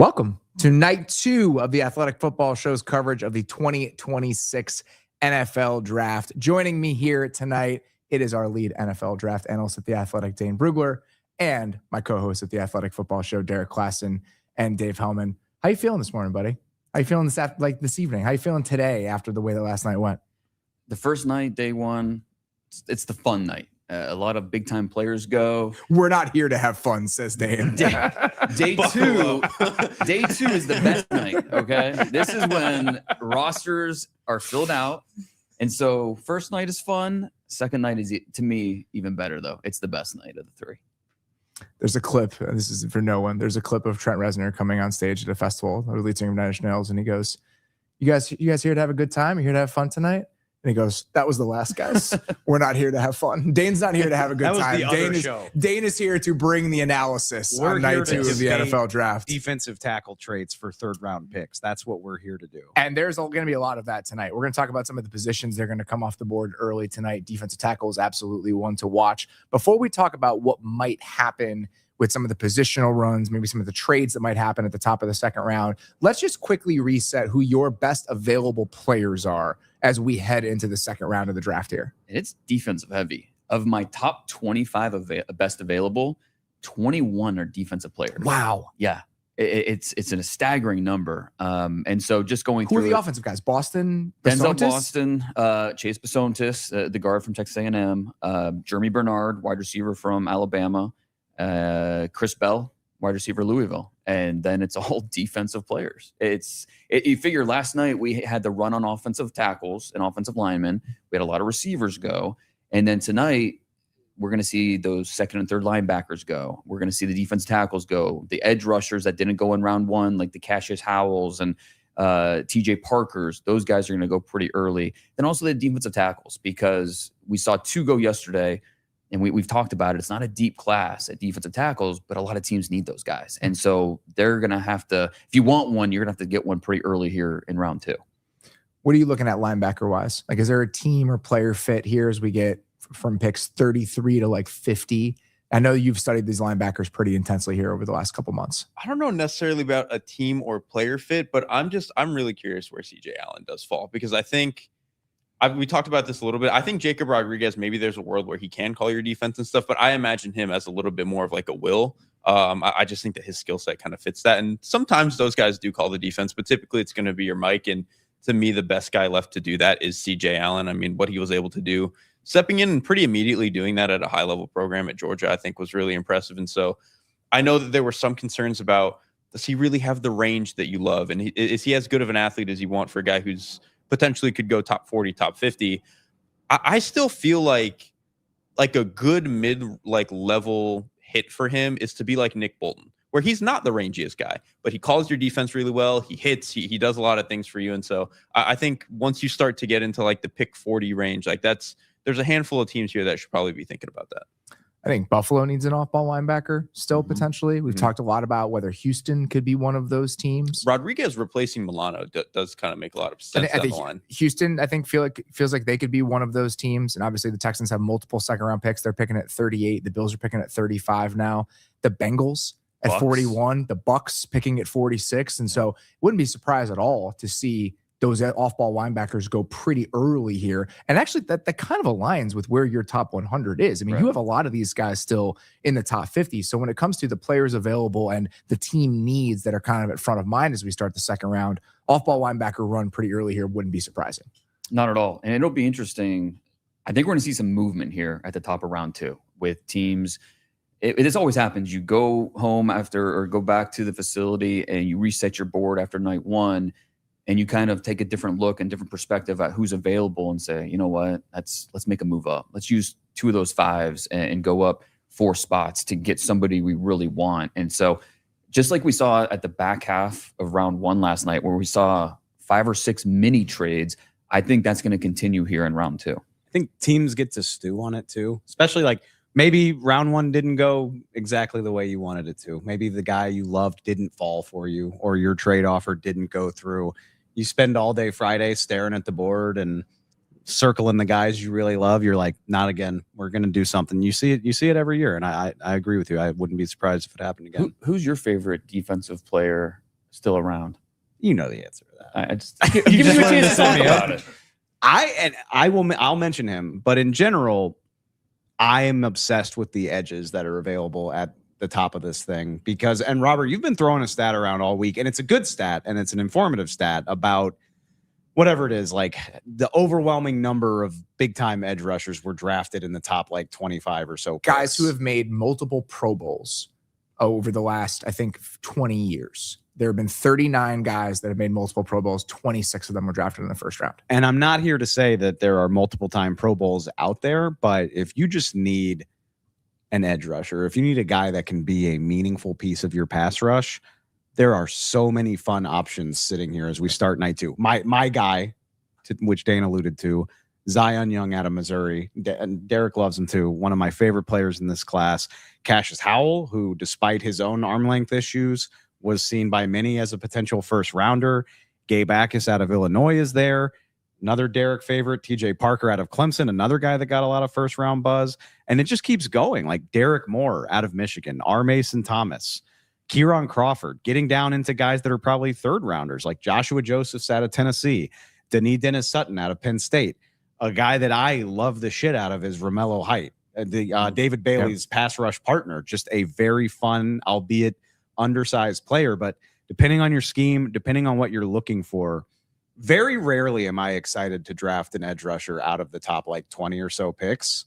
Welcome to night 2 of the Athletic Football Show's coverage of the 2026 NFL Draft. Joining me here tonight, it is our lead NFL Draft analyst at The Athletic, Dane Brugler, and my co-host at the Athletic Football Show, Derrik Klassen and Dave Hellman. How you feeling this morning, buddy? How you feeling this evening? How you feeling today after the way that last night went? The first night, day one, it's the fun night. A lot of big-time players go. We're not here to have fun, says Dane. Day two is the best night, okay? This is when rosters are filled out. And so first night is fun. Second night is, to me, even better, though. It's the best night of the three. There's a clip. This is for no one. There's a clip of Trent Reznor coming on stage at a festival, the lead singer of Nine Inch Nails, and he goes, you guys here to have a good time? You here to have fun tonight? And he goes, that was the last, guys. We're not here to have fun. Dane's not here to have a good time. Dane is here to bring the analysis on night 2 of the NFL Draft. Defensive tackle traits for third-round picks. That's what we're here to do. And there's going to be a lot of that tonight. We're going to talk about some of the positions that are going to come off the board early tonight. Defensive tackle is absolutely one to watch. Before we talk about what might happen with some of the positional runs, maybe some of the trades that might happen at the top of the second round, let's just quickly reset who your best available players are as we head into the second round of the draft here. It's defensive heavy. Of my top 25 best available, 21 are defensive players. Wow. Yeah. It's a staggering number. And so just going through. Who are the offensive guys? Denzel Boston, Chase Bisontis, the guard from Texas A&M, Germie Bernard, wide receiver from Alabama, Chris Bell, wide receiver Louisville, and then it's all defensive players. You figure last night we had the run on offensive tackles and offensive linemen. We had a lot of receivers go, and then tonight we're going to see those second and third linebackers go. We're going to see the defense tackles go, the edge rushers that didn't go in round 1, like the Cashius Howells and TJ Parkers. Those guys are going to go pretty early. Then also the defensive tackles, because we saw 2 go yesterday. And we've talked about it. It's not a deep class at defensive tackles, but a lot of teams need those guys. And so they're going to have to, if you want one, you're going to have to get one pretty early here in round 2. What are you looking at linebacker-wise? Like, is there a team or player fit here as we get from picks 33 to like 50? I know you've studied these linebackers pretty intensely here over the last couple months. I don't know necessarily about a team or player fit, but I'm really curious where CJ Allen does fall, because I think we talked about this a little bit. I think Jacob Rodriguez, maybe there's a world where he can call your defense and stuff, but I imagine him as a little bit more of like a Will. I just think that his skill set kind of fits that. And sometimes those guys do call the defense, but typically it's going to be your Mike. And to me, the best guy left to do that is CJ Allen. I mean, what he was able to do, stepping in and pretty immediately doing that at a high-level program at Georgia, I think was really impressive. And so I know that there were some concerns about, does he really have the range that you love? And is he as good of an athlete as you want for a guy who's potentially could go top 40, top 50. I still feel like a good level hit for him is to be like Nick Bolton, where he's not the rangiest guy, but he calls your defense really well. He hits, he does a lot of things for you. And so I think once you start to get into like the pick 40 range, like there's a handful of teams here that should probably be thinking about that. I think Buffalo needs an off-ball linebacker still potentially. We've talked a lot about whether Houston could be one of those teams. Rodriguez replacing Milano does kind of make a lot of sense down the line. Houston, I think, feels like they could be one of those teams. And obviously the Texans have multiple second-round picks. They're picking at 38. The Bills are picking at 35 now. The Bengals at 41. The Bucks picking at 46. And so it wouldn't be surprised at all to see those off-ball linebackers go pretty early here. And actually, that kind of aligns with where your top 100 is. I mean, you have a lot of these guys still in the top 50. So when it comes to the players available and the team needs that are kind of at front of mind as we start the second round, off-ball linebacker run pretty early here wouldn't be surprising. Not at all. And it'll be interesting. I think we're going to see some movement here at the top of round 2 with teams. This always happens. You go home after or go back to the facility and you reset your board after night 1. And you kind of take a different look and different perspective at who's available and say, you know what, let's make a move up. Let's use 2 of those 5s and go up 4 spots to get somebody we really want. And so just like we saw at the back half of round 1 last night, where we saw 5 or 6 mini trades, I think that's going to continue here in round 2. I think teams get to stew on it too, especially like maybe round 1 didn't go exactly the way you wanted it to. Maybe the guy you loved didn't fall for you, or your trade offer didn't go through. You spend all day Friday staring at the board and circling the guys you really love. You're like, not again. We're going to do something. You see it every year. And I agree with you. I wouldn't be surprised if it happened again. Who's your favorite defensive player still around? You know the answer to that. I just give me a chance to talk about it. I'll mention him, but in general, I am obsessed with the edges that are available at the top of this thing because, and Robert, you've been throwing a stat around all week, and it's a good stat and it's an informative stat about whatever it is, like the overwhelming number of big time edge rushers were drafted in the top like 25 or so guys picks. who have made multiple Pro Bowls over the last, I think, 20 years. There have been 39 guys that have made multiple Pro Bowls. 26 of them were drafted in the first round. And I'm not here to say that there are multiple time Pro Bowls out there, but if you just need an edge rusher, if you need a guy that can be a meaningful piece of your pass rush, there are so many fun options sitting here as we start night 2. My guy, which Dane alluded to, Zion Young out of Missouri, and Derek loves him too. One of my favorite players in this class. Cashius Howell, who despite his own arm length issues, was seen by many as a potential first rounder. Gabe Jacas out of Illinois is there. Another Derek favorite, TJ Parker out of Clemson, another guy that got a lot of first round buzz. And it just keeps going, like Derrick Moore out of Michigan, R. Mason Thomas, Kieran Crawford, getting down into guys that are probably third rounders, like Joshua Josephs out of Tennessee, Dennis Sutton out of Penn State. A guy that I love the shit out of is Romello Height, David Bailey's pass rush partner. Just a very fun, albeit undersized player. But depending on your scheme, depending on what you're looking for, very rarely am I excited to draft an edge rusher out of the top like 20 or so picks.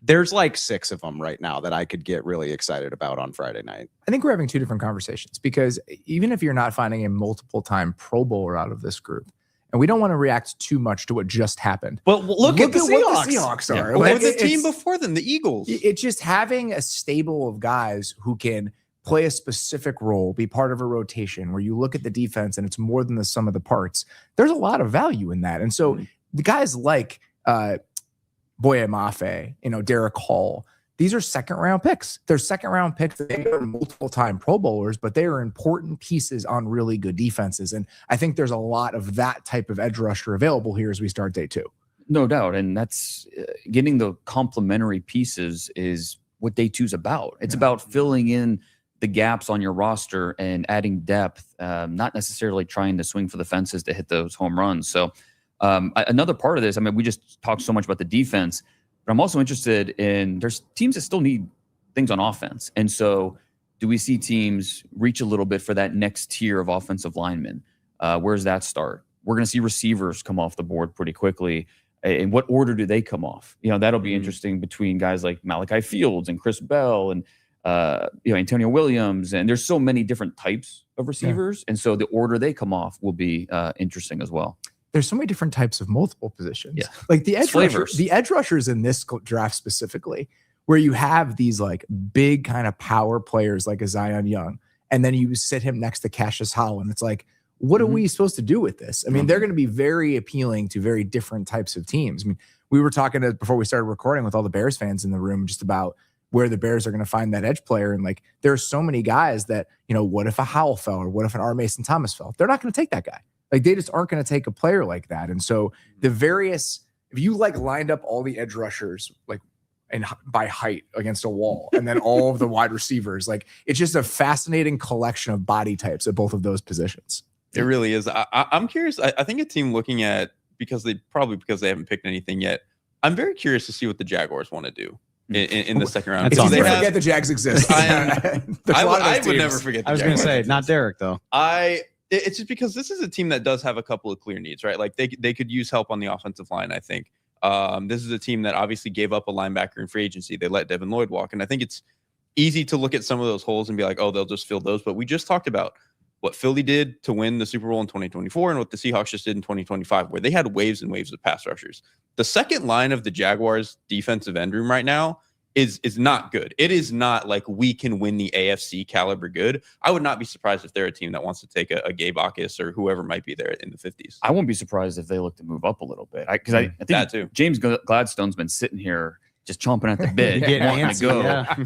There's like 6 of them right now that I could get really excited about on Friday night. I think we're having 2 different conversations because even if you're not finding a multiple time Pro Bowler out of this group, and we don't want to react too much to what just happened. But look at the Seahawks. What the Seahawks are. Yeah. Like, the team before them, the Eagles. It's just having a stable of guys who can play a specific role, be part of a rotation where you look at the defense and it's more than the sum of the parts. There's a lot of value in that. And so the guys like Boye Mafe, Derek Hall, these are second round picks. They're second round picks. They are multiple time Pro Bowlers, but they are important pieces on really good defenses. And I think there's a lot of that type of edge rusher available here as we start day 2. No doubt. And that's getting the complementary pieces is what day 2 is about. It's about filling in the gaps on your roster and adding depth, not necessarily trying to swing for the fences to hit those home runs. So another part of this, I mean, we just talked so much about the defense, but I'm also interested in there's teams that still need things on offense. And so do we see teams reach a little bit for that next tier of offensive linemen? Where does that start? We're going to see receivers come off the board pretty quickly. In what order do they come off? That'll be interesting between guys like Malachi Fields and Chris Bell and Antonio Williams. And there's so many different types of receivers. And so the order they come off will be interesting as well. There's so many different types of multiple positions. Yeah. Like the edge rushers in this draft specifically, where you have these like big kind of power players like a Zion Young, and then you sit him next to Cashius Howell, and it's like, what are we supposed to do with this? I mean, they're going to be very appealing to very different types of teams. I mean, we were talking before we started recording with all the Bears fans in the room just about where the Bears are going to find that edge player. And like, there are so many guys that, what if a Howell fell or what if an R. Mason Thomas fell? They're not going to take that guy. Like, they just aren't going to take a player like that. And so if you like lined up all the edge rushers, like, and by height against a wall, and then all of the wide receivers, like, it's just a fascinating collection of body types at both of those positions. It really is. I'm curious. I think a team looking at, because they haven't picked anything yet, I'm very curious to see what the Jaguars want to do in the second round. If you forget the Jags exist. I would never forget the Jaguars. I was going to say, not Derek, though. It's just because this is a team that does have a couple of clear needs, right? Like they could use help on the offensive line, I think. This is a team that obviously gave up a linebacker in free agency. They let Devin Lloyd walk. And I think it's easy to look at some of those holes and be like, oh, they'll just fill those. But we just talked about what Philly did to win the Super Bowl in 2024 and what the Seahawks just did in 2025, where they had waves and waves of pass rushers. The second line of the Jaguars defensive end room right now is not good. It is not like we can win the AFC caliber good. I would not be surprised if they're a team that wants to take a Gabe Jacas or whoever might be there in the 50s. I won't be surprised if they look to move up a little bit. I think that too. James Gladstone's been sitting here just chomping at the bit, wanting to go.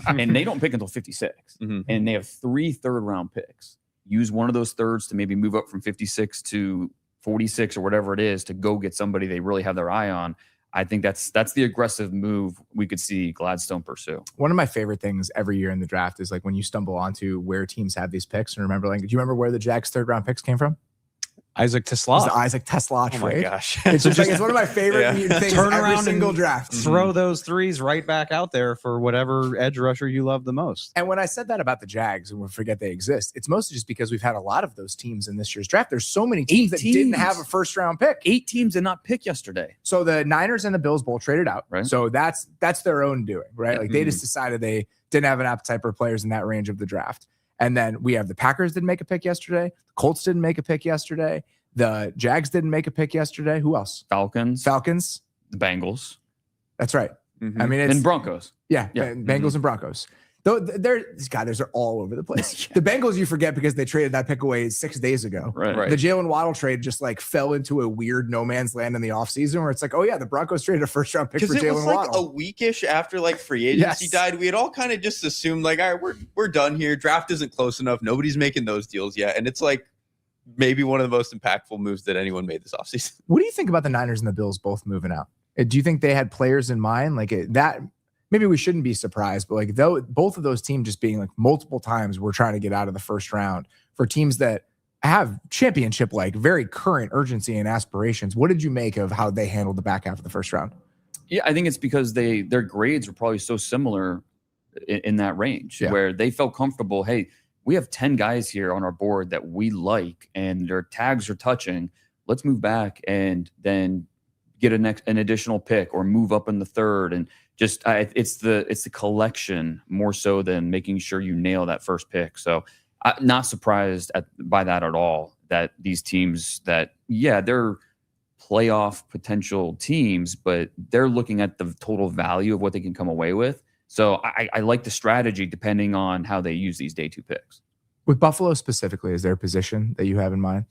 And they don't pick until 56. And they have 3 third-round picks. Use one of those thirds to maybe move up from 56 to 46 or whatever it is to go get somebody they really have their eye on. I think that's the aggressive move we could see Gladstone pursue. One of my favorite things every year in the draft is like when you stumble onto where teams have these picks and remember, like, do you remember where the Jags 3rd round picks came from? Isaac It was Tesla. the Isaac Tesla Oh trade. my gosh. It's just like, it's one of my favorite Yeah. things Turn every around single and draft. Throw those threes right back out there for whatever edge rusher you love the most. And when I said that about the Jags and we forget they exist, it's mostly just because we've had a lot of those teams in this year's draft. There's so many teams that didn't have a 1st round pick. 8 teams did not pick yesterday. So the Niners and the Bills both traded out. Right. So that's their own doing, right? Like they just decided they didn't have an appetite for players in that range of the draft. And then we have the Packers didn't make a pick yesterday. The Colts didn't make a pick yesterday. The Jags didn't make a pick yesterday. Who else? Falcons, The Bengals, That's right. Mhm. I mean, it's and Broncos. yeah, Yeah. Bengals and Broncos. Though they're all over the place. The Bengals you forget because they traded that pick away 6 days ago. Right. The Jalen Waddle trade just like fell into a weird no man's land in the offseason where it's like, oh yeah, the Broncos traded a 1st round pick for Because it was Jalen like Waddle. a weekish after like free agency Yes. died. We had all kind of just assumed like, all right, we're done here. Draft isn't close enough. Nobody's making those deals yet. And it's like maybe one of the most impactful moves that anyone made this offseason. What do you think about the Niners and the Bills both moving out? Do you think they had players in mind that? Maybe we shouldn't be surprised, but like though both of those teams just being like multiple times we're trying to get out of the 1st round for teams that have championship like very current urgency and aspirations. What did you make of how they handled the back half of the 1st round? Yeah, I think it's because their grades were probably so similar in that range where they felt comfortable. Hey, we have 10 guys here on our board that we like and their tags are touching. Let's move back and then get an additional pick or move up in the 3rd. And just it's the collection more so than making sure you nail that 1st pick. So I'm not surprised by that at all, that these teams that, they're playoff potential teams, but they're looking at the total value of what they can come away with. So I like the strategy depending on how they use these day 2 picks. With Buffalo specifically, is there a position that you have in mind?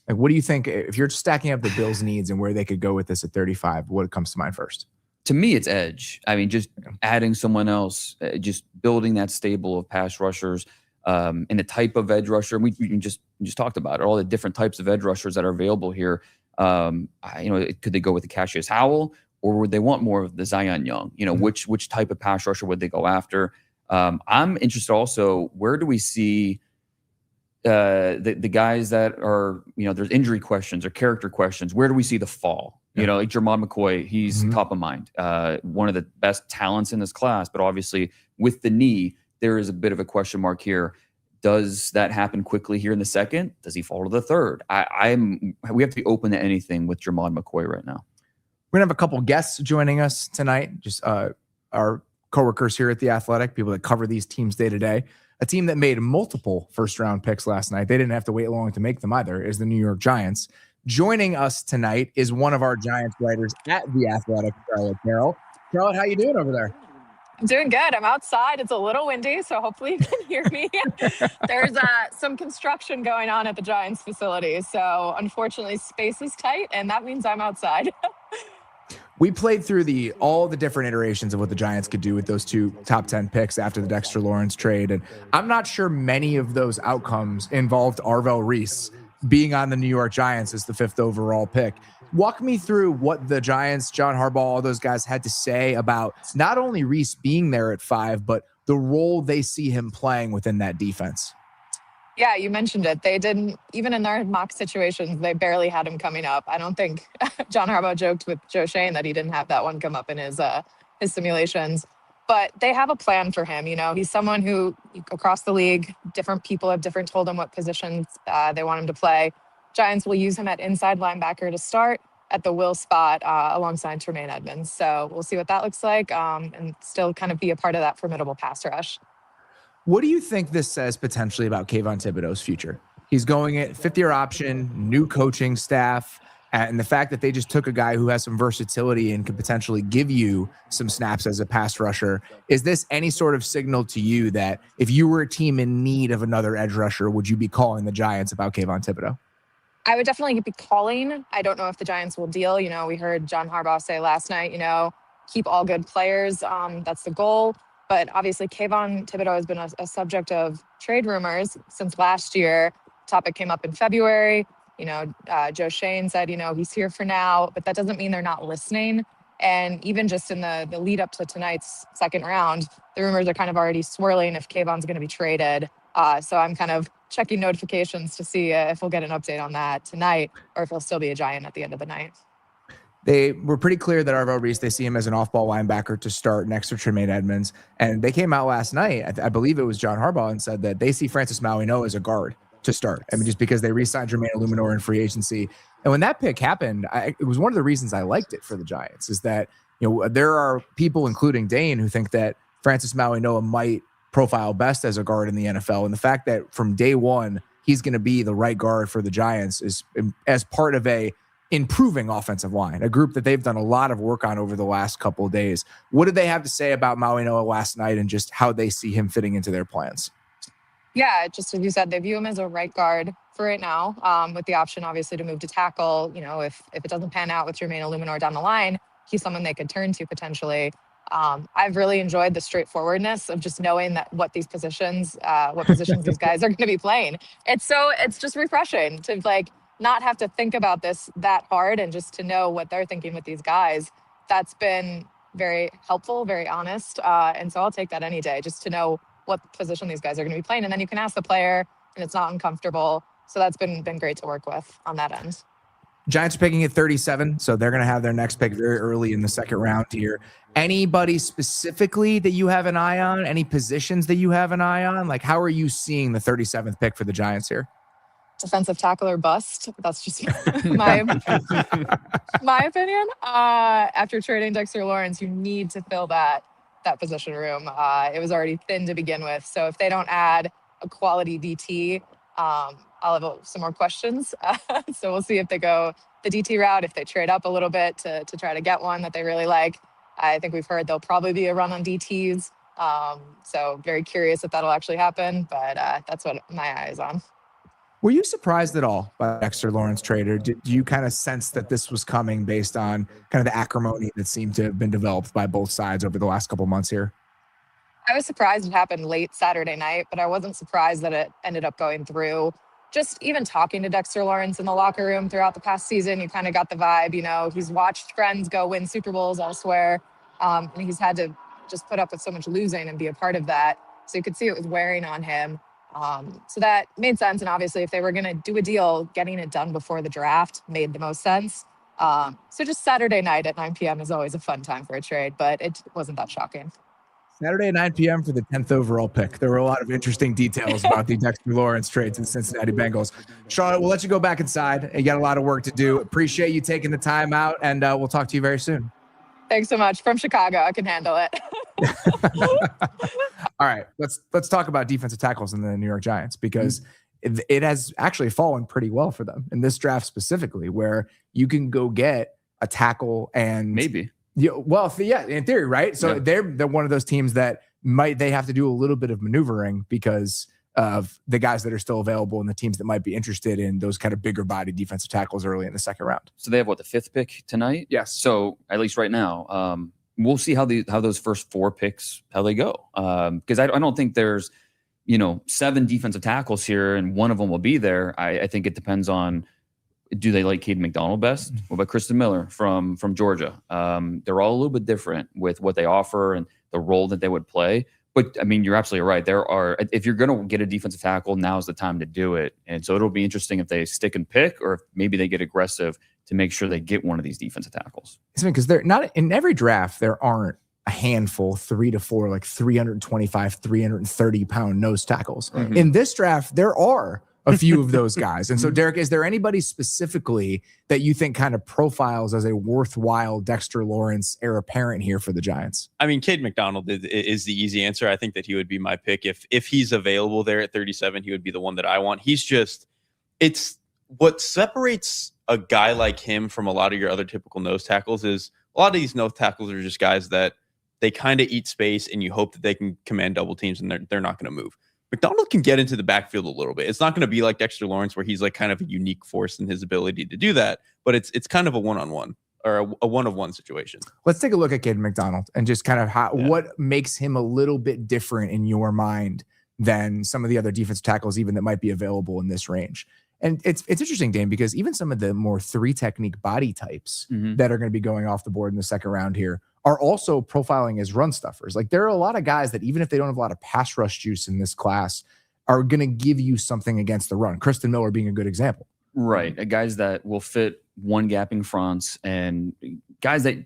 Like, what do you think if you're stacking up the Bills' needs and where they could go with this at 35? What comes to mind first? To me, it's edge. I mean, just adding someone else, just building that stable of pass rushers and the type of edge rusher. We just talked about it, all the different types of edge rushers that are available here. Could they go with the Cashius Howell? Or would they want more of the Zion Young? Which type of pass rusher would they go after? I'm interested also, where do we see the guys that are, there's injury questions or character questions. Where do we see the fall? Like Jermon McCoy, he's top of mind. One of the best talents in this class, but obviously with the knee, there is a bit of a question mark here. Does that happen quickly here in the 2nd? Does he fall to the 3rd? We have to be open to anything with Jermon McCoy right now. We're going to have a couple guests joining us tonight, just our coworkers here at The Athletic, people that cover these teams day to day. A team that made multiple 1st round picks last night, they didn't have to wait long to make them either, is the New York Giants. Joining us tonight is one of our Giants writers at The Athletic, Carroll. Charlotte, how you doing over there? I'm doing good. I'm outside. It's a little windy, so hopefully you can hear me. There's some construction going on at the Giants facility, so unfortunately space is tight, and that means I'm outside. We played through all the different iterations of what the Giants could do with those 2 top 10 picks after the Dexter Lawrence trade. And I'm not sure many of those outcomes involved Arvell Reese being on the New York Giants as the 5th overall pick. Walk me through what the Giants, John Harbaugh, all those guys had to say about not only Reese being there at 5, but the role they see him playing within that defense. Yeah, you mentioned it. They didn't, even in their mock situations, they barely had him coming up. I don't think John Harbaugh joked with Joe Schoen that he didn't have that one come up in his simulations. But they have a plan for him. He's someone who, across the league, different people have told him what positions they want him to play. Giants will use him at inside linebacker to start at the will spot alongside Tremaine Edmonds. So we'll see what that looks like and still kind of be a part of that formidable pass rush. What do you think this says potentially about Kayvon Thibodeau's future? He's going at 5th-year option, new coaching staff, and the fact that they just took a guy who has some versatility and could potentially give you some snaps as a pass rusher. Is this any sort of signal to you that if you were a team in need of another edge rusher, would you be calling the Giants about Kayvon Thibodeau? I would definitely be calling. I don't know if the Giants will deal. We heard John Harbaugh say last night, keep all good players. That's the goal. But obviously, Kayvon Thibodeau has been a subject of trade rumors since last year. Topic came up in February. Joe Schoen said, he's here for now, but that doesn't mean they're not listening. And even just in the lead up to tonight's second round, the rumors are kind of already swirling if Kayvon's going to be traded. So I'm kind of checking notifications to see if we'll get an update on that tonight or if he'll still be a Giant at the end of the night. They were pretty clear that Arvell Reese, they see him as an off-ball linebacker to start next to Tremaine Edmonds. And they came out last night, I believe it was John Harbaugh, and said that they see Francis Mauigoa as a guard to start. I mean, just because they re-signed Jermaine Illuminor in free agency. And when that pick happened, it was one of the reasons I liked it for the Giants, is that, there are people, including Dane, who think that Francis Mauigoa might profile best as a guard in the NFL. And the fact that from day one, he's going to be the right guard for the Giants is as part of a improving offensive line, a group that they've done a lot of work on over the last couple of days. What did they have to say about Mauigoa last night and just how they see him fitting into their plans? Yeah, just as you said, they view him as a right guard for right now, with the option obviously to move to tackle. If it doesn't pan out with Jermaine Illuminor down the line, he's someone they could turn to potentially. I've really enjoyed the straightforwardness of just knowing that what positions these guys are going to be playing. It's just refreshing to not have to think about this that hard and just to know what they're thinking with these guys. That's been very helpful, very honest. And so I'll take that any day, just to know what position these guys are going to be playing. And then you can ask the player and it's not uncomfortable. So that's been great to work with on that end. Giants are picking at 37, so they're going to have their next pick very early in the second round here. Anybody specifically that you have an eye on? Any positions that you have an eye on? How are you seeing the 37th pick for the Giants here? Defensive tackle or bust. That's just my opinion. After trading Dexter Lawrence, you need to fill that position room. It was already thin to begin with. So if they don't add a quality DT, I'll have some more questions. So we'll see if they go the DT route, if they trade up a little bit to try to get one that they really like. I think we've heard there'll probably be a run on DTs. So very curious if that'll actually happen, but that's what my eye is on. Were you surprised at all by Dexter Lawrence trade, or did you kind of sense that this was coming based on kind of the acrimony that seemed to have been developed by both sides over the last couple months here? I was surprised it happened late Saturday night, but I wasn't surprised that it ended up going through. Just even talking to Dexter Lawrence in the locker room throughout the past season, you kind of got the vibe, he's watched friends go win Super Bowls elsewhere, and he's had to just put up with so much losing and be a part of that. So you could see it was wearing on him. So that made sense. And obviously if they were going to do a deal, getting it done before the draft made the most sense. So just Saturday night at 9 p.m. is always a fun time for a trade, but it wasn't that shocking. Saturday at 9 p.m. for the 10th overall pick. There were a lot of interesting details about the Dexter Lawrence trade to the Cincinnati Bengals. Charlotte, we'll let you go back inside. You got a lot of work to do. Appreciate you taking the time out, and we'll talk to you very soon. Thanks so much. From Chicago, I can handle it. All right, let's talk about defensive tackles in the New York Giants, because it has actually fallen pretty well for them in this draft specifically, where you can go get a tackle and maybe. Yeah, well, yeah, in theory, right? So they're one of those teams that they have to do a little bit of maneuvering because of the guys that are still available and the teams that might be interested in those kind of bigger body defensive tackles early in the second round. So they have the 5th pick tonight? Yes. So at least right now, we'll see how those first 4 picks, how they go. Because I don't think there's, 7 defensive tackles here and one of them will be there. I think it depends on, do they like Kayden McDonald best? What about Christen Miller from Georgia? They're all a little bit different with what they offer and the role that they would play. But I mean, you're absolutely right. If you're going to get a defensive tackle, now's the time to do it. And so it'll be interesting if they stick and pick, or if maybe they get aggressive to make sure they get one of these defensive tackles. Because they're not in every draft. There aren't a handful, 3 to 4, like 325, 330 pound nose tackles. Mm-hmm. In this draft, there are a few of those guys. And so, Derek, is there anybody specifically that you think kind of profiles as a worthwhile Dexter Lawrence heir apparent here for the Giants? I mean, Kayden McDonald is the easy answer. I think that he would be my pick. If he's available there at 37, he would be the one that I want. It's what separates a guy like him from a lot of your other typical nose tackles is a lot of these nose tackles are just guys that they kind of eat space and you hope that they can command double teams and they're not going to move. McDonald can get into the backfield a little bit. It's not going to be like Dexter Lawrence where he's like kind of a unique force in his ability to do that, but it's kind of a one-on-one or a one-of-one situation. Let's take a look at Kayden McDonald and just kind of what makes him a little bit different in your mind than some of the other defensive tackles even that might be available in this range. And it's interesting, Dane, because even some of the more 3 technique body types Mhm. that are going to be going off the board in the second round here are also profiling as run stuffers. Like there are a lot of guys that even if they don't have a lot of pass rush juice in this class are going to give you something against the run. Christen Miller being a good example. Right. Guys that will fit one gapping fronts and guys that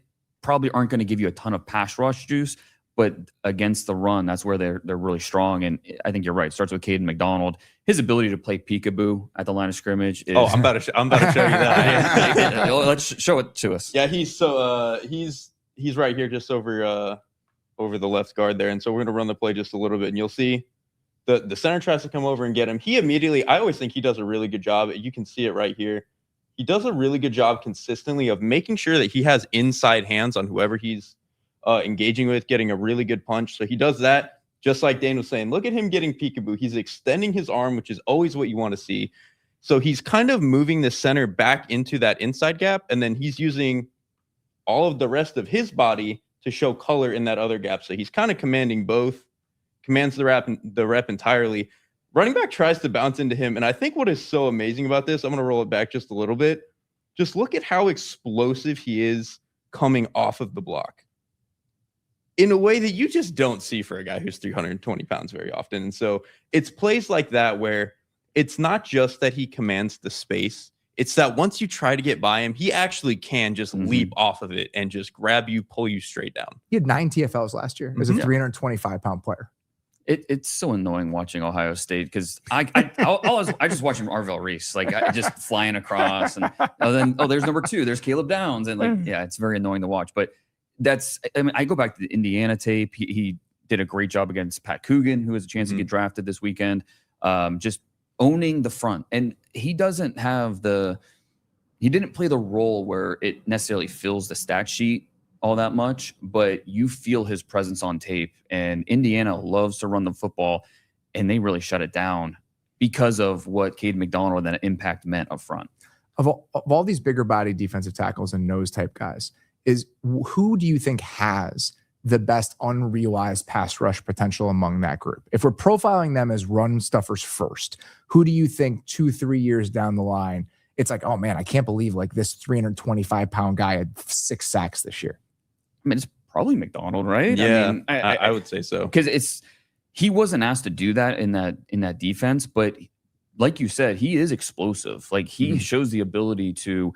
probably aren't going to give you a ton of pass rush juice, but against the run, that's where they're really strong. And I think you're right. It starts with Kayden McDonald. His ability to play peekaboo at the line of scrimmage is I'm about to show you that. Let's show it to us. Yeah, he's right here just over the left guard there. And so we're going to run the play just a little bit and you'll see the center tries to come over and get him. He immediately, I always think he does a really good job. You can see it right here. He does a really good job consistently of making sure that he has inside hands on whoever he's engaging with, getting a really good punch. So he does that, just like Dane was saying. Look at him getting peekaboo. He's extending his arm, which is always what you want to see. So he's kind of moving the center back into that inside gap, and then he's using all of the rest of his body to show color in that other gap. So he's kind of commanding both, commands the rep entirely. Running back tries to bounce into him, and I think what is so amazing about this, I'm going to roll it back just a little bit. Just look at how explosive he is coming off of the block in a way that you just don't see for a guy who's 320 pounds very often. And so it's plays like that where it's not just that he commands the space. It's that once you try to get by him, he actually can just leap off of it and just grab you, pull you straight down. He had 9 TFLs last year as a 325-pound player. It's so annoying watching Ohio State because I just watch him Arvell Reese, like I just flying across and there's number 2, there's Caleb Downs, and it's very annoying to watch. But I go back to the Indiana tape. He did a great job against Pat Coogan, who has a chance to get drafted this weekend. Just owning the front, and he didn't play the role where it necessarily fills the stat sheet all that much, but you feel his presence on tape. And Indiana loves to run the football, and they really shut it down because of what Kayden McDonald and that impact meant up front. Of all these bigger body defensive tackles and nose type guys, who do you think has the best unrealized pass rush potential among that group? If we're profiling them as run stuffers first, who do you think 2-3 years down the line, it's like, oh man, I can't believe like this 325-pound guy had 6 sacks this year? I mean, it's probably McDonald, right? Yeah, I mean, I would say so. Because he wasn't asked to do that in that defense, but like you said, he is explosive. Like he shows the ability to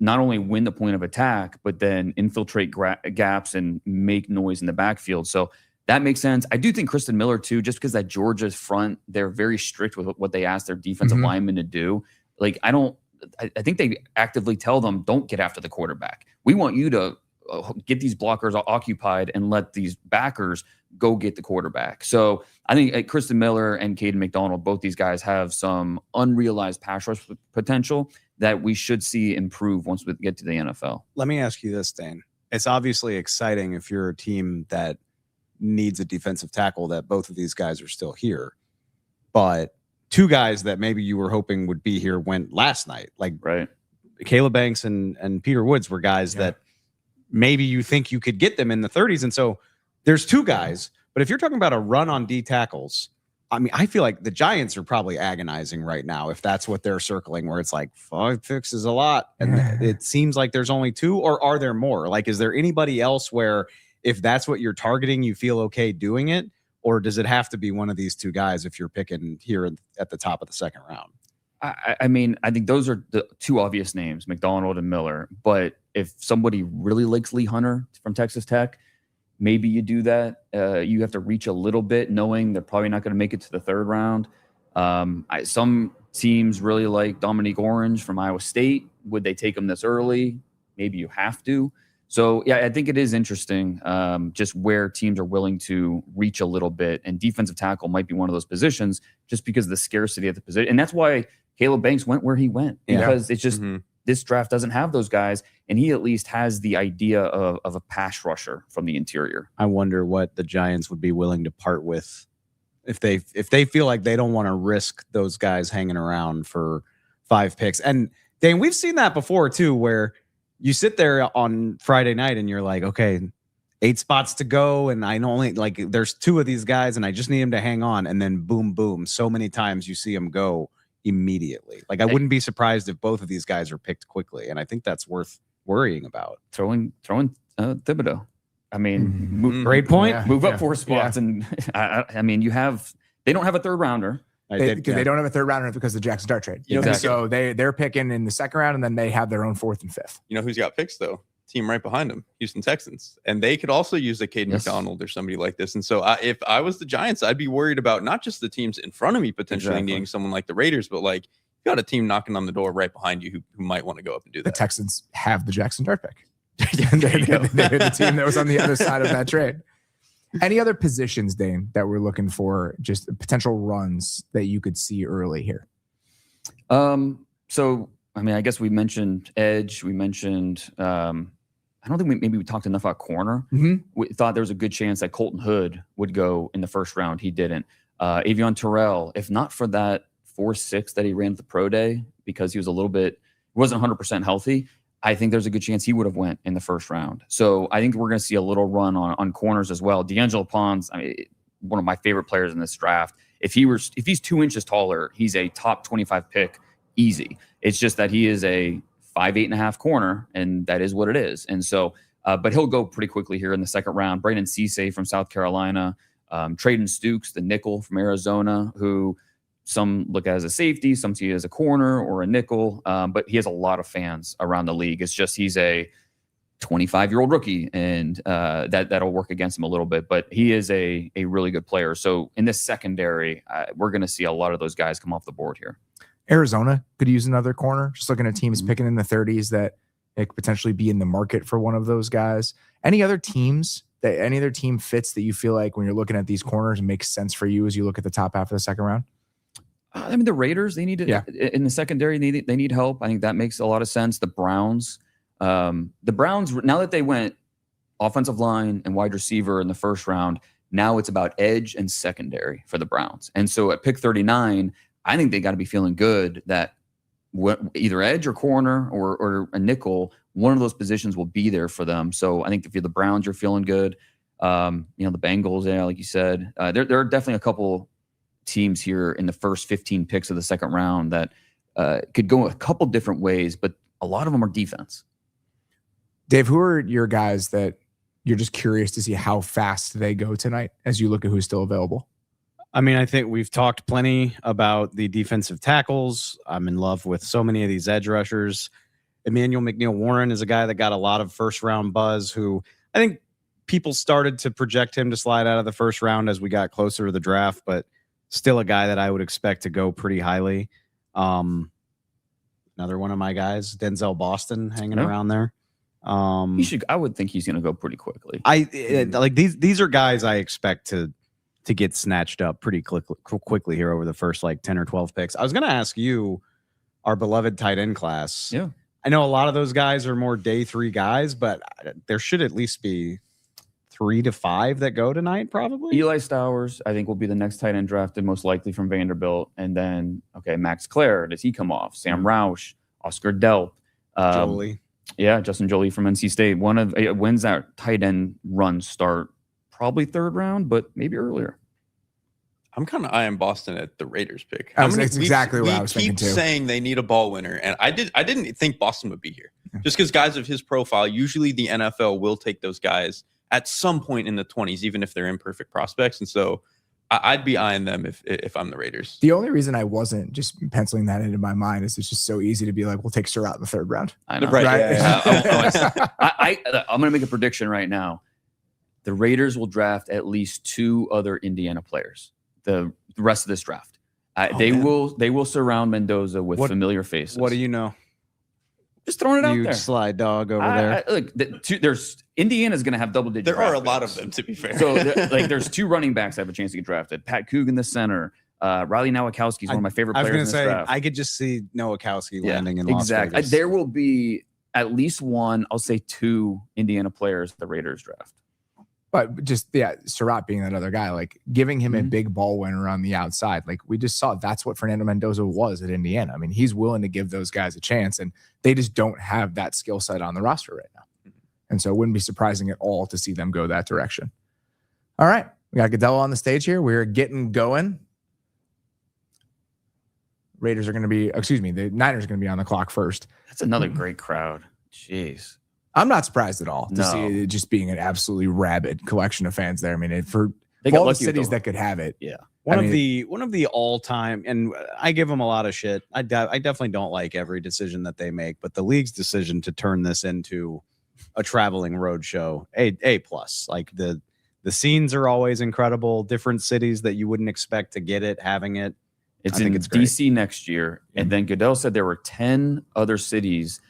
not only win the point of attack, but then infiltrate gaps and make noise in the backfield. So that makes sense. I do think Christen Miller too, just because that Georgia's front, they're very strict with what they ask their defensive linemen to do. Like I think they actively tell them, don't get after the quarterback. We want you to get these blockers occupied and let these backers go get the quarterback. So I think Christen Miller and Kayden McDonald, both these guys have some unrealized pass rush potential that we should see improve once we get to the NFL. Let me ask you this, Dane. It's obviously exciting if you're a team that needs a defensive tackle that both of these guys are still here. But 2 guys that maybe you were hoping would be here went last night. Like Caleb Banks and Peter Woods were guys that maybe you think you could get them in the 30s. And so there's 2 guys, but if you're talking about a run on D tackles, I mean, I feel like the Giants are probably agonizing right now if that's what they're circling, where it's like 5 picks is a lot. And it seems like there's only 2, or are there more? Like, is there anybody else where if that's what you're targeting, you feel okay doing it? Or does it have to be one of these 2 guys if you're picking here at the top of the second round? I mean, I think those are the 2 obvious names, McDonald and Miller. But if somebody really likes Lee Hunter from Texas Tech, maybe you do that. You have to reach a little bit, knowing they're probably not going to make it to the 3rd round. Some teams really like Dominique Orange from Iowa State. Would they take him this early? Maybe you have to. So, yeah, I think it is interesting just where teams are willing to reach a little bit. And defensive tackle might be one of those positions just because of the scarcity of the position. And that's why Caleb Banks went where he went, because it's just this draft doesn't have those guys. And he at least has the idea of a pass rusher from the interior. I wonder what the Giants would be willing to part with if they feel like they don't want to risk those guys hanging around for 5 picks. And Dane, we've seen that before too, where you sit there on Friday night and you're like, okay, 8 spots to go. And I only there's 2 of these guys and I just need him to hang on. And then boom, boom. So many times you see him go immediately. Like, I wouldn't be surprised if both of these guys are picked quickly, and I think that's worth worrying about. Throwing Thibodeau. I mean, great point. Move up 4 spots, and I mean, they don't have a third rounder. They don't have a third rounder because of the Jackson Dart trade. You know, so they're picking in the second round, and then they have their own 4th and 5th. You know who's got picks though? Team right behind them, Houston Texans, and they could also use a Kayden McDonald or somebody like this. And so, if I was the Giants, I'd be worried about not just the teams in front of me potentially needing someone like the Raiders, but like you got a team knocking on the door right behind you who might want to go up and do that. The Texans have the Jackson Dart pick. They're the team that was on the other side of that trade. Any other positions, Dane, that we're looking for, just potential runs that you could see early here? So, I mean, I guess we mentioned edge. We mentioned, I don't think we talked enough about corner. We thought there was a good chance that Colton Hood would go in the first round. He didn't. Avion Terrell, if not for that 4.6 that he ran at the pro day, because he was wasn't 100% healthy, I think there's a good chance he would have went in the first round. So I think we're going to see a little run on corners as well. D'Angelo Pons, I mean, one of my favorite players in this draft. If he's 2 inches taller, he's a top 25 pick, easy. It's just that he is a 5'8.5" corner, and that is what it is. And so, but he'll go pretty quickly here in the second round. Brandon Cisse from South Carolina, Treydan Stukes, the nickel from Arizona, who some look at as a safety, some see as a corner or a nickel, but he has a lot of fans around the league. It's just he's a 25-year-old rookie, and that'll work against him a little bit. But he is a really good player. So in this secondary, we're going to see a lot of those guys come off the board here. Arizona could use another corner. Just looking at teams picking in the 30s that it could potentially be in the market for one of those guys. Any other team fits that you feel like when you're looking at these corners makes sense for you as you look at the top half of the second round? I mean, the Raiders, they need to, in the secondary, they need help. I think that makes a lot of sense. The Browns, now that they went offensive line and wide receiver in the first round, now it's about edge and secondary for the Browns. And so at pick 39, I think they got to be feeling good that either edge or corner or a nickel, one of those positions will be there for them. So I think if you're the Browns, you're feeling good. The Bengals, like you said, there are definitely a couple teams here in the first 15 picks of the second round that could go a couple different ways, but a lot of them are defense. Dave, who are your guys that you're just curious to see how fast they go tonight as you look at who's still available? I mean, I think we've talked plenty about the defensive tackles. I'm in love with so many of these edge rushers. Emmanuel McNeil-Warren is a guy that got a lot of first-round buzz, who I think people started to project him to slide out of the first round as we got closer to the draft, but still a guy that I would expect to go pretty highly. Another one of my guys, Denzel Boston, hanging around there. I would think he's going to go pretty quickly. These are guys I expect to get snatched up pretty quickly here over the first 10 or 12 picks. I was going to ask you, our beloved tight end class. Yeah. I know a lot of those guys are more day 3 guys, but there should at least be 3 to 5 that go tonight, probably. Eli Stowers, I think, will be the next tight end drafted, most likely from Vanderbilt. And then, Max Clare, does he come off? Sam Roush, Oscar Delp. Jolie. Yeah, Justin Jolie from NC State. When's that tight end run start? Probably third round, but maybe earlier. I'm kind of eyeing Boston at the Raiders pick. That's exactly what I was thinking too. We keep saying they need a ball winner, and I didn't think Boston would be here. Just because guys of his profile, usually the NFL will take those guys at some point in the 20s, even if they're imperfect prospects. And so I'd be eyeing them if I'm the Raiders. The only reason I wasn't just penciling that into my mind is it's just so easy to be like, we'll take Surratt in the third round. I know. Right? Yeah. I'm going to make a prediction right now. The Raiders will draft at least 2 other Indiana players the rest of this draft. They will surround Mendoza with familiar faces. What do you know? Just throwing it out there. Huge slide dog over there. Look, Indiana's going to have double-digit. There are a draft lot picks. of them, to be fair. So there's 2 running backs that have a chance to get drafted. Pat Coogan, the center. Riley Nowakowski is one of my favorite players in this draft. I could just see Nowakowski landing in Las Vegas. There will be at least 1, I'll say 2 Indiana players at the Raiders draft. But just, Surratt being that other guy, giving him a big ball winner on the outside. We just saw that's what Fernando Mendoza was at Indiana. I mean, he's willing to give those guys a chance, and they just don't have that skill set on the roster right now. And so it wouldn't be surprising at all to see them go that direction. All right. We got Goodell on the stage here. We're getting going. Niners are going to be on the clock first. That's another great crowd. Jeez. I'm not surprised at all to No. see it just being an absolutely rabid collection of fans there. I mean, for They got all the lucky with cities the- that could have it. Yeah. One I of the all-time, and I give them a lot of shit. I definitely don't like every decision that they make, but the league's decision to turn this into a traveling road show, A plus. Like the scenes are always incredible. Different cities that you wouldn't expect to get it, having it. It's I think in it's great. DC next year. And then Goodell said there were 10 other cities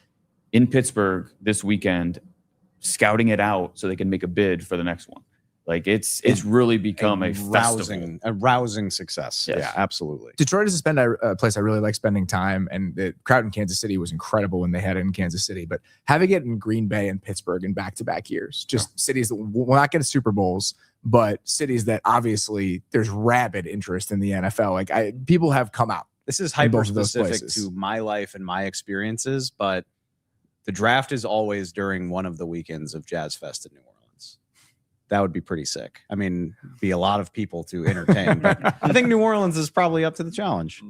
in Pittsburgh this weekend scouting it out so they can make a bid for the next one. Like it's really become a festival. rousing success. Yes. Yeah, absolutely. Detroit is a place I really like spending time, and the crowd in Kansas City was incredible when they had it in Kansas City. But having it in Green Bay and Pittsburgh in back-to-back years, just cities that will not get Super Bowls, but cities that obviously there's rabid interest in the NFL. Like people have come out. This is in hyper both of those specific places. to my life and my experiences, but the draft is always during one of the weekends of Jazz Fest in New Orleans. That would be pretty sick. I mean, be a lot of people to entertain, but I think New Orleans is probably up to the challenge.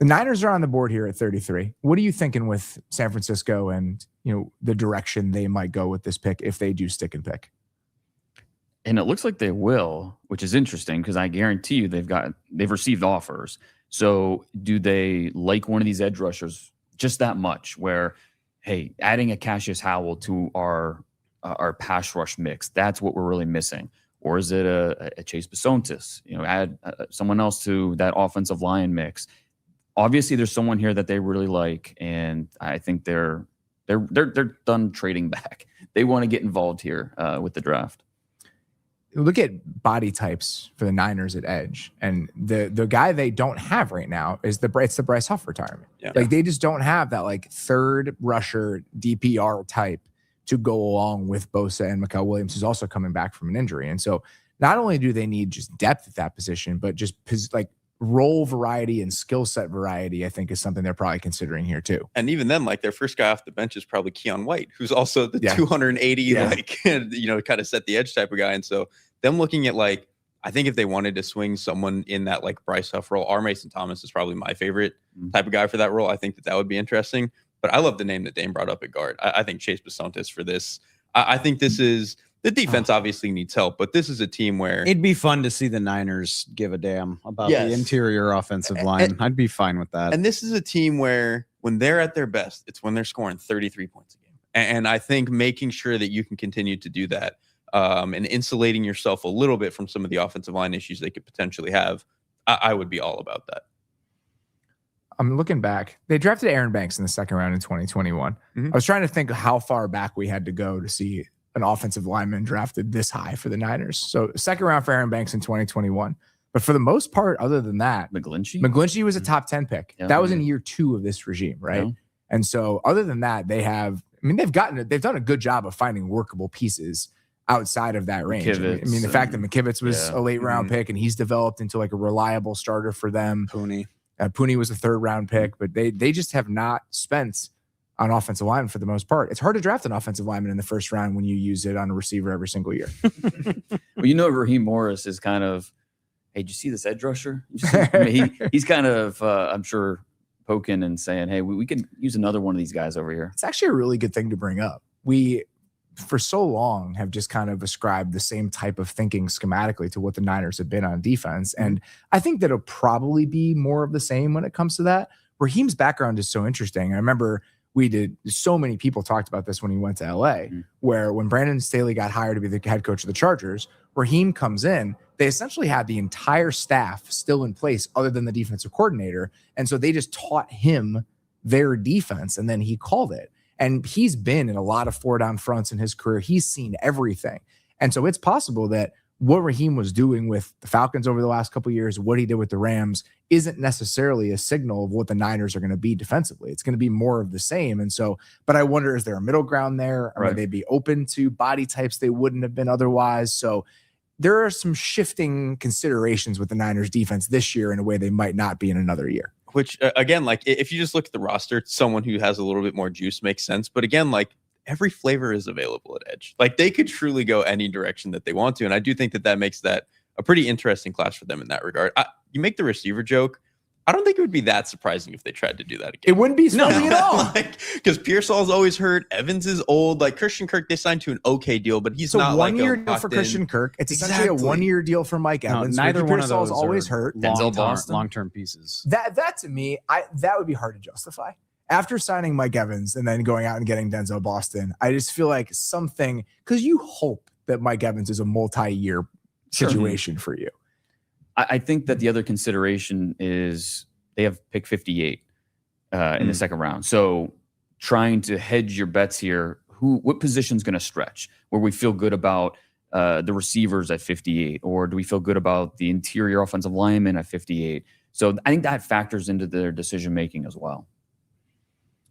The Niners are on the board here at 33. What are you thinking with San Francisco and the direction they might go with this pick if they do stick and pick? And it looks like they will, which is interesting because I guarantee you they've received offers. So do they like one of these edge rushers just that much where, hey, adding a Cashius Howell to our pass rush mix, that's what we're really missing? Or is it a Chase Bisontis? Add someone else to that offensive line mix. Obviously, there's someone here that they really like, and I think they're done trading back. They want to get involved here with the draft. Look at body types for the Niners at edge, and the guy they don't have right now is the Bryce Huff retirement. Yeah. Like they just don't have that like third rusher DPR type to go along with Bosa and Mikel Williams, who's also coming back from an injury. And so not only do they need just depth at that position, but just like role variety and skill set variety, I think is something they're probably considering here too. And even then, like their first guy off the bench is probably Keon White, who's also the Yeah. 280, Yeah. like, kind of set the edge type of guy. And so them looking at like, I think if they wanted to swing someone in that like Bryce Huff role, R. Mason Thomas is probably my favorite type of guy for that role. I think that would be interesting. But I love the name that Dane brought up at guard. I think Chase Bisontis for this. I think this is the defense obviously needs help, but this is a team where It'd be fun to see the Niners give a damn about Yes. the interior offensive line. I'd be fine with that. and this is a team where when they're at their best, it's when they're scoring 33 points a game. And I think making sure that you can continue to do that and insulating yourself a little bit from some of the offensive line issues they could potentially have, I would be all about that. I'm looking back. They drafted Aaron Banks in the second round in 2021. Mhm. I was trying to think of how far back we had to go to see an offensive lineman drafted this high for the Niners. So second round for Aaron Banks in 2021. But for the most part, other than that, McGlinchey was a top 10 pick. Yeah. That was in year 2 of this regime, right? Yeah. And so other than that, they've done a good job of finding workable pieces outside of that range. McKivitz The fact that McKivitz was yeah. a late round pick and he's developed into like a reliable starter for them. Pooney was a third round pick, but they just have not spent on offensive linemen for the most part. It's hard to draft an offensive lineman in the first round when you use it on a receiver every single year. Well, Raheem Morris is kind of, hey, did you see this edge rusher? He's kind of, I'm sure, poking and saying, hey, we can use another one of these guys over here. It's actually a really good thing to bring up. We, for so long, have just kind of ascribed the same type of thinking schematically to what the Niners have been on defense. And I think that'll probably be more of the same when it comes to that. Raheem's background is so interesting. I remember so many people talked about this when he went to LA, where when Brandon Staley got hired to be the head coach of the Chargers, Raheem comes in, they essentially had the entire staff still in place other than the defensive coordinator. And so they just taught him their defense and then he called it. And he's been in a lot of 4-down fronts in his career. He's seen everything. And so it's possible that what Raheem was doing with the Falcons over the last couple of years, what he did with the Rams, isn't necessarily a signal of what the Niners are going to be defensively. It's going to be more of the same. And so, but I wonder, is there a middle ground there? Or would they be open to body types they wouldn't have been otherwise? So there are some shifting considerations with the Niners defense this year in a way they might not be in another year. Which, again, like if you just look at the roster, someone who has a little bit more juice makes sense. But again, like every flavor is available at edge. Like they could truly go any direction that they want to. And I do think that makes that a pretty interesting class for them in that regard. You make the receiver joke. I don't think it would be that surprising if they tried to do that again. It wouldn't be surprising at all. Because Pearsall's always hurt. Evans is old. Like Christian Kirk, they signed to an okay deal, but he's not like a 1-year deal for Christian Kirk. It's essentially a 1-year deal for Mike Evans. Neither one of those always hurt. Long-term pieces. That to me, that would be hard to justify. After signing Mike Evans and then going out and getting Denzel Boston, I just feel like something, because you hope that Mike Evans is a multi-year situation for you. I think that the other consideration is they have pick 58 in the second round. So trying to hedge your bets here, what position's going to stretch? Where we feel good about the receivers at 58, or do we feel good about the interior offensive lineman at 58? So I think that factors into their decision making as well.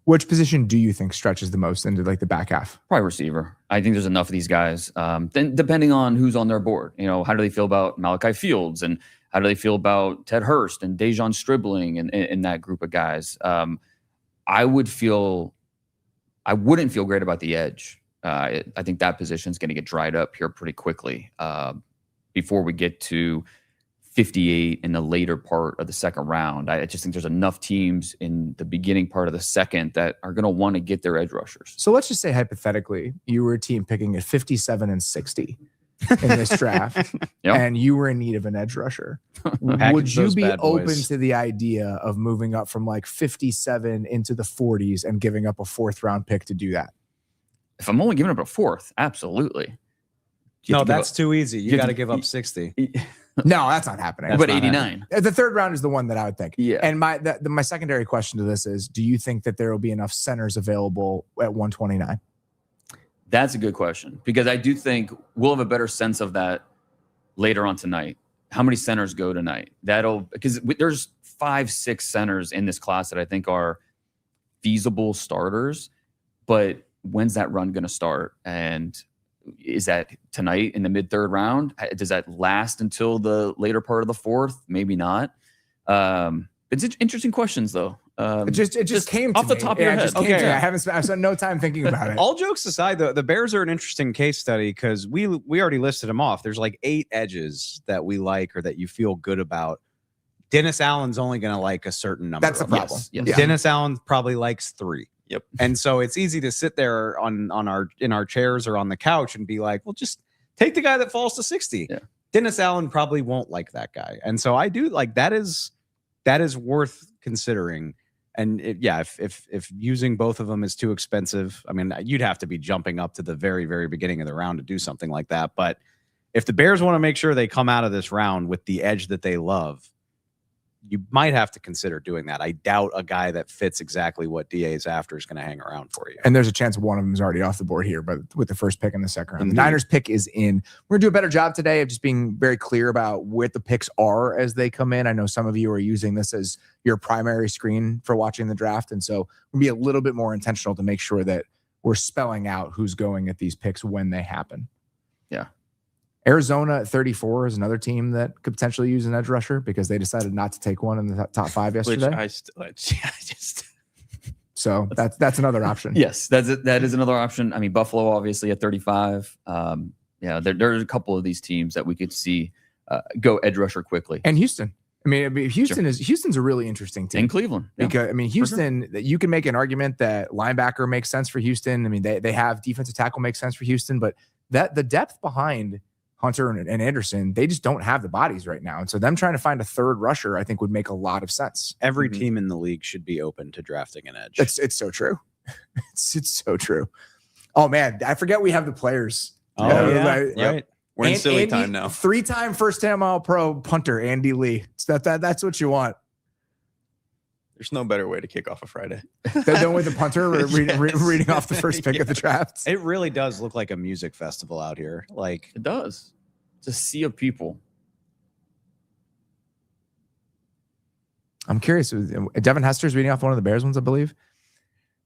Which position do you think stretches the most into like the back half? Probably receiver. I think there's enough of these guys. Then depending on who's on their board, how do they feel about Malachi Fields, and how do they feel about Ted Hurst and Dejon Stribling and that group of guys? I wouldn't feel great about the edge. I think that position is going to get dried up here pretty quickly before we get to 58 in the later part of the second round. I just think there's enough teams in the beginning part of the second that are going to want to get their edge rushers. So let's just say hypothetically, you were a team picking at 57 and 60 in this draft, and you were in need of an edge rusher. Would you be open to the idea of moving up from like 57 into the 40s and giving up a 4th round pick to do that? If I'm only giving up a 4th, absolutely. No, that's too easy. You got to give up 60. No, that's not happening. But 89. The 3rd round is the one that I would think. Yeah. And my secondary question to this is, do you think that there will be enough centers available at 129? That's a good question, because I do think we'll have a better sense of that later on tonight. How many centers go tonight? Because there's 5-6 centers in this class that I think are feasible starters, but when's that run going to start? And is that tonight in the mid-3rd round? Does that last until the later part of the 4th? Maybe not. It's interesting questions, though. It just came to off the me. top of your head. I've spent no time thinking about it. All jokes aside, the Bears are an interesting case study because we already listed them off. There's like 8 edges that we like or that you feel good about. Dennis Allen's only going to like a certain number. That's the problem. Yes. Yeah. Dennis Allen probably likes 3. Yep. And so it's easy to sit there in our chairs or on the couch and be like, well, just take the guy that falls to 60. Yeah. Dennis Allen probably won't like that guy. And so I do like that is worth considering. And if using both of them is too expensive, I mean, you'd have to be jumping up to the very, very beginning of the round to do something like that. But if the Bears want to make sure they come out of this round with the edge that they love, you might have to consider doing that. I doubt a guy that fits exactly what DA is after is going to hang around for you. And there's a chance one of them is already off the board here, but with the first pick in the second round. The Niners pick is in. We're going to do a better job today of just being very clear about what the picks are as they come in. I know some of you are using this as your primary screen for watching the draft. And so we'll be a little bit more intentional to make sure that we're spelling out who's going at these picks when they happen. Yeah. Arizona at 34 is another team that could potentially use an edge rusher because they decided not to take one in the top 5 yesterday. So that's another option. Yes, that is another option. I mean, Buffalo obviously at 35. There's a couple of these teams that we could see go edge rusher quickly. And Houston. I mean, Houston's a really interesting team. In Cleveland. Yeah. Because I mean, Houston, you can make an argument that linebacker makes sense for Houston. I mean, they have defensive tackle makes sense for Houston, but that the depth behind Hunter and Anderson, they just don't have the bodies right now. And so them trying to find a 3rd rusher, I think would make a lot of sense. Every team in the league should be open to drafting an edge. It's so true. It's so true. Oh man, I forget we have the players. Oh yeah, right. We're in silly time now. 3-time first-time All-Pro punter Andy Lee. So that's what you want. There's no better way to kick off a Friday than with the punter reading off the first pick of the draft. It really does look like a music festival out here. Like it does. It's a sea of people. I'm curious. Devin Hester's reading off one of the Bears ones, I believe.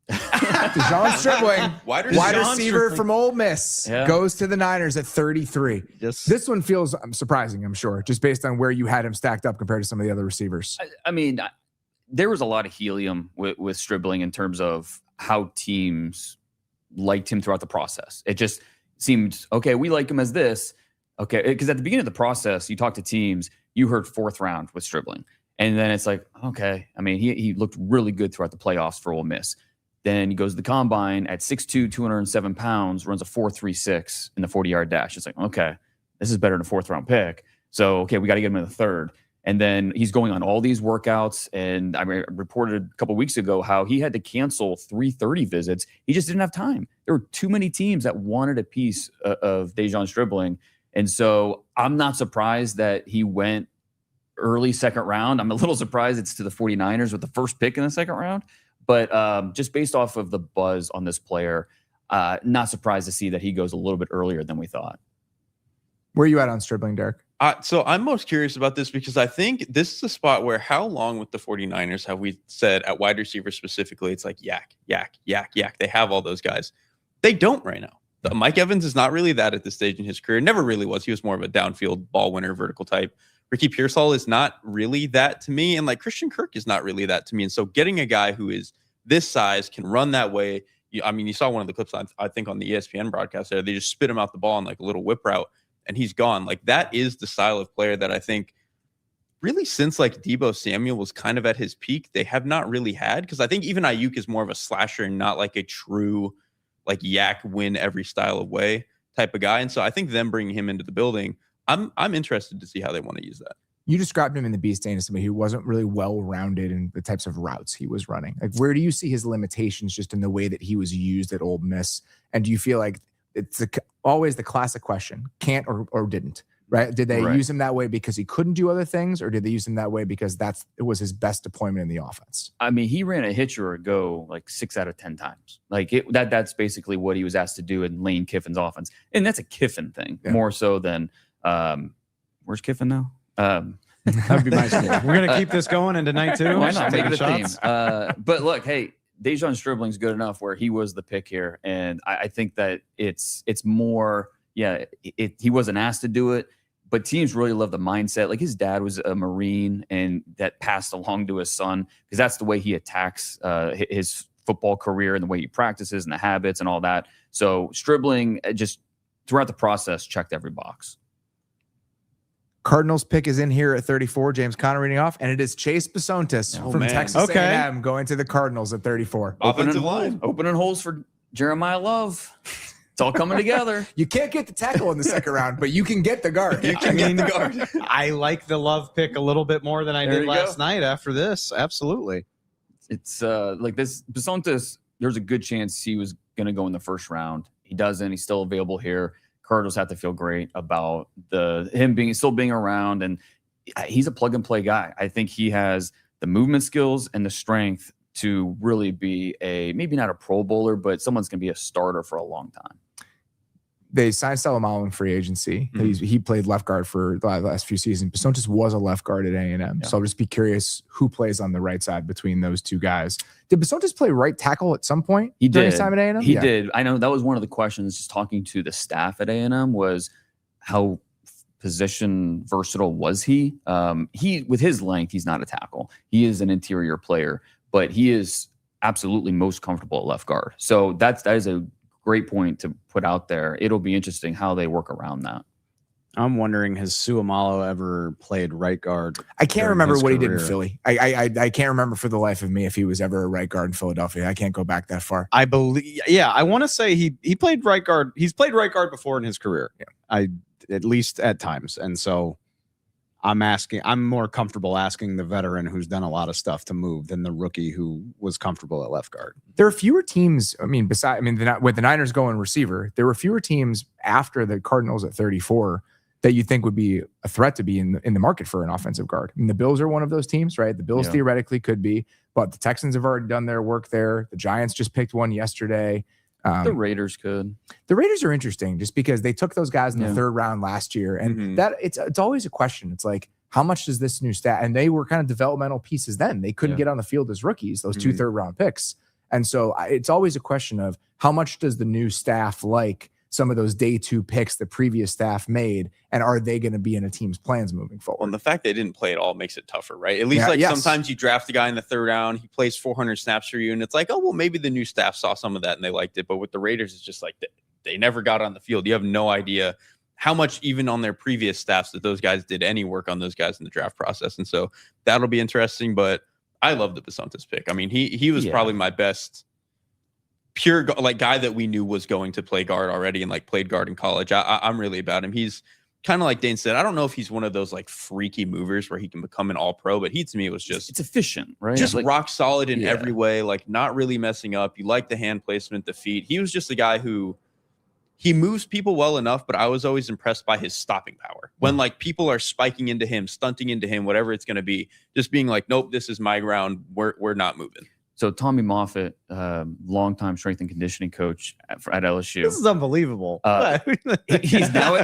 Dejon Stribling, wide receiver from Ole Miss, goes to the Niners at 33. Yes. This one feels surprising, I'm sure, just based on where you had him stacked up compared to some of the other receivers. I mean, there was a lot of helium with Stribling in terms of how teams liked him throughout the process. It just seemed, okay, we like him as this. Okay, because at the beginning of the process, you talk to teams, you heard 4th round with Stribling. And then it's like, okay. I mean, he looked really good throughout the playoffs for Ole Miss. Then he goes to the combine at 6'2", 207 pounds, runs a 4.36 in the 40-yard dash. It's like, okay, this is better than a 4th-round pick. So, okay, we got to get him in the 3rd. And then he's going on all these workouts. And I reported a couple weeks ago how he had to cancel 3:30 visits. He just didn't have time. There were too many teams that wanted a piece of Dejan Stribling. And so I'm not surprised that he went early 2nd round. I'm a little surprised it's to the 49ers with the first pick in the 2nd round. But just based off of the buzz on this player, not surprised to see that he goes a little bit earlier than we thought. Where are you at on Stribling, Derek? So I'm most curious about this because I think this is a spot where how long with the 49ers have we said at wide receiver specifically, it's like yak. They have all those guys. They don't right now. Mike Evans is not really that at this stage in his career. Never really was. He was more of a downfield ball winner, vertical type. Ricky Pearsall is not really that to me. And like Christian Kirk is not really that to me. And so getting a guy who is this size, can run that way. You saw one of the clips, I think, on the ESPN broadcast there. They just spit him out the ball on like a little whip route. And he's gone. Like that is the style of player that I think really since like Deebo Samuel was kind of at his peak, they have not really had. Because I think even Ayuk is more of a slasher and not like a true like yak win every style of way type of guy. And so I think them bringing him into the building, I'm interested to see how they want to use that. You described him in the Beast as somebody who wasn't really well-rounded in the types of routes he was running. Like where do you see his limitations just in the way that he was used at Ole Miss? And do you feel like it's always the classic question, can't or didn't, right? Did they use him that way because he couldn't do other things, or did they use him that way because it was his best deployment in the offense? I mean, he ran a hitch or a go like 6 out of 10 times. Like that's basically what he was asked to do in Lane Kiffin's offense. And that's a Kiffin thing more so than where's Kiffin now? That'd be my school. We're going to keep this going into night 2. Why not? Make it a theme. But look, hey, Dejan Stribling's good enough where he was the pick here. And I think that it's more, he wasn't asked to do it, but teams really love the mindset. Like his dad was a Marine and that passed along to his son because that's the way he attacks his football career and the way he practices and the habits and all that. So Stribling just throughout the process checked every box. Cardinals pick is in here at 34. James Conner reading off, and it is Chase Bisontis from Texas A&M going to the Cardinals at 34. Offensive line. Opening holes for Jeremiah Love. It's all coming together. You can't get the tackle in the 2nd round, but you can get the guard. I like the Love pick a little bit more than I did last night after this. Absolutely. It's like this Bisontis, there's a good chance he was going to go in the 1st round. He doesn't. He's still available here. Cardinals have to feel great about him still being around, and he's a plug and play guy. I think he has the movement skills and the strength to really be maybe not a Pro Bowler, but someone's going to be a starter for a long time. They signed Salomalo in free agency. He played left guard for the last few seasons. Bisontis was a left guard at A&M. So I'll just be curious who plays on the right side between those two guys. Did Bisontis play right tackle at some point during his time at A&M? He did. I know that was one of the questions just talking to the staff at A&M was how position versatile was he? With his length, he's not a tackle. He is an interior player, but he is absolutely most comfortable at left guard. So that is a great point to put out there. It'll be interesting how they work around that. I'm wondering, has Suamalo ever played right guard? I can't remember what he did in Philly. I can't remember for the life of me if he was ever a right guard in Philadelphia. I can't go back that far. I believe, I want to say he played right guard. He's played right guard before in his career. At least at times. And so I'm more comfortable asking the veteran who's done a lot of stuff to move than the rookie who was comfortable at left guard. There are fewer teams. With the Niners going receiver, there were fewer teams after the Cardinals at 34 that you think would be a threat to be in the market for an offensive guard. The Bills are one of those teams, right? The Bills theoretically could be, but the Texans have already done their work there. The Giants just picked one yesterday. The Raiders could. The Raiders are interesting just because they took those guys in the 3rd round last year. And that it's always a question. It's like, how much does this new staff, and they were kind of developmental pieces then. They couldn't get on the field as rookies, those 2 3rd round picks. And so it's always a question of how much does the new staff like some of those day 2 picks the previous staff made, and are they going to be in a team's plans moving forward? Well, and the fact they didn't play at all makes it tougher, right? At least sometimes you draft a guy in the 3rd round, he plays 400 snaps for you, and it's like, oh, well, maybe the new staff saw some of that and they liked it. But with the Raiders, it's just like they never got on the field. You have no idea how much even on their previous staffs that those guys did any work on those guys in the draft process. And so that'll be interesting. But I love the Bisontis pick. I mean, he was probably my best pure guy that we knew was going to play guard already and like played guard in college. I'm really about him. He's kind of like Dane said. I don't know if he's one of those like freaky movers where he can become an all-pro, but he to me was just it's efficient, right? Just like, rock solid in every way, like not really messing up. You like the hand placement, the feet. He was just a guy who he moves people well enough, but I was always impressed by his stopping power. When like people are spiking into him, stunting into him, whatever it's going to be, just being like, nope, this is my ground. We're not moving. So Tommy Moffitt, longtime strength and conditioning coach at LSU. This is unbelievable. He's now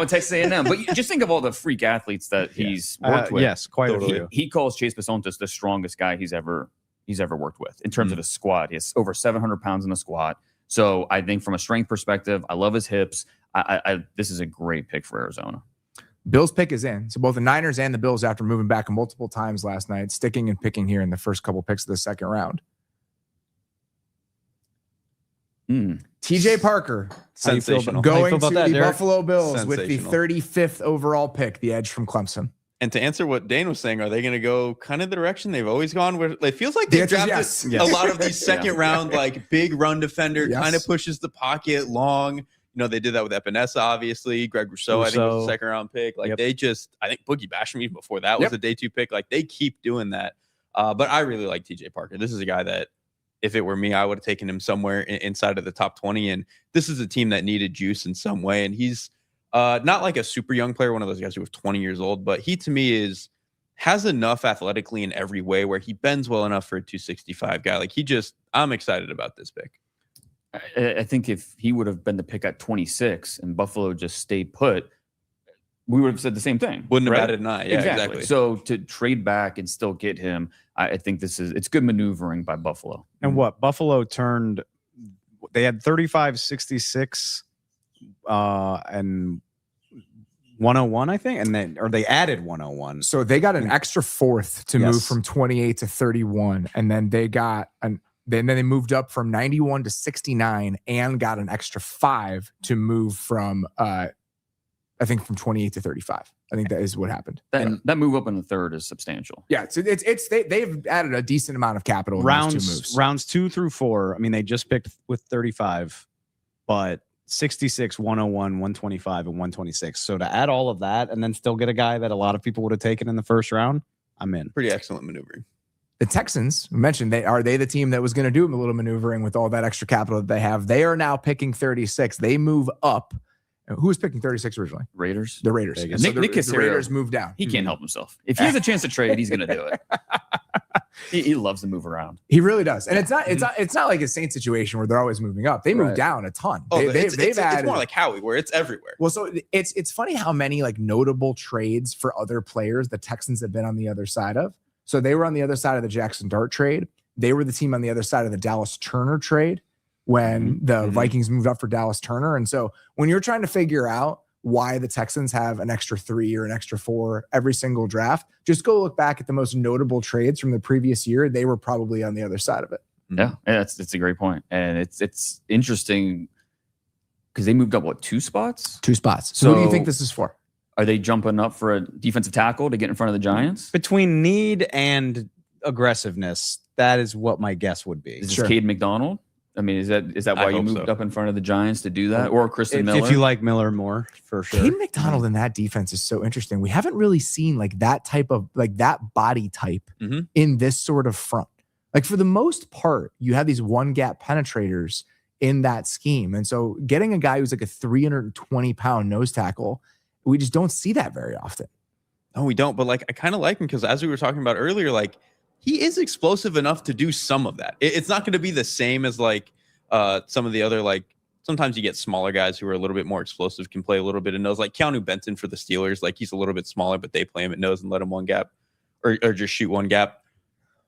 at Texas A&M. But just think of all the freak athletes that he's worked with. Yes, quite a few. He calls Chase Bisontis the strongest guy he's ever worked with in terms of his squat. He has over 700 pounds in the squat. So I think from a strength perspective, I love his hips. This is a great pick for Arizona. Bill's pick is in. So both the Niners and the Bills, after moving back multiple times last night, sticking and picking here in the first couple picks of the second round. TJ Parker, sensational, going to that, the Derek? Buffalo Bills with the 35th overall pick, the edge from Clemson. And to answer what Dane was saying, are they going to go kind of the direction they've always gone? Where it feels like they've drafted a lot of these second round, like big run defender, kind of pushes the pocket long. You know, they did that with Epinesa, obviously. Greg Rousseau, I think, was a second round pick. Like they just, I think Boogie Basham even before that was a day 2 pick. Like they keep doing that. But I really like TJ Parker. This is a guy that, if it were me, I would have taken him somewhere inside of the top 20. And this is a team that needed juice in some way. And he's not like a super young player, one of those guys who was 20 years old, but he to me has enough athletically in every way where he bends well enough for a 265 guy. Like I'm excited about this pick. I think if he would have been the pick at 26 and Buffalo just stayed put, we would have said the same thing. Wouldn't have batted an eye. Yeah, exactly. So to trade back and still get him, I think it's good maneuvering by Buffalo. And what Buffalo turned, they had 35, 66, and 101, I think, and then they added 101. So they got an extra 4th to move from 28 to 31, and then they got then they moved up from 91 to 69 and got an extra 5 to move from I think from 28 to 35. I think that is what happened. That move up in the third is substantial. Yeah, so they've added a decent amount of capital in those 2 moves. Rounds 2 through 4. I mean, they just picked with 35, but 66, 101, 125, and 126. So to add all of that and then still get a guy that a lot of people would have taken in the first round, I'm in. Pretty excellent maneuvering. The Texans, we mentioned, are they the team that was going to do a little maneuvering with all that extra capital that they have? They are now picking 36. They move up. Who was picking 36 originally? Raiders. The Raiders. So the Raiders moved down. He can't help himself. If he has a chance to trade, he's going to do it. He loves to move around. He really does. And it's not like a Saints situation where they're always moving up. They move down a ton. They've added, it's more like Howie, where it's everywhere. Well, so it's funny how many like notable trades for other players the Texans have been on the other side of. So they were on the other side of the Jackson Dart trade. They were the team on the other side of the Dallas Turner trade when the Vikings moved up for Dallas Turner. And so when you're trying to figure out why the Texans have an extra 3 or an extra 4 every single draft, just go look back at the most notable trades from the previous year. They were probably on the other side of it. Yeah, it's a great point. And it's interesting because they moved up, 2 spots? 2 spots. So who do you think this is for? Are they jumping up for a defensive tackle to get in front of the Giants? Between need and aggressiveness, that is what my guess would be. Is this Kayden McDonald? I mean, is that why you moved up in front of the Giants to do that? Or Christen Miller? If you like Miller more, for sure. Kayden McDonald in that defense is so interesting. We haven't really seen like that type of like that body type in this sort of front. Like for the most part, you have these one gap penetrators in that scheme. And so getting a guy who's like a 320-pound nose tackle, we just don't see that very often. No, we don't. But like, I kind of like him because as we were talking about earlier, like he is explosive enough to do some of that. It's not going to be the same as like some of the other, like sometimes you get smaller guys who are a little bit more explosive, can play a little bit of nose, like Keanu Benton for the Steelers. Like he's a little bit smaller, but they play him at nose and let him one gap or just shoot one gap.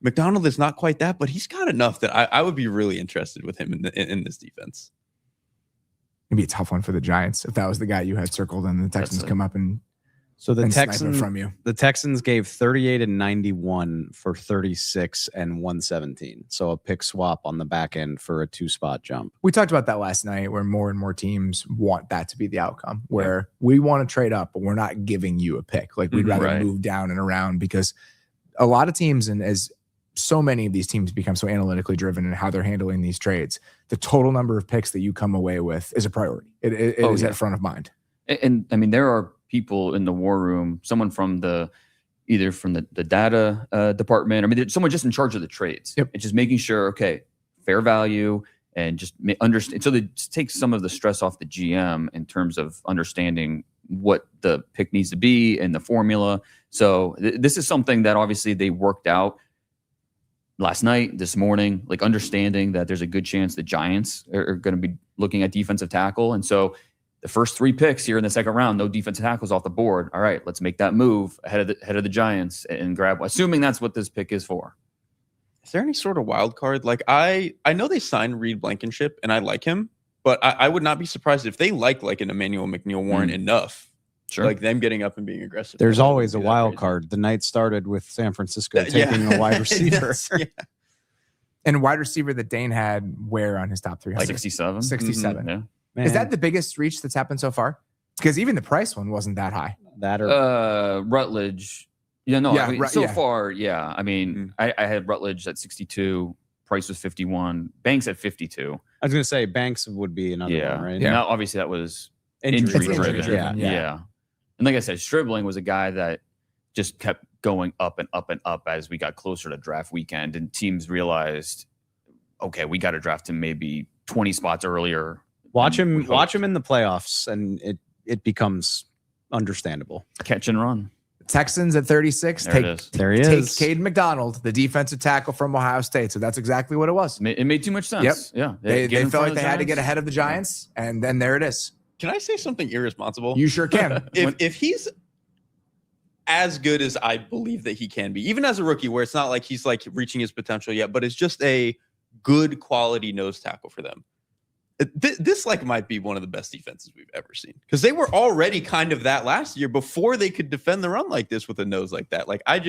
McDonald is not quite that, but he's got enough that I would be really interested with him in this defense. It'd be a tough one for the Giants if that was the guy you had circled and the Texans come up and So the and snipe it Texans from you. The Texans gave 38 and 91 for 36 and 117. So a pick swap on the back end for a 2-spot jump. We talked about that last night where more and more teams want that to be the outcome, where we want to trade up, but we're not giving you a pick. Like we'd rather move down and around, because a lot of teams, and as so many of these teams become so analytically driven in how they're handling these trades, the total number of picks that you come away with is a priority. It is at front of mind. And I mean, there are people in the war room, someone from either from the data department. I mean, there's someone just in charge of the trades. Yep. It's just making sure, okay, fair value, and just understand. So they just take some of the stress off the GM in terms of understanding what the pick needs to be and the formula. So this is something that obviously they worked out last night, this morning, like understanding that there's a good chance the Giants are going to be looking at defensive tackle. And so the first 3 picks here in the second round, no defensive tackles off the board. All right, let's make that move ahead of the Giants and grab, assuming that's what this pick is for. Is there any sort of wild card? Like I know they signed Reed Blankenship and I like him, but I would not be surprised if they like an Emmanuel McNeil-Warren enough. Sure. Like them getting up and being aggressive. There's always a wild card. The night started with San Francisco taking a wide receiver. And wide receiver that Dane had where on his top 300? 67. 67. Yeah. Man, Is that the biggest reach that's happened so far? Because even the price one wasn't that high. that or Rutledge? Yeah, no. Yeah, I mean, right, so yeah. far, yeah. I mean, I had Rutledge at 62. Price was 51. Banks at 52. I was going to say Banks would be another one, right? Yeah. Now, obviously, that was Injury injury driven. driven. Yeah. Yeah. And like I said, Stribling was a guy that just kept going up and up and up as we got closer to draft weekend, and teams realized, okay, we got to draft him maybe 20 spots earlier. Watch him in the playoffs, and it becomes understandable. Catch and run. Texans at 36. There it is. There he Take is. Kayden McDonald, the defensive tackle from Ohio State. So that's exactly what it was. It made too much sense. Yep. Yeah. They Get in felt front like of they the had to get Giants. ahead of the Giants, and then there it is. Can I say something irresponsible? You sure can. If he's as good as I believe that he can be, even as a rookie, where it's not like he's like reaching his potential yet, but it's just a good quality nose tackle for them. This like might be one of the best defenses we've ever seen, because they were already kind of that last year before they could defend the run like this with a nose like that. Like I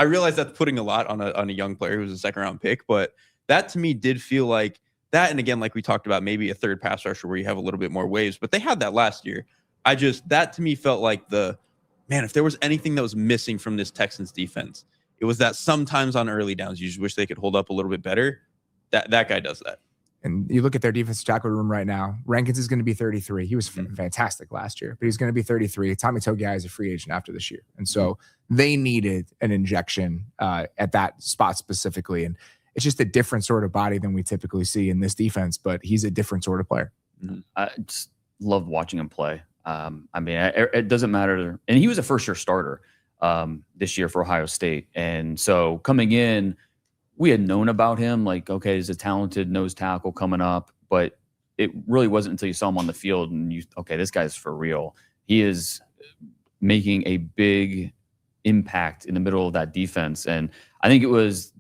realize that's putting a lot on a young player who's a 2nd round pick, but that to me did feel like that. And again, like we talked about, maybe a 3rd pass rusher where you have a little bit more waves, but they had that last year. That to me felt like if there was anything that was missing from this Texans defense, it was that sometimes on early downs, you just wish they could hold up a little bit better. That guy does that. And you look at their defensive tackle room right now. Rankins is going to be 33. He was fantastic last year, but he's going to be 33. Tommy Togiai is a free agent after this year. And so they needed an injection at that spot specifically. And it's just a different sort of body than we typically see in this defense, but he's a different sort of player. I just loved watching him play. I mean, it doesn't matter. And he was a first-year starter this year for Ohio State. And so coming in, we had known about him, like, okay, he's a talented nose tackle coming up, but it really wasn't until you saw him on the field and okay, this guy's for real. He is making a big impact in the middle of that defense. And I think it was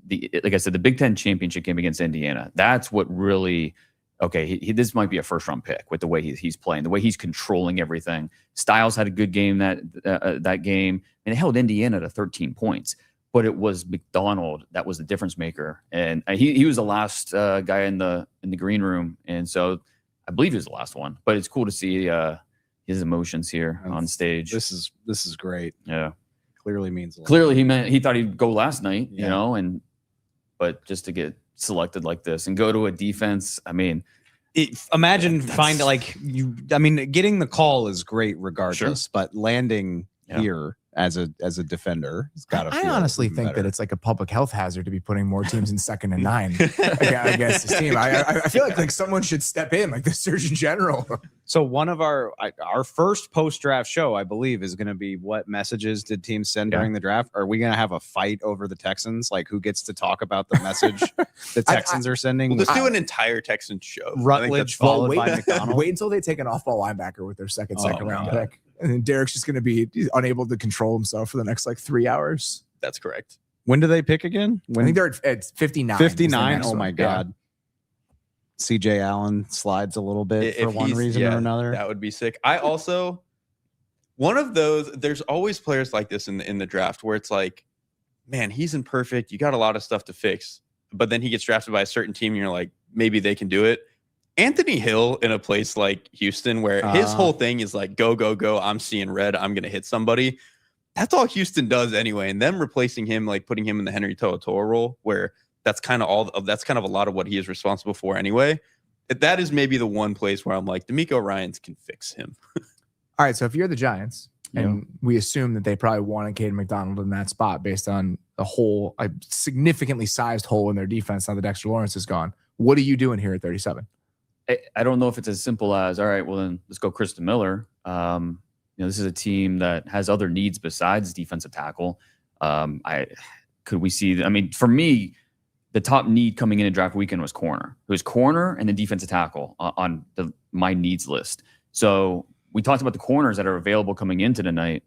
like I said, the Big Ten championship game against Indiana. That's what really, okay, this might be a 1st-round pick with the way he's playing, the way he's controlling everything. Styles had a good game that game, and it held Indiana to 13 points. But it was McDonald that was the difference maker, and he was the last guy in the green room, and so I believe he was the last one. But it's cool to see his emotions here on stage. This is great. Yeah, Clearly means a lot. clearly he thought he'd go last night, you know, but just to get selected like this and go to a defense, I mean, Imagine getting the call is great regardless, but landing here as a defender has got to I honestly think that it's like a public health hazard to be putting more teams in 2nd and 9 against this team. I feel like someone should step in, like the Surgeon General. So one of our first post-draft show, I believe, is going to be what messages did teams send during the draft? Are we going to have a fight over the Texans? Like who gets to talk about the message the Texans are sending? We'll just do an entire Texans show. Rutledge followed by wait, McDonald. wait until they take an off-ball linebacker with their second round God. pick. And then Derrick's just going to be unable to control himself for the next 3 hours. That's correct. When do they pick again? I think they're at 59. 59. Oh my God. CJ Allen slides a little bit for one reason or another. That would be sick. one of those. There's always players like this in the draft where it's like, man, he's imperfect. You got a lot of stuff to fix, but then he gets drafted by a certain team, and you're like, maybe they can do it. Anthony Hill in a place like Houston, where his whole thing is like, go, go, go. I'm seeing red. I'm gonna hit somebody. That's all Houston does anyway. And them replacing him, like putting him in the Henry To'oTo'o role, where that's kind of a lot of what he is responsible for anyway. That is maybe the one place where I'm like, DeMeco Ryans can fix him. All right, so if you're the Giants, and we assume that they probably wanted Kayden McDonald in that spot based on a significantly sized hole in their defense now that Dexter Lawrence is gone, what are you doing here at 37? I don't know if it's as simple as, all right, well, then let's go Christen Miller. This is a team that has other needs besides defensive tackle. For me, the top need coming into draft weekend was corner. It was corner and the defensive tackle on my needs list. So we talked about the corners that are available coming into tonight,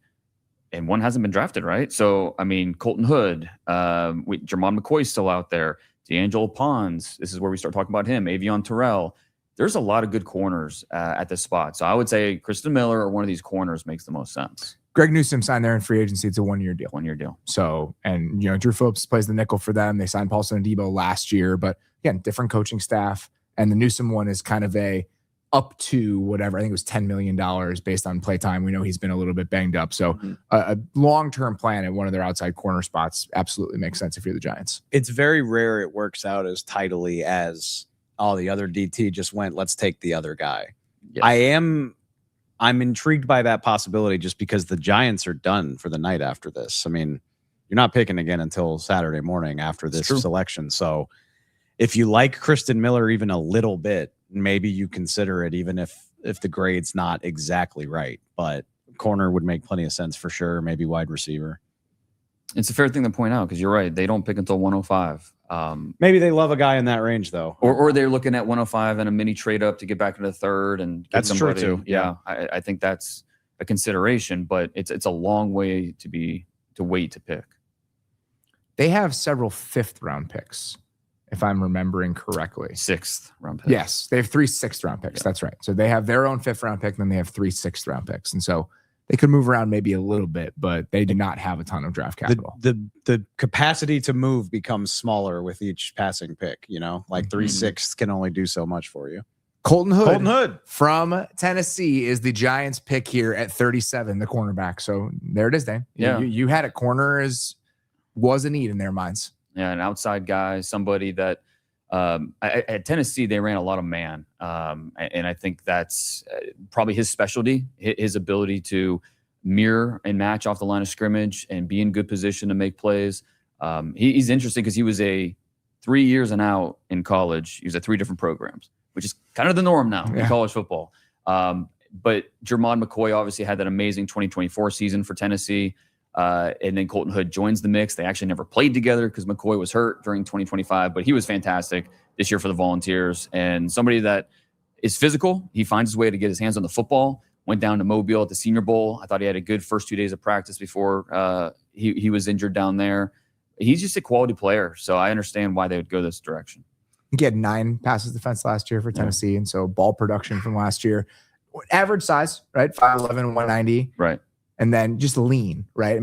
and one hasn't been drafted, right? So, Colton Hood, Jermon McCoy's still out there, D'Angelo Pons. This is where we start talking about him, Avion Terrell. There's a lot of good corners at this spot. So I would say Christen Miller or one of these corners makes the most sense. Greg Newsome signed there in free agency. It's a 1-year deal. 1-year deal. So, and Drew Phillips plays the nickel for them. They signed Paulson Adebo last year, but again, different coaching staff. And the Newsome one is kind of up to whatever. I think it was $10 million based on play time. We know he's been a little bit banged up. So a long-term plan at one of their outside corner spots absolutely makes sense if you're the Giants. It's very rare it works out as tidily as, the other DT just went, let's take the other guy. Yes. I'm intrigued by that possibility just because the Giants are done for the night after this. You're not picking again until Saturday morning after this selection. So if you like Christen Miller even a little bit, maybe you consider it, even if the grade's not exactly right. But corner would make plenty of sense for sure. Maybe wide receiver. It's a fair thing to point out because you're right. They don't pick until 105. Maybe they love a guy in that range though, or they're looking at 105 and a mini trade up to get back into the third, and that's true too. Yeah, I think that's a consideration, but it's a long way to wait to pick. They have several 5th-round picks, if I'm remembering correctly. 6th-round picks. Yes, they have 3 6th-round picks. Yeah. That's right. So they have their own 5th-round pick, and then they have 3 6th-round picks, and so they could move around maybe a little bit, but they do not have a ton of draft capital. The capacity to move becomes smaller with each passing pick, 3 6ths can only do so much for you. Colton Hood from Tennessee is the Giants pick here at 37, the cornerback. So there it is, Dane. Yeah. You had it. Corner was a need in their minds. Yeah, an outside guy, somebody that at Tennessee, they ran a lot of man. And I think that's probably his specialty, his ability to mirror and match off the line of scrimmage and be in good position to make plays. He's interesting because he was 3 years and out in college. He was at 3 different programs, which is kind of the norm now in college football. But Jermon McCoy obviously had that amazing 2024 season for Tennessee. And then Colton Hood joins the mix. They actually never played together because McCoy was hurt during 2025, but he was fantastic this year for the Volunteers, and somebody that is physical. He finds his way to get his hands on the football, went down to Mobile at the Senior Bowl. I thought he had a good first 2 days of practice before he was injured down there. He's just a quality player, so I understand why they would go this direction. He had 9 passes defense last year for Tennessee, and so ball production from last year. Average size, right? 5'11", 190. Right. And then just lean, right?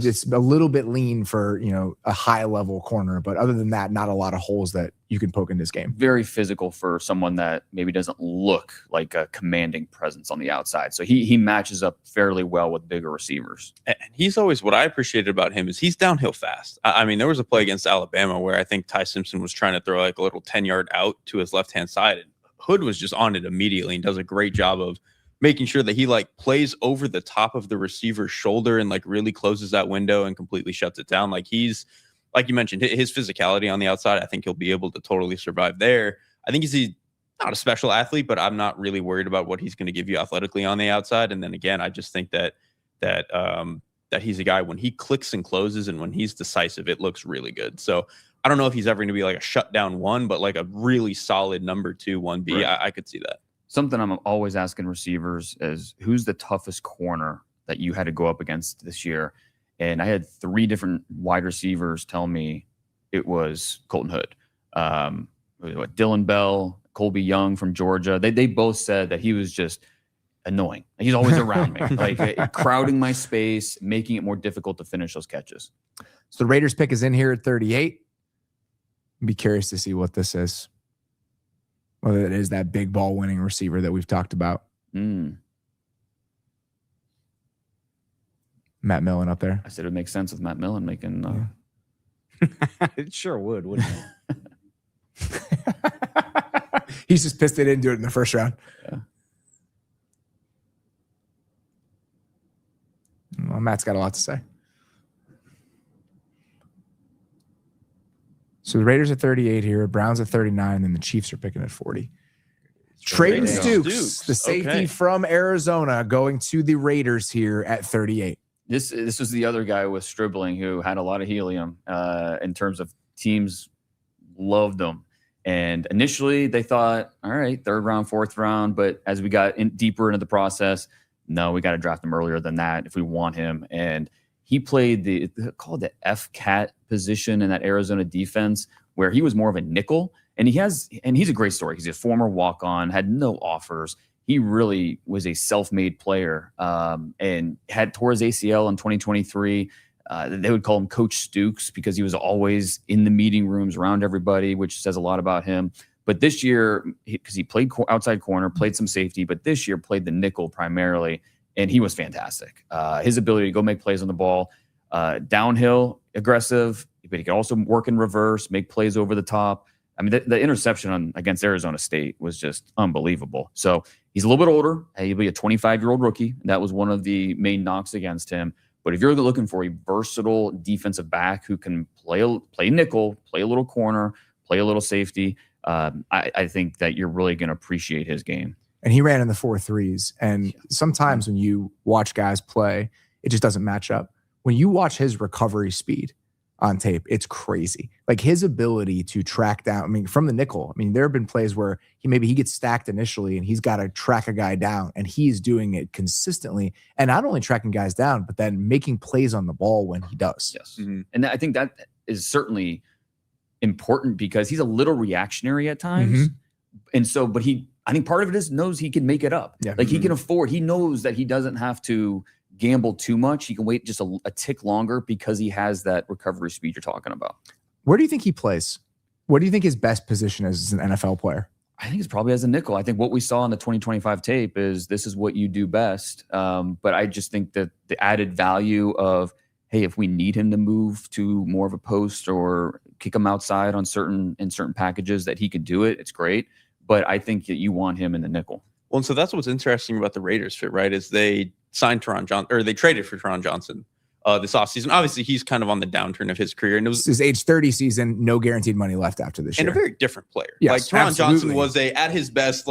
Just a little bit lean for, a high level corner. But other than that, not a lot of holes that you can poke in this game. Very physical for someone that maybe doesn't look like a commanding presence on the outside. So he matches up fairly well with bigger receivers. And he's always, what I appreciated about him is he's downhill fast. There was a play against Alabama where I think Ty Simpson was trying to throw like a little 10-yard out to his left-hand side. And Hood was just on it immediately and does a great job of making sure that he plays over the top of the receiver's shoulder and really closes that window and completely shuts it down. He's, like you mentioned, his physicality on the outside, I think he'll be able to totally survive there. I think he's not a special athlete, but I'm not really worried about what he's going to give you athletically on the outside. And then again, I just think that he's a guy, when he clicks and closes and when he's decisive, it looks really good. So I don't know if he's ever going to be a shutdown 1, but a really solid number 2, 1B. Right. I could see that. Something I'm always asking receivers is, who's the toughest corner that you had to go up against this year? And I had 3 different wide receivers tell me it was Colton Hood. Dylan Bell, Colby Young from Georgia. They both said that he was just annoying. He's always around me, like crowding my space, making it more difficult to finish those catches. So the Raiders pick is in here at 38. Be curious to see what this is. Whether it is that big ball winning receiver that we've talked about. Matt Millen up there. I said it would make sense with Matt Millen making. It sure would, wouldn't it? He's just pissed they didn't do it in the first round. Yeah. Well, Matt's got a lot to say. So the Raiders at 38 here, Browns at 39, and the Chiefs are picking at 40. Treydan Stukes, the safety from Arizona, going to the Raiders here at 38. This was the other guy with Stribling who had a lot of helium in terms of teams loved him. And initially they thought, all right, 3rd round, 4th round. But as we got deeper into the process, no, we got to draft him earlier than that if we want him. And he played called the F-cat position in that Arizona defense, where he was more of a nickel. And he's a great story. He's a former walk-on, had no offers. He really was a self-made player and had tore his ACL in 2023. They would call him Coach Stukes because he was always in the meeting rooms around everybody, which says a lot about him. But this year, because he played outside corner, played some safety, but this year played the nickel primarily, and he was fantastic. His ability to go make plays on the ball, downhill, aggressive, but he could also work in reverse, make plays over the top. I mean, the interception against Arizona State was just unbelievable. So he's a little bit older. He'll be a 25-year-old rookie. That was one of the main knocks against him. But if you're looking for a versatile defensive back who can play nickel, play a little corner, play a little safety, I think that you're really going to appreciate his game. And he ran in the 4.3s. And sometimes when you watch guys play, it just doesn't match up. When you watch his recovery speed on tape, it's crazy. Like his ability to track down, I mean, from the nickel, I mean, there have been plays where he gets stacked initially and he's got to track a guy down, and he's doing it consistently. And not only tracking guys down, but then making plays on the ball when he does. Yes. Mm-hmm. And I think that is certainly important because he's a little reactionary at times. Mm-hmm. And so, but I think part of it is knows he can make it up. Yeah. Like he can he knows that he doesn't have to gamble too much. He can wait just a tick longer because he has that recovery speed you're talking about. Where do you think he plays? What do you think his best position is as an NFL player? I think it's probably as a nickel. I think what we saw in the 2025 tape is this is what you do best. But I just think that the added value of, hey, if we need him to move to more of a post or kick him outside on certain packages, that he could do it. It's great. But I think that you want him in the nickel. Well, and so that's what's interesting about the Raiders fit, right? Is they signed they traded for Treydan Johnson this offseason. Obviously, he's kind of on the downturn of his career. And it was his age 30 season, no guaranteed money left after this year. And a very different player. Yes, like Treydan Johnson was at his best,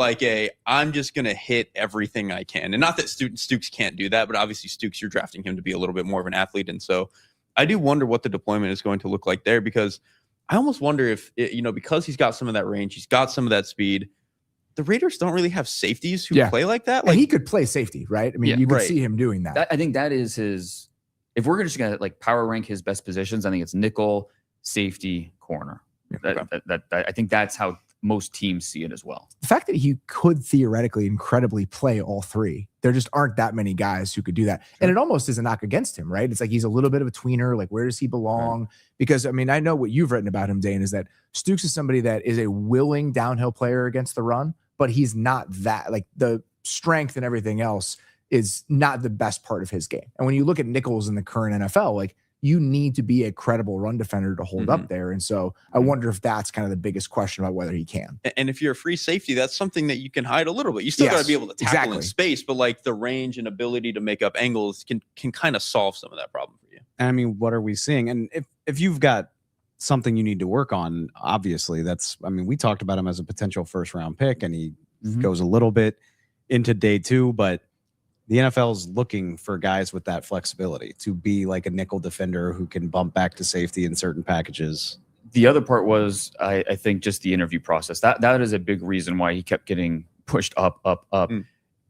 I'm just going to hit everything I can. And not that Stukes can't do that, but obviously Stukes, you're drafting him to be a little bit more of an athlete. And so I do wonder what the deployment is going to look like there, because I almost wonder if, because he's got some of that range, he's got some of that speed, the Raiders don't really have safeties who play like that. Like, and he could play safety, right? I mean, you could see him doing that. I think that is his. If we're just going to power rank his best positions, I think it's nickel, safety, corner. I think that's how most teams see it as well. The fact that he could theoretically incredibly play all three, there just aren't that many guys who could do that. Sure. And it almost is a knock against him, right? It's like he's a little bit of a tweener. Like, where does he belong? Right. Because, I mean, I know what you've written about him, Dane, is that Stukes is somebody that is a willing downhill player against the run, but he's not that. Like, the strength and everything else is not the best part of his game. And when you look at nickels in the current NFL, like, you need to be a credible run defender to hold up there. And so I wonder if that's kind of the biggest question about whether he can. And if you're a free safety, that's something that you can hide a little bit. You still got to be able to tackle in space, but like the range and ability to make up angles can kind of solve some of that problem for you. I mean, what are we seeing? And if you've got something you need to work on, obviously we talked about him as a potential first round pick, and he goes a little bit into day two, but the NFL is looking for guys with that flexibility to be like a nickel defender who can bump back to safety in certain packages. The other part was, I think, just the interview process. That is a big reason why he kept getting pushed up.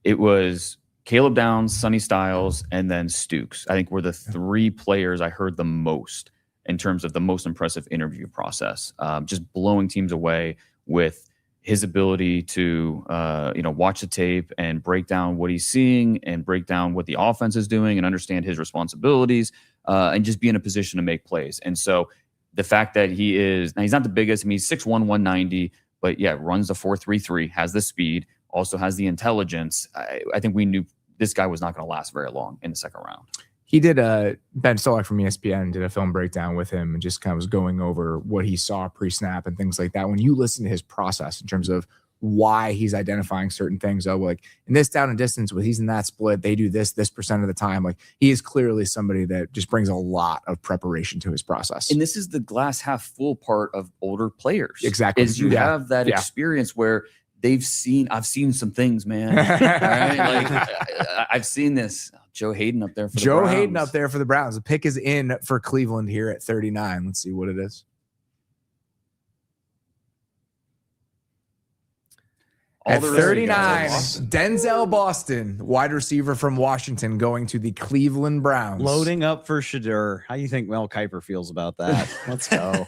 It was Caleb Downs, Sonny Styles, and then Stukes. I think were the three players I heard the most in terms of the most impressive interview process. Just blowing teams away with his ability to, watch the tape and break down what he's seeing and break down what the offense is doing and understand his responsibilities and just be in a position to make plays. And so the fact that he's not the biggest. I mean, he's 6'1", 190, but yeah, runs the 4.33, has the speed, also has the intelligence. I think we knew this guy was not going to last very long in the second round. He did Ben Solak from ESPN did a film breakdown with him and just kind of was going over what he saw pre-snap and things like that. When you listen to his process in terms of why he's identifying certain things, like in this down and distance, when he's in that split, they do this percent of the time. Like he is clearly somebody that just brings a lot of preparation to his process. And this is the glass half full part of older players. Exactly. Is you have that experience where I've seen some things, man. Right? Like I've seen this. Joe Hayden up there for the Browns. Hayden up there for the Browns. The pick is in for Cleveland here at 39. Let's see what it is. At 39, Denzel Boston, wide receiver from Washington, going to the Cleveland Browns. Loading up for Shedeur. How do you think Mel Kiper feels about that? Let's go.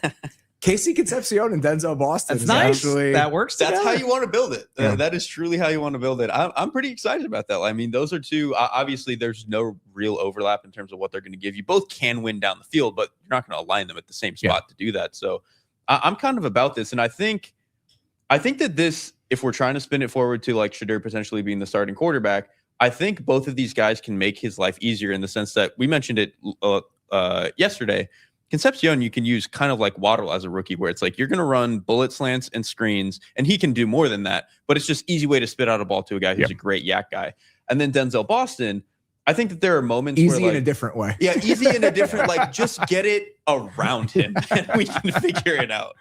Casey Concepcion and Denzel Boston. That's nice. Actually, that works. That's together. how you want to build it. Yeah. That is truly how you want to build it. I'm pretty excited about that. I mean, those are two. Obviously, there's no real overlap in terms of what they're going to give you. Both can win down the field, but you're not going to align them at the same spot to do that. So I'm kind of about this, and I think that this, if we're trying to spin it forward to like Shedeur potentially being the starting quarterback, I think both of these guys can make his life easier in the sense that we mentioned it yesterday. Concepcion, you can use kind of like Waddle as a rookie, where it's like you're going to run bullet slants and screens, and he can do more than that. But it's just easy way to spit out a ball to a guy who's a great yak guy. And then Denzel Boston, I think that there are moments easy where in a different way. Yeah, easy in a different, like just get it around him, and we can figure it out.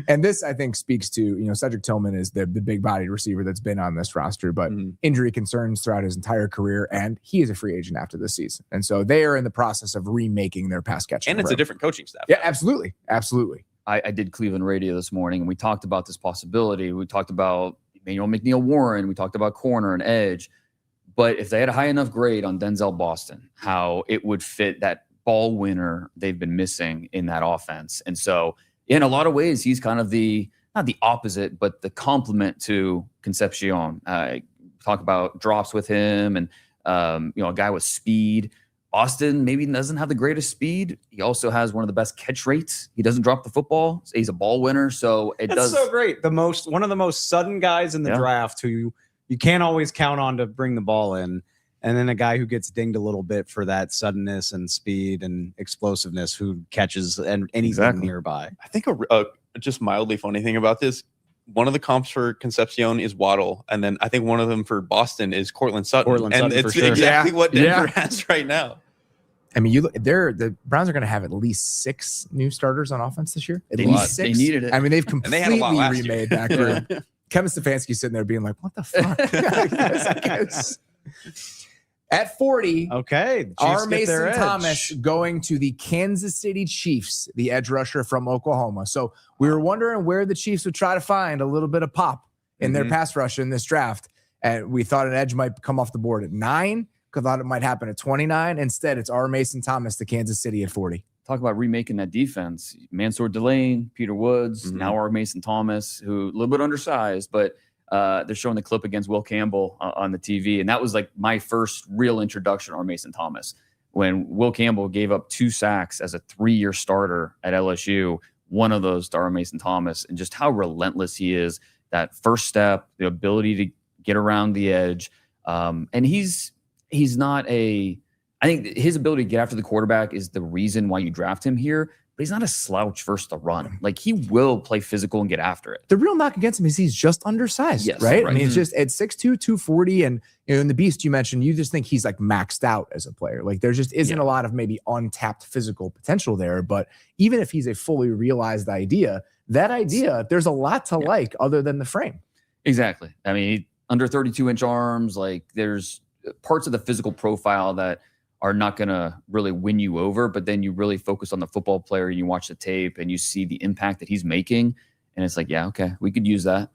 And this, I think, speaks to, Cedric Tillman is the big bodied receiver that's been on this roster, but injury concerns throughout his entire career. And he is a free agent after this season. And so they are in the process of remaking their pass catching. And it's a different coaching staff. Yeah, absolutely. Absolutely. I did Cleveland radio this morning and we talked about this possibility. We talked about Emmanuel McNeil-Warren. We talked about corner and edge. But if they had a high enough grade on Denzel Boston, how it would fit that ball winner they've been missing in that offense. And so, in a lot of ways, he's kind of not the opposite, but the complement to Concepcion. Talk about drops with him and, a guy with speed. Austin maybe doesn't have the greatest speed. He also has one of the best catch rates. He doesn't drop the football. He's a ball winner. So That's so great. One of the most sudden guys in the draft who you can't always count on to bring the ball in. And then a guy who gets dinged a little bit for that suddenness and speed and explosiveness who catches anything nearby. I think a just mildly funny thing about this, one of the comps for Concepcion is Waddle. And then I think one of them for Boston is Cortland Sutton. And it's exactly what Denver has right now. I mean, the Browns are going to have at least 6 new starters on offense this year. At least 6. They needed it. I mean, they've completely remade that group. Yeah. Kevin Stefanski sitting there being like, what the fuck? I guess. At 40, R. Mason Thomas going to the Kansas City Chiefs, the edge rusher from Oklahoma. So we were wondering where the Chiefs would try to find a little bit of pop in their pass rush in this draft. And we thought an edge might come off the board at 9. Thought it might happen at 29. Instead, it's R. Mason Thomas to Kansas City at 40. Talk about remaking that defense. Mansour Delane, Peter Woods, now R. Mason Thomas, who a little bit undersized, but they're showing the clip against Will Campbell on the TV. And that was like my first real introduction to R. Mason Thomas. When Will Campbell gave up 2 sacks as a 3-year starter at LSU, one of those to R. Mason Thomas, and just how relentless he is, that first step, the ability to get around the edge. And he's not I think his ability to get after the quarterback is the reason why you draft him here. But he's not a slouch versus the run. Like, he will play physical and get after it. The real knock against him is he's just undersized, right? I mean, it's just at 6'2", 240. And in the Beast you mentioned, you just think he's like maxed out as a player. Like, there just isn't a lot of maybe untapped physical potential there. But even if he's a fully realized idea, there's a lot to like other than the frame. Exactly. I mean, under 32-inch arms, like, there's parts of the physical profile that are not going to really win you over, but then you really focus on the football player and you watch the tape and you see the impact that he's making. And it's like, yeah, okay, we could use that.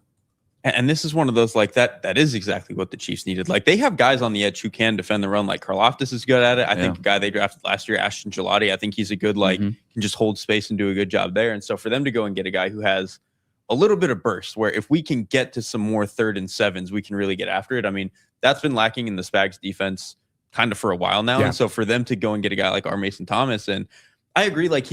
And this is one of those, like, that is exactly what the Chiefs needed. Like, they have guys on the edge who can defend the run. Like, Karlaftis is good at it. I think the guy they drafted last year, Ashton Gelati, I think he's a good, can just hold space and do a good job there. And so for them to go and get a guy who has a little bit of burst where if we can get to some more 3rd and 7s, we can really get after it. I mean, that's been lacking in the Spags defense kind of for a while now. Yeah. And so for them to go and get a guy like R. Mason Thomas, and I agree, like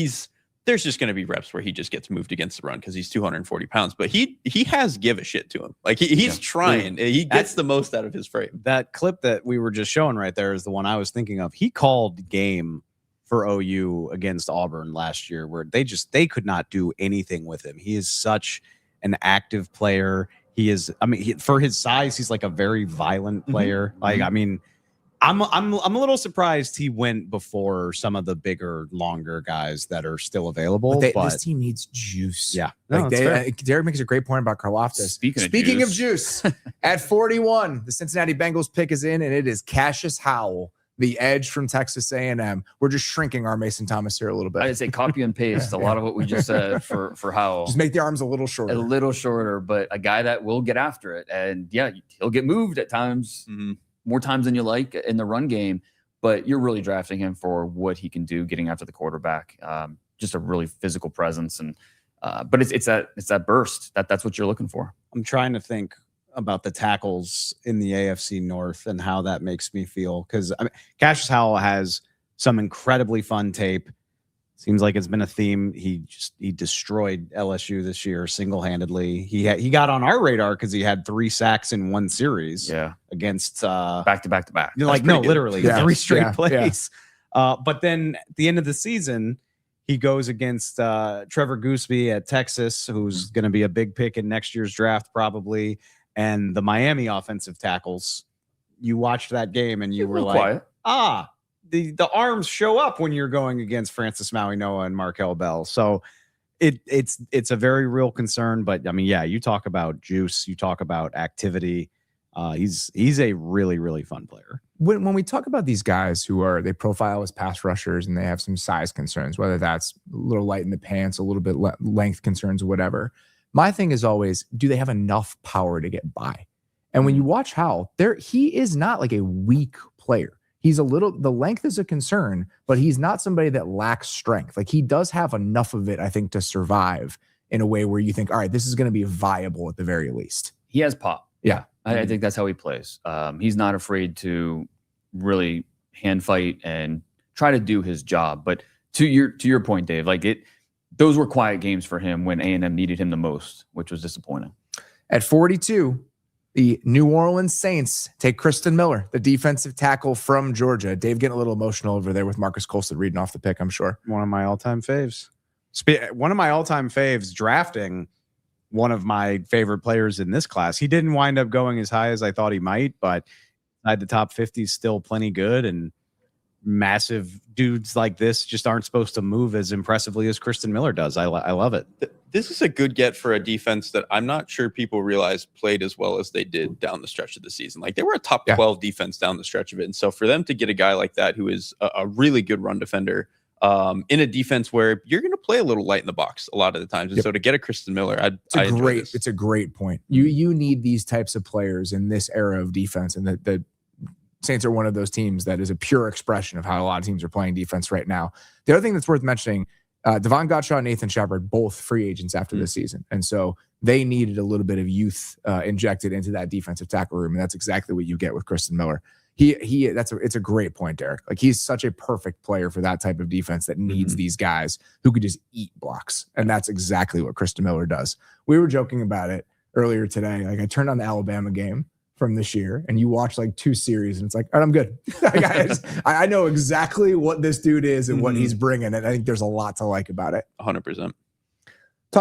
there's just going to be reps where he just gets moved against the run because he's 240 pounds, but he has give a shit to him. Like he's trying. He gets the most out of his frame. That clip that we were just showing right there is the one I was thinking of. He called game for OU against Auburn last year where they could not do anything with him. He is such an active player. He is, I mean, for his size, he's like a very violent player. Like, I mean, I'm a little surprised he went before some of the bigger, longer guys that are still available. But but this team needs juice. Yeah. Like No, Derek makes a great point about Karlaftis. Speaking of juice, at 41, the Cincinnati Bengals pick is in, and it is Cashius Howell, the edge from Texas A&M. We're just shrinking our Mason Thomas here a little bit. I'd say copy and paste a lot of what we just said for Howell. Just make the arms a little shorter. A little shorter, but a guy that will get after it. And yeah, he'll get moved at times, more times than you like in the run game, but you're really drafting him for what he can do getting after the quarterback. Just a really physical presence. And but it's that burst. That's what you're looking for. I'm trying to think about the tackles in the AFC North and how that makes me feel. Because I mean, Cashius Howell has some incredibly fun tape. Seems like it's been a theme. He destroyed LSU this year single-handedly. He got on our radar because he had 3 sacks in one series. Yeah, against back to back to back. Like no, literally 3 straight plays. Yeah. But then at the end of the season, he goes against Trevor Gooseby at Texas, who's going to be a big pick in next year's draft probably. And the Miami offensive tackles, you watched that game and you were like, quiet. The arms show up when you're going against Francis Maui-Noah and Markel Bell. So it's a very real concern. But I mean, yeah, you talk about juice, you talk about activity. He's a really, really fun player. When we talk about these guys who they profile as pass rushers and they have some size concerns, whether that's a little light in the pants, a little bit length concerns, or whatever. My thing is always, do they have enough power to get by? And when you watch Howell, he is not like a weak player. He's the length is a concern, but he's not somebody that lacks strength. Like he does have enough of it, I think, to survive in a way where you think, all right, this is going to be viable at the very least. He has pop. Yeah. I think that's how he plays. He's not afraid to really hand fight and try to do his job. But to your point, Dave, like those were quiet games for him when A&M needed him the most, which was disappointing. At 42, the New Orleans Saints take Christen Miller, the defensive tackle from Georgia. Dave getting a little emotional over there with Marcus Colson reading off the pick, I'm sure. One of my all-time faves. One of my all-time faves drafting one of my favorite players in this class. He didn't wind up going as high as I thought he might, but inside the top 50 is still plenty good, and massive dudes like this just aren't supposed to move as impressively as Christen Miller does. I love it. This is a good get for a defense that I'm not sure people realize played as well as they did down the stretch of the season. Like they were a top 12 defense down the stretch of it. And so for them to get a guy like that, who is a really good run defender in a defense where you're going to play a little light in the box a lot of the times. And so to get a Christen Miller, it's a great point. You need these types of players in this era of defense. And the Saints are one of those teams that is a pure expression of how a lot of teams are playing defense right now. The other thing that's worth mentioning, Devon Gottschall and Nathan Shepard, both free agents after this season. And so they needed a little bit of youth injected into that defensive tackle room. And that's exactly what you get with Christen Miller. It's a great point, Derek. Like he's such a perfect player for that type of defense that needs these guys who could just eat blocks. And that's exactly what Christen Miller does. We were joking about it earlier today. Like I turned on the Alabama game from this year and you watch like 2 series and it's like, all right, I'm good. I know exactly what this dude is and what he's bringing. And I think there's a lot to like about it. 100%.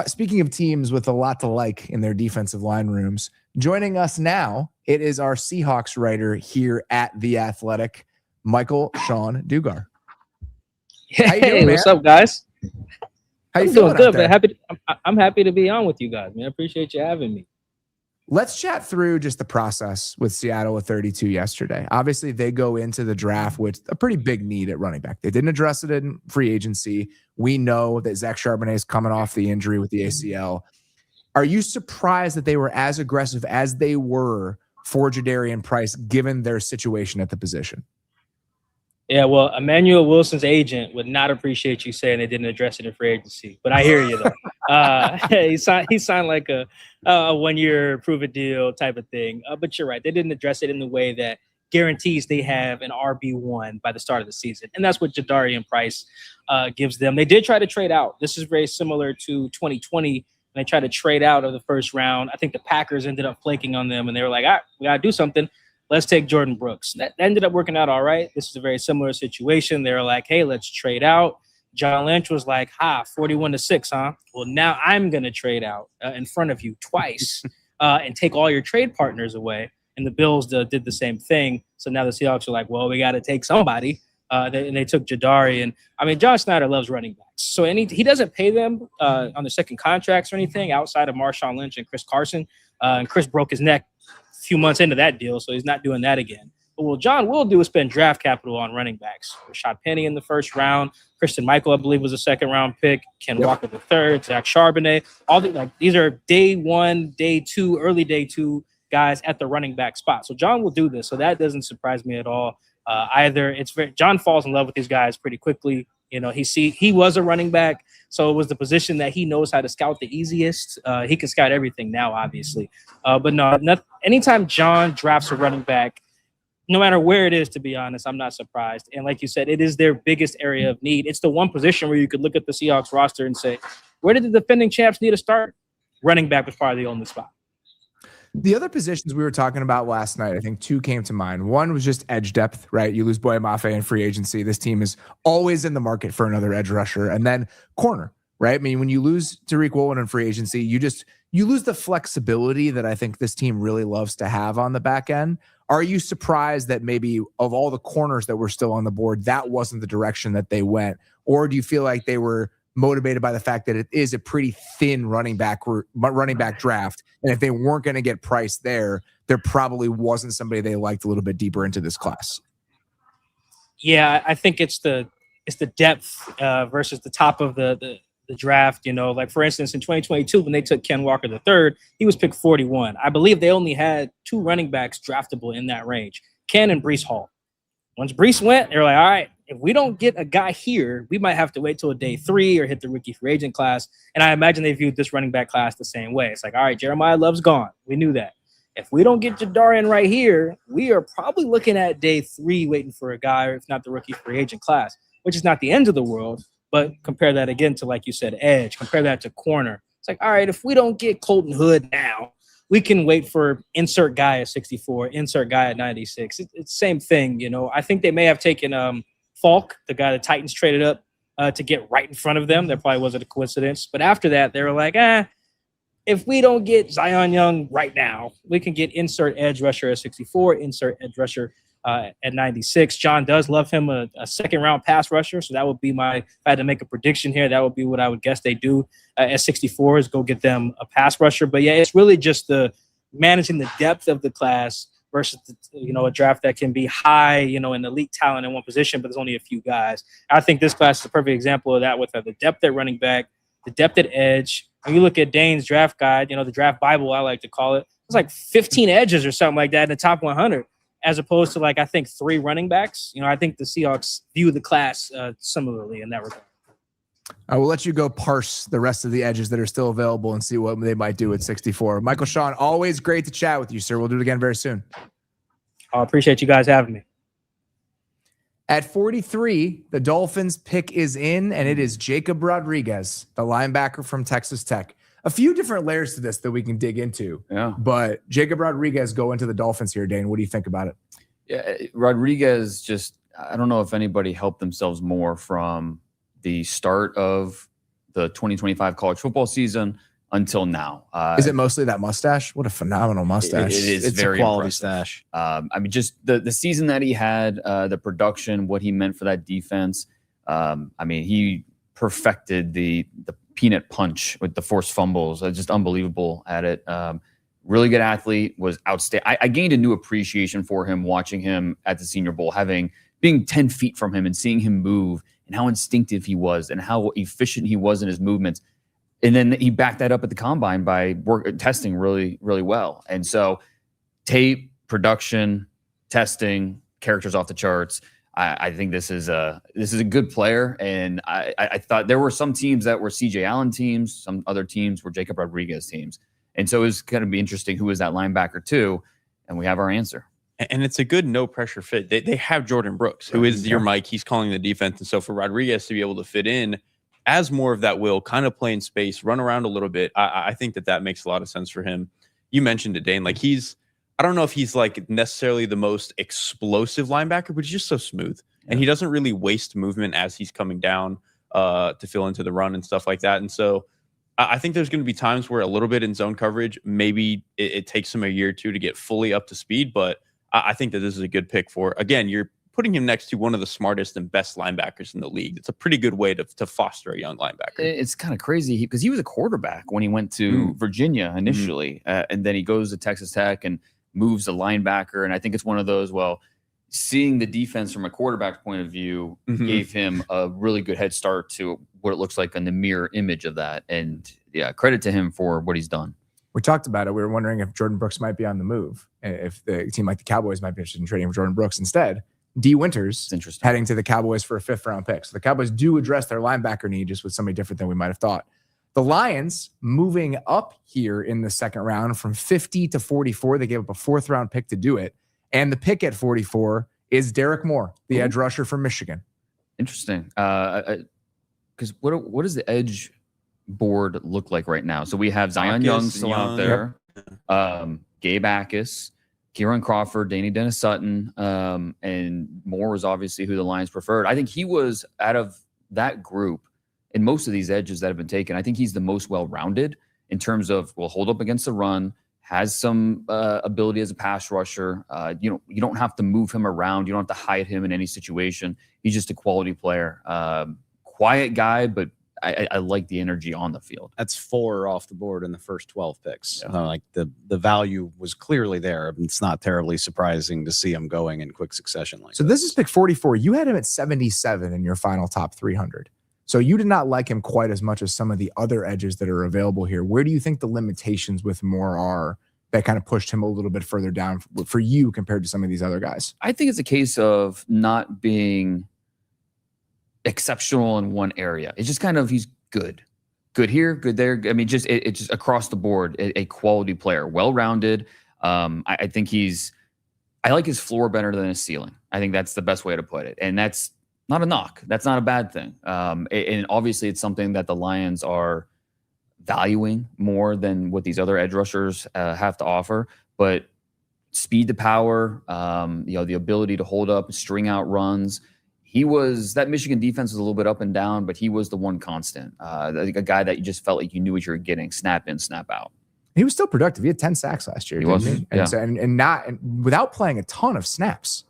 Speaking of teams with a lot to like in their defensive line rooms, joining us now, it is our Seahawks writer here at The Athletic, Michael-Shawn Dugar. Hey, doing, what's up, guys? How you I'm feeling doing good, out there? man. I'm happy to be on with you guys, man. I appreciate you having me. Let's chat through just the process with Seattle at 32 yesterday. Obviously, they go into the draft with a pretty big need at running back. They didn't address it in free agency. We know that Zach Charbonnet is coming off the injury with the ACL. Are you surprised that they were as aggressive as they were for Jadarian Price, given their situation at the position? Yeah, well, Emmanuel Wilson's agent would not appreciate you saying they didn't address it in free agency. But I hear you, though. He signed like a 1-year prove-it deal type of thing. But you're right. They didn't address it in the way that guarantees they have an RB1 by the start of the season. And that's what Jadarian Price gives them. They did try to trade out. This is very similar to 2020. They tried to trade out of the first round. I think the Packers ended up flaking on them, and they were like, all right, we got to do something. Let's take Jordan Brooks. That ended up working out all right. This is a very similar situation. They were like, hey, let's trade out. John Lynch was like, 41-6, huh? Well, now I'm going to trade out in front of you twice and take all your trade partners away. And the Bills did the same thing. So now the Seahawks are like, well, we got to take somebody. And they took Jadarian. I mean, John Snyder loves running backs. So he doesn't pay them on the second contracts or anything outside of Marshawn Lynch and Chris Carson. And Chris broke his neck a few months into that deal, so he's not doing that again. But what John will do is spend draft capital on running backs. Rashad Penny in the first round. Christen Michael, I believe, was a second-round pick. Ken Walker the third. Zach Charbonnet. These are day 1, day 2, early day 2 guys at the running back spot. So John will do this. So that doesn't surprise me at all. John falls in love with these guys pretty quickly. You know, he was a running back, so it was the position that he knows how to scout the easiest. He can scout everything now, obviously. But anytime John drafts a running back, no matter where it is, to be honest, I'm not surprised. And like you said, it is their biggest area of need. It's the one position where you could look at the Seahawks roster and say, where did the defending champs need a start? Running back was probably the only spot. The other positions we were talking about last night, I think 2 came to mind. One was just edge depth, right? You lose Boye Mafe in free agency. This team is always in the market for another edge rusher. And then corner, right? I mean, when you lose Derrick Woolen in free agency, you lose the flexibility that I think this team really loves to have on the back end. Are you surprised that maybe of all the corners that were still on the board, that wasn't the direction that they went? Or do you feel like they were motivated by the fact that it is a pretty thin running back draft, and if they weren't going to get Price there probably wasn't somebody they liked a little bit deeper into this class? Yeah, I think it's the depth versus the top of the draft. You know, like for instance, in 2022 when they took Ken Walker III, he was picked 41. I believe they only had 2 running backs draftable in that range, Ken and Breece Hall. Once Breece went, they're like, all right, if we don't get a guy here, we might have to wait till day 3 or hit the rookie free agent class. And I imagine they viewed this running back class the same way. It's like, all right, Jeremiah Love's gone. We knew that. If we don't get Jadarian right here, we are probably looking at day 3 waiting for a guy, or if not the rookie free agent class, which is not the end of the world. But compare that again to, like you said, edge. Compare that to corner. It's like, all right, if we don't get Colton Hood now, we can wait for insert guy at 64, insert guy at 96. It's the same thing, you know. I think they may have taken Falk, the guy the Titans traded up to get right in front of them. That probably wasn't a coincidence. But after that, they were like, if we don't get Zion Young right now, we can get insert edge rusher at 64, insert edge rusher at 96. John does love him a second-round pass rusher, so that would be if I had to make a prediction here, that would be what I would guess they do at 64 is go get them a pass rusher. But, yeah, it's really just the managing the depth of the class versus, a draft that can be high, in elite talent in one position, but there's only a few guys. I think this class is a perfect example of that with the depth at running back, the depth at edge. When you look at Dane's draft guide, the draft Bible, I like to call it, it's like 15 edges or something like that in the top 100, as opposed to, I think 3 running backs. I think the Seahawks view the class similarly in that regard. I will let you go parse the rest of the edges that are still available and see what they might do at 64. Michael-Shawn, always great to chat with you, sir. We'll do it again very soon. I appreciate you guys having me. At 43, the Dolphins pick is in, and it is Jacob Rodriguez, the linebacker from Texas Tech. A few different layers to this that we can dig into. Yeah. But Jacob Rodriguez go into the Dolphins here, Dane. What do you think about it? Yeah, Rodriguez I don't know if anybody helped themselves more from the start of the 2025 college football season until now. Is it mostly that mustache? What a phenomenal mustache. It's very a quality impressive stash. Just the season that he had, the production, what he meant for that defense. He perfected the peanut punch with the forced fumbles. Just unbelievable at it. Really good athlete, was outstanding. I gained a new appreciation for him watching him at the Senior Bowl, being 10 feet from him and seeing him move and how instinctive he was and how efficient he was in his movements. And then he backed that up at the combine by testing really, really well. And so tape, production, testing, characters off the charts. I think this is a good player, and I thought there were some teams that were CJ Allen teams, some other teams were Jacob Rodriguez teams, and so it was going to be interesting who is that linebacker too, and we have our answer. And it's a good no pressure fit. They have Jordan Brooks, who is your Mike. He's calling the defense, and so for Rodriguez to be able to fit in as more of that will, kind of play in space, run around a little bit, I think that makes a lot of sense for him. You mentioned it, Dane. Like I don't know if he's like necessarily the most explosive linebacker, but he's just so smooth. And he doesn't really waste movement as he's coming down to fill into the run and stuff like that. And so I think there's going to be times where a little bit in zone coverage, maybe it takes him a year or two to get fully up to speed. But I think that this is a good pick for, again, you're putting him next to one of the smartest and best linebackers in the league. It's a pretty good way to foster a young linebacker. It's kind of crazy because he was a quarterback when he went to Virginia initially. And then he goes to Texas Tech and moves a linebacker. And I think it's one of those, seeing the defense from a quarterback's point of view gave him a really good head start to what it looks like in the mirror image of that. And yeah, credit to him for what he's done. We talked about it. We were wondering if Jordan Brooks might be on the move, if the team like the Cowboys might be interested in trading for Jordan Brooks instead. D. Winters heading to the Cowboys for a 5th-round pick. So the Cowboys do address their linebacker need just with somebody different than we might have thought. The Lions moving up here in the 2nd round from 50 to 44. They gave up a 4th-round pick to do it. And the pick at 44 is Derrick Moore, the edge rusher from Michigan. Interesting. Because what does the edge board look like right now? So we have Zion Young still out there, Gabe Jacas, Kieran Crawford, Danny Dennis Sutton, and Moore is obviously who the Lions preferred. I think he was, out of that group, in most of these edges that have been taken, I think he's the most well-rounded in terms of will hold up against the run, has some ability as a pass rusher. You don't have to move him around. You don't have to hide him in any situation. He's just a quality player. Quiet guy, but I like the energy on the field. That's 4 off the board in the first 12 picks. Like the value was clearly there. It's not terribly surprising to see him going in quick succession like So this is pick 44. You had him at 77 in your final top 300. So you did not like him quite as much as some of the other edges that are available here. Where do you think the limitations with Moore are that kind of pushed him a little bit further down for you compared to some of these other guys? I think it's a case of not being exceptional in one area. It's just kind of, he's good here, good there. I mean, it's just across the board, a quality player, well-rounded. I think I like his floor better than his ceiling. I think that's the best way to put it. And that's not a knock. That's not a bad thing. And obviously it's something that the Lions are valuing more than what these other edge rushers have to offer. But speed to power, the ability to hold up, string out runs. That Michigan defense was a little bit up and down, but he was the one constant. Like a guy that you just felt like you knew what you were getting, snap in, snap out. He was still productive. He had 10 sacks last year. He was, and without playing a ton of snaps.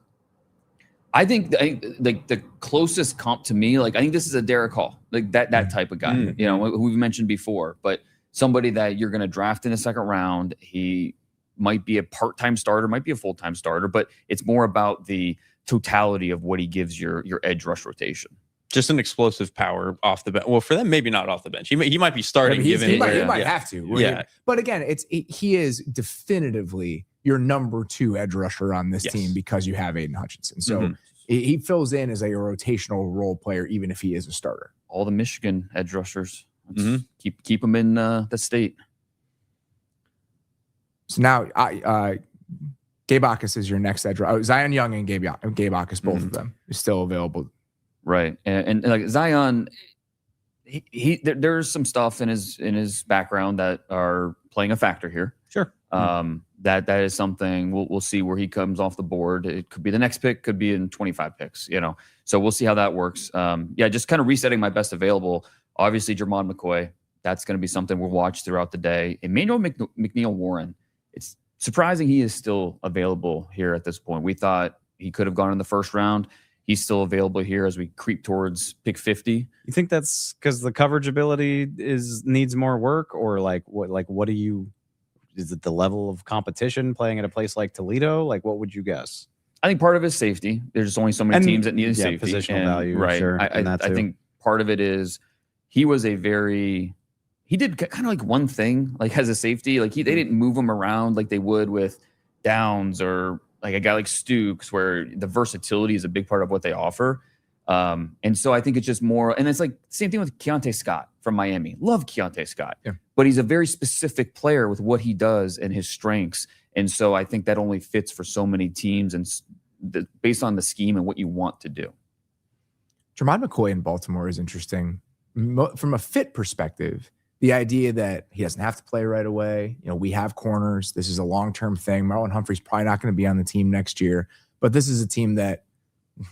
I think the closest comp to me, I think this is a Derek Hall, that type of guy, who we've mentioned before, but somebody that you're going to draft in the 2nd round. He might be a part-time starter, might be a full-time starter, but it's more about the totality of what he gives your edge rush rotation. Just an explosive power off the bench. Well, for them, maybe not off the bench. He might be starting. He might have to. Yeah. But again, he is definitively your number 2 edge rusher on this team because you have Aiden Hutchinson. So he fills in as a rotational role player, even if he is a starter. All the Michigan edge rushers, keep them in the state. So now Gabe Jacas is your next edge rusher. Zion Young and Gabe Jacas, both of them, is still available. Right. And like Zion, there's some stuff in his background that are playing a factor here. Sure. That is something we'll see where he comes off the board. It could be the next pick, could be in 25 picks, So we'll see how that works. Just kind of resetting my best available. Obviously, Jermon McCoy, that's going to be something we'll watch throughout the day. Emmanuel McNeil-Warren, it's surprising he is still available here at this point. We thought he could have gone in the 1st round. He's still available here as we creep towards pick 50. You think that's because the coverage ability needs more work, or what do you? Is it the level of competition playing at a place like Toledo? What would you guess? I think part of it is safety. There's just only so many teams that need a safety. Positional value, right? Sure, I think part of it is he did kind of like one thing, as a safety. They didn't move him around like they would with downs or like a guy like Stukes, where the versatility is a big part of what they offer. And so I think it's just more, and it's like same thing with Keontae Scott from Miami. Love Keontae Scott, but he's a very specific player with what he does and his strengths. And so I think that only fits for so many teams and based on the scheme and what you want to do. Jermod McCoy in Baltimore is interesting from a fit perspective. The idea that he doesn't have to play right away. You know, we have corners. This is a long-term thing. Marlon Humphrey's probably not going to be on the team next year, but this is a team that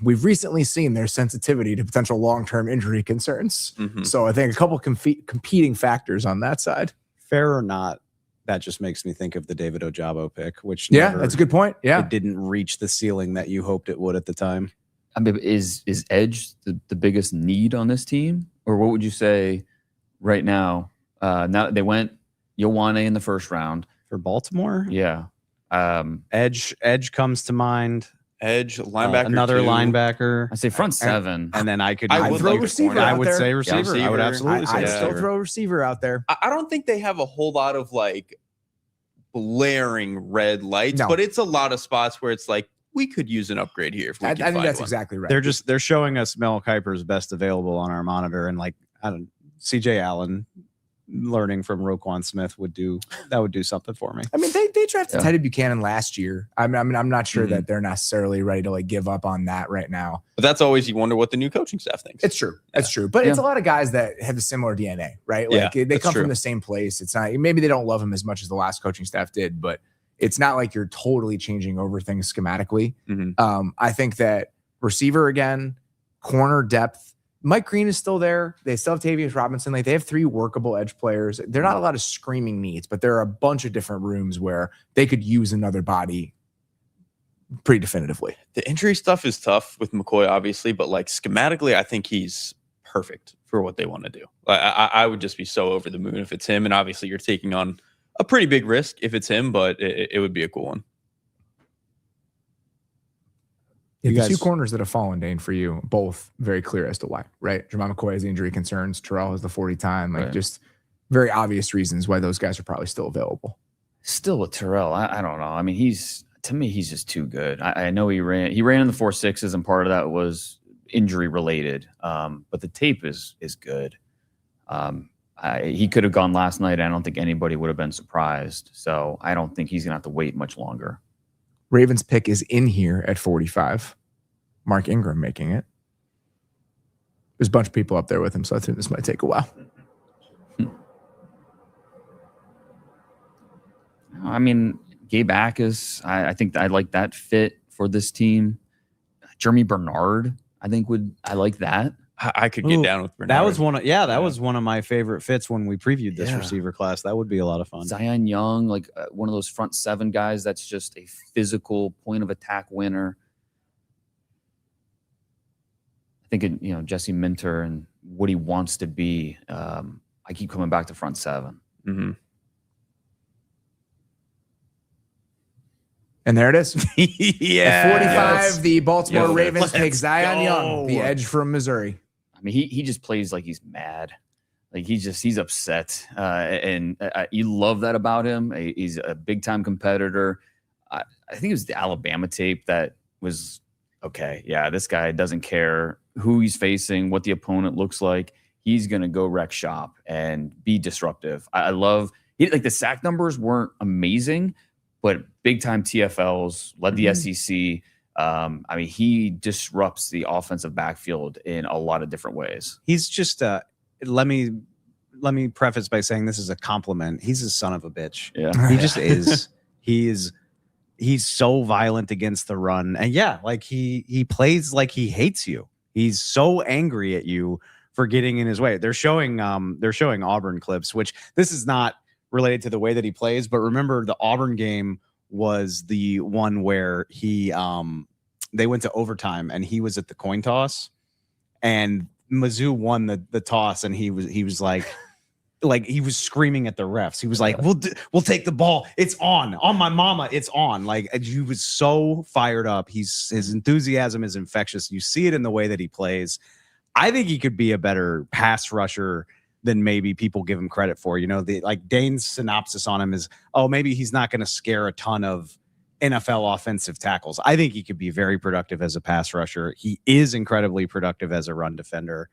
we've recently seen their sensitivity to potential long-term injury concerns. So I think a couple competing factors on that side. Fair or not, that just makes me think of the David Ojabo pick, which that's a good point. Yeah, it didn't reach the ceiling that you hoped it would at the time. I mean, is edge the biggest need on this team, or what would you say right now? Now they went Ioane in the first round for Baltimore. Yeah, edge comes to mind. Edge, linebacker, another linebacker. I say front seven, and then I could. I would throw receiver. I would say receiver. I would absolutely say I'd still throw receiver out there. I don't think they have a whole lot of like blaring red lights, but it's a lot of spots where it's like we could use an upgrade here. If we I think that's one. exactly right. They're showing us Mel Kiper's best available on our monitor, and like CJ Allen learning from Roquan Smith would do something for me. I mean, they drafted Teddy Buchanan last year. I mean, I'm not sure that they're necessarily ready to like give up on that right now. But that's always, you wonder what the new coaching staff thinks. It's true. It's true. But it's a lot of guys that have a similar DNA, right? Like they come from the same place. It's not, maybe they don't love him as much as the last coaching staff did, but it's not like you're totally changing over things schematically. I think that receiver again, corner depth. Mike Green is still there. They still have Tavius Robinson. Like they have 3 workable edge players. They're not a lot of screaming needs, but there are a bunch of different rooms where they could use another body pretty definitively. The injury stuff is tough with McCoy, obviously, but like schematically, I think he's perfect for what they want to do. I would just be so over the moon if it's him. And obviously you're taking on a pretty big risk if it's him, but it would be a cool one. The 2 corners that have fallen, Dane, for you, both very clear as to why, right? Jermod McCoy has the injury concerns. Terrell has the 40 time. Like just very obvious reasons why those guys are probably still available. Still with Terrell, I don't know. I mean, to me, he's just too good. I know he ran in the 4.6s, and part of that was injury related. But the tape is good. He could have gone last night. I don't think anybody would have been surprised. So I don't think he's going to have to wait much longer. Ravens pick is in here at 45. Mark Ingram making it. There's a bunch of people up there with him, so I think this might take a while. I mean, Gabe Jacas, I think I like that fit for this team. Germie Bernard, I like that. I could get down with Bernard. That was one of my favorite fits when we previewed this receiver class. That would be a lot of fun. Zion Young, like one of those front 7 guys that's just a physical point of attack winner. I think Jesse Minter and what he wants to be. I keep coming back to front 7. And there it is. At 45, yes. The Baltimore Ravens take Zion Young, the edge from Missouri. I mean, he just plays like he's mad. Like he's upset. And you love that about him. He's a big time competitor. I think it was the Alabama tape that was, okay, yeah, this guy doesn't care who he's facing, what the opponent looks like. He's going to go wreck shop and be disruptive. I love, like the sack numbers weren't amazing, but big time TFLs, led the SEC. I mean, he disrupts the offensive backfield in a lot of different ways. He's just let me preface by saying this is a compliment. He's a son of a bitch. Yeah. He just is. He's so violent against the run. And like he plays like he hates you. He's so angry at you for getting in his way. They're showing Auburn clips, which this is not related to the way that he plays, but remember the Auburn game was the one where they went to overtime and he was at the coin toss and Mizzou won the toss and he was like he was screaming at the refs. He was like, we'll take the ball. It's on my mama. It's on. Like he was so fired up. His enthusiasm is infectious. You see it in the way that he plays. I think he could be a better pass rusher than maybe people give him credit for. Dane's synopsis on him is, maybe he's not going to scare a ton of NFL offensive tackles. I think he could be very productive as a pass rusher. He is incredibly productive as a run defender.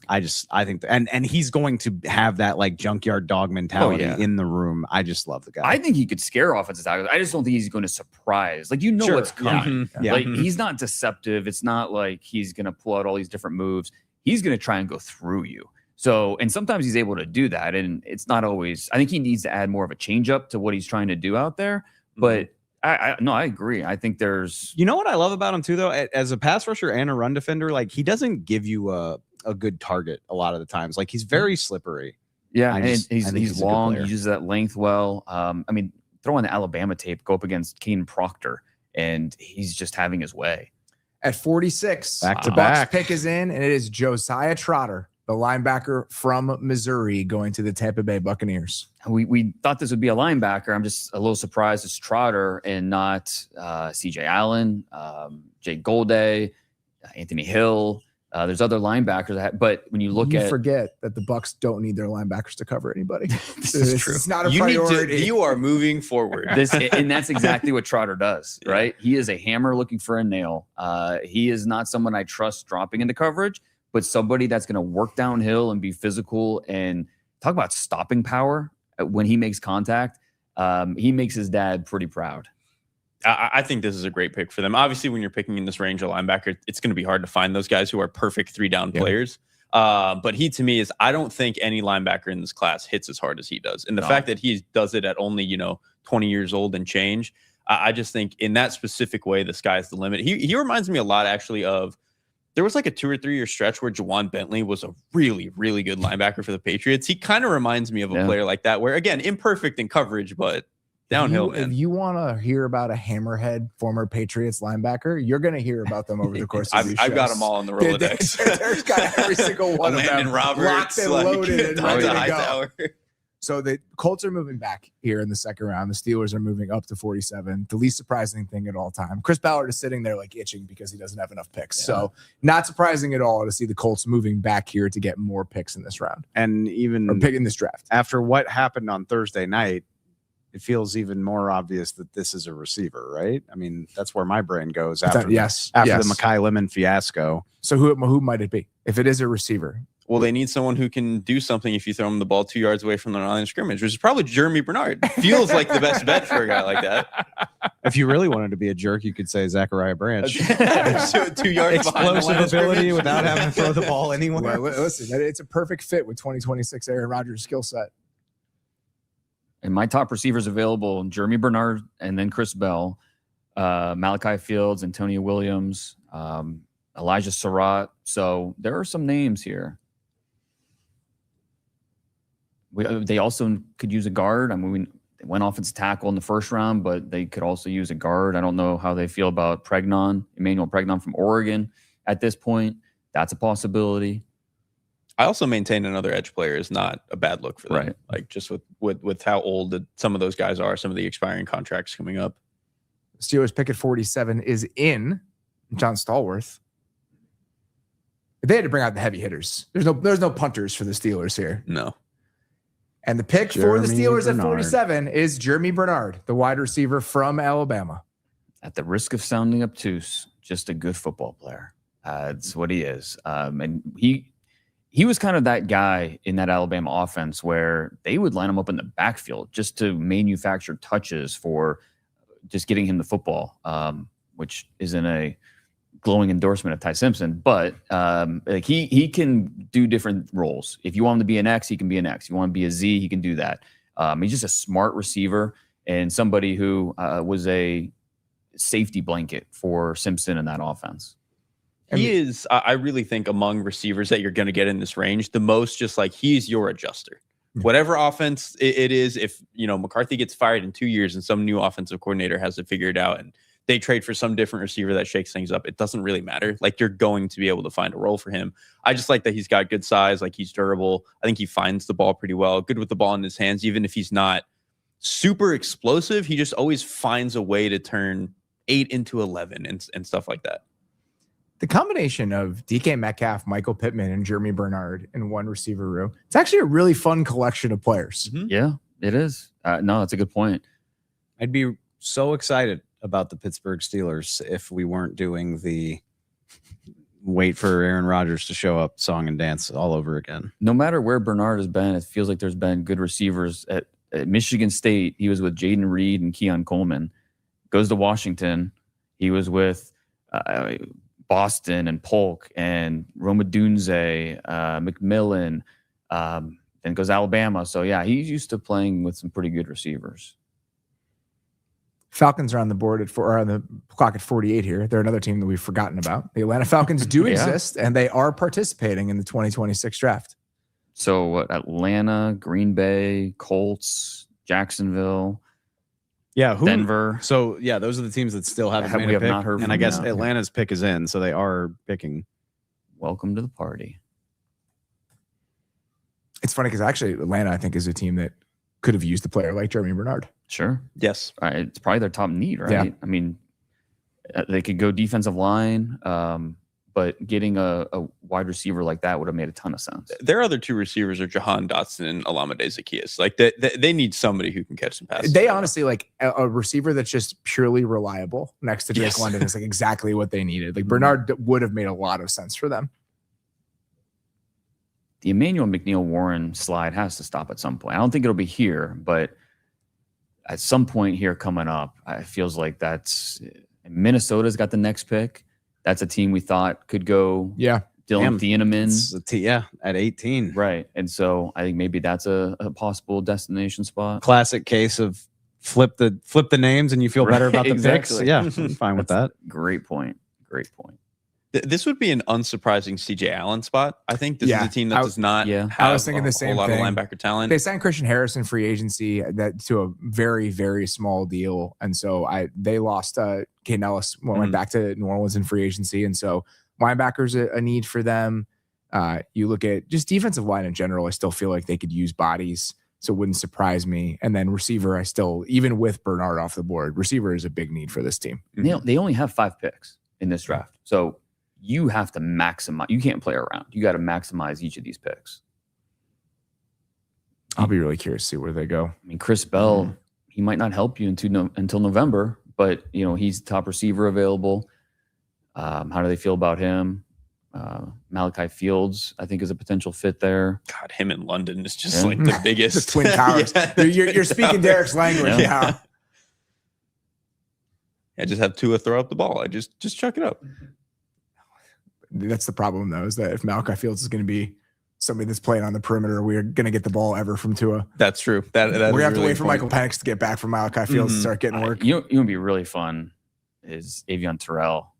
I think, and he's going to have that like junkyard dog mentality in the room. I just love the guy. I think he could scare offensive tackles. I just don't think he's going to surprise. Like, Sure. what's coming. Yeah. Like, he's not deceptive. It's not like he's going to pull out all these different moves. He's going to try and go through you. So, and sometimes he's able to do that. And it's not always, I think he needs to add more of a change up to what he's trying to do out there. But I agree. I think there's, you know what I love about him too, though, as a pass rusher and a run defender, like he doesn't give you a good target a lot of the times. Like he's very slippery. Yeah, I think he's long. He uses that length well. I mean, throw on the Alabama tape, go up against Keenan Proctor, and he's just having his way. At 46, back to Bucs back, pick is in, and it is Josiah Trotter, the linebacker from Missouri, going to the Tampa Bay Buccaneers. We thought this would be a linebacker. I'm just a little surprised it's Trotter and not CJ Allen, Jake Golday, Anthony Hill. There's other linebackers, but when you look forget that the Bucs don't need their linebackers to cover anybody. This is true. It's not a priority. You are moving forward. And that's exactly what Trotter does, right? He is a hammer looking for a nail. He is not someone I trust dropping into coverage, but somebody that's going to work downhill and be physical and talk about stopping power when he makes contact. He makes his dad pretty proud. I think this is a great pick for them. Obviously, when you're picking in this range of linebacker, it's going to be hard to find those guys who are perfect 3-down players. But he, to me, I don't think any linebacker in this class hits as hard as he does. And the fact that he does it at only, 20 years old and change, I just think in that specific way, the sky's the limit. He reminds me a lot, actually, of there was like a 2 or 3 year stretch where Juwan Bentley was a really, really good linebacker for the Patriots. He kind of reminds me of a player like that, where, again, imperfect in coverage, but downhill. If you want to hear about a hammerhead former Patriots linebacker, you're going to hear about them over the course of these shows. I've got them all in the Rolodex. There's got every single one of them Roberts, locked and loaded and ready to go. Tower. So the Colts are moving back here in the second round. The Steelers are moving up to 47. The least surprising thing at all time. Chris Ballard is sitting there like itching because he doesn't have enough picks. Yeah. So not surprising at all to see the Colts moving back here to get more picks in this round. And even picking this draft. After what happened on Thursday night, it feels even more obvious that this is a receiver, right? I mean, that's where my brain goes after the Mekhi Lemon fiasco. So who might it be if it is a receiver? Well, they need someone who can do something if you throw them the ball 2 yards away from the line of scrimmage, which is probably Germie Bernard. Feels like the best bet for a guy like that. If you really wanted to be a jerk, you could say Zachariah Branch. 2 yards explosive ability without having to throw the ball anywhere. Well, listen, it's a perfect fit with 2026 Aaron Rodgers' skill set. And my top receivers available, Germie Bernard and then Chris Bell, Malachi Fields, Antonio Williams, Elijah Surratt. So there are some names here. They also could use a guard. I mean, they went offensive tackle in the first round, but they could also use a guard. I don't know how they feel about Emmanuel Pregnon from Oregon at this point. That's a possibility. I also maintain another edge player is not a bad look for them. Right. Like just with how old some of those guys are, some of the expiring contracts coming up. Steelers pick at 47 is in John Stallworth. They had to bring out the heavy hitters. There's no punters for the Steelers here. No. And the pick for the Steelers at 47 is Germie Bernard, the wide receiver from Alabama. At the risk of sounding obtuse, just a good football player. That's what he is. And he was kind of that guy in that Alabama offense where they would line him up in the backfield just to manufacture touches for just getting him the football, which isn't a glowing endorsement of Ty Simpson, but like he can do different roles. If you want him to be an X, he can be an X. If you want him to be a Z, he can do that. He's just a smart receiver and somebody who was a safety blanket for Simpson in that offense. He is, I really think, among receivers that you're going to get in this range, the most just like he's your adjuster. Whatever offense it is, if McCarthy gets fired in 2 years and some new offensive coordinator has it figured out and they trade for some different receiver that shakes things up, it doesn't really matter. Like you're going to be able to find a role for him. I just like that he's got good size, like he's durable. I think he finds the ball pretty well, good with the ball in his hands. Even if he's not super explosive, he just always finds a way to turn 8 into 11 and stuff like that. The combination of DK Metcalf, Michael Pittman, and Germie Bernard in one receiver room, it's actually a really fun collection of players. Yeah, it is. No, that's a good point. I'd be so excited. about the Pittsburgh Steelers if we weren't doing the wait for Aaron Rodgers to show up song and dance all over again. No matter where Bernard has been, it feels like there's been good receivers. At Michigan State, he was with Jaden Reed and Keon Coleman. Goes to Washington, he was with Boston and Polk and Roma Dunze, McMillan, then goes to Alabama. So, yeah, he's used to playing with some pretty good receivers. Falcons are on the board on the clock at 48 here. They're another team that we've forgotten about. The Atlanta Falcons do exist, and they are participating in the 2026 draft. So, what, Atlanta, Green Bay, Colts, Jacksonville, Denver. So, yeah, those are the teams that still haven't made a pick. Not heard and from I guess them. Atlanta's pick is in, so they are picking. Welcome to the party. It's funny because actually Atlanta, I think, is a team that could have used a player like Germie Bernard. Sure. Yes. Right. It's probably their top need, right? Yeah. I mean, they could go defensive line, but getting a wide receiver like that would have made a ton of sense. Their other two receivers are Jahan Dotson and Olamide Zaccheaus. Like they need somebody who can catch some passes. They honestly, like a receiver that's just purely reliable next to Drake Yes. London is like exactly what they needed. Like Bernard would have made a lot of sense for them. The Emmanuel McNeil-Warren slide has to stop at some point. I don't think it'll be here, but at some point here coming up, it feels like that's Minnesota's got the next pick. That's a team we thought could go. Yeah. Dylan Thieneman. At 18. Right. And so I think maybe that's a possible destination spot. Classic case of flip the names and you feel better about the picks. Exactly. Yeah, I'm fine with that. Great point. Great point. This would be an unsurprising CJ Allen spot. I think this is a team that does not have I was thinking the same a whole lot thing. of linebacker talent. They signed Christian Harrison free agency to a very, very small deal. And so they lost Caden Ellis when went back to New Orleans in free agency. And so linebackers a need for them. You look at just defensive line in general, I still feel like they could use bodies. So it wouldn't surprise me. And then receiver, even with Bernard off the board, receiver is a big need for this team. They only have 5 picks in this draft. So you have to maximize. You can't play around. You got to maximize each of these picks. I'll be really curious to see where they go. I mean, Chris Bell, he might not help you until November, but he's top receiver available. How do they feel about him? Malachi Fields, I think, is a potential fit there. God, him in London is just like the biggest. The Twin Towers. Yeah. You're speaking Derrick's language now. I just have Tua throw up the ball. I just chuck it up. That's the problem, though, is that if Malachi Fields is going to be somebody that's playing on the perimeter, we're going to get the ball ever from Tua. That's true. We're going to have to wait for Michael Penix to get back from Malachi Fields to start getting work. You know what would be really fun is Avion Terrell.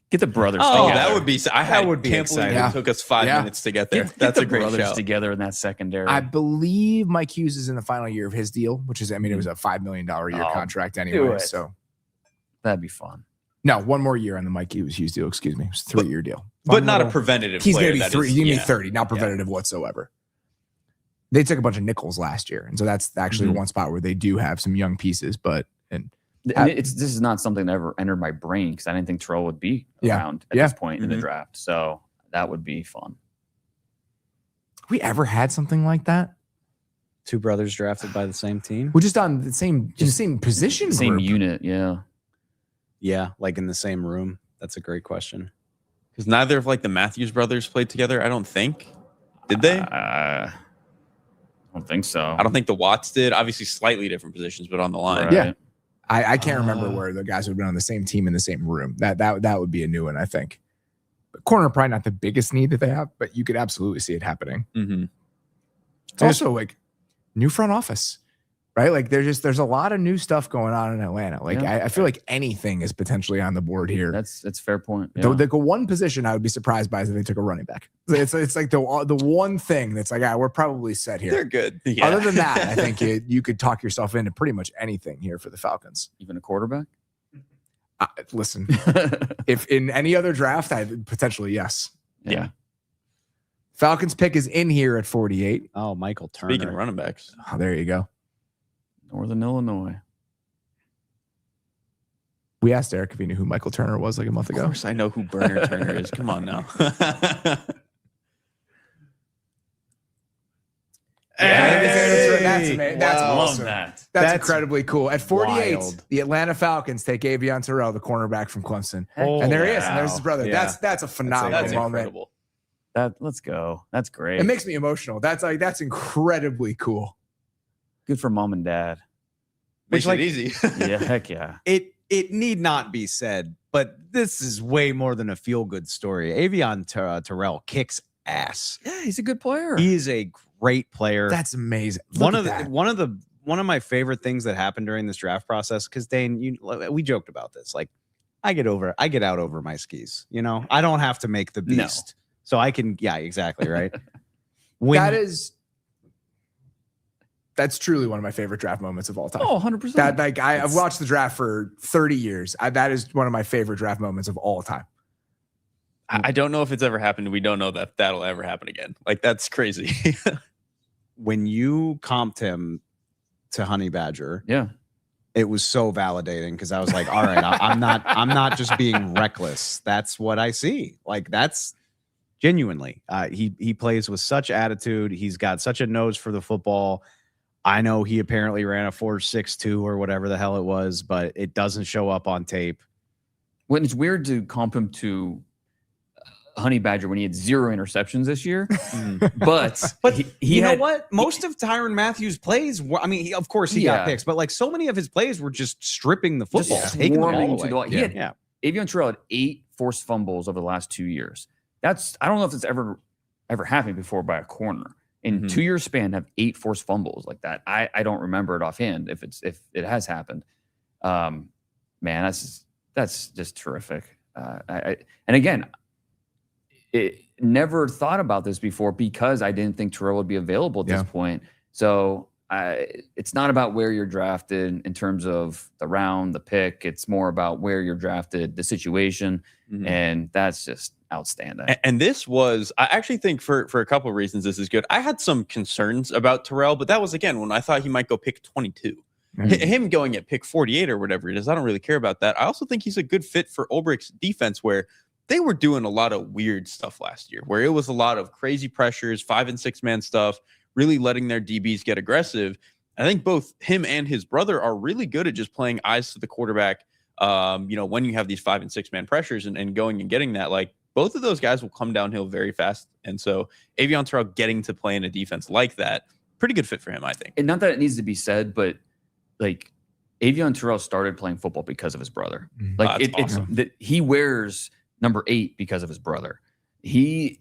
Get the brothers Oh, together. that would be. That would be can't believe exciting. it took us 5 minutes to get there. Get That's the a great brothers show. together in that secondary. I believe Mike Hughes is in the final year of his deal, which is, it was a $5 million a year contract anyway. it. So That'd be fun. no, one more year on the Mike Hughes deal. Excuse me, it was a 3-year deal. But not a preventative. He's player going to be that 3. is- You mean yeah. 30, not preventative whatsoever. They took a bunch of nickels last year, and so that's actually the one spot where they do have some young pieces. But This is not something that ever entered my brain because I didn't think Terrell would be around at this point in the draft. So that would be fun. have we ever had something like that? 2 brothers drafted by the same team. We're just on the same position, Same group. unit, yeah. Yeah, like in the same room. That's a great question. Because neither of the Matthews brothers played together. I don't think. Did they? I don't think so. I don't think the Watts did. Obviously, slightly different positions, but on the line. Right. Yeah. I can't remember where the guys would have been on the same team in the same room. That would be a new one, I think. But corner probably not the biggest need that they have, but you could absolutely see it happening. Mm-hmm. It's also new front office, right? Like there's a lot of new stuff going on in Atlanta. I feel like anything is potentially on the board here. That's a fair point. Yeah. The one position I would be surprised by is if they took a running back. It's like the one thing that's we're probably set here. They're good. Yeah. Other than that, I think you could talk yourself into pretty much anything here for the Falcons. Even a quarterback? Listen, if in any other draft, potentially yes. Yeah. Falcons pick is in here at 48. Oh, Michael Turner. Speaking of running backs, Oh, there you go. Northern Illinois. We asked Eric if he knew who Michael Turner was a month of ago. course I know who Burner Turner is. Come on now. That's amazing. That's Love awesome. that. That's incredibly cool. At 48, wild. the Atlanta Falcons take Avion Terrell, the cornerback from Clemson. Oh, And there he is. And there's his wow. brother. Yeah. That's a phenomenal That's moment. incredible. Let's go. That's great. It makes me emotional. That's incredibly cool. Good for mom and dad. Makes like- it easy. Yeah, heck yeah. It need not be said, but this is way more than a feel good story. Avion Terrell kicks ass. Yeah, he's a good player. He is a great player. That's amazing. one Look of at the that. one of my favorite things that happened during this draft process. Because Dane, we joked about this. Like, I get out over my skis. You know, I don't have to make the No. beast, so I can. Yeah, exactly right. That's truly one of my favorite draft moments of all time. Oh, 100%. That like I've watched the draft for 30 years. That is one of my favorite draft moments of all time. I don't know if it's ever happened. We don't know that that'll ever happen again. Like, that's crazy. when you comped him to Honey Badger, Yeah. it was so validating because I was like, all right, I'm not just being reckless. That's what I see. Like, that's genuinely. He plays with such attitude. He's got such a nose for the football. I know he apparently ran a 4.62 or whatever the hell it was, but it doesn't show up on tape. When it's weird to comp him to Honey Badger when he had 0 interceptions this year, but he you had, know what? Most of Tyrann Mathieu' plays were, I mean, of course he got picks, but like so many of his plays were just stripping the football, Just taking the swarming ball to away. the ball. Avion Terrell had 8 forced fumbles over the last 2 years. I don't know if it's ever happened before by a corner. In 2 year span, have 8 forced fumbles like that. I don't remember it offhand if it has happened. Man, that's just terrific. And again, it never thought about this before because I didn't think Terrell would be available at this point. So it's not about where you're drafted in terms of the round, the pick. It's more about where you're drafted, the situation, and that's just outstanding. And this was, I actually think for a couple of reasons, this is good. I had some concerns about Terrell, but that was, again, when I thought he might go pick 22. Him going at pick 48 or whatever it is, I don't really care about that. I also think he's a good fit for Ulbricht's defense, where they were doing a lot of weird stuff last year, where it was a lot of crazy pressures, 5 and 6 man stuff, really letting their DBs get aggressive. I think both him and his brother are really good at just playing eyes to the quarterback. When you have these 5 and 6 man pressures and going and getting that, like, both of those guys will come downhill very fast. And so Avion Terrell getting to play in a defense like that, pretty good fit for him, I think. And not that it needs to be said, but like Avion Terrell started playing football because of his brother. Like That's awesome. it's that he wears number 8 because of his brother. He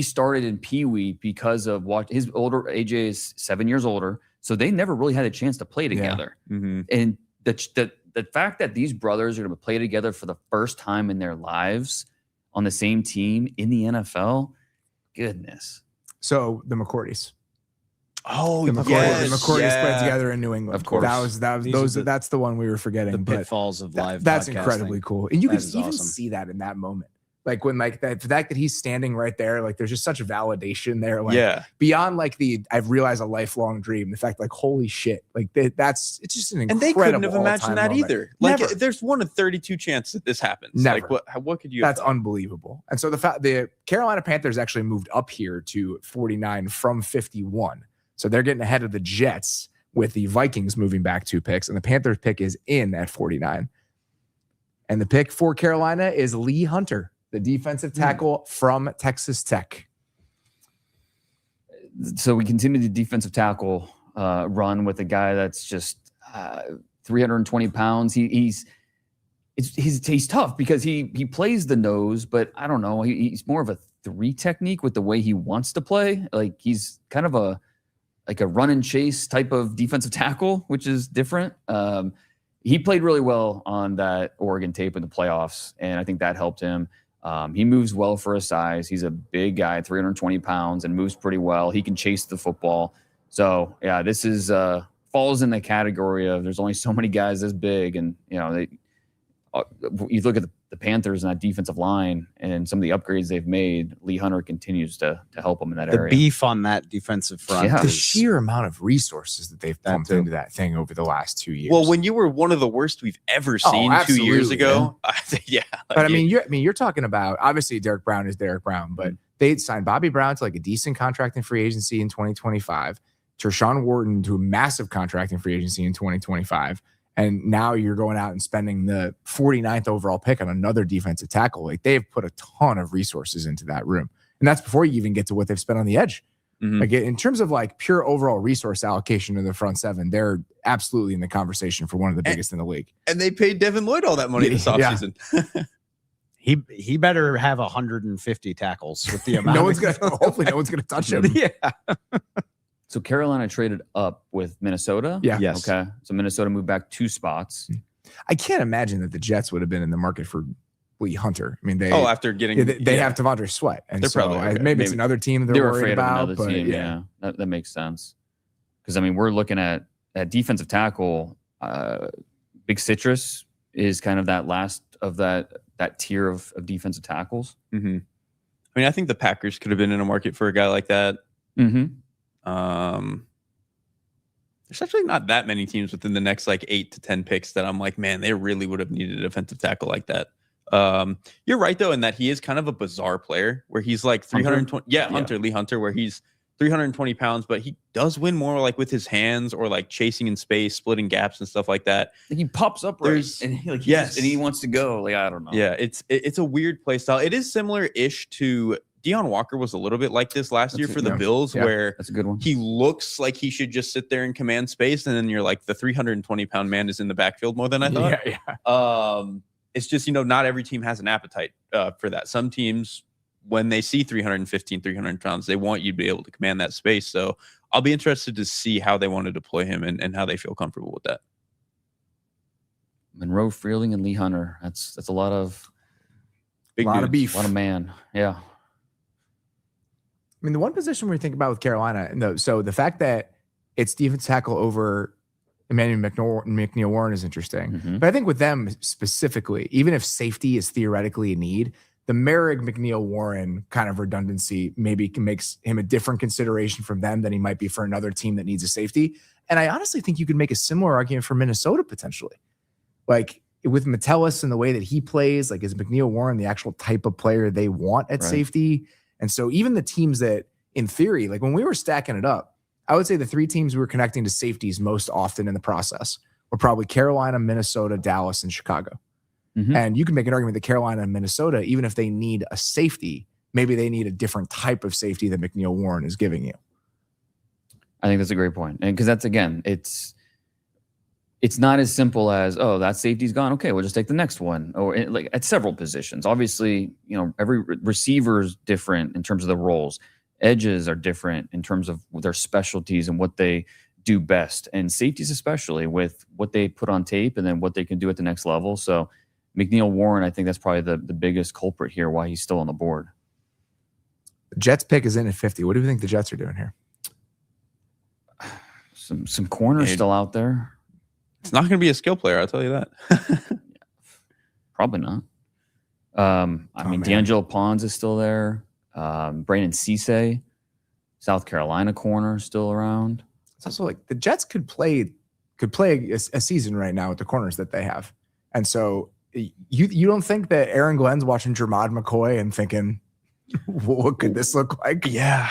started in Pee Wee because of his older AJ is 7 years older, so they never really had a chance to play together. And the fact that these brothers are going to play together for the first time in their lives on the same team in the NFL, goodness. So the McCourties. Oh, The McCourties played together in New England. Of course. That's the one we were forgetting. The but pitfalls of live that's podcasting. incredibly cool. And you That can is even awesome. see that in that moment. Like when like the fact that he's standing right there, like there's just such a validation there. Like beyond like I've realized a lifelong dream. The fact like, holy shit, like it's just an incredible. And they couldn't have imagined that moment. either. Like, Never. there's 1 in 32 chance that this happens. Never. Like, what could you have That's done? unbelievable. And so the Carolina Panthers actually moved up here to 49 from 51. So they're getting ahead of the Jets with the Vikings moving back 2 picks, and the Panthers pick is in at 49. And the pick for Carolina is Lee Hunter, the defensive tackle from Texas Tech. So we continue the defensive tackle run with a guy that's just 320 pounds. He's tough because he plays the nose, but I don't know. He's more of a 3 technique with the way he wants to play. Like he's kind of a run and chase type of defensive tackle, which is different. He played really well on that Oregon tape in the playoffs, and I think that helped him. He moves well for his size. He's a big guy, 320 pounds, and moves pretty well. He can chase the football. So, yeah, this is falls in the category of there's only so many guys this big, and you look at the Panthers and that defensive line and some of the upgrades they've made. Lee Hunter continues to help them in that area. The beef on that defensive front. Yeah. The is- sheer amount of resources that they've pumped into that thing over the last 2 years. Well, when you were one of the worst we've ever seen 2 years absolutely, ago, but I mean, you're talking about obviously Derrick Brown is Derrick Brown, but they signed Bobby Brown to like a decent contract in free agency in 2025. Tershawn Wharton to a massive contract in free agency in 2025. And now you're going out and spending the 49th overall pick on another defensive tackle. Like, they've put a ton of resources into that room. And that's before you even get to what they've spent on the edge. Like, in terms of like pure overall resource allocation to the front seven, they're absolutely in the conversation for one of the biggest in the league. And they paid Devin Lloyd all that money this offseason. He better have 150 tackles with the amount. Hopefully no one's gonna touch him. Yeah. So Carolina traded up with Minnesota. Yeah. Yes. Okay. So Minnesota moved back 2 spots. I can't imagine that the Jets would have been in the market for Lee Hunter. I mean, they after getting they have Devondre Sweat, and They're so probably okay. maybe it's another team They were worried afraid about. of another But team. Yeah, that makes sense. Because I mean, we're looking at defensive tackle. Big Citrus is kind of that last of that tier of defensive tackles. I mean, I think the Packers could have been in a market for a guy like that. There's actually not that many teams within the next like 8 to 10 picks that I'm like, man, they really would have needed a defensive tackle like that. You're right though, in that he is kind of a bizarre player where he's like 320. Lee Hunter, where he's 320 pounds, but he does win more like with his hands or like chasing in space, splitting gaps and stuff like that. He pops up and he wants to go. Like, I don't know. Yeah, it's a weird play style. It is similar-ish to Deion Walker was a little bit like this last year for the Bills, where that's a good one. He looks like he should just sit there and command space, and then you're like, the 320-pound man is in the backfield more than I thought. Yeah. It's just, not every team has an appetite for that. Some teams, when they see 315, 300 pounds, they want you to be able to command that space. So I'll be interested to see how they want to deploy him and how they feel comfortable with that. Monroe Freeling and Lee Hunter. That's a lot of beef. A lot of man. Yeah. I mean, the one position we think about with Carolina, so the fact that it's defense tackle over Emmanuel McNeil-Warren is interesting. But I think with them specifically, even if safety is theoretically a need, the Merrick McNeil-Warren kind of redundancy maybe makes him a different consideration from them than he might be for another team that needs a safety. And I honestly think you could make a similar argument for Minnesota potentially. Like with Metellus and the way that he plays, like is McNeil-Warren the actual type of player they want at safety? And so even the teams that in theory, like when we were stacking it up, I would say the 3 teams we were connecting to safeties most often in the process were probably Carolina, Minnesota, Dallas, and Chicago. And you can make an argument that Carolina and Minnesota, even if they need a safety, maybe they need a different type of safety that McNeil-Warren is giving you. I think that's a great point. And because that's, again, it's not as simple as, oh, that safety's gone. Okay, we'll just take the next one. Or like at several positions. Obviously, every receiver is different in terms of the roles. Edges are different in terms of their specialties and what they do best. And safeties especially with what they put on tape and then what they can do at the next level. So McNeil-Warren, I think that's probably the biggest culprit here why he's still on the board. The Jets pick is in at 50. What do you think the Jets are doing here? Some corners still out there. It's not going to be a skill player, I'll tell you that. Probably not. I mean, D'Angelo Pons is still there. Brandon Cisse, South Carolina corner, still around. It's also like the Jets could play a season right now with the corners that they have. And so you don't think that Aaron Glenn's watching Jermod McCoy and thinking, what could this look like? Yeah.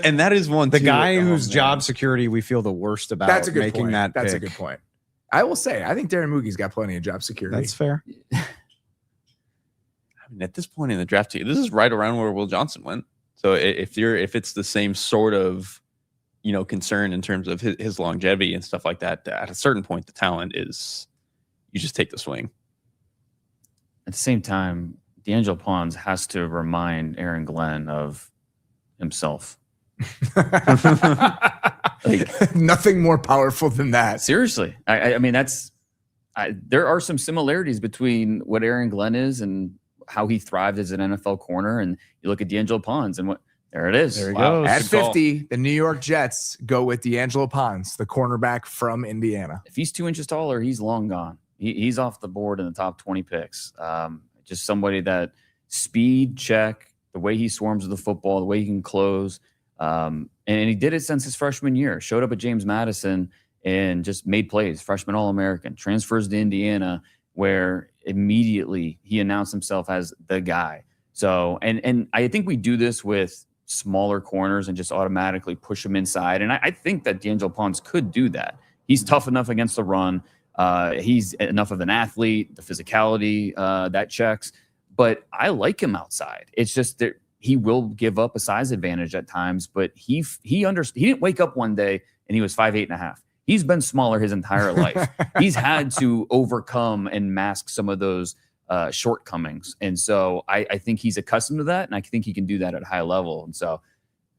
And that is one. The guy whose job security we feel the worst about. That's a good making point. that. That's pick. a good point. I will say, I think Darren Moogie's got plenty of job security. That's fair. I mean, at this point in the draft, this is right around where Will Johnson went. So if it's the same sort of, concern in terms of his longevity and stuff like that, at a certain point, the talent is, you just take the swing. At the same time, D'Angelo Pons has to remind Aaron Glenn of himself. Nothing more powerful than that. Seriously. I mean, there are some similarities between what Aaron Glenn is and how he thrived as an NFL corner. And you look at D'Angelo Pons and there it is. There he goes. At 50, the New York Jets go with D'Angelo Pons, the cornerback from Indiana. If he's 2 inches taller, he's long gone. He's off the board in the top 20 picks. Just somebody that speed check, the way he swarms with the football, the way he can close. And he did it since his freshman year. Showed up at James Madison and just made plays. Freshman All-American. Transfers to Indiana, where immediately he announced himself as the guy. So, and I think we do this with smaller corners and just automatically push them inside. And I think that D'Angelo Ponce could do that. He's tough enough against the run. He's enough of an athlete, the physicality that checks. But I like him outside. It's just that he will give up a size advantage at times. But he didn't wake up one day and he was 5'8.5". He's been smaller his entire life. He's had to overcome and mask some of those shortcomings. And so I think he's accustomed to that, and I think he can do that at a high level. And so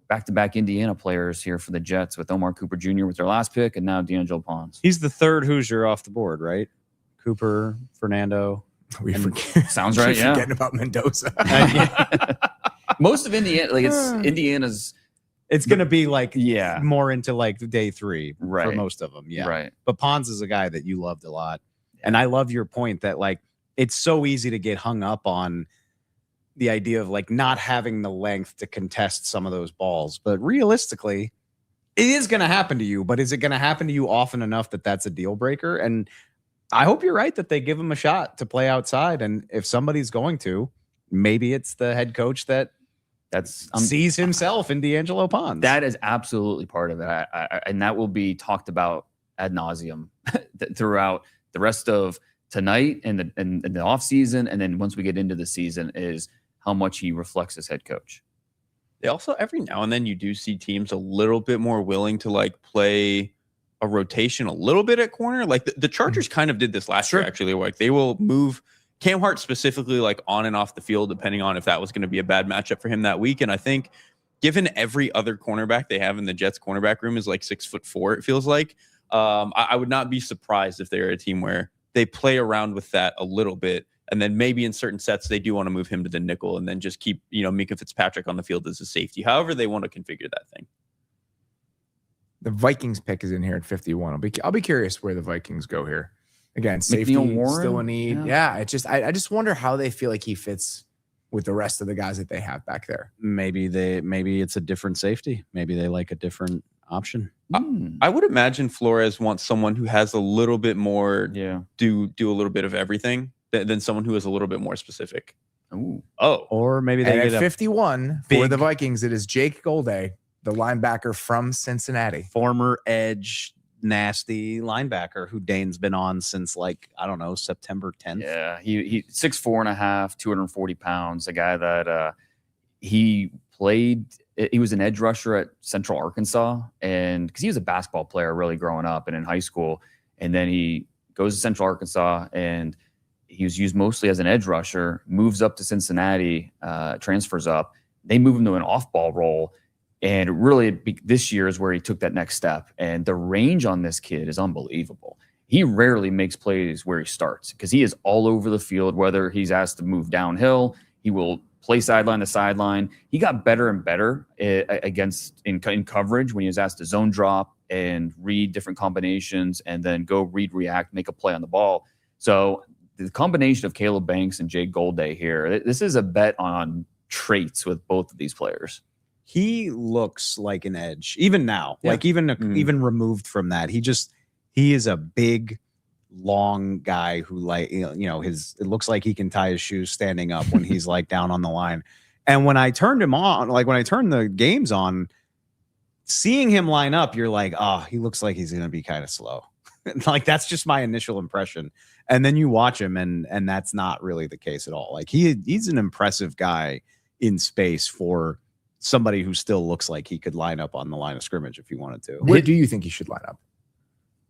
back-to-back Indiana players here for the Jets with Omar Cooper Jr. with their last pick, and now D'Angelo Ponce. He's the third Hoosier off the board, right? Cooper, Fernando. We forget. Sounds right, yeah. Forgetting about Mendoza. Most of Indiana, like it's Indiana's. It's going to be like Yeah. more into like day 3 for Right. most of them. Yeah. Right. But Pons is a guy that you loved a lot. And I love your point that like it's so easy to get hung up on the idea of like not having the length to contest some of those balls. But realistically, it is going to happen to you. But is it going to happen to you often enough that that's a deal breaker? And I hope you're right that they give him a shot to play outside. And if somebody's going to, maybe it's the head coach that sees himself in D'Angelo Pons. That is absolutely part of it. And that will be talked about ad nauseum throughout the rest of tonight and the offseason. And then once we get into the season is how much he reflects as head coach. They also, every now and then you do see teams a little bit more willing to like play a rotation a little bit at corner. Like the Chargers kind of did this last year, actually. Like they will move Cam Hart specifically like on and off the field, depending on if that was going to be a bad matchup for him that week. And I think given every other cornerback they have in the Jets cornerback room is like 6'4", it feels like, I would not be surprised if they're a team where they play around with that a little bit. And then maybe in certain sets, they do want to move him to the nickel and then just keep, Mika Fitzpatrick on the field as a safety, however they want to configure that thing. The Vikings pick is in here at 51. I'll be curious where the Vikings go here. Again, safety still a need. Yeah, I just wonder how they feel like he fits with the rest of the guys that they have back there. Maybe it's a different safety. Maybe they like a different option. I would imagine Flores wants someone who has a little bit more, do a little bit of everything than someone who is a little bit more specific. Or maybe they get 51 for the Vikings. It is Jake Golday, the linebacker from Cincinnati, former edge. Nasty linebacker who Dane's been on since September 10th. Yeah, he 6'4.5", 240 pounds. A guy that he was an edge rusher at Central Arkansas, and because he was a basketball player really growing up and in high school, and then he goes to Central Arkansas and he was used mostly as an edge rusher. Moves up to Cincinnati, transfers up. They move him to an off-ball role. And really, this year is where he took that next step. And the range on this kid is unbelievable. He rarely makes plays where he starts because he is all over the field, whether he's asked to move downhill. He will play sideline to sideline. He got better and better in coverage when he was asked to zone drop and read different combinations and then go read, react, make a play on the ball. So the combination of Caleb Banks and Jake Golday here, this is a bet on traits with both of these players. He looks like an edge, even now. Yeah. Like even removed from that, he is a big, long guy who it looks like he can tie his shoes standing up when he's like down on the line. And when I turned him on, like when I turned the games on, seeing him line up, you're like, he looks like he's going to be kind of slow. Like that's just my initial impression. And then you watch him, and that's not really the case at all. Like he's an impressive guy in space for somebody who still looks like he could line up on the line of scrimmage if he wanted to. Where do you think he should line up?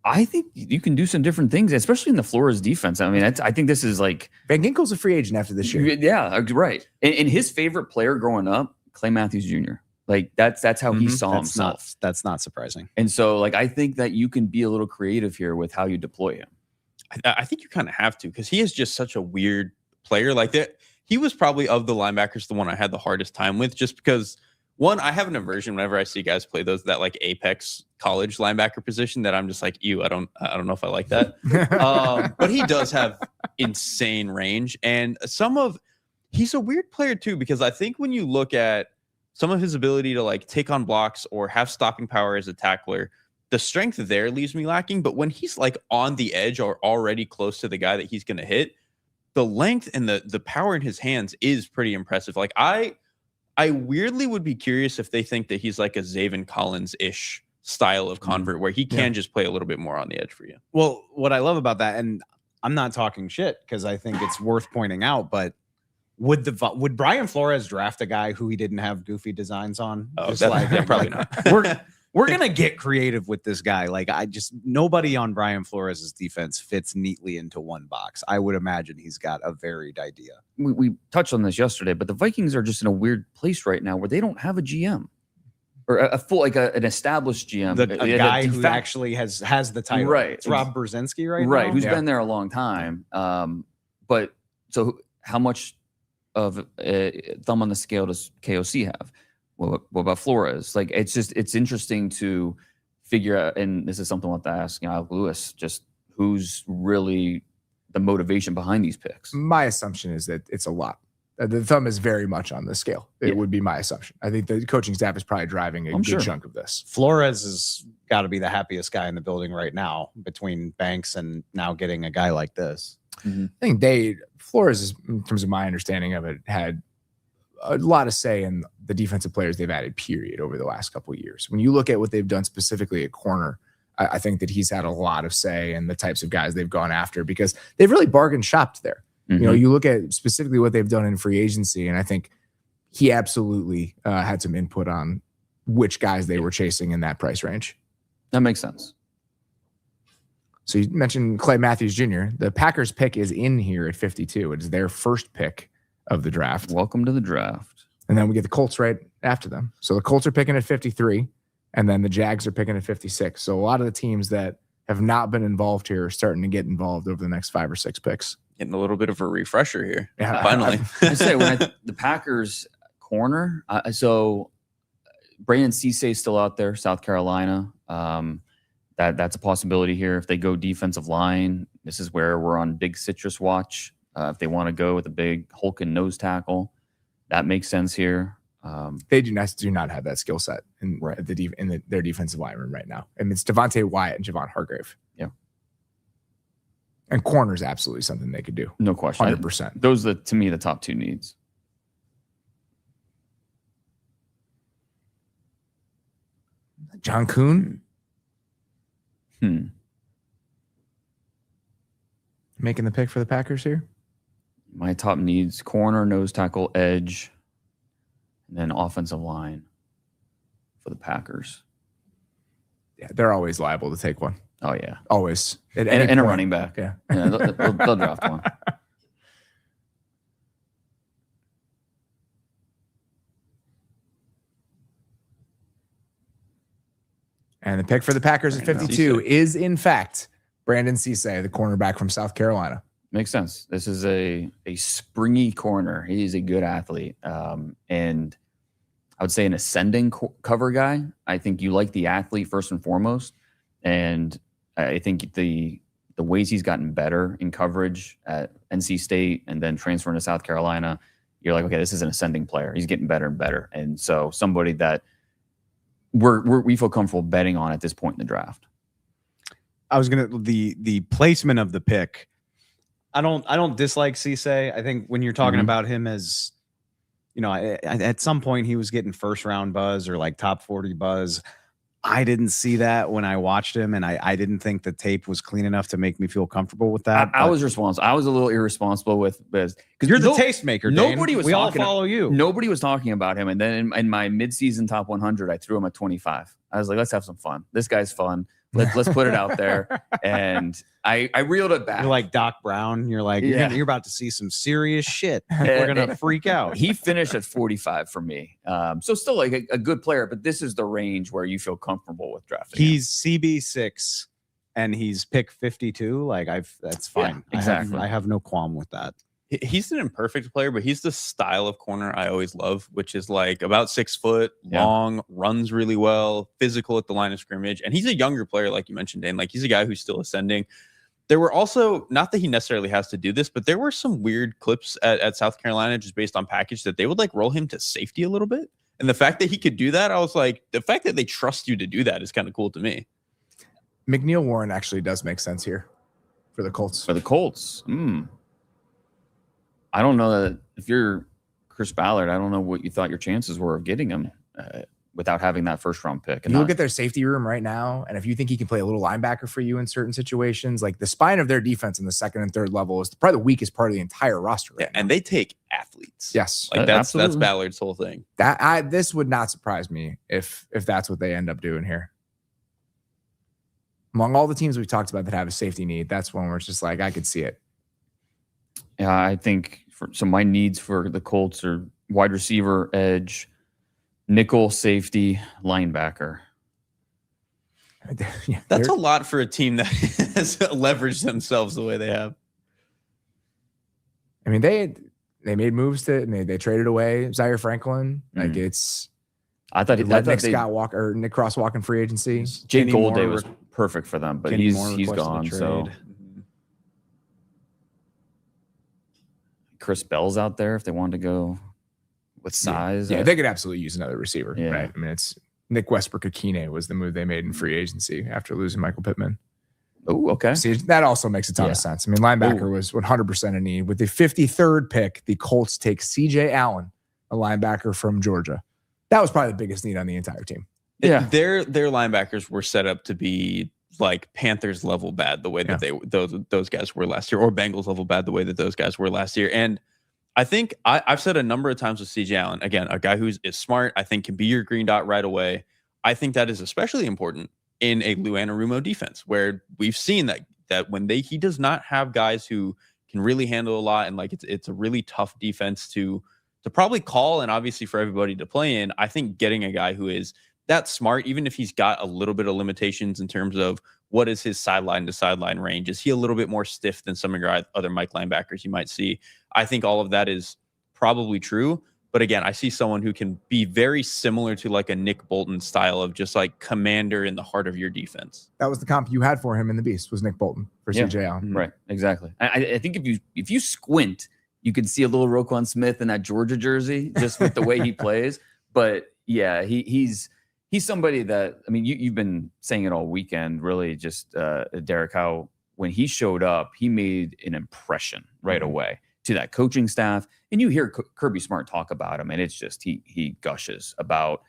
I think you can do some different things, especially in the Flores defense. I mean, I think this is like Van Ginkel's a free agent after this year. Yeah, right. And his favorite player growing up, Clay Matthews Jr. Like that's how he saw himself. That's not surprising. And so, like, I think that you can be a little creative here with how you deploy him. I think you kind of have to because he is just such a weird player. Like that, he was probably of the linebackers the one I had the hardest time with, just because. One, I have an aversion whenever I see guys play that like apex college linebacker position that I'm just like, ew, I don't know if I like that. But he does have insane range, and he's a weird player too, because I think when you look at some of his ability to like take on blocks or have stopping power as a tackler, the strength there leaves me lacking. But when he's like on the edge or already close to the guy that he's going to hit, the length and the power in his hands is pretty impressive. Like I I weirdly would be curious if they think that he's like a Zaven Collins-ish style of convert where he can just play a little bit more on the edge for you. Well, what I love about that, and I'm not talking shit because I think it's worth pointing out, but would Brian Flores draft a guy who he didn't have goofy designs on? Oh, probably not. We're gonna get creative with this guy. Like nobody on Brian Flores' defense fits neatly into one box. I would imagine he's got a varied idea. We touched on this yesterday, but the Vikings are just in a weird place right now where they don't have a GM or a full an established GM, A guy who actually has the title. Right, it's Rob Brzezinski right, now? who's been there a long time. But so how much of a thumb on the scale does KOC have? What about Flores? Like, it's interesting to figure out, and this is something we'll have to ask Alec Lewis, just who's really the motivation behind these picks. My assumption is that it's a lot. The thumb is very much on the scale. It would be my assumption. I think the coaching staff is probably driving a good chunk of this. Flores has got to be the happiest guy in the building right now between Banks and now getting a guy like this. Mm-hmm. I think Flores, is, in terms of my understanding of it, had a lot of say in the defensive players they've added, period, over the last couple of years. When you look at what they've done specifically at corner, I think that he's had a lot of say in the types of guys they've gone after because they've really bargain shopped there. Mm-hmm. You know, you look at specifically what they've done in free agency, and I think he absolutely had some input on which guys they were chasing in that price range. That makes sense. So you mentioned Clay Matthews Jr. The Packers pick is in here at 52. It is their first pick of the draft. Welcome to the draft. And then we get the Colts right after them. So the Colts are picking at 53, and then the Jags are picking at 56. So a lot of the teams that have not been involved here are starting to get involved over the next 5 or 6 picks. Getting a little bit of a refresher here. Yeah, finally. I say the Packers corner. So Brandon Cisse is still out there, South Carolina. That's a possibility here. If they go defensive line, this is where we're on big citrus watch. If they want to go with a big hulking nose tackle, that makes sense here. They do not have that skill set in their defensive lineman right now. And it's Devontae Wyatt and Javon Hargrave. Yeah. And corner is absolutely something they could do. No question. 100%. Those are, to me, the top 2 needs. John Kuhn. Making the pick for the Packers here. My top needs: corner, nose tackle, edge, and then offensive line for the Packers. Yeah, they're always liable to take one. Oh, yeah. Always. And a running back. Yeah. They'll draft one. And the pick for the Packers at 52 is, in fact, Brandon Cisse, the cornerback from South Carolina. Makes sense. This is a springy corner. He's a good athlete. And I would say an ascending cover guy. I think you like the athlete first and foremost. And I think the ways he's gotten better in coverage at NC State and then transferring to South Carolina, you're like, okay, this is an ascending player. He's getting better and better. And so somebody that we feel comfortable betting on at this point in the draft. I was the placement of the pick. I don't dislike Cisse. I think when you're talking about him as, you know, at some point he was getting first round buzz or like top 40 buzz. I didn't see that when I watched him, and I didn't think the tape was clean enough to make me feel comfortable with that. I was responsible. I was a little irresponsible with because you're the tastemaker. Nobody Dane. was. We all follow you. Nobody was talking about him, and then in my midseason top 100, I threw him at 25. I was like, let's have some fun. This guy's fun. Let's put it out there. And I reeled it back. You're like Doc Brown. You're like, you're about to see some serious shit. We're going to freak out. He finished at 45 for me. So still like a good player, but this is the range where you feel comfortable with drafting. He's CB6 and he's pick 52. Like that's fine. Yeah, exactly. I have no qualm with that. He's an imperfect player, but he's the style of corner I always love, which is like about 6 foot long, runs really well, physical at the line of scrimmage. And he's a younger player, like you mentioned, Dane. Like he's a guy who's still ascending. There were also, not that he necessarily has to do this, but there were some weird clips at South Carolina just based on package that they would like roll him to safety a little bit. And the fact that he could do that, I was like, the fact that they trust you to do that is kind of cool to me. McNeil-Warren actually does make sense here for the Colts. For the Colts. I don't know that if you're Chris Ballard, I don't know what you thought your chances were of getting him without having that first round pick. And you look at their safety room right now, and if you think he can play a little linebacker for you in certain situations, like the spine of their defense in the second and third level is probably the weakest part of the entire roster. Right now. And they take athletes. Yes, like that's Ballard's whole thing. This would not surprise me if that's what they end up doing here. Among all the teams we've talked about that have a safety need, that's one where it's just like I could see it. Yeah, I think my needs for the Colts are wide receiver, edge, nickel, safety, linebacker. Yeah, that's a lot for a team that has leveraged themselves the way they have. I mean, they made moves to they traded away Zaire Franklin. Like I thought Nick Cross walk in free agency. Jake Golday was perfect for them, but he's gone. So Chris Bell's out there if they wanted to go with size. Yeah, they could absolutely use another receiver. Yeah. Right. I mean, it's Nick Westbrook-Akine was the move they made in free agency after losing Michael Pittman. Oh, okay. See, that also makes a ton of sense. I mean, linebacker was 100% a need. With the 53rd pick, the Colts take C.J. Allen, a linebacker from Georgia. That was probably the biggest need on the entire team. Yeah, their linebackers were set up to be like Panthers level bad the way that those guys were last year, or Bengals level bad the way that those guys were last year. And I think I've said a number of times with C.J. Allen, again, a guy who is smart, I think can be your green dot right away. I think that is especially important in a Lou Anarumo defense, where we've seen that when he does not have guys who can really handle a lot, and like it's a really tough defense to probably call, and obviously for everybody to play in. I think getting a guy who is that smart, even if he's got a little bit of limitations in terms of what is his sideline to sideline range, is he a little bit more stiff than some of your other Mike linebackers you might see? I think all of that is probably true. But again, I see someone who can be very similar to like a Nick Bolton style of just like commander in the heart of your defense. That was the comp you had for him in the Beast, was Nick Bolton for C.J. Allen. Right, exactly. I think if you squint, you can see a little Roquan Smith in that Georgia jersey just with the way he plays. But yeah, he's somebody that, I mean, you've been saying it all weekend, really, just Derek, how when he showed up, he made an impression right away to that coaching staff. And you hear Kirby Smart talk about him, and it's just he gushes about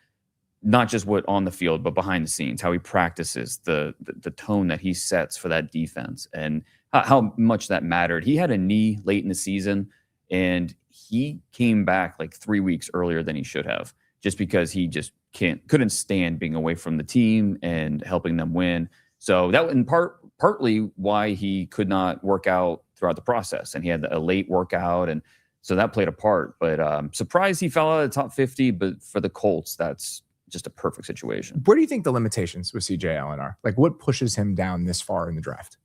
not just what on the field, but behind the scenes, how he practices, the tone that he sets for that defense, and how much that mattered. He had a knee late in the season, and he came back like 3 weeks earlier than he should have, just because he just couldn't stand being away from the team and helping them win. So that in partly why he could not work out throughout the process, and he had a late workout, and so that played a part. But surprised he fell out of the top 50, but for the Colts, that's just a perfect situation. Where do you think the limitations with C.J. Allen are? Like, what pushes him down this far in the draft?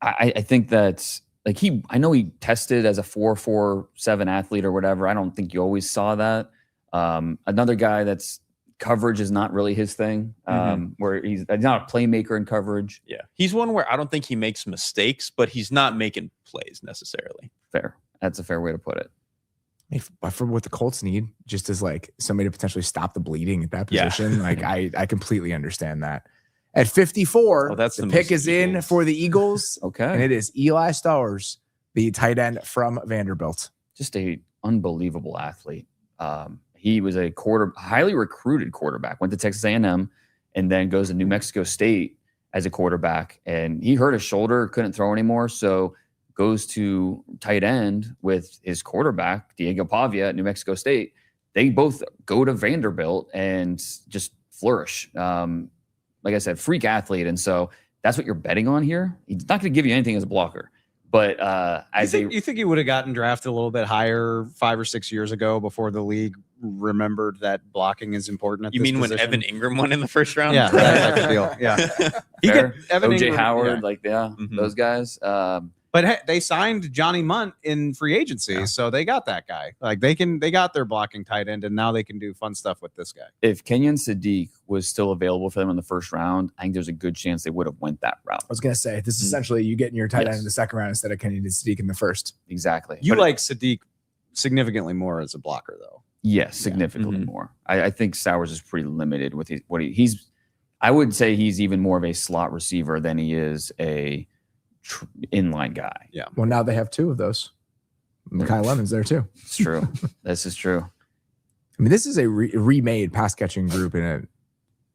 I think that's like I know he tested as a 4.47 athlete or whatever. I don't think you always saw that. Another guy that's coverage is not really his thing, where he's not a playmaker in coverage. Yeah. He's one where I don't think he makes mistakes, but he's not making plays necessarily. Fair. That's a fair way to put it. But for what the Colts need, just as like somebody to potentially stop the bleeding at that position, like I completely understand that. At 54, the pick is in for the Eagles. Okay. And it is Eli Stowers, the tight end from Vanderbilt. Just a unbelievable athlete. He was a highly recruited quarterback, went to Texas A&M, and then goes to New Mexico State as a quarterback. And he hurt his shoulder, couldn't throw anymore. So goes to tight end with his quarterback, Diego Pavia at New Mexico State. They both go to Vanderbilt and just flourish. Like I said, freak athlete. And so that's what you're betting on here. He's not going to give you anything as a blocker. But you think he would have gotten drafted a little bit higher 5 or 6 years ago before the league remembered that blocking is important? You mean when Evan Ingram won in the first round? Yeah, that type of deal. Yeah, Evan OJ Ingram, Howard, those guys. But they signed Johnny Munt in free agency, so they got that guy. Like they got their blocking tight end, and now they can do fun stuff with this guy. If Kenyon Sadiq was still available for them in the first round, I think there's a good chance they would have went that route. I was gonna say this is essentially you getting your tight end in the second round instead of Kenyon Sadiq in the first. Exactly. You like Sadiq significantly more as a blocker, though. Yes, significantly more. I think Stowers is pretty limited with what he's. I would say he's even more of a slot receiver than he is a inline guy. Yeah. Well, now they have two of those. Kyle Lemon's there too. It's true. This is true. I mean, this is a remade pass catching group in a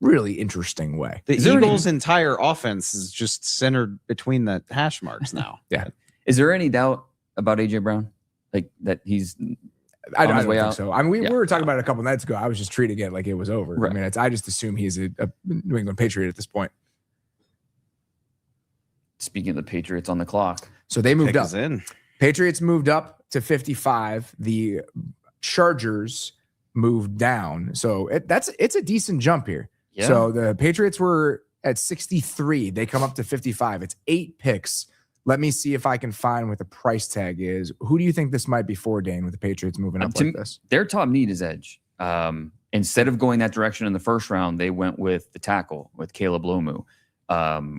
really interesting way. The Eagles' entire offense is just centered between the hash marks now. Yeah. Is there any doubt about AJ Brown? Like that he's I on his don't way think out? so. I mean, we Yeah. were talking about it a couple nights ago. I was just treating it like it was over. Right. I mean, I just assume he's a New England Patriot at this point. Speaking of the Patriots on the clock. So they moved Pick up. is in. Patriots moved up to 55. The Chargers moved down. So it's a decent jump here. Yeah. So the Patriots were at 63. They come up to 55. It's 8 picks. Let me see if I can find what the price tag is. Who do you think this might be for, Dane, with the Patriots moving up like this? Their top need is edge. Instead of going that direction in the first round, they went with the tackle with Caleb Lomu,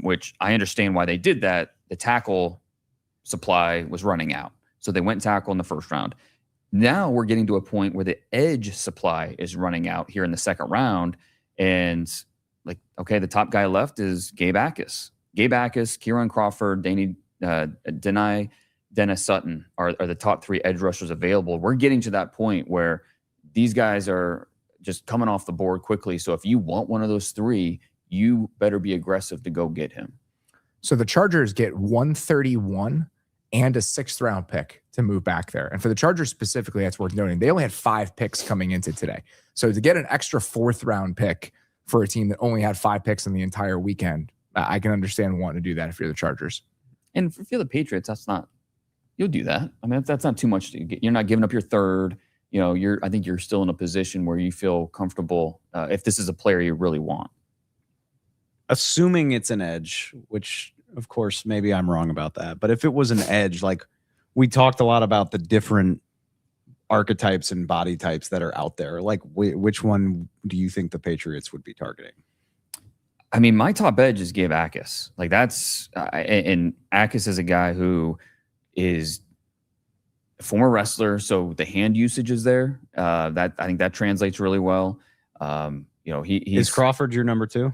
which I understand why they did that. The tackle supply was running out. So they went tackle in the first round. Now we're getting to a point where the edge supply is running out here in the second round. And like, okay, the top guy left is Gabe Jacas. Gabe Jacas, Kieran Crawford, Dennis Sutton are the top 3 edge rushers available. We're getting to that point where these guys are just coming off the board quickly. So if you want one of those 3, you better be aggressive to go get him. So the Chargers get 131 and a 6th round pick to move back there. And for the Chargers specifically, that's worth noting. They only had 5 picks coming into today. So to get an extra 4th round pick for a team that only had 5 picks in the entire weekend, I can understand wanting to do that if you're the Chargers. And if you're the Patriots, you'll do that. I mean, that's not too much to get. You're not giving up your 3rd. You know, I think you're still in a position where you feel comfortable if this is a player you really want. Assuming it's an edge, which of course maybe I'm wrong about that, but if it was an edge, like we talked a lot about the different archetypes and body types that are out there, like which one do you think the Patriots would be targeting? I mean, my top edge is Gabe Jacas. Like that's and Jacas is a guy who is a former wrestler, so the hand usage is there. That I think that translates really well. You know, he's Is Crawford your number 2?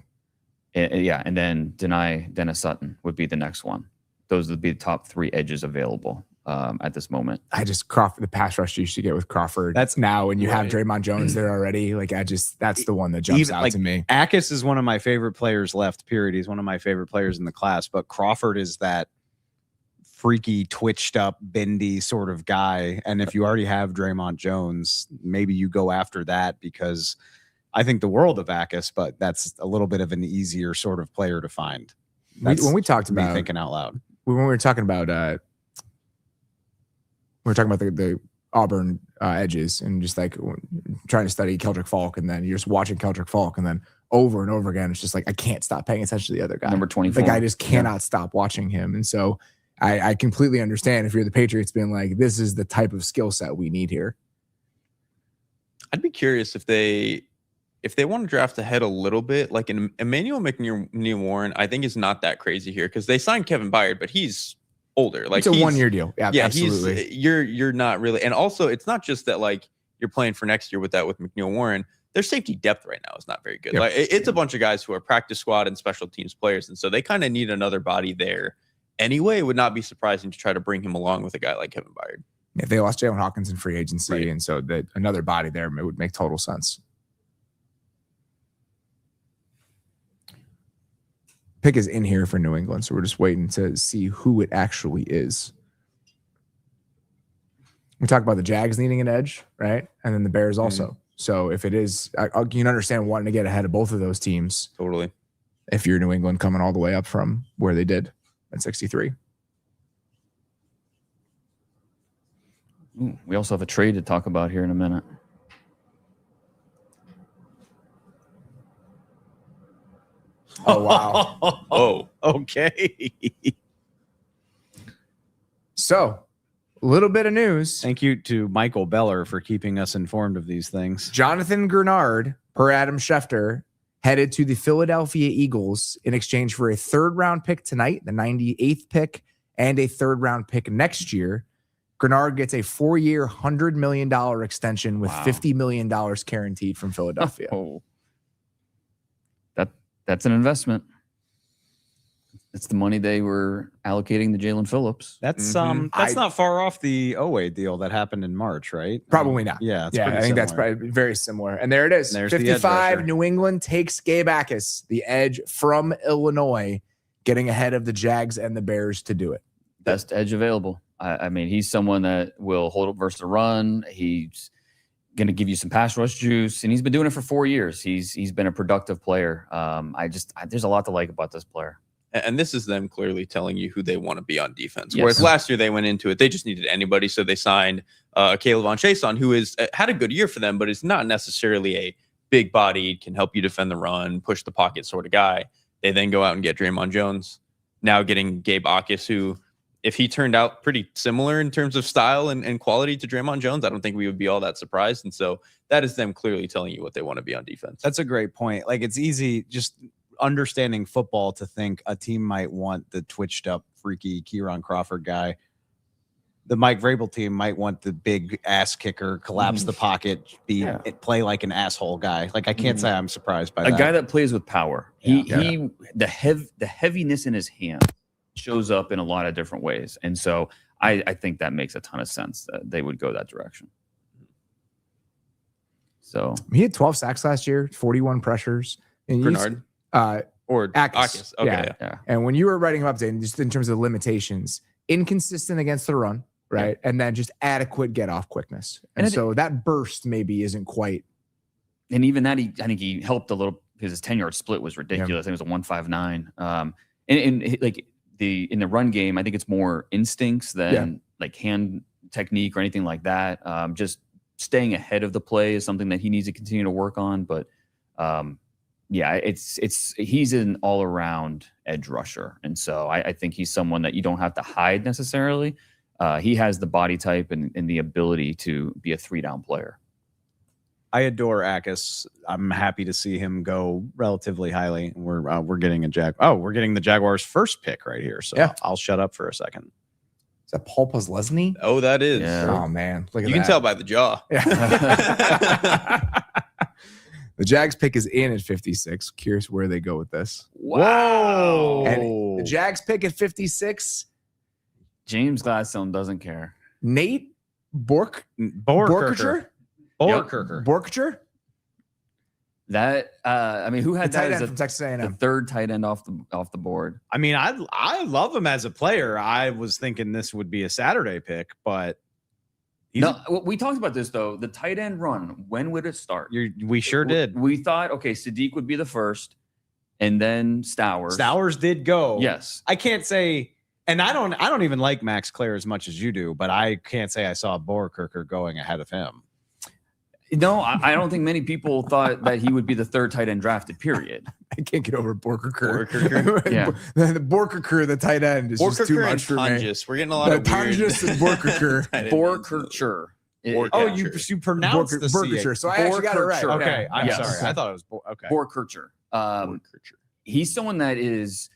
Yeah, and then Dennis Sutton would be the next one. Those would be the top 3 edges available at this moment. Crawford, the pass rush you used to get with Crawford. That's now when you have right. Draymond Jones there already. Like that's the one that jumps out to me. Jacas is one of my favorite players left, period. He's one of my favorite players in the class, but Crawford is that freaky, twitched up, bendy sort of guy. And if you already have Draymond Jones, maybe you go after that because I think the world of Jacas, but that's a little bit of an easier sort of player to find. When we talked me about thinking out loud, when we were talking about the Auburn edges and just like trying to study Keldrick Falk, and then you're just watching Keldrick Falk, and then over and over again, it's just like I can't stop paying attention to the other guy. Number 24. Like I just cannot stop watching him, and so I completely understand if you're the Patriots being like, this is the type of skill set we need here. I'd be curious if they want to draft ahead a little bit, like an Emmanuel McNeil-Warren, I think is not that crazy here because they signed Kevin Byard, but he's older. Like it's a 1-year deal. Yeah, absolutely. You're not really, and also it's not just that like you're playing for next year with McNeil-Warren. Their safety depth right now is not very good. Yep. Like it's a bunch of guys who are practice squad and special teams players, and so they kind of need another body there. Anyway, it would not be surprising to try to bring him along with a guy like Kevin Byard. Yeah, they lost Jalen Hawkins in free agency, Right. and so that another body there would make total sense. Pick is in here for New England, so we're just waiting to see who it actually is. We talked about the Jags needing an edge, right? And then the Bears also. So if it is, you can understand wanting to get ahead of both of those teams. Totally. If you're New England coming all the way up from where they did at 63. Ooh, we also have a trade to talk about here in a minute. Oh, wow. Oh, okay. So a little bit of news. Thank you to Michael Beller for keeping us informed of these things. Jonathan Grenard, per Adam Schefter, headed to the Philadelphia Eagles in exchange for a 3rd round pick tonight, the 98th pick, and a 3rd round pick next year. Grenard gets a 4-year, $100 million extension with $50 million guaranteed from Philadelphia. Oh. That's an investment. It's the money they were allocating to Jalen Phillips. That's Mhm. that's not far off the Oweh deal that happened in March, right? Probably not. Yeah, it's Yeah, I pretty think that's similar. probably very similar. And there it is. There's the edge 55. rusher. New England takes Gabe Jacas, the edge from Illinois, getting ahead of the Jags and the Bears to do it. Best edge available. I mean, he's someone that will hold up versus the run. He's going to give you some pass rush juice, and he's been doing it for 4 years. He's been a productive player. There's a lot to like about this player. And this is them clearly telling you who they want to be on defense. Yes. Whereas last year they went into it, they just needed anybody. So they signed Caleb Von Chason, who had a good year for them, but is not necessarily a big bodied, can help you defend the run, push the pocket sort of guy. They then go out and get Draymond Jones. Now getting Gabe Jacas, who, if he turned out pretty similar in terms of style and quality to Draymond Jones, I don't think we would be all that surprised. And so that is them clearly telling you what they want to be on defense. That's a great point. Like, it's easy just understanding football to think a team might want the twitched up, freaky Kieran Crawford guy. The Mike Vrabel team might want the big ass kicker, collapse the pocket, play like an asshole guy. Like, I can't say I'm surprised by A that. guy that plays with power. The heaviness in his hand shows up in a lot of different ways. And so I think that makes a ton of sense that they would go that direction. So He had 12 sacks last year, 41 pressures. And Bernard or Jacas. Okay. yeah. And when you were writing him up, Dane, just in terms of the limitations, inconsistent against the run, right? And then just adequate get off quickness. And so that burst maybe isn't quite. And even that, I think he helped a little because his 10-yard split was ridiculous. I think it was a 159. And like in the run game, I think it's more instincts than like hand technique or anything like that. Just staying ahead of the play is something that he needs to continue to work on. But he's an all-around edge rusher. And so I think he's someone that you don't have to hide necessarily. He has the body type and the ability to be a 3-down player. I adore Jacas. I'm happy to see him go relatively highly. We're getting we're getting the Jaguars' first pick right here. So I'll shut up for a second. Is that Paul Posluszny? Oh, that is. Yeah. Oh, man. Look at You that. can tell by the jaw. Yeah. The Jags pick is in at 56. Curious where they go with this. Wow. And the Jags pick at 56. James Gladstone doesn't care. Nate Borkerker. Borkercher? That who The had tight that as end from Texas the A&M. third tight end off the board? I mean, I love him as a player. I was thinking this would be a Saturday pick, but We talked about this though. The tight end run. When would it start? we sure did. We thought, okay, Sadiq would be the first, and then Stowers. Stowers did go. Yes. I can't say, and I don't even like Max Clare as much as you do, but I can't say I saw Borkerker going ahead of him. No, I don't think many people thought that he would be the third tight end drafted, period. I can't get over Borkerker. Yeah. The Borkerker, the tight end, is just too Borkerker and much for me. Tonjes. We're getting a lot of weird. Tonjes and Borkerker. Borkercher. Oh, you pronounced the Borkercher. So I actually got it right. Borkercher. Okay, I'm Yes. sorry. I thought it was okay. Borkercher. He's someone that is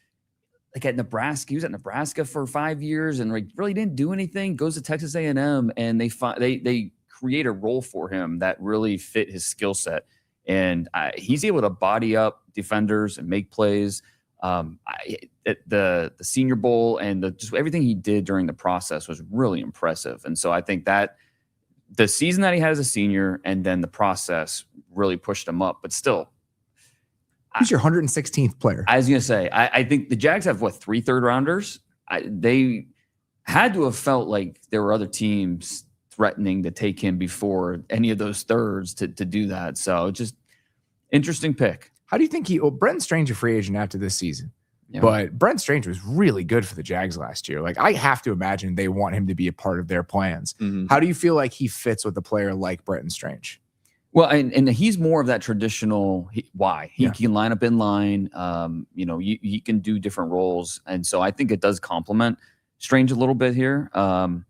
like at Nebraska. He was at Nebraska for 5 years and like really didn't do anything. Goes to Texas A&M and they create a role for him that really fit his skill set. And he's able to body up defenders and make plays. The Senior Bowl and just everything he did during the process was really impressive. And so I think that the season that he had as a senior and then the process really pushed him up. But still, Who's your 116th player? I was going to say, I think the Jags have, 3 third-rounders? They had to have felt like there were other teams threatening to take him before any of those thirds to do that. So just interesting pick. How do you think Brent Strange a free agent after this season? Yeah. But Brent Strange was really good for the Jags last year. Like, I have to imagine they want him to be a part of their plans. Mhm. How do you feel like he fits with a player like Brent Strange? Well, and he's more of that traditional why. He can line up in line. He can do different roles. And so I think it does complement Strange a little bit here. And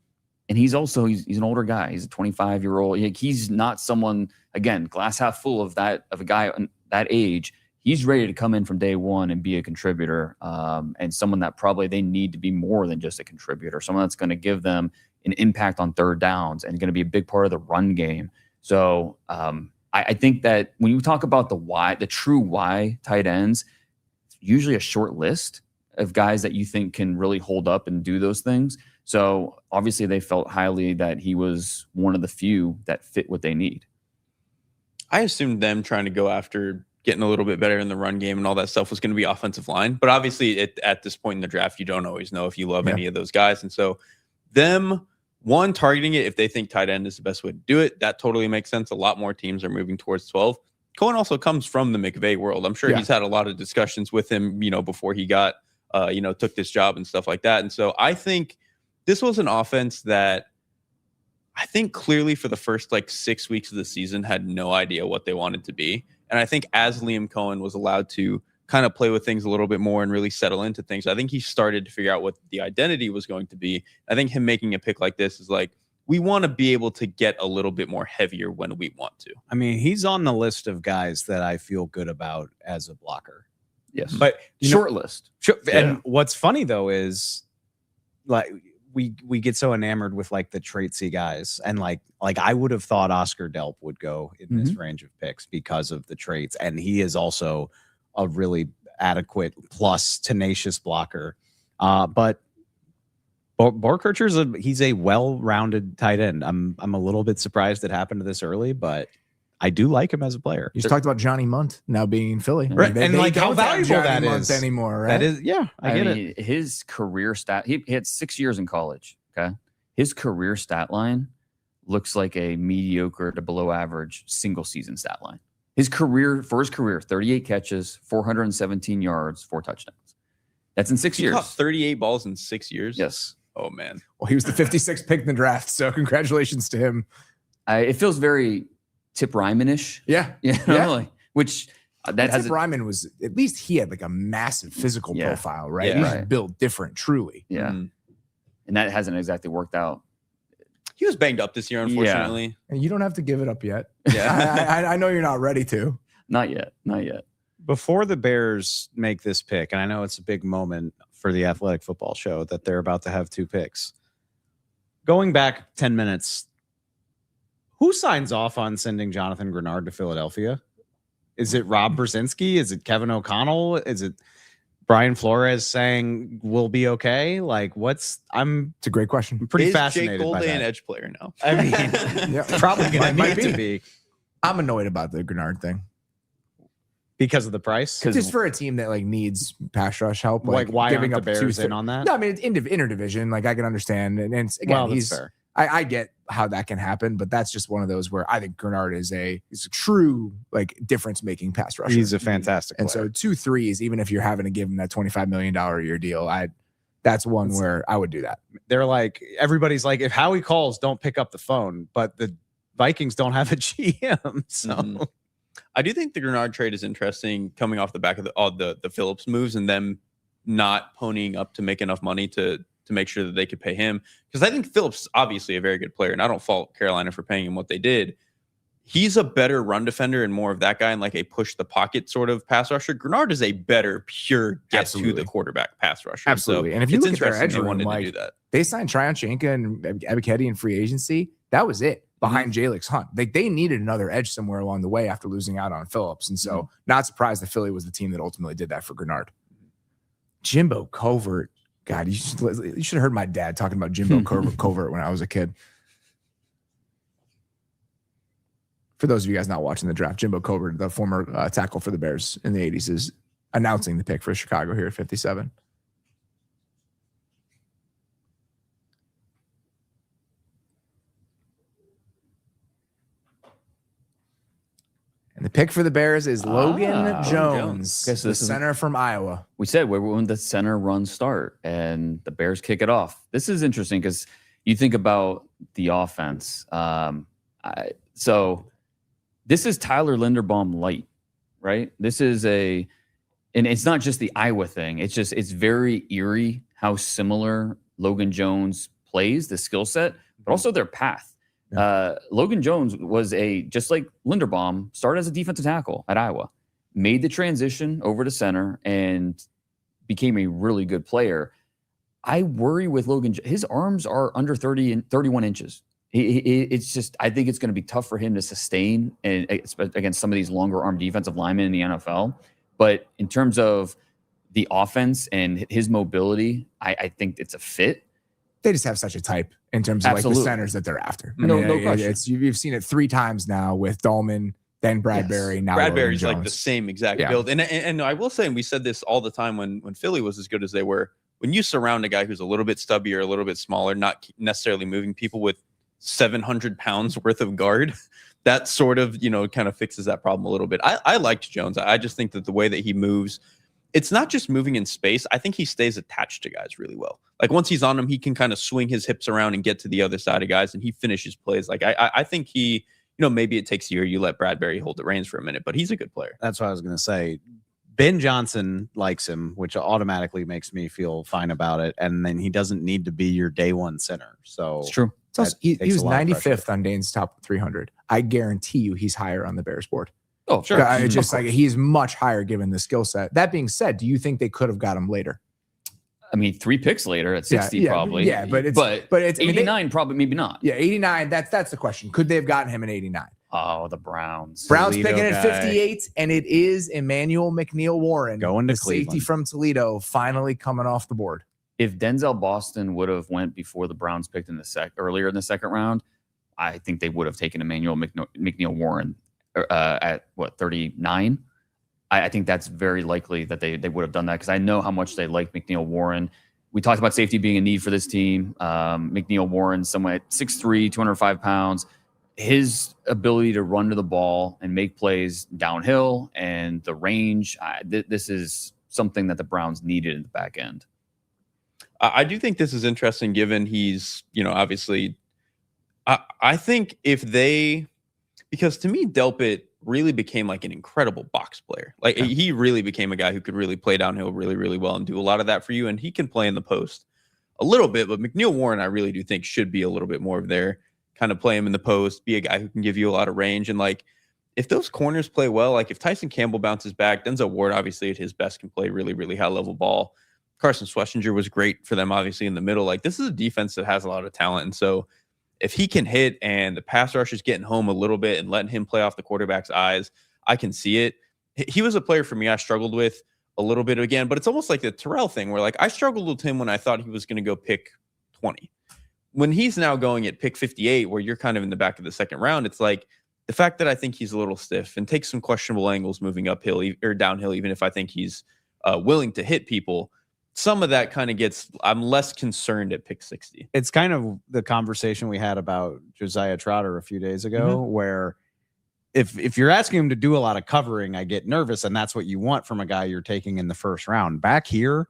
he's an older guy. He's a 25-year-old. He's not someone, again, glass half full of a guy that age. He's ready to come in from day one and be a contributor, and someone that probably they need to be more than just a contributor, someone that's going to give them an impact on third downs and going to be a big part of the run game. So I think that when you talk about the true why tight ends, it's usually a short list. of guys that you think can really hold up and do those things. So obviously they felt highly that he was one of the few that fit what they need. I assumed them trying to go after getting a little bit better in the run game and all that stuff was going to be offensive line. But obviously at this point in the draft, you don't always know if you love any of those guys. And so them, one, targeting it if they think tight end is the best way to do it, that totally makes sense. A lot more teams are moving towards 12. Cohen also comes from the McVay world. I'm sure he's had a lot of discussions with him, before he got, took this job and stuff like that. And so I think this was an offense that I think clearly for the first 6 weeks of the season had no idea what they wanted to be. And I think as Liam Cohen was allowed to kind of play with things a little bit more and really settle into things, I think he started to figure out what the identity was going to be. I think him making a pick like this is we want to be able to get a little bit more heavier when we want to. I mean, he's on the list of guys that I feel good about as a blocker. Yes. But short list. And what's funny though is we get so enamored with the traitsy guys, and I would have thought Oscar Delp would go in this range of picks because of the traits, and he is also a really adequate plus tenacious blocker. But Borkircher's he's a well-rounded tight end. I'm a little bit surprised it happened this early, but I do like him as a player. You just talked about Johnny Munt now being in Philly, right? And how valuable that is anymore, right? That is, I get it. His career stat, he had 6 years in college. Okay, his career stat line looks like a mediocre to below average single season stat line. His career, 38 catches, 417 yards, 4 touchdowns. That's in 6 years. He caught 38 balls in 6 years. Yes. Oh man. Well, he was the 56th pick in the draft, so congratulations to him. It feels very Tip Ryman-ish. Yeah. Which that has Tip Ryman was, at least he had a massive physical profile, right? Yeah. He's built different, truly. Yeah. Mm-hmm. And that hasn't exactly worked out. He was banged up this year, unfortunately. And you don't have to give it up yet. Yeah. I know you're not ready to. Not yet. Before the Bears make this pick, and I know it's a big moment for the Athletic Football Show that they're about to have 2 picks. Going back 10 minutes, who signs off on sending Jonathan Grenard to Philadelphia? Is it Rob Brzezinski? Is it Kevin O'Connell? Is it Brian Flores saying we'll be okay? It's a great question. I'm pretty Is fascinated Jake by Golday that. an edge player now? I mean, probably going to need to be. I'm annoyed about the Grenard thing. Because of the price? Just for a team that needs pass rush help. Why giving aren't the up Bears in on that? No, I mean, it's interdivision. I can understand. And again, that's fair. I get how that can happen, but that's just one of those where I think Grenard is a true difference-making pass rusher. He's a fantastic player. And so 2 threes, even if you're having to give him that $25 million a year deal, that's one where I would do that. They're everybody's if Howie calls, don't pick up the phone, but the Vikings don't have a GM. So I do think the Grenard trade is interesting coming off the back of the Phillips moves and them not ponying up to make enough money to make sure that they could pay him. Because I think Phillips is obviously a very good player, and I don't fault Carolina for paying him what they did. He's a better run defender and more of that guy and a push the pocket sort of pass rusher. Grenard is a better pure get to the quarterback pass rusher. Absolutely. So and if you look at their edge they wanted room, to do that. They signed Tryon Shanka and Ebiketie in free agency. That was it. Behind Jalix Hunt. They needed another edge somewhere along the way after losing out on Phillips. And so not surprised that Philly was the team that ultimately did that for Grenard. Jimbo Covert. God, you should have heard my dad talking about Jimbo Covert when I was a kid. For those of you guys not watching the draft, Jimbo Covert, the former tackle for the Bears in the 80s, is announcing the pick for Chicago here at 57. And the pick for the Bears is Logan Jones, Okay, so the center from Iowa. We said when the center runs start and the Bears kick it off. This is interesting because you think about the offense. So this is Tyler Linderbaum light, right? This is and it's not just the Iowa thing. It's very eerie how similar Logan Jones plays, the skill set, but also their path. Logan Jones was just like Linderbaum, started as a defensive tackle at Iowa, made the transition over to center and became a really good player. I worry with Logan. His arms are under 30 and 31 inches. It's just, I think it's going to be tough for him to sustain against some of these longer arm defensive linemen in the NFL. But in terms of the offense and his mobility, I think it's a fit. They just have such a type in terms of like the centers that they're after. No question. You've seen it 3 times now with Dolman, then Bradbury. Now Bradbury's Logan like the Jones. same exact build. And I will say, and we said this all the time when Philly was as good as they were, when you surround a guy who's a little bit stubby or a little bit smaller, not necessarily moving people with 700 pounds worth of guard, that sort of, kind of fixes that problem a little bit. I liked Jones. I just think that the way that he moves, it's not just moving in space. I think he stays attached to guys really well. Like once he's on them, he can kind of swing his hips around and get to the other side of guys, and he finishes plays. Like I think he, maybe it takes a year, you let Bradbury hold the reins for a minute, but he's a good player. That's what I was going to say. Ben Johnson likes him, which automatically makes me feel fine about it. And then he doesn't need to be your day one center. So it's true. He was 95th on Dane's top 300. I guarantee you he's higher on the Bears board. Oh, sure. It's just like he's much higher given the skill set. That being said, do you think they could have got him later? I mean, 3 picks later at 60 probably. Yeah, but it's 89 probably, maybe not. Yeah, 89. That's the question. Could they have gotten him in 89? Oh, the Browns. Browns picking at 58, and it is Emmanuel McNeil-Warren, going to Cleveland. Safety from Toledo, finally coming off the board. If Denzel Boston would have went before the Browns picked earlier in the second round, I think they would have taken Emmanuel McNeil-Warren at 39. I think that's very likely that they would have done that because I know how much they like McNeil-Warren. We talked about safety being a need for this team. McNeil-Warren, somewhere at 6'3", 205 pounds. His ability to run to the ball and make plays downhill and the range, this is something that the Browns needed in the back end. I do think this is interesting given he's, obviously, I think because to me, Delpit really became like an incredible box player. Like he really became a guy who could really play downhill really, really well and do a lot of that for you. And he can play in the post a little bit, but McNeil-Warren, I really do think should be a little bit more of there. Kind of play him in the post, be a guy who can give you a lot of range. And like, if those corners play well, like if Tyson Campbell bounces back, Denzel Ward, obviously at his best, can play really, really high level ball. Carson Schlesinger was great for them, obviously in the middle. Like this is a defense that has a lot of talent. And so if he can hit and the pass rush is getting home a little bit and letting him play off the quarterback's eyes, I can see it. He was a player for me I struggled with a little bit again, but it's almost like the Terrell thing where like I struggled with him when I thought he was going to go pick 20. When he's now going at pick 58, where you're kind of in the back of the second round, it's like the fact that I think he's a little stiff and takes some questionable angles moving uphill or downhill, even if I think he's willing to hit people, some of that kind of I'm less concerned at pick 60. It's kind of the conversation we had about Josiah Trotter a few days ago, where if you're asking him to do a lot of covering, I get nervous, and that's what you want from a guy you're taking in the first round. Back here,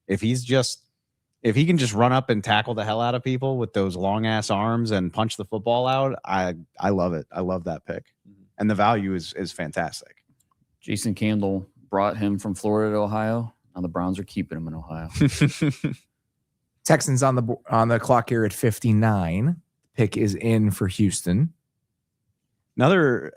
if he can just run up and tackle the hell out of people with those long ass arms and punch the football out, I love it. I love that pick. And the value is fantastic. Jason Candle brought him from Florida to Ohio. Now the Browns are keeping him in Ohio. Texans on the clock here at 59. Pick is in for Houston. Another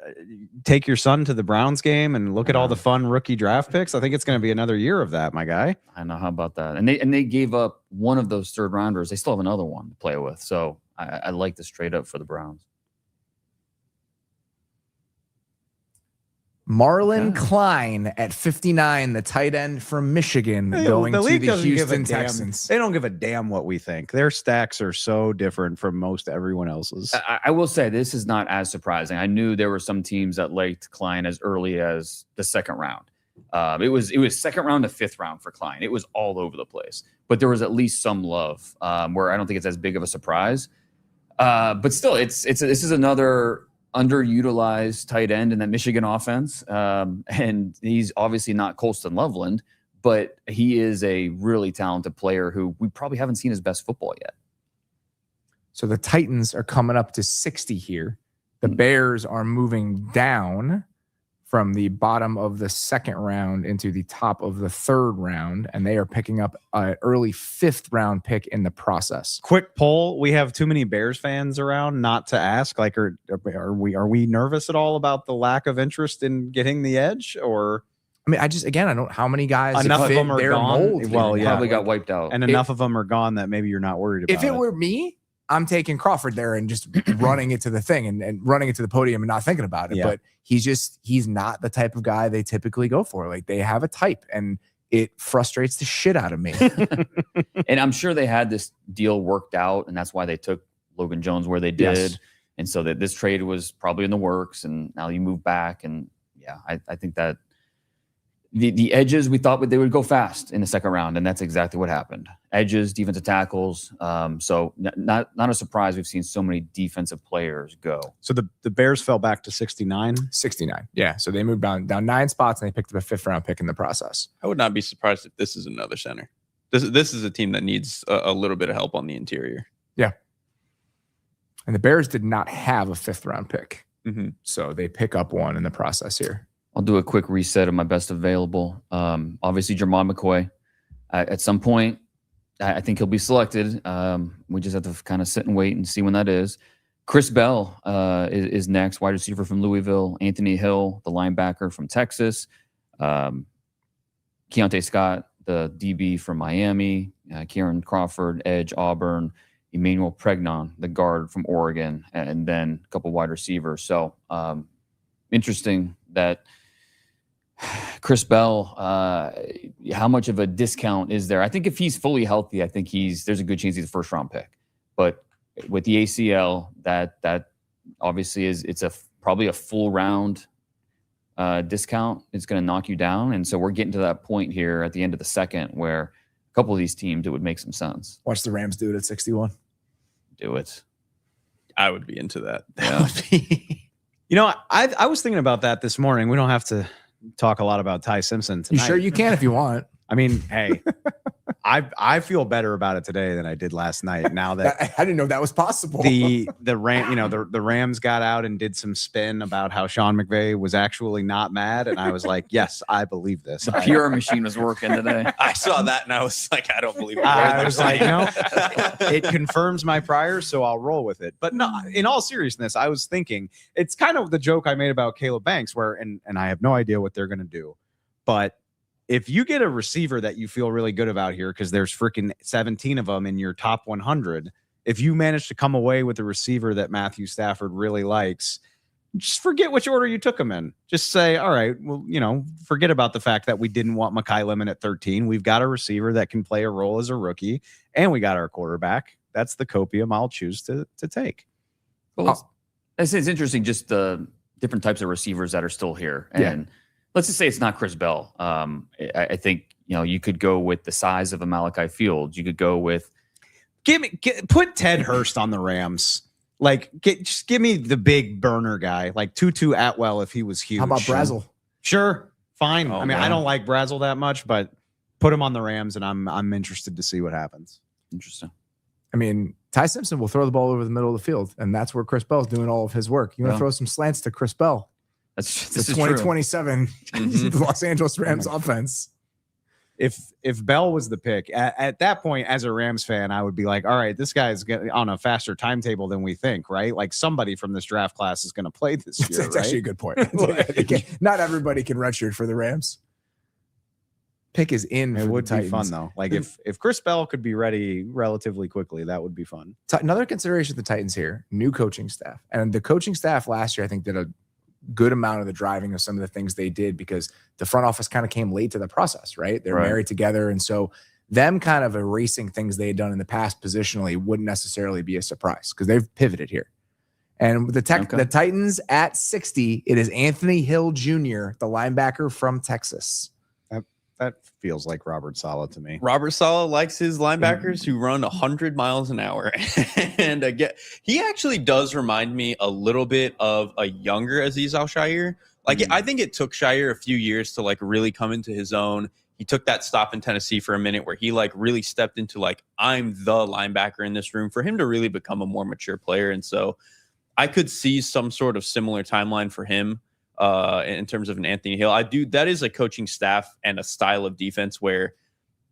take your son to the Browns game and look at all the fun rookie draft picks. I think it's going to be another year of that, my guy. I know. How about that? And they gave up one of those third rounders. They still have another one to play with. So I like this trade up for the Browns. Marlon Klein at 59, the tight end from Michigan, going to the Houston Texans. They don't give a damn what we think. Their stacks are so different from most everyone else's. I will say this is not as surprising. I knew there were some teams that liked Klein as early as the second round. It was second round to fifth round for Klein. It was all over the place, but there was at least some love where I don't think it's as big of a surprise. But still, this is another underutilized tight end in that Michigan offense. And he's obviously not Colston Loveland, but he is a really talented player who we probably haven't seen his best football yet. So the Titans are coming up to 60 here. The Bears are moving down from the bottom of the second round into the top of the third round, and they are picking up an early fifth round pick in the process. Quick poll: we have too many Bears fans around not to ask. Like, are we nervous at all about the lack of interest in getting the edge? Or I mean, I don't know how many guys. Enough of them are gone. Mold, well, yeah, probably got wiped out, and enough of them are gone that maybe you're not worried about. If it were me, I'm taking Crawford there and just running it to the thing and running it to the podium and not thinking about it. Yeah. But he's not the type of guy they typically go for. Like, they have a type, and it frustrates the shit out of me. And I'm sure they had this deal worked out, and that's why they took Logan Jones where they did. Yes. And so that this trade was probably in the works, and now you move back. And yeah, I think that the edges, we thought they would go fast in the second round, and that's exactly what happened. Edges, defensive tackles. So not a surprise we've seen so many defensive players go. So the Bears fell back to 69. 69. Yeah. So they moved down 9 spots, and they picked up a 5th round pick in the process. I would not be surprised if this is another center. This is a team that needs a little bit of help on the interior. Yeah. And the Bears did not have a 5th round pick. Mm-hmm. So they pick up one in the process here. I'll do a quick reset of my best available. Obviously, Jermon McCoy. At some point, I think he'll be selected. We just have to kind of sit and wait and see when that is. Chris Bell is next, wide receiver from Louisville. Anthony Hill, the linebacker from Texas. Keontae Scott, the DB from Miami. Kieran Crawford, edge, Auburn. Emmanuel Pregnon, the guard from Oregon. And then a couple wide receivers. So interesting that Chris Bell, how much of a discount is there? I think if he's fully healthy, I think there's a good chance he's a 1st round pick. But with the ACL, that obviously it's probably a full round discount. It's going to knock you down. And so we're getting to that point here at the end of the second where a couple of these teams, it would make some sense. Watch the Rams do it at 61. Do it. I would be into that. Yeah. I was thinking about that this morning. We don't have to talk a lot about Ty Simpson tonight. You sure you can if you want. I mean, hey, I feel better about it today than I did last night. Now that I didn't know that was possible. the Rams got out and did some spin about how Sean McVay was actually not mad, and I was like, yes, I believe this. The PR machine was working today. I saw that and I was like, I don't believe it. I was like, no, it confirms my prior, so I'll roll with it. But no, in all seriousness, I was thinking it's kind of the joke I made about Caleb Banks, where and I have no idea what they're going to do, but if you get a receiver that you feel really good about here, because there's freaking 17 of them in your top 100, if you manage to come away with a receiver that Matthew Stafford really likes, just forget which order you took them in. Just say, all right, well, forget about the fact that we didn't want Mekhi Lemon at 13. We've got a receiver that can play a role as a rookie, and we got our quarterback. That's the copium I'll choose to take. Well, it's interesting, just the different types of receivers that are still here. And let's just say it's not Chris Bell. I think, you could go with the size of a Malachi Fields. You could go with put Ted Hurst on the Rams. Like, just give me the big burner guy, like Tutu Atwell if he was huge. How about Brazel? Sure, fine. Oh, I mean, I don't like Brazel that much, but put him on the Rams, and I'm interested to see what happens. Interesting. I mean, Ty Simpson will throw the ball over the middle of the field, and that's where Chris Bell's doing all of his work. You want to throw some slants to Chris Bell. This the is 2027 Los Angeles Rams offense. If Bell was the pick at that point, as a Rams fan, I would be like, all right, this guy's on a faster timetable than we think, right? Like somebody from this draft class is going to play this year. It's actually a good point. Not everybody can redshirt for the Rams. Pick is in. It would be fun Titans. though. Like if Chris Bell could be ready relatively quickly, that would be fun. Another consideration of the Titans here: new coaching staff, and the coaching staff last year, I think, did a good amount of the driving of some of the things they did because the front office kind of came late to the process, right? They're married together. And so them kind of erasing things they had done in the past positionally wouldn't necessarily be a surprise because they've pivoted here. And with the Titans at 60, it is Anthony Hill Jr., the linebacker from Texas. That feels like Robert Saleh to me. Robert Saleh likes his linebackers who run 100 miles an hour. And he actually does remind me a little bit of a younger Azeez Al-Shaair. Like, I think it took Shire a few years to like really come into his own. He took that stop in Tennessee for a minute where he like really stepped into like, I'm the linebacker in this room, for him to really become a more mature player. And so I could see some sort of similar timeline for him. In terms of an Anthony Hill, that is a coaching staff and a style of defense where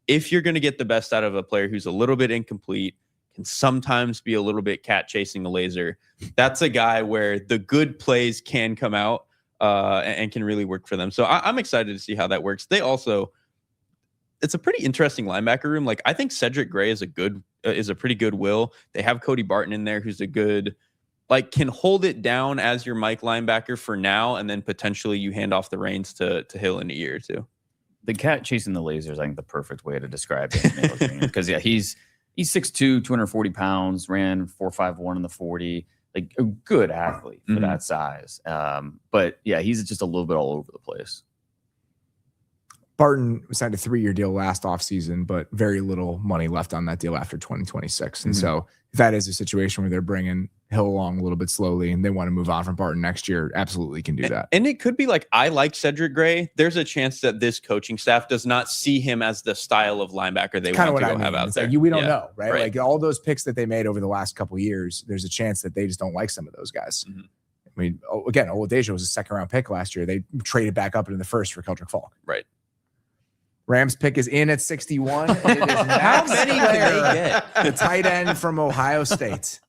if you're going to get the best out of a player who's a little bit incomplete, can sometimes be a little bit cat chasing a laser, that's a guy where the good plays can come out and can really work for them. So I'm excited to see how that works. It's a pretty interesting linebacker room. Like, I think Cedric Gray is a pretty good will. They have Cody Barton in there, who's a good, like, can hold it down as your Mike linebacker for now, and then potentially you hand off the reins to Hill in a year or two. The cat chasing the lasers, I think the perfect way to describe it. Because he's 6'2", 240 pounds, ran 4.51 in the 40. Like a good athlete for that size. But yeah, he's just a little bit all over the place. Barton signed a 3-year deal last offseason, but very little money left on that deal after 2026. And so if that is a situation where they're bringing Hill along a little bit slowly and they want to move on from Barton next year, absolutely can do that. And it could be like, I like Cedric Gray. There's a chance that this coaching staff does not see him as the style of linebacker they want to have out there. Like we don't know, right? Like all those picks that they made over the last couple of years, there's a chance that they just don't like some of those guys. I mean, again, Oladejo was a 2nd round pick last year. They traded back up into the 1st for Keldrick Falk. Right. Rams pick is in at 61. It is How many did they get? The tight end from Ohio State.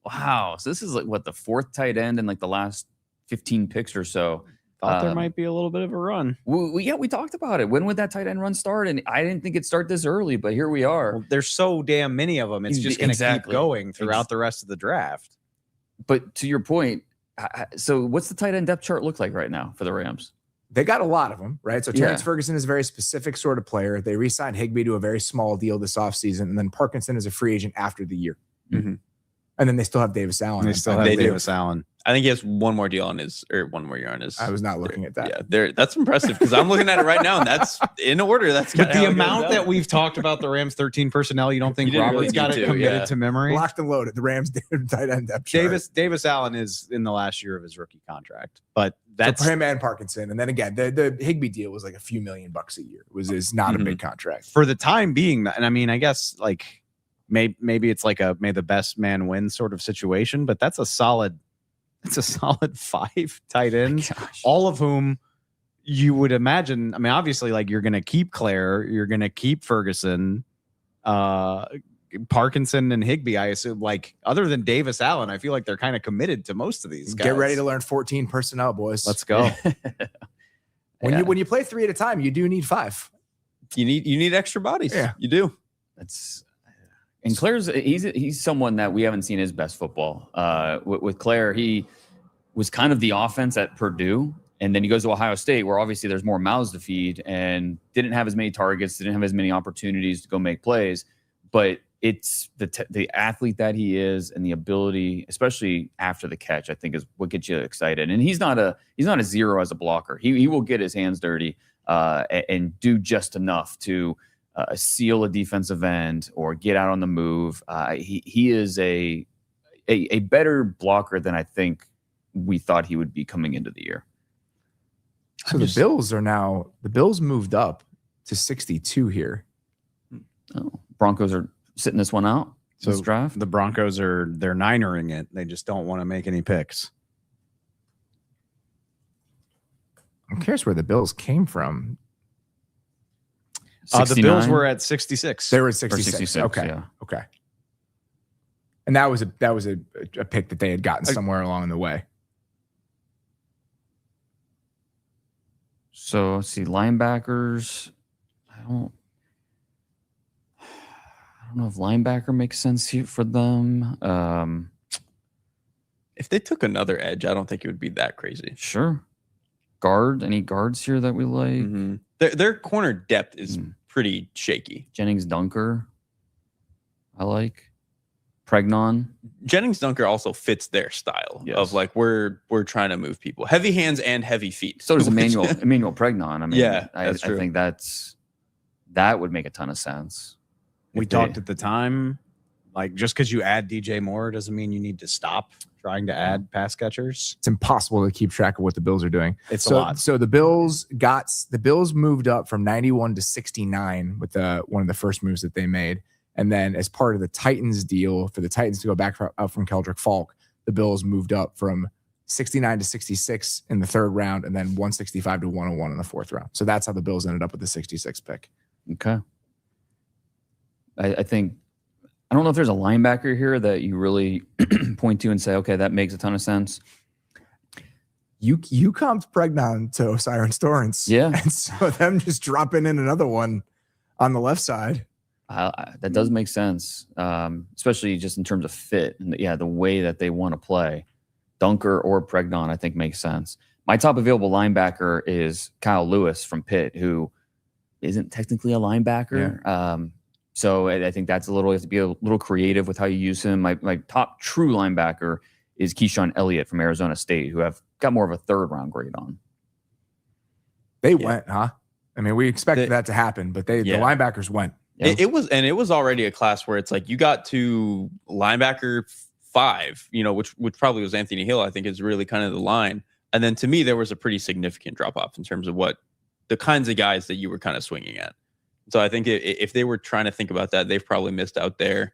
Wow. So this is like what, the 4th tight end in like the last 15 picks or so. Thought there might be a little bit of a run. We talked about it. When would that tight end run start? And I didn't think it'd start this early, but here we are. Well, there's so damn many of them. It's just going to keep going throughout the rest of the draft. But to your point, so what's the tight end depth chart look like right now for the Rams? They got a lot of them, right? So Terrence Ferguson is a very specific sort of player. They re-signed Higbee to a very small deal this offseason, and then Parkinson is a free agent after the year. And then they still have Davis Allen. They still have Davis Allen. I think he has one more deal on his, or one more year on his. I was not looking at that. Yeah, that's impressive because I'm looking at it right now, and that's in order. That's but the amount that we've talked about the Rams 13 personnel, you don't think Robert's got it committed to memory? Locked and loaded. The Rams tight end depth chart. Davis Allen is in the last year of his rookie contract, but that's for him and Parkinson. And then again, the Higbee deal was like a few $million a year. Is not a big contract for the time being. And I mean, I guess like maybe it's like a may the best man win sort of situation, but that's a solid. It's a solid 5 tight ends, all of whom you would imagine. I mean, obviously, like you're going to keep Claire, you're going to keep Ferguson, Parkinson, and Higbee. I assume, like other than Davis Allen, I feel like they're kind of committed to most of these guys. Get ready to learn 14 personnel, boys. Let's go. When you play 3 at a time, you do need 5. You need extra bodies. Yeah, you do. And Claire's he's someone that we haven't seen his best football. With Claire, he was kind of the offense at Purdue, and then he goes to Ohio State, where obviously there's more mouths to feed, and didn't have as many targets, didn't have as many opportunities to go make plays. But it's the athlete that he is, and the ability, especially after the catch, I think is what gets you excited. And he's not a 0 as a blocker. He will get his hands dirty and do just enough to seal a defensive end or get out on the move. He is a better blocker than I think we thought he would be coming into the year. So the Bills moved up to 62 here. Oh, Broncos are sitting this one out. So this draft. The Broncos they're ninering it. They just don't want to make any picks. I'm curious where the Bills came from. The Bills were at 66. They were at 66. Okay. Yeah. Okay. And that was a pick that they had gotten somewhere along the way. So let's see, linebackers. I don't know if linebacker makes sense here for them. If they took another edge, I don't think it would be that crazy. Sure. Any guards here that we like? Their corner depth is pretty shaky. Jennings Dunker, I like. Pregnon. Jennings Dunker also fits their style of like we're trying to move people, heavy hands and heavy feet. So does Emmanuel Pregnon. I mean, I think that would make a ton of sense. We talked at the time, like just because you add DJ Moore doesn't mean you need to stop trying to add pass catchers. It's impossible to keep track of what the Bills are doing. It's a lot. So the Bills moved up from 91 to 69 with one of the first moves that they made. And then as part of the Titans deal for the Titans to go back up from Keldrick Falk, the Bills moved up from 69 to 66 in the 3rd round and then 165 to 101 in the 4th round. So that's how the Bills ended up with the 66 pick. Okay. I think, I don't know if there's a linebacker here that you really point to and say, okay, that makes a ton of sense. You comped Pregnon to Osiris Torrance. Yeah. And so them just dropping in another one on the left side. That does make sense, especially just in terms of fit and the way that they want to play. Dunker or Pregnon, I think, makes sense. My top available linebacker is Kyle Lewis from Pitt, who isn't technically a linebacker. So I think that's you have to be a little creative with how you use him. My top true linebacker is Keyshawn Elliott from Arizona State, who have got more of a 3rd round grade on. They went, huh? I mean, we expected that to happen, but the linebackers went. Yeah. It was already a class where it's like you got to linebacker 5, which probably was Anthony Hill. I think is really kind of the line. And then to me, there was a pretty significant drop off in terms of what the kinds of guys that you were kind of swinging at. So I think if they were trying to think about that, they've probably missed out there.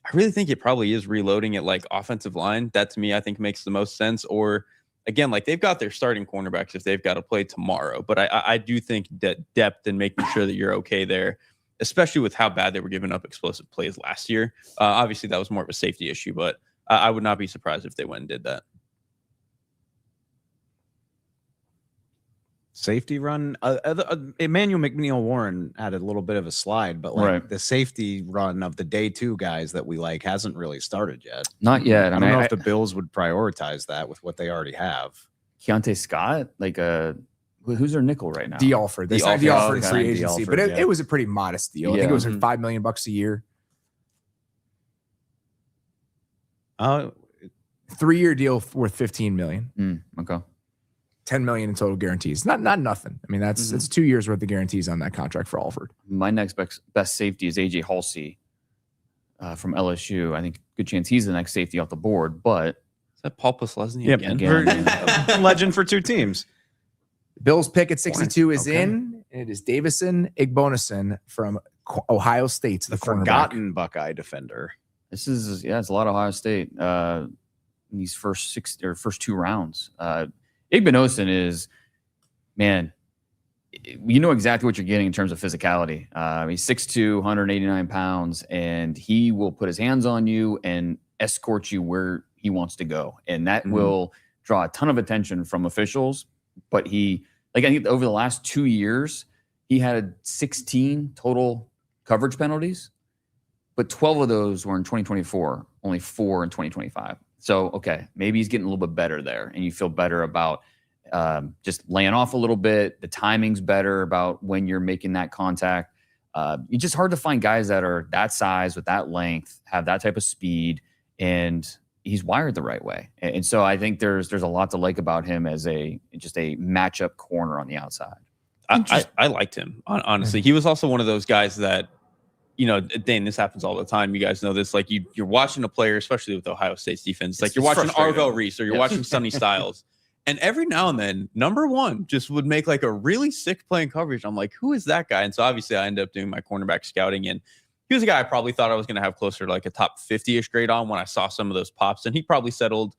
I really think it probably is reloading at like offensive line. That to me, I think makes the most sense. Or again, like they've got their starting cornerbacks if they've got to play tomorrow. But I do think that depth and making sure that you're okay there, especially with how bad they were giving up explosive plays last year. Obviously, that was more of a safety issue, but I would not be surprised if they went and did that. Safety run. Emmanuel McNeil-Warren had a little bit of a slide, but like the safety run of the day 2 guys that we like hasn't really started yet. Not yet. I don't know if the Bills would prioritize that with what they already have. Keontae Scott, who's their nickel right now? D. Alford. They signed D. Alford in free agency, Alford, but it was a pretty modest deal. I think it was like $5 million a year. 3-year deal worth $15 million. Okay. $10 million in total guarantees. Not nothing. I mean, it's 2 years worth of guarantees on that contract for Alford. My next best safety is AJ Halsey from LSU. I think good chance he's the next safety off the board. But is that Paul Posluszny again? Legend for 2 teams. Bill's pick at 62 is in. And it is Davison Igbinosun from Ohio State, the forgotten Buckeye defender. This is it's a lot of Ohio State in these first 2 rounds. Igbinosun is, man, you know exactly what you're getting in terms of physicality. He's 6'2", 189 pounds, and he will put his hands on you and escort you where he wants to go. And that will draw a ton of attention from officials. But I think over the last 2 years, he had 16 total coverage penalties, but 12 of those were in 2024, only 4 in 2025. So, okay, maybe he's getting a little bit better there, and you feel better about just laying off a little bit. The timing's better about when you're making that contact. It's just hard to find guys that are that size with that length, have that type of speed, and he's wired the right way. And so I think there's a lot to like about him as just a matchup corner on the outside. I liked him, honestly. He was also one of those guys that, Dane, this happens all the time. You guys know this. Like you're watching a player, especially with Ohio State's defense. Like you're watching Arvell Reese or you're watching Sonny Styles. And every now and then, number one just would make like a really sick play in coverage. I'm like, who is that guy? And so obviously I ended up doing my cornerback scouting. And he was a guy I probably thought I was going to have closer to like a top 50-ish grade on when I saw some of those pops. And he probably settled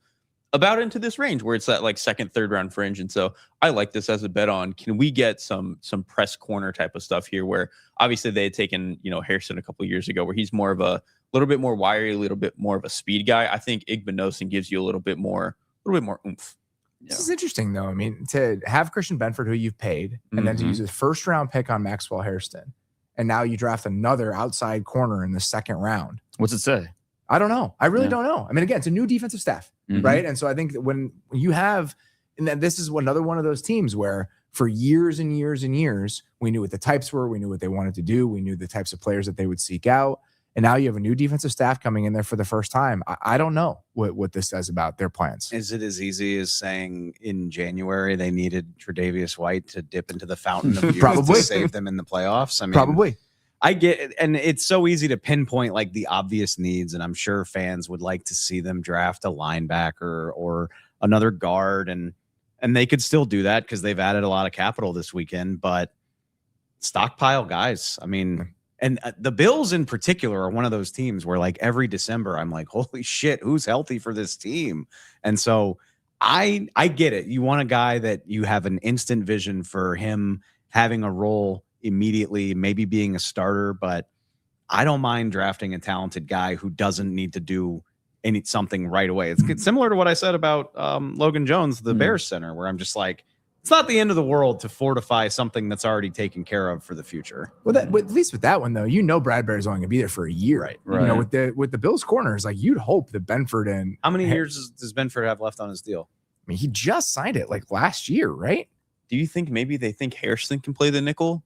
about into this range where it's that like 2nd, 3rd round fringe. And so I like this as a bet on, can we get some press corner type of stuff here where obviously they had taken, Harrison a couple of years ago where he's more of a little bit more wiry, a little bit more of a speed guy. I think Igbinosun gives you a little bit more oomph. This is interesting though. I mean, to have Christian Benford, who you've paid, and then to use a 1st round pick on Maxwell Hairston, and now you draft another outside corner in the 2nd round. What's it say? I don't know. I really don't know. I mean, again, it's a new defensive staff, right? And so I think that when you have, and then this is another one of those teams where for years and years and years, we knew what the types were, we knew what they wanted to do, we knew the types of players that they would seek out. And now you have a new defensive staff coming in there for the first time. I don't know what this says about their plans. Is it as easy as saying in January they needed Tre'Davious White to dip into the fountain of youth Probably to save them in the playoffs? I mean, probably. I get it, and it's so easy to pinpoint like the obvious needs, and I'm sure fans would like to see them draft a linebacker or another guard, and they could still do that because they've added a lot of capital this weekend. But stockpile guys, I mean. And the Bills in particular are one of those teams where like every December I'm like, holy shit, who's healthy for this team? And so I get it. You want a guy that you have an instant vision for him having a role immediately, maybe being a starter, but I don't mind drafting a talented guy who doesn't need to do something right away. It's similar to what I said about Logan Jones, the Bears center, where I'm just like, it's not the end of the world to fortify something that's already taken care of for the future. Well, at least with that one though, Bradbury's only going to be there for a year, right? With the Bills corners, like you'd hope that Benford and how many years does Benford have left on his deal? I mean, he just signed it like last year, right? Do you think maybe they think Harrison can play the nickel?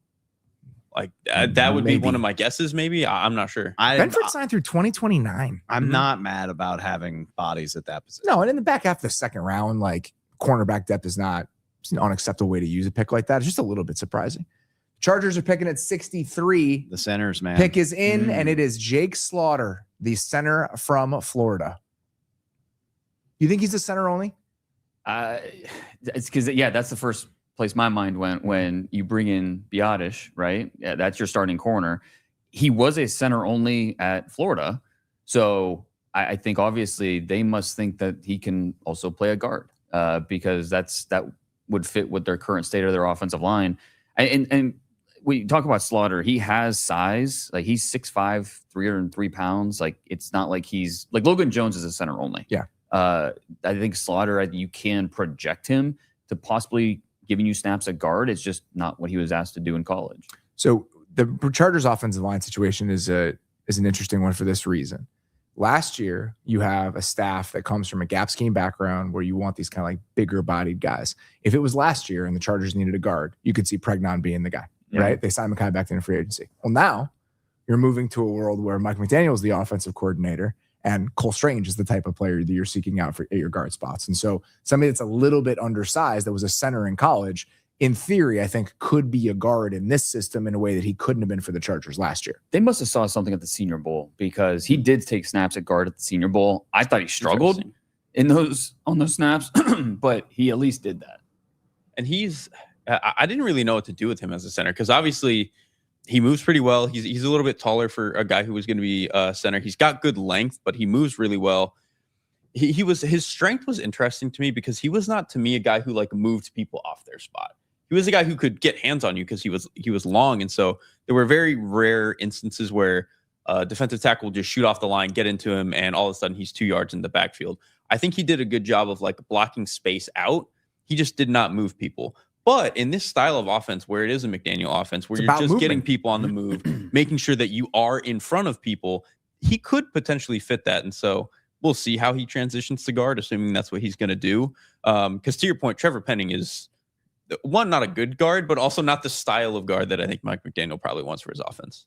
Like that would be one of my guesses. Maybe I'm not sure. Benford signed through 2029. I'm not mad about having bodies at that position. No, and in the back half of the second round, like cornerback depth is not it's an unacceptable way to use a pick like that. It's just a little bit surprising. Chargers are picking at 63. The centers, man. Pick is in, and it is Jake Slaughter, the center from Florida. You think he's a center only? It's because that's the first place my mind went when you bring in Biotish, right? Yeah, that's your starting corner. He was a center only at Florida, so I think obviously they must think that he can also play a guard because that would fit with their current state of their offensive line. And we talk about Slaughter, he has size. Like he's 6'5", 303 pounds. Like it's not like he's like Logan Jones is a center only. Yeah. I think Slaughter, you can project him to possibly giving you snaps at guard. It's just not what he was asked to do in college. So the Chargers offensive line situation is an interesting one for this reason. Last year, you have a staff that comes from a gap scheme background where you want these kind of like bigger bodied guys. If it was last year and the Chargers needed a guard, you could see Pregnon being the guy, right? They signed Mekhi back in free agency. Well, now you're moving to a world where Mike McDaniel is the offensive coordinator and Cole Strange is the type of player that you're seeking out at your guard spots. And so somebody that's a little bit undersized that was a center in college, in theory, I think could be a guard in this system in a way that he couldn't have been for the Chargers last year. They must have saw something at the Senior Bowl because he did take snaps at guard at the Senior Bowl. I thought he struggled on those snaps, but he at least did that. And I didn't really know what to do with him as a center because obviously he moves pretty well. He's a little bit taller for a guy who was going to be a center. He's got good length, but he moves really well. His strength was interesting to me because he was not to me a guy who like moved people off their spot. He was a guy who could get hands on you because he was long. And so there were very rare instances where defensive tackle will just shoot off the line, get into him, and all of a sudden he's 2 yards in the backfield. I think he did a good job of like blocking space out. He just did not move people. But in this style of offense, where it is a McDaniel offense, where you're just getting people on the move, making sure that you are in front of people, he could potentially fit that. And so we'll see how he transitions to guard, assuming that's what he's going to do. Because to your point, Trevor Penning is one, not a good guard, but also not the style of guard that I think Mike McDaniel probably wants for his offense.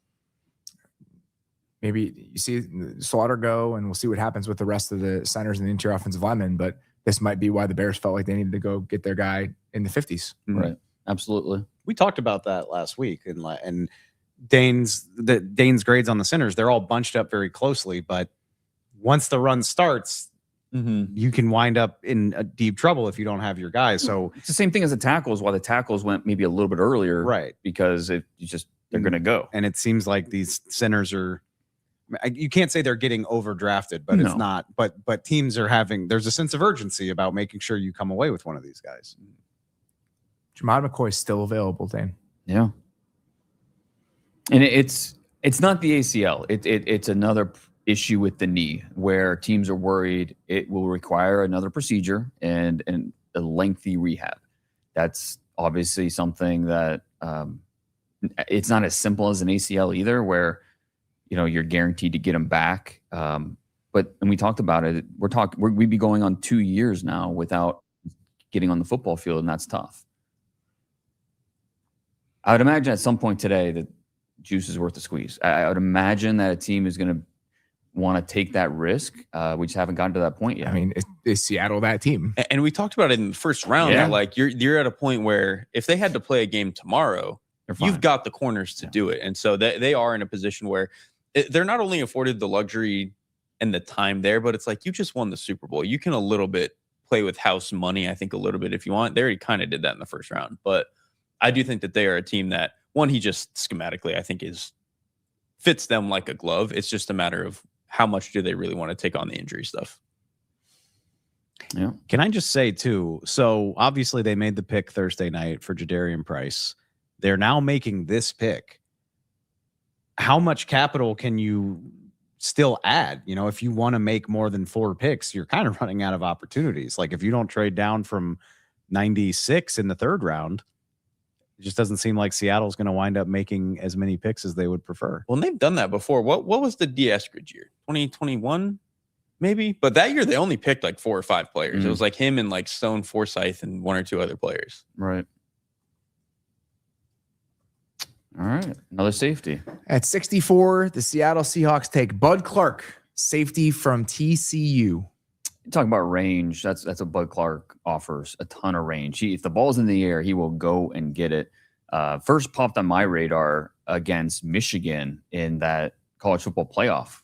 Maybe you see Slaughter go, and we'll see what happens with the rest of the centers and the interior offensive linemen. But this might be why the Bears felt like they needed to go get their guy in the 50s. Right. Absolutely. We talked about that last week, and Dane's grades on the centers, they're all bunched up very closely. But once the run starts, you can wind up in a deep trouble if you don't have your guys. So it's the same thing as the tackles, while the tackles went maybe a little bit earlier, right? Because they're going to go. And it seems like these centers are, you can't say they're getting overdrafted, but it's not. But teams are there's a sense of urgency about making sure you come away with one of these guys. Jamad McCoy is still available, Dane. Yeah. And it's not the ACL. It's another issue with the knee where teams are worried it will require another procedure and a lengthy rehab. That's obviously something that it's not as simple as an ACL either, where you're guaranteed to get them back. But we talked about it. We'd be going on 2 years now without getting on the football field, and that's tough. I would imagine at some point today that juice is worth the squeeze. I would imagine that a team is going to want to take that risk. We just haven't gotten to that point yet. I mean, is Seattle that team? And we talked about it in the first round. Yeah. That like you're at a point where if they had to play a game tomorrow, you've got the corners to do it. And so they are in a position where they're not only afforded the luxury and the time there, but it's like you just won the Super Bowl. You can a little bit play with house money, I think, a little bit if you want. They already kind of did that in the first round. But I do think that they are a team that, one, he just schematically, I think, fits them like a glove. It's just a matter of how much do they really want to take on the injury stuff. Yeah. Can I just say, too, so obviously they made the pick Thursday night for Jadarian Price. They're now making this pick. How much capital can you still add? If you want to make more than 4 picks, you're kind of running out of opportunities. Like if you don't trade down from 96 in the third round, it just doesn't seem like Seattle's going to wind up making as many picks as they would prefer. Well, they've done that before. What was the D. Eskridge year? 2021, maybe? But that year they only picked like 4 or 5 players. It was like him and like Stone Forsythe and 1 or 2 other players. Right. All right, another safety. At 64, the Seattle Seahawks take Bud Clark, safety from TCU. Talking about range, that's what Bud Clark offers, a ton of range. If the ball's in the air, he will go and get it. First popped on my radar against Michigan in that college football playoff,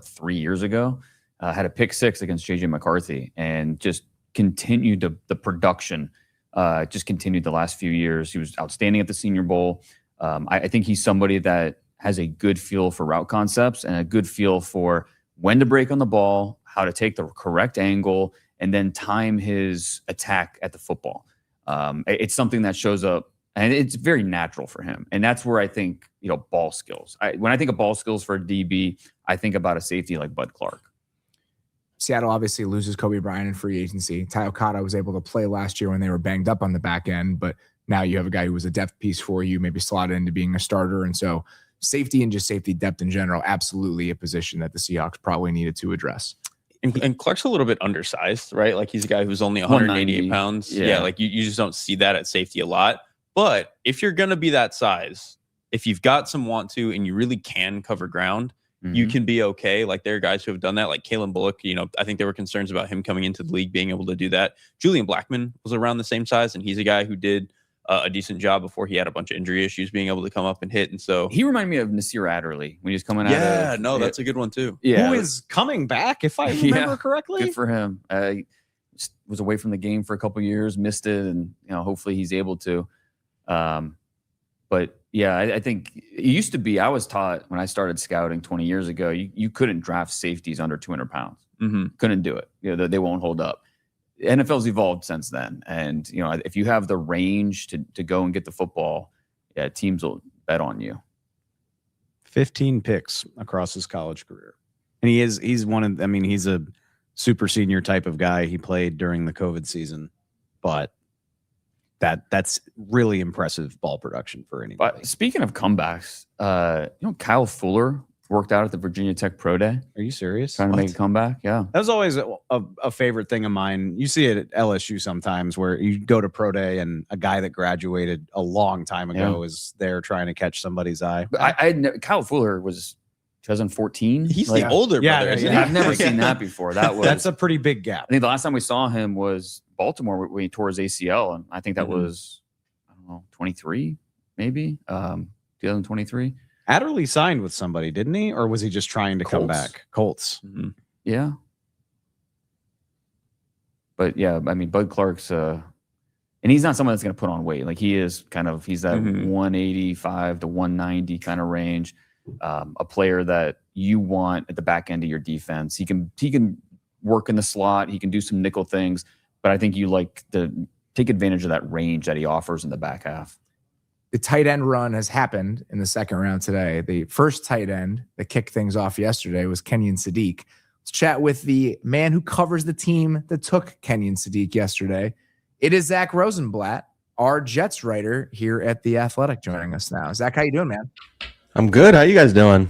3 years ago. Had a pick six against JJ McCarthy and just continued the production. Just continued the last few years. He was outstanding at the Senior Bowl. I think he's somebody that has a good feel for route concepts and a good feel for when to break on the ball, how to take the correct angle, and then time his attack at the football. It's something that shows up, and it's very natural for him. And that's where I think, ball skills. When I think of ball skills for a DB, I think about a safety like Bud Clark. Seattle obviously loses Kobe Bryant in free agency. Ty Okada was able to play last year when they were banged up on the back end, but now you have a guy who was a depth piece for you, maybe slotted into being a starter. And so safety and just safety depth in general, absolutely a position that the Seahawks probably needed to address. And Clark's a little bit undersized, right? Like he's a guy who's only 188 pounds. Yeah, like you just don't see that at safety a lot. But if you're going to be that size, if you've got some want to and you really can cover ground, you can be okay. Like there are guys who have done that, like Kalen Bullock. I think there were concerns about him coming into the league being able to do that. Julian Blackmon was around the same size, and he's a guy who did a decent job before he had a bunch of injury issues, being able to come up and hit. And so he reminded me of Nasir Adderley when he was coming out. Yeah, that's a good one too. Yeah, who is coming back, if I remember correctly. Good for him. Was away from the game for a couple years, missed it, and hopefully he's able to. But yeah, I think it used to be. I was taught when I started scouting 20 years ago, you couldn't draft safeties under 200 pounds. Couldn't do it. They won't hold up. NFL's evolved since then, and if you have the range to go and get the football, teams will bet on you. 15 picks across his college career, and he's one of. I mean, he's a super senior type of guy. He played during the COVID season, but that's really impressive ball production for anybody. But speaking of comebacks, Kyle Fuller worked out at the Virginia Tech Pro Day. Are you serious? Trying to make a comeback? Yeah. That was always a favorite thing of mine. You see it at LSU sometimes where you go to Pro Day and a guy that graduated a long time ago is there trying to catch somebody's eye. But Kyle Fuller was 2014. He's the older brother. I've never seen that before. That's a pretty big gap. I think the last time we saw him was Baltimore when he tore his ACL, and I think that was 23, maybe 2023. Adderley signed with somebody, didn't he? Or was he just trying to come back? Colts. Yeah. But yeah, I mean, Bud Clark's, and he's not someone that's going to put on weight. Like he's that 185 to 190 kind of range. A player that you want at the back end of your defense. He can work in the slot. He can do some nickel things, but I think you like to take advantage of that range that he offers in the back half. The tight end run has happened in the second round today. The first tight end that kicked things off yesterday was Kenyon Sadiq. Let's chat with the man who covers the team that took Kenyon Sadiq yesterday. It is Zach Rosenblatt, our Jets writer here at The Athletic, joining us now. Zach, how you doing, man? I'm good. How you guys doing?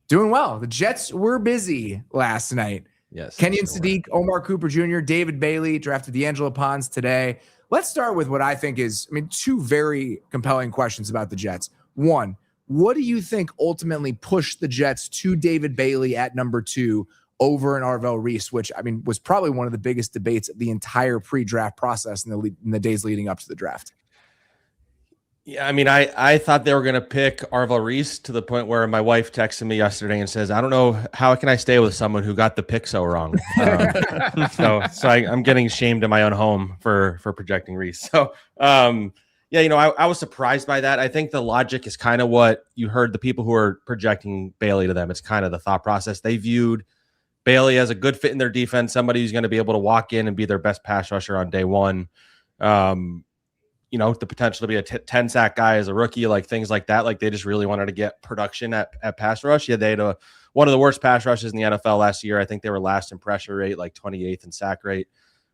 Doing well. The Jets were busy last night. Yes. Kenyon Sadiq, Omar Cooper Jr., David Bailey drafted D'Angelo Pons today. Let's start with what I think is, two very compelling questions about the Jets. One, what do you think ultimately pushed the Jets to David Bailey at number 2 over an Arvell Reese, which, was probably one of the biggest debates of the entire pre-draft process in the days leading up to the draft? Yeah, I thought they were going to pick Arvell Reese to the point where my wife texted me yesterday and says, I don't know, how can I stay with someone who got the pick so wrong? So I'm getting shamed in my own home for projecting Reese. So, I was surprised by that. I think the logic is kind of what you heard the people who are projecting Bailey to them. It's kind of the thought process. They viewed Bailey as a good fit in their defense, somebody who's going to be able to walk in and be their best pass rusher on day one. The potential to be a 10 sack guy as a rookie, like things like that. Like they just really wanted to get production at pass rush. Yeah, they had one of the worst pass rushes in the NFL last year. I think they were last in pressure rate, like 28th in sack rate.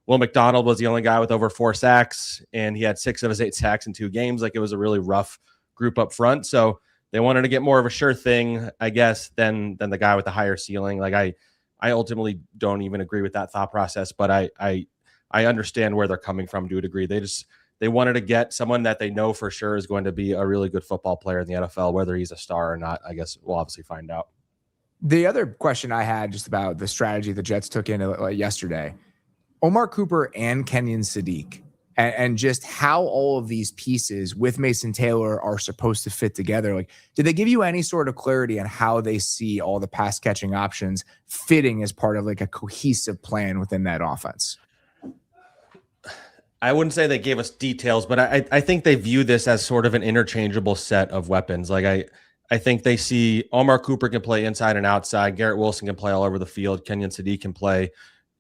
Will McDonald was the only guy with over 4 sacks, and he had 6 of his 8 sacks in 2 games. Like it was a really rough group up front. So they wanted to get more of a sure thing, I guess, than the guy with the higher ceiling. Like I ultimately don't even agree with that thought process, but I understand where they're coming from to a degree. they wanted to get someone that they know for sure is going to be a really good football player in the NFL. Whether he's a star or not, I guess we'll obviously find out. The other question I had just about the strategy the Jets took in yesterday, Omar Cooper and Kenyon Sadiq, and just how all of these pieces with Mason Taylor are supposed to fit together. Like, did they give you any sort of clarity on how they see all the pass catching options fitting as part of like a cohesive plan within that offense? I wouldn't say they gave us details, but I think they view this as sort of an interchangeable set of weapons. Like I think they see Omar Cooper can play inside and outside. Garrett Wilson can play all over the field. Kenyon Sadiq can play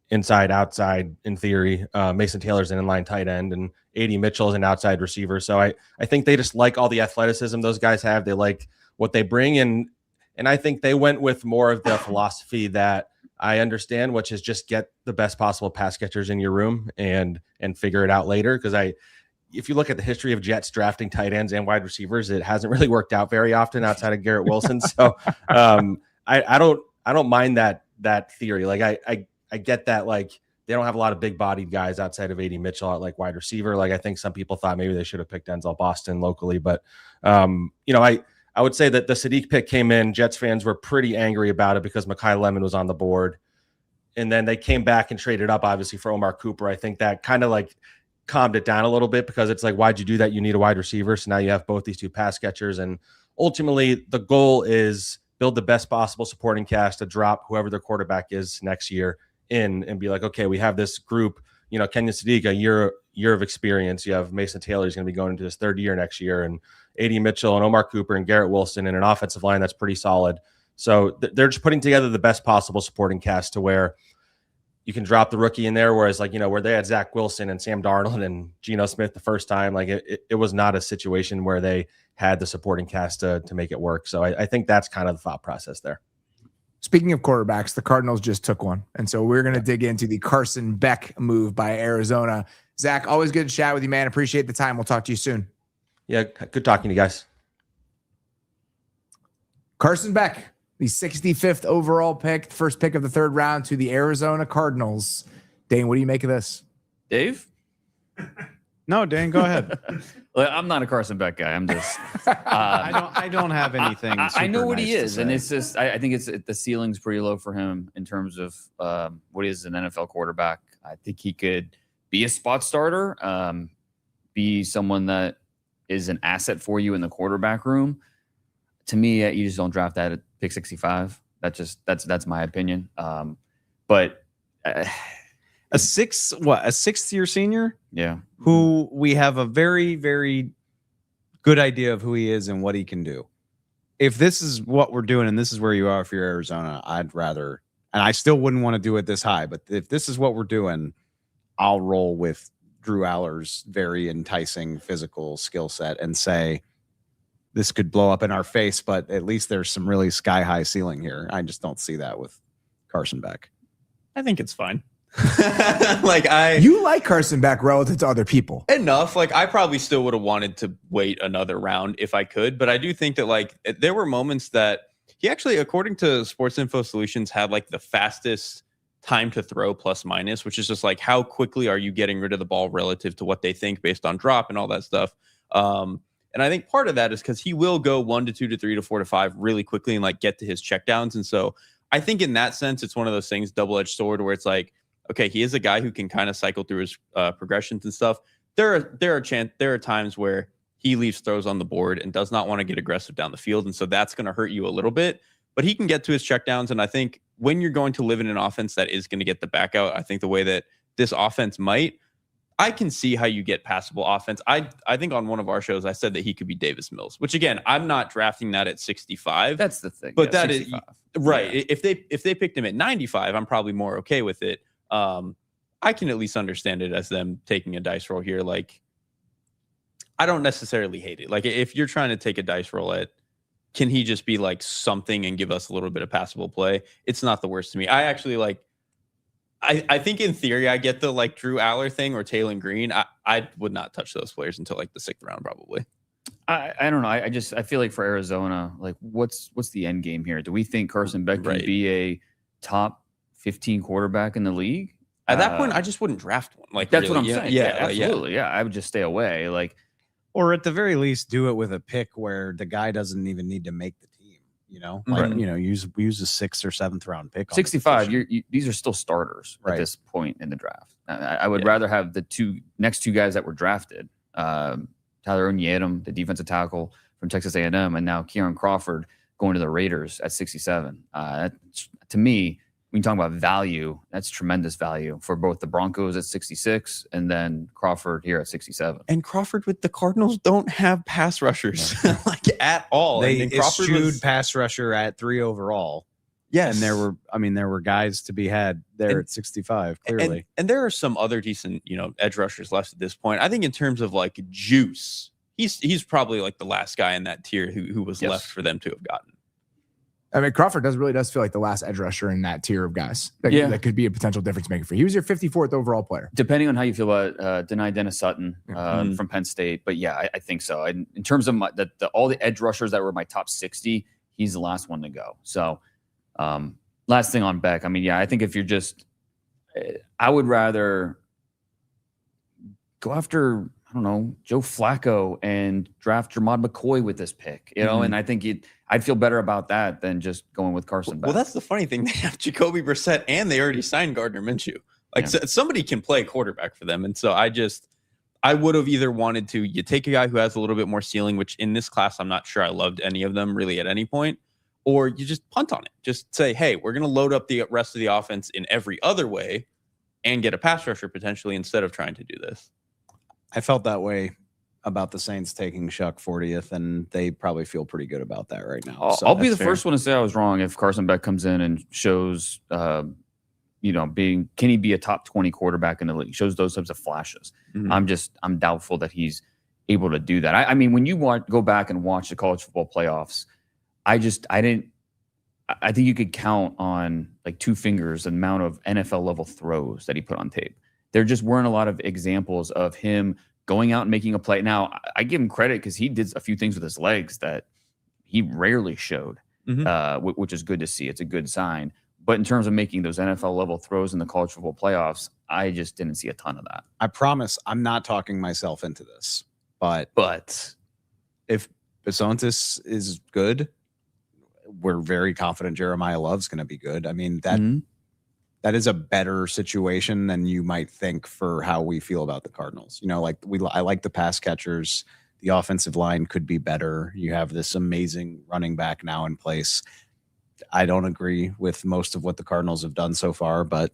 inside, outside in theory. Mason Taylor's an inline tight end, and A.D. Mitchell is an outside receiver. So I think they just like all the athleticism those guys have. They like what they bring, and I think they went with more of the philosophy that I understand, which is just get the best possible pass catchers in your room and figure it out later. Because if you look at the history of Jets drafting tight ends and wide receivers, it hasn't really worked out very often outside of Garrett Wilson. So I don't mind that theory. Like I get that, like, they don't have a lot of big bodied guys outside of A.D. Mitchell at like wide receiver. Like, I think some people thought maybe they should have picked Denzel Boston locally, but I would say that the Sadiq pick came in. Jets fans were pretty angry about it because Mekhi Lemon was on the board. And then they came back and traded up, obviously, for Omar Cooper. I think that kind of like calmed it down a little bit, because it's like, why'd you do that? You need a wide receiver. So now you have both these two pass catchers. And ultimately, the goal is build the best possible supporting cast to drop whoever their quarterback is next year in and be like, okay, we have this group, Kenyon Sadiq, a year of experience. You have Mason Taylor, is going to be going into his third year next year, and A.D. Mitchell and Omar Cooper and Garrett Wilson in an offensive line that's pretty solid. So they're just putting together the best possible supporting cast to where you can drop the rookie in there. Whereas, like, where they had Zach Wilson and Sam Darnold and Geno Smith the first time, like it was not a situation where they had the supporting cast to make it work. So I think that's kind of the thought process there. Speaking of quarterbacks, the Cardinals just took one. And so we're going to dig into the Carson Beck move by Arizona. Zach, always good to chat with you, man. Appreciate the time. We'll talk to you soon. Yeah, good talking to you guys. Carson Beck, the 65th overall pick, first pick of the third round to the Arizona Cardinals. Dane, what do you make of this? Dave? No, Dan, go ahead. I'm not a Carson Beck guy. I'm just. I don't have anything. I know what he is, and it's it's just. I think the ceiling's pretty low for him in terms of what he is an NFL quarterback. I think he could be a spot starter, be someone that is an asset for you in the quarterback room. To me, you just don't draft that at pick 65. That's my opinion. But a sixth year senior? Yeah. Who we have a very, very good idea of who he is and what he can do. If this is what we're doing and this is where you are for your Arizona, I'd rather, and I still wouldn't want to do it this high, but if this is what we're doing, I'll roll with Drew Aller's very enticing physical skill set and say, this could blow up in our face, but at least there's some really sky high ceiling here. I just don't see that with Carson Beck. I think it's fine. You like Carson Beck relative to other people enough. Like, I probably still would have wanted to wait another round if I could, but I do think that, like, there were moments that he actually, according to Sports Info Solutions, had like the fastest time to throw plus minus, which is just like, how quickly are you getting rid of the ball relative to what they think based on drop and all that stuff. And I think part of that is because he will go 1 to 2 to 3 to 4 to 5 really quickly and like get to his checkdowns. And so I think in that sense, it's one of those things, double-edged sword, where it's like, okay, he is a guy who can kind of cycle through his progressions and stuff. There are times where he leaves throws on the board and does not want to get aggressive down the field. And so that's going to hurt you a little bit, but he can get to his checkdowns. And I think when you're going to live in an offense that is going to get the back out, I think the way that this offense might, I can see how you get passable offense. I think on one of our shows, I said that he could be Davis Mills, which again, I'm not drafting that at 65. That's the thing. But yeah, that 65. is right. Yeah. If they picked him at 95, I'm probably more okay with it. I can at least understand it as them taking a dice roll here. Like, I don't necessarily hate it. Like, if you're trying to take a dice roll at, can he just be like something and give us a little bit of passable play? It's not the worst to me. I actually like, I think in theory, I get the like Drew Aller thing or Taylor Green. I would not touch those players until like the 6th round, probably. I don't know. I feel like for Arizona, like what's the end game here? Do we think Carson Beck can be a top 15 quarterback in the league? At that point, I just wouldn't draft one. Like That's really. what I'm saying. Yeah, absolutely. Yeah, I would just stay away. Like, or at the very least, do it with a pick where the guy doesn't even need to make the team. Like use a 6th or 7th round pick. 65. These are still starters at this point in the draft. I would rather have the next two guys that were drafted, Tyler Onyedim, the defensive tackle from Texas A&M, and now Kieran Crawford going to the Raiders at 67. To me, when you talk about value, that's tremendous value for both the Broncos at 66 and then Crawford here at 67. And Crawford with the Cardinals don't have pass rushers like at all. They Crawford eschewed pass rusher at 3 overall. Yes. And there were guys to be had there at 65, clearly. And there are some other decent, edge rushers left at this point. I think in terms of like juice, he's probably like the last guy in that tier who was left for them to have gotten. I mean, Crawford really does feel like the last edge rusher in that tier of guys that could be a potential difference maker for you. He was your 54th overall player. Depending on how you feel about Dennis Sutton from Penn State. But yeah, I think so. In terms of all the edge rushers that were my top 60, he's the last one to go. So last thing on Beck. I mean, yeah, I think if you're just, I would rather go after, I don't know, Joe Flacco and draft Jermod McCoy with this pick, and I think I'd feel better about that than just going with Carson Beck. Well, that's the funny thing. They have Jacoby Brissett and they already signed Gardner Minshew. Like somebody can play quarterback for them. And so I would have either wanted to, you take a guy who has a little bit more ceiling, which in this class, I'm not sure I loved any of them really at any point, or you just punt on it. Just say, hey, we're going to load up the rest of the offense in every other way and get a pass rusher potentially instead of trying to do this. I felt that way about the Saints taking Shuck 40th, and they probably feel pretty good about that right now. I'll be the first one to say I was wrong if Carson Beck comes in and shows, can he be a top 20 quarterback in the league? Shows those types of flashes. I'm doubtful that he's able to do that. I mean, when you go back and watch the college football playoffs, I think you could count on like 2 fingers the amount of NFL level throws that he put on tape. There just weren't a lot of examples of him going out and making a play. Now, I give him credit because he did a few things with his legs that he rarely showed, which is good to see. It's a good sign. But in terms of making those NFL level throws in the college football playoffs, I just didn't see a ton of that. I promise I'm not talking myself into this, but if Bisontis is good, we're very confident Jeremiah Love's going to be good. I mean, that is a better situation than you might think for how we feel about the Cardinals. I like the pass catchers. The offensive line could be better. You have this amazing running back now in place. I don't agree with most of what the Cardinals have done so far, but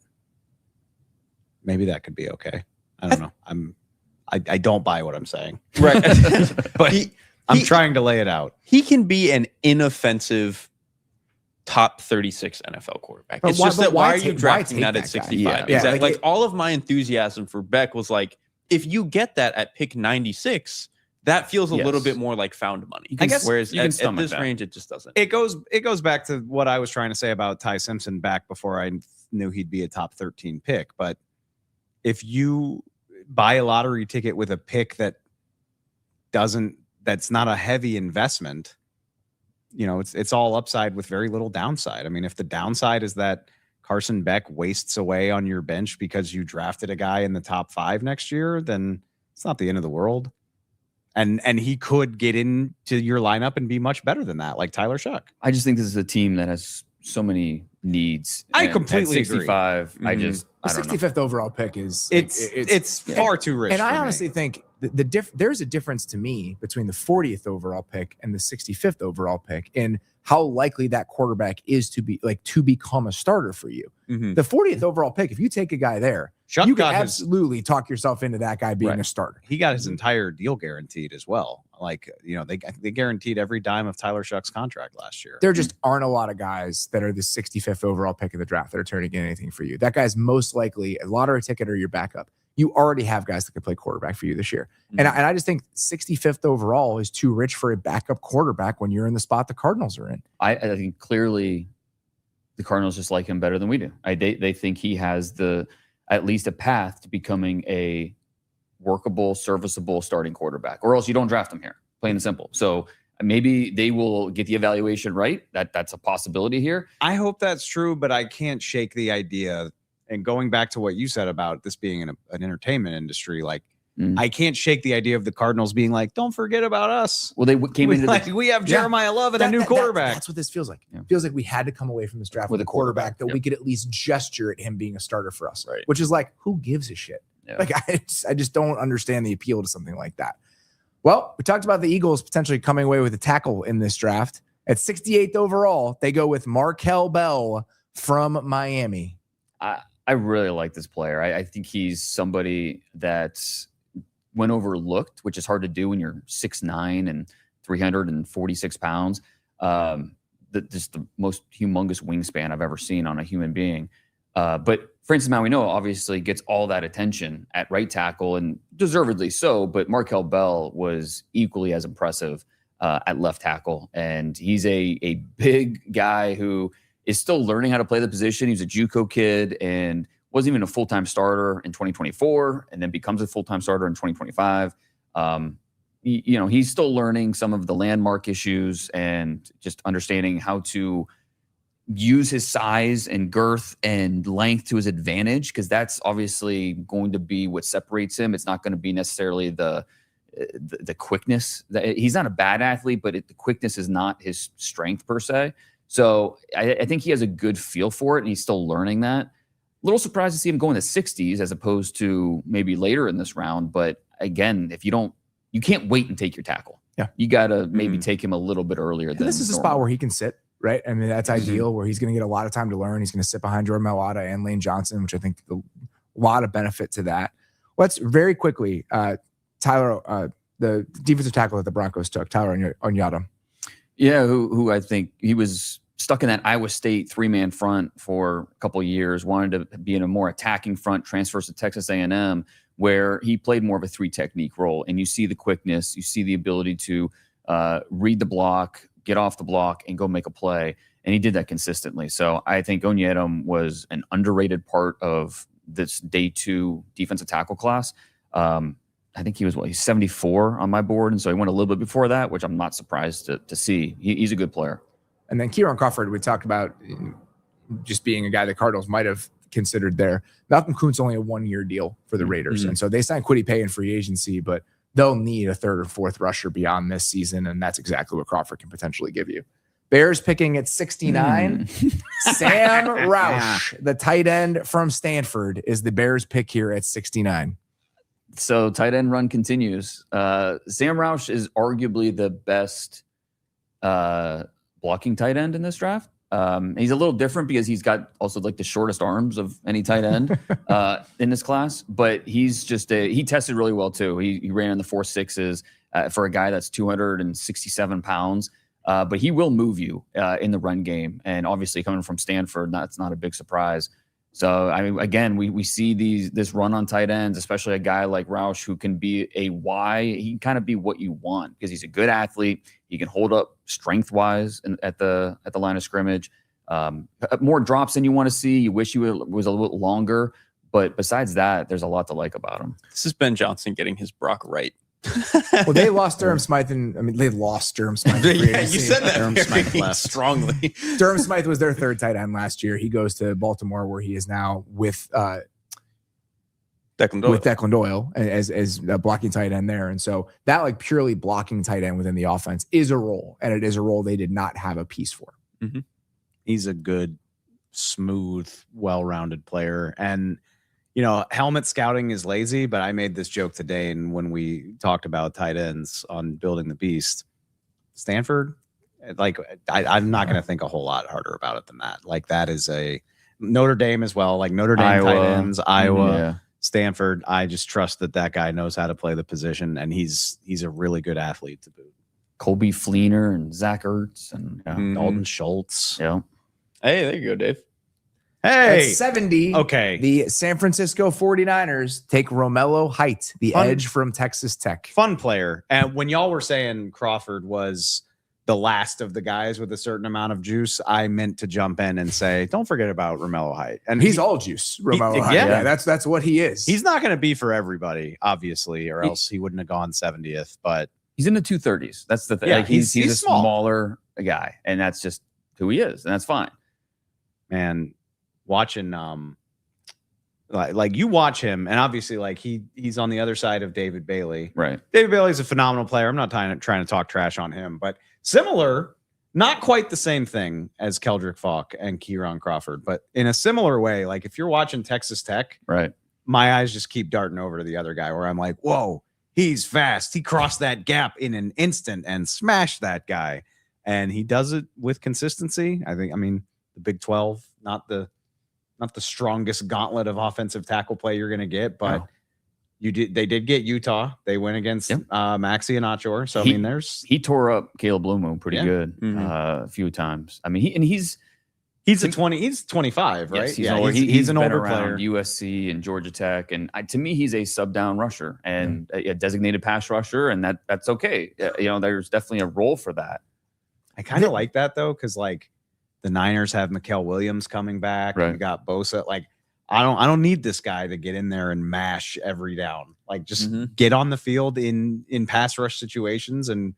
maybe that could be okay. I don't know. I don't buy what I'm saying. Right. But I'm trying to lay it out. He can be an inoffensive top 36 NFL quarterback. It's just that why are you drafting that at 65? Yeah, exactly. Like all of my enthusiasm for Beck was like, if you get that at pick 96, that feels a little bit more like found money. I guess, whereas at this range, it just doesn't. It goes back to what I was trying to say about Ty Simpson back before I knew he'd be a top 13 pick. But if you buy a lottery ticket with a pick that's not a heavy investment, it's all upside with very little downside. I mean, if the downside is that Carson Beck wastes away on your bench because you drafted a guy in the top 5 next year, then it's not the end of the world. And he could get into your lineup and be much better than that, like Tyler Shuck. I just think this is a team that has so many needs. I completely at 65, agree. I The don't know. 65th overall pick is it's far too rich. And I for honestly me. think there's a difference to me between the 40th overall pick and the 65th overall pick in how likely that quarterback is to become a starter for you. The 40th overall pick, if you take a guy there, Shuck you can got absolutely talk yourself into that guy being a starter. He got his entire deal guaranteed as well. Like, they guaranteed every dime of Tyler Shuck's contract last year. There just aren't a lot of guys that are the 65th overall pick of the draft that are turning in anything for you. That guy's most likely a lottery ticket or your backup. You already have guys that can play quarterback for you this year. And I just think 65th overall is too rich for a backup quarterback when you're in the spot the Cardinals are in. I think clearly the Cardinals just like him better than we do. They think he has at least a path to becoming a workable, serviceable starting quarterback, or else you don't draft him here, plain and simple. So maybe they will get the evaluation right. That's a possibility here. I hope that's true, but I can't shake the idea. and going back to what you said about this being an entertainment industry, like Mm. I can't shake the idea of the Cardinals being like, don't forget about us. Well, they came into like the, we have Jeremiah Love and a new quarterback. That's what this feels like. Yeah. It feels like we had to come away from this draft with a quarterback that we could at least gesture at him being a starter for us. Right. Which is like, who gives a shit? Yeah. Like I just don't understand the appeal to something like that. Well, we talked about the Eagles potentially coming away with a tackle in this draft. At 68th overall, they go with Markel Bell from Miami. I really like this player. I think he's somebody that's went overlooked, which is hard to do when you're 6'9" and 346 pounds. Just the most humongous wingspan I've ever seen on a human being. But Francis Mauigoa obviously gets all that attention at right tackle, and deservedly so, but Markel Bell was equally as impressive at left tackle. And he's a big guy who is still learning how to play the position. He was a JUCO kid and wasn't even a full-time starter in 2024, and then becomes a full-time starter in 2025. He's still learning some of the landmark issues and just understanding how to use his size and girth and length to his advantage, because that's obviously going to be what separates him. It's not going to be necessarily the quickness. He's not a bad athlete, but the quickness is not his strength per se. So I think he has a good feel for it, and he's still learning that. A little surprised to see him go in the 60s as opposed to maybe later in this round. But again, you can't wait and take your tackle. Yeah. You got to maybe take him a little bit earlier. And this is a spot where he can sit, right? I mean, that's ideal, where he's going to get a lot of time to learn. He's going to sit behind Jordan Mailata and Lane Johnson, which I think a lot of benefit to that. Let's very quickly, Tyler, the defensive tackle that the Broncos took, Tyler Onyedim. Yeah, who I think he was stuck in that Iowa State 3-man front for a couple of years, wanted to be in a more attacking front, transfers to Texas A&M, where he played more of a 3 technique role. And you see the quickness, you see the ability to read the block, get off the block, and go make a play. And he did that consistently. So I think Onyedim was an underrated part of this day 2 defensive tackle class. I think he's 74 on my board. And so he went a little bit before that, which I'm not surprised to see. He's a good player. And then Kieran Crawford, we talked about just being a guy the Cardinals might have considered there. Malcolm Kuntz only a 1-year deal for the Raiders. And so they signed Kwity Paye in free agency, but they'll need a 3rd or 4th rusher beyond this season. And that's exactly what Crawford can potentially give you. Bears picking at 69. Sam Roush, the tight end from Stanford, is the Bears pick here at 69. So tight end run continues. Sam Roush is arguably the best blocking tight end in this draft. He's a little different because he's got also like the shortest arms of any tight end in this class, but he's just he tested really well too. He ran in the 4.6s for a guy that's 267 pounds, but he will move you in the run game. And obviously coming from Stanford, that's not a big surprise. So, I mean, again, we see this run on tight ends, especially a guy like Roush who can be a Y. He can kind of be what you want because he's a good athlete. He can hold up strength-wise at the line of scrimmage. More drops than you want to see. You wish he was a little bit longer. But besides that, there's a lot to like about him. This is Ben Johnson getting his Brock right. Well, they lost Durham Smythe, they lost Durham Smythe. Yeah, you said that Durham very Smythe left. strongly. Durham Smythe was their 3rd tight end last year. He goes to Baltimore, where he is now with Declan Doyle as a blocking tight end there. And so that like purely blocking tight end within the offense is a role, and it is a role they did not have a piece for. Mm-hmm. He's a good, smooth, well-rounded player. And helmet scouting is lazy, but I made this joke today, and when we talked about tight ends on Building the Beast, Stanford, like I'm not going to think a whole lot harder about it than that. Like that is a Notre Dame as well, like Notre Dame Iowa. tight ends, Iowa, Yeah. Stanford. I just trust that guy knows how to play the position, and he's a really good athlete to boot. Colby Fleener and Zach Ertz and Dalton Schultz. yeah. Hey, there you go, Dave. Hey, At 70, okay. the San Francisco 49ers take Romello Height, the edge from Texas Tech. Fun player. And when y'all were saying Crawford was the last of the guys with a certain amount of juice, I meant to jump in and say, don't forget about Romello Height. And He's all juice, Romello Height. yeah. Yeah, that's what he is. he's not going to be for everybody, obviously, or else he wouldn't have gone 70th. But He's in the 230s. That's the thing. Yeah, like he's a small. smaller guy, and that's just who he is, and that's fine. man, watching Like you watch him, and obviously, like he's on the other side of David Bailey. Right. David Bailey's a phenomenal player. I'm not trying to talk trash on him, but similar, not quite the same thing as Keldrick Falk and Kieran Crawford, but in a similar way. Like if you're watching Texas Tech, right, my eyes just keep darting over to the other guy where I'm like, whoa, he's fast. He crossed that gap in an instant and smashed that guy. And he does it with consistency. I mean, the Big 12, not the strongest gauntlet of offensive tackle play you're going to get, but they did get Utah. They went against Maxi and Achor. So, he tore up Caleb Lumo pretty good a few times. I mean, he's 25, right? Yes, he's an older player. player. USC and Georgia Tech. And to me, he's a sub down rusher and a designated pass rusher. And that's okay. There's definitely a role for that. I kind of like that though. Cause like the Niners have Mikael Williams coming back. Right. And we got Bosa. Like, I don't need this guy to get in there and mash every down. Like just get on the field in pass rush situations and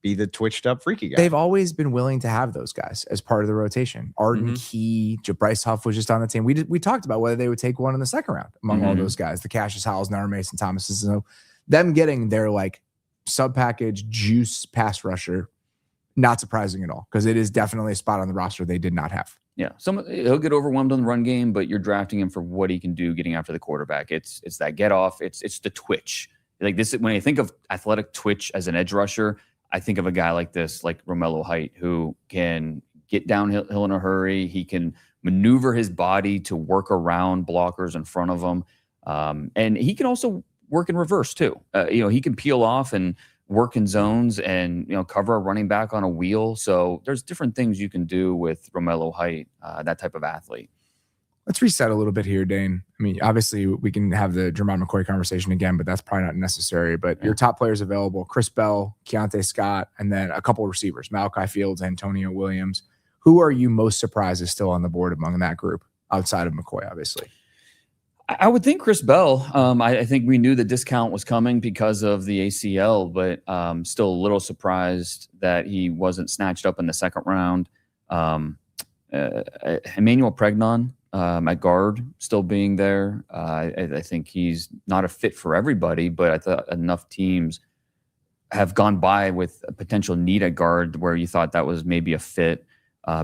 be the twitched up freaky guy. They've always been willing to have those guys as part of the rotation. Arden Key, Bryce Huff was just on the team. We talked about whether they would take one in the second round among all those guys, the Cashius, Howells, Nair Mason Thomases. So them getting their like sub package juice pass rusher, not surprising at all, because it is definitely a spot on the roster they did not have. Yeah, he'll get overwhelmed on the run game, but you're drafting him for what he can do getting after the quarterback. It's that get off. It's the twitch. Like this, when I think of athletic twitch as an edge rusher, I think of a guy like this, like Romello Height, who can get downhill in a hurry. He can maneuver his body to work around blockers in front of him, and he can also work in reverse too. He can peel off and work in zones and cover a running back on a wheel. So there's different things you can do with Romello Height, that type of athlete. Let's reset a little bit here, Dane. I mean, obviously we can have the Jermon McCoy conversation again, but that's probably not necessary. But your top players available: Chris Bell, Keontae Scott, and then a couple of receivers: Malachi Fields, Antonio Williams. Who are you most surprised is still on the board among that group outside of McCoy, obviously? I would think Chris Bell. I think we knew the discount was coming because of the ACL, but still a little surprised that he wasn't snatched up in the second round. Emmanuel Pregnon at guard still being there. I think he's not a fit for everybody, but I thought enough teams have gone by with a potential need at guard where you thought that was maybe a fit.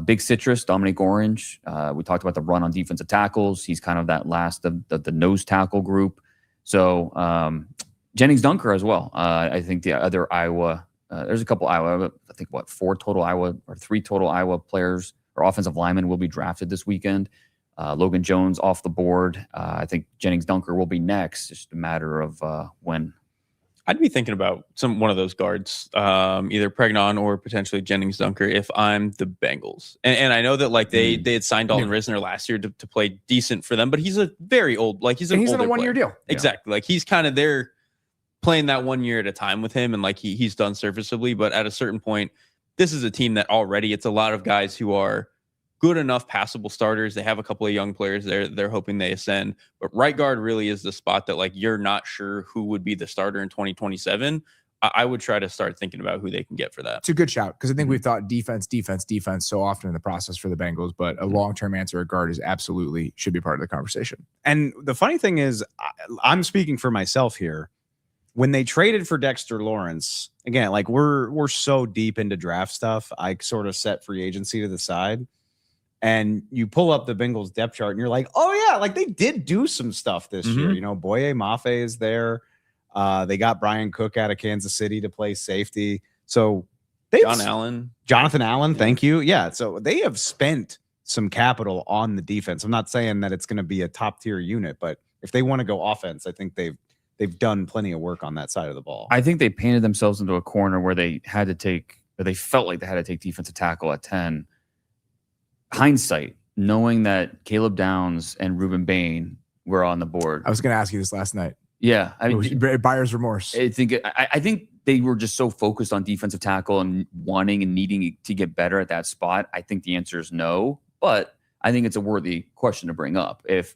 Big Citrus, Dominic Orange. We talked about the run on defensive tackles. He's kind of that last of the nose tackle group. So Jennings Dunker as well. I think the other Iowa, there's a couple Iowa, I think 3 total Iowa players or offensive linemen will be drafted this weekend. Logan Jones off the board. I think Jennings Dunker will be next. It's just a matter of when. I'd be thinking about one of those guards, either Pregnon or potentially Jennings Dunker if I'm the Bengals. And I know that like they had signed Dalton Risner last year to play decent for them, but he's a very old, like he's in a 1-year deal. Exactly. Like he's kind of there playing that 1 year at a time with him. And like he's done serviceably, but at a certain point, this is a team that already it's a lot of guys who are good enough passable starters. They have a couple of young players there. They're hoping they ascend, but right guard really is the spot that like, you're not sure who would be the starter in 2027. I would try to start thinking about who they can get for that. It's a good shout because I think we've thought defense so often in the process for the Bengals, but a long-term answer at guard is absolutely should be part of the conversation. And the funny thing is, I'm speaking for myself here. When they traded for Dexter Lawrence, again, like we're so deep into draft stuff, I sort of set free agency to the side. And you pull up the Bengals depth chart and you're like, oh yeah, like they did do some stuff this year. Boye Mafe is there. They got Brian Cook out of Kansas City to play safety. So Jonathan Allen. Thank you. Yeah. So they have spent some capital on the defense. I'm not saying that it's going to be a top tier unit, but if they want to go offense, I think they've done plenty of work on that side of the ball. I think they painted themselves into a corner where they felt like they had to take defensive tackle at 10. Hindsight, knowing that Caleb Downs and Ruben Bain were on the board. I was going to ask you this last night. Yeah. I mean, buyer's remorse. I think they were just so focused on defensive tackle and wanting and needing to get better at that spot. I think the answer is no, but I think it's a worthy question to bring up. If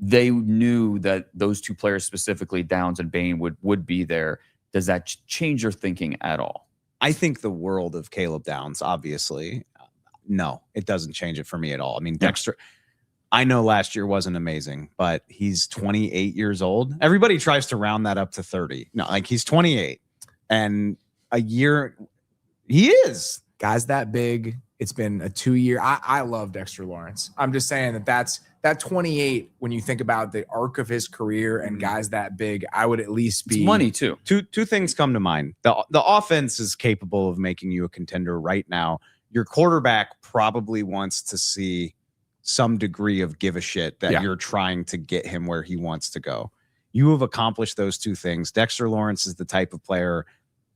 they knew that those two players, specifically Downs and Bain, would be there, does that change your thinking at all? I think the world of Caleb Downs, obviously. No, it doesn't change it for me at all. I mean, Dexter, I know last year wasn't amazing, but he's 28 years old. Everybody tries to round that up to 30. No, like he's 28 and a year. He is. Guys that big. It's been a 2-year. I love Dexter Lawrence. I'm just saying that 28, when you think about the arc of his career and guys that big, I would at least be. It's money too. Two things come to mind. The offense is capable of making you a contender right now. Your quarterback probably wants to see some degree of give a shit that you're trying to get him where he wants to go. You have accomplished those two things. Dexter Lawrence is the type of player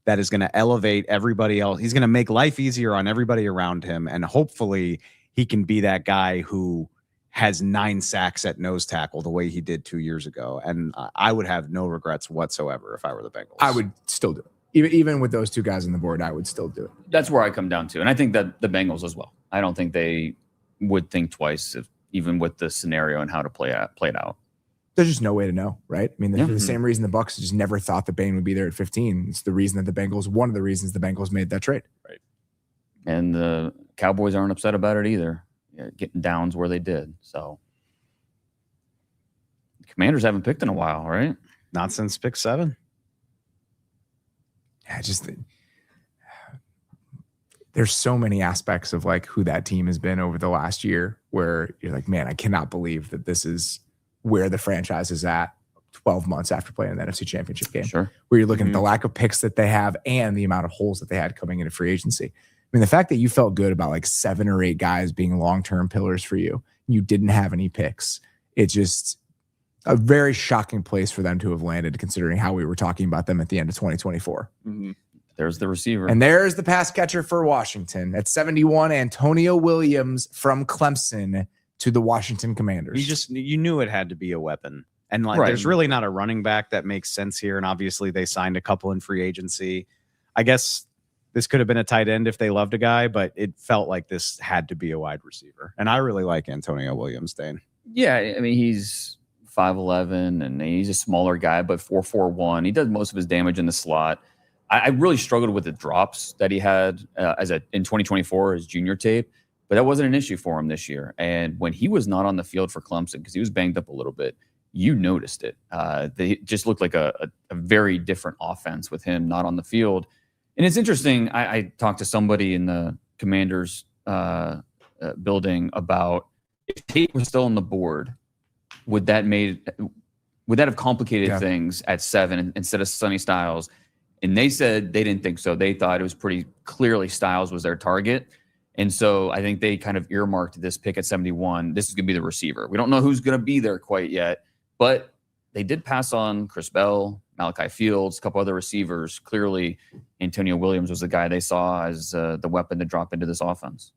that is going to elevate everybody else. He's going to make life easier on everybody around him. And hopefully he can be that guy who has 9 sacks at nose tackle the way he did 2 years ago. And I would have no regrets whatsoever if I were the Bengals. I would still do it. Even with those two guys on the board, I would still do it. That's where I come down to. And I think that the Bengals as well. I don't think they would think twice, even with the scenario and how to play it out. There's just no way to know, right? I mean, for the same reason the Bucs just never thought that Bane would be there at 15. It's the reason that one of the reasons the Bengals made that trade. Right. And the Cowboys aren't upset about it either, getting downs where they did. So the Commanders haven't picked in a while, right? Not since pick 7. Yeah, there's so many aspects of like who that team has been over the last year where you're like, man, I cannot believe that this is where the franchise is at 12 months after playing the NFC Championship game. Sure. Where you're looking at the lack of picks that they have and the amount of holes that they had coming into free agency. I mean, the fact that you felt good about like 7 or 8 guys being long-term pillars for you, you didn't have any picks. It's just a very shocking place for them to have landed, considering how we were talking about them at the end of 2024. Mm-hmm. There's the receiver. And there's the pass catcher for Washington. At 71, Antonio Williams from Clemson to the Washington Commanders. You knew it had to be a weapon. And like, there's really not a running back that makes sense here. And obviously they signed a couple in free agency. I guess this could have been a tight end if they loved a guy, but it felt like this had to be a wide receiver. And I really like Antonio Williams, Dane. Yeah. I mean, he's 5'11", and he's a smaller guy, but 4'1". He does most of his damage in the slot. I really struggled with the drops that he had in 2024, his junior tape. But that wasn't an issue for him this year. And when he was not on the field for Clemson, because he was banged up a little bit, you noticed it. They just looked like a very different offense with him not on the field. And it's interesting. I talked to somebody in the Commanders building about if Tate was still on the board, would that have complicated things at 7 instead of Sonny Styles? And they said they didn't think so. They thought it was pretty clearly Styles was their target. And so I think they kind of earmarked this pick at 71. This is going to be the receiver. We don't know who's going to be there quite yet, but they did pass on Chris Bell, Malachi Fields, a couple other receivers. Clearly, Antonio Williams was the guy they saw as the weapon to drop into this offense.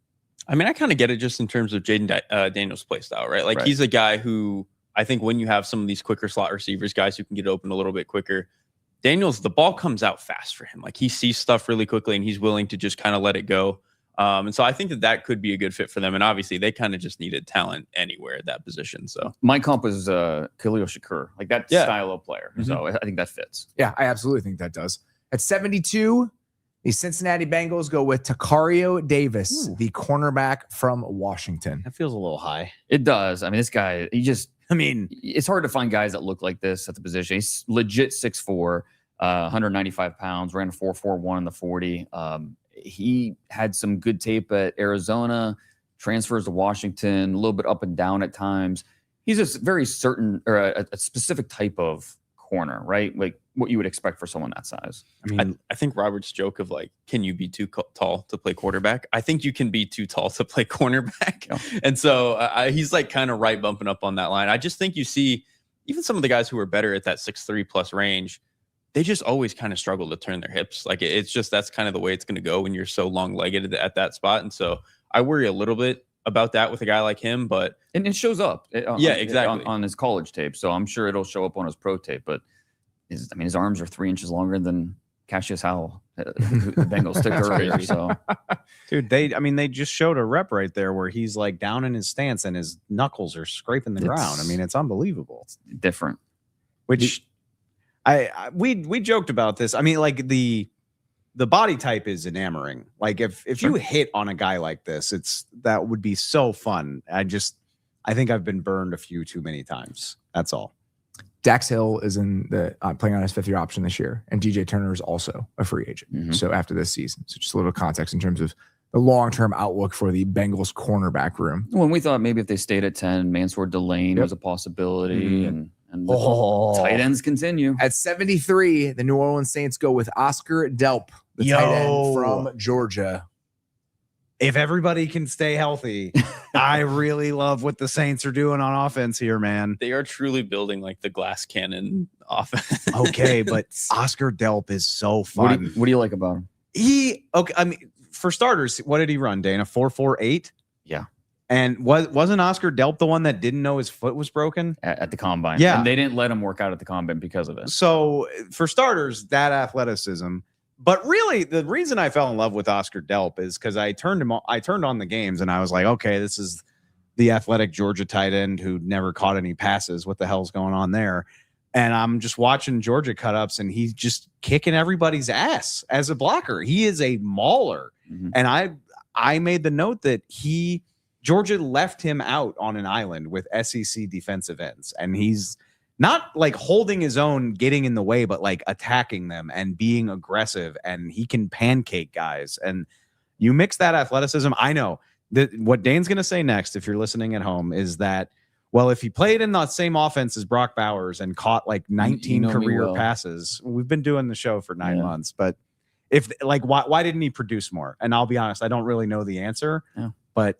I mean, I kind of get it just in terms of Jaden Daniels' play style, right? Like he's a guy who I think when you have some of these quicker slot receivers, guys who can get open a little bit quicker, Daniels, the ball comes out fast for him. Like he sees stuff really quickly and he's willing to just kind of let it go. And so I think that could be a good fit for them. And obviously they kind of just needed talent anywhere at that position. So my comp is Khalil Shakur, like that style of player. Mm-hmm. So I think that fits. Yeah, I absolutely think that does. At 72, the Cincinnati Bengals go with Takario Davis, the cornerback from Washington. That feels a little high. It does. I mean, this guy, it's hard to find guys that look like this at the position. He's legit 6'4", 195 pounds, ran a 4.41 in the 40. He had some good tape at Arizona, transfers to Washington, a little bit up and down at times. He's a very certain or a specific type of corner, right? Like what you would expect for someone that size. I mean, I think Robert's joke of like, can you be too tall to play quarterback? I think you can be too tall to play cornerback. Yeah. And so he's like kind of right bumping up on that line. I just think you see even some of the guys who are better at that 6'3" plus range, they just always kind of struggle to turn their hips. Like it's just, that's kind of the way it's going to go when you're so long-legged at that spot. And so I worry a little bit about that with a guy like him, but and it shows up exactly on his college tape. So I'm sure it'll show up on his pro tape, but his arms are 3 inches longer than Cashius Howell, the Bengals took earlier. So dude, they just showed a rep right there where he's like down in his stance and his knuckles are scraping the ground. I mean, it's unbelievable. It's different. Which we joked about this. I mean, like the body type is enamoring. Like if you hit on a guy like this, that would be so fun. I I think I've been burned a few too many times. That's all. Dax Hill is in the playing on his 5th-year option this year, and DJ Turner is also a free agent. So after this season, so just a little context in terms of the long-term outlook for the Bengals cornerback room. When we thought maybe if they stayed at 10, Mansour Delane was a possibility, and the tight ends continue. At 73, the New Orleans Saints go with Oscar Delp, the tight end from Georgia. If everybody can stay healthy, I really love what the Saints are doing on offense here, man. They are truly building like the glass cannon offense. Okay, but Oscar Delp is so fun. What do you like about him? I mean, for starters, what did he run, Dana? 4.48? Yeah. And wasn't Oscar Delp the one that didn't know his foot was broken? At the combine. Yeah. And they didn't let him work out at the combine because of it. So, for starters, that athleticism. But really, the reason I fell in love with Oscar Delp is because I turned on the games and I was like, okay, this is the athletic Georgia tight end who never caught any passes. What the hell's going on there? And I'm just watching Georgia cut ups and he's just kicking everybody's ass as a blocker. He is a mauler. And I made the note that Georgia left him out on an island with SEC defensive ends. And he's not like holding his own, getting in the way, but like attacking them and being aggressive. And he can pancake guys. And you mix that athleticism. I know that what Dane's going to say next, if you're listening at home, is that, well, if he played in that same offense as Brock Bowers and caught like 19 career passes, we've been doing the show for 9 months, but if like, why didn't he produce more? And I'll be honest, I don't really know the answer, but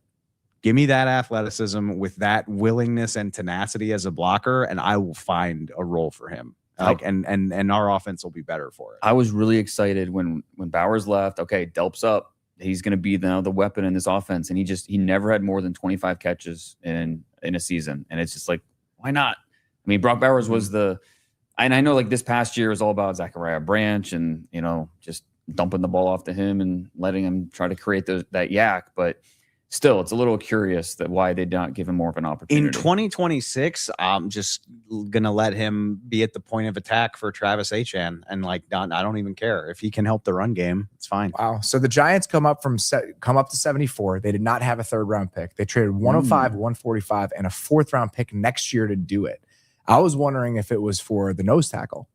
give me that athleticism with that willingness and tenacity as a blocker, and I will find a role for him. Like, and our offense will be better for it. I was really excited when Bowers left. Okay, Delp's up. He's going to be the weapon in this offense, and he never had more than 25 catches in a season, and it's just like, why not? I mean, Brock Bowers was and I know like this past year was all about Zachariah Branch and just dumping the ball off to him and letting him try to create that yak, but still, it's a little curious that why they don't give him more of an opportunity. In 2026, I'm just gonna let him be at the point of attack for Travis Etienne, and like I don't even care if he can help the run game. It's fine. Wow. So the Giants come up to 74. They did not have a 3rd-round pick. They traded 105, 145, and a 4th-round pick next year to do it. I was wondering if it was for the nose tackle.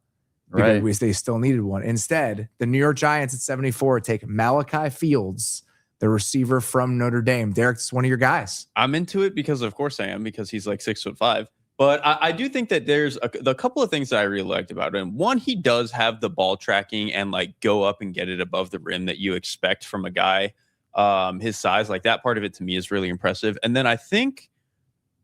Because they still needed one. Instead, the New York Giants at 74 take Malachi Fields, the receiver from Notre Dame. Derek, it's one of your guys. I'm into it because, of course, I am, because he's like 6'5". But I do think that there's a couple of things that I really liked about him. One, he does have the ball tracking and like go up and get it above the rim that you expect from a guy his size. Like that part of it to me is really impressive. And then I think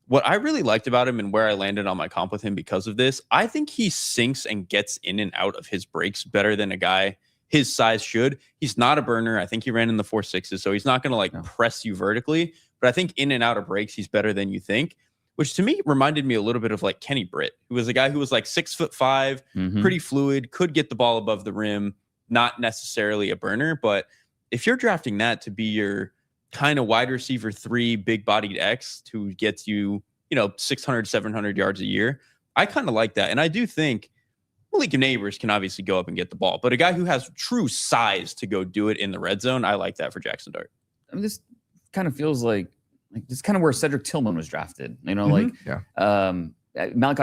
what I really liked about him and where I landed on my comp with him because of this, I think he sinks and gets in and out of his breaks better than a guy his size should. He's not a burner. I think he ran in the 4.6s, so he's not going to like press you vertically. But I think in and out of breaks, he's better than you think, which to me reminded me a little bit of like Kenny Britt, who was a guy who was like 6'5", pretty fluid, could get the ball above the rim, not necessarily a burner. But if you're drafting that to be your kind of wide receiver 3, big bodied X who gets you, 600, 700 yards a year, I kind of like that. And I do think Malik Neighbors can obviously go up and get the ball, but a guy who has true size to go do it in the red zone, I like that for Jackson Dart. I mean, this kind of feels like this is kind of where Cedric Tillman was drafted. Malachi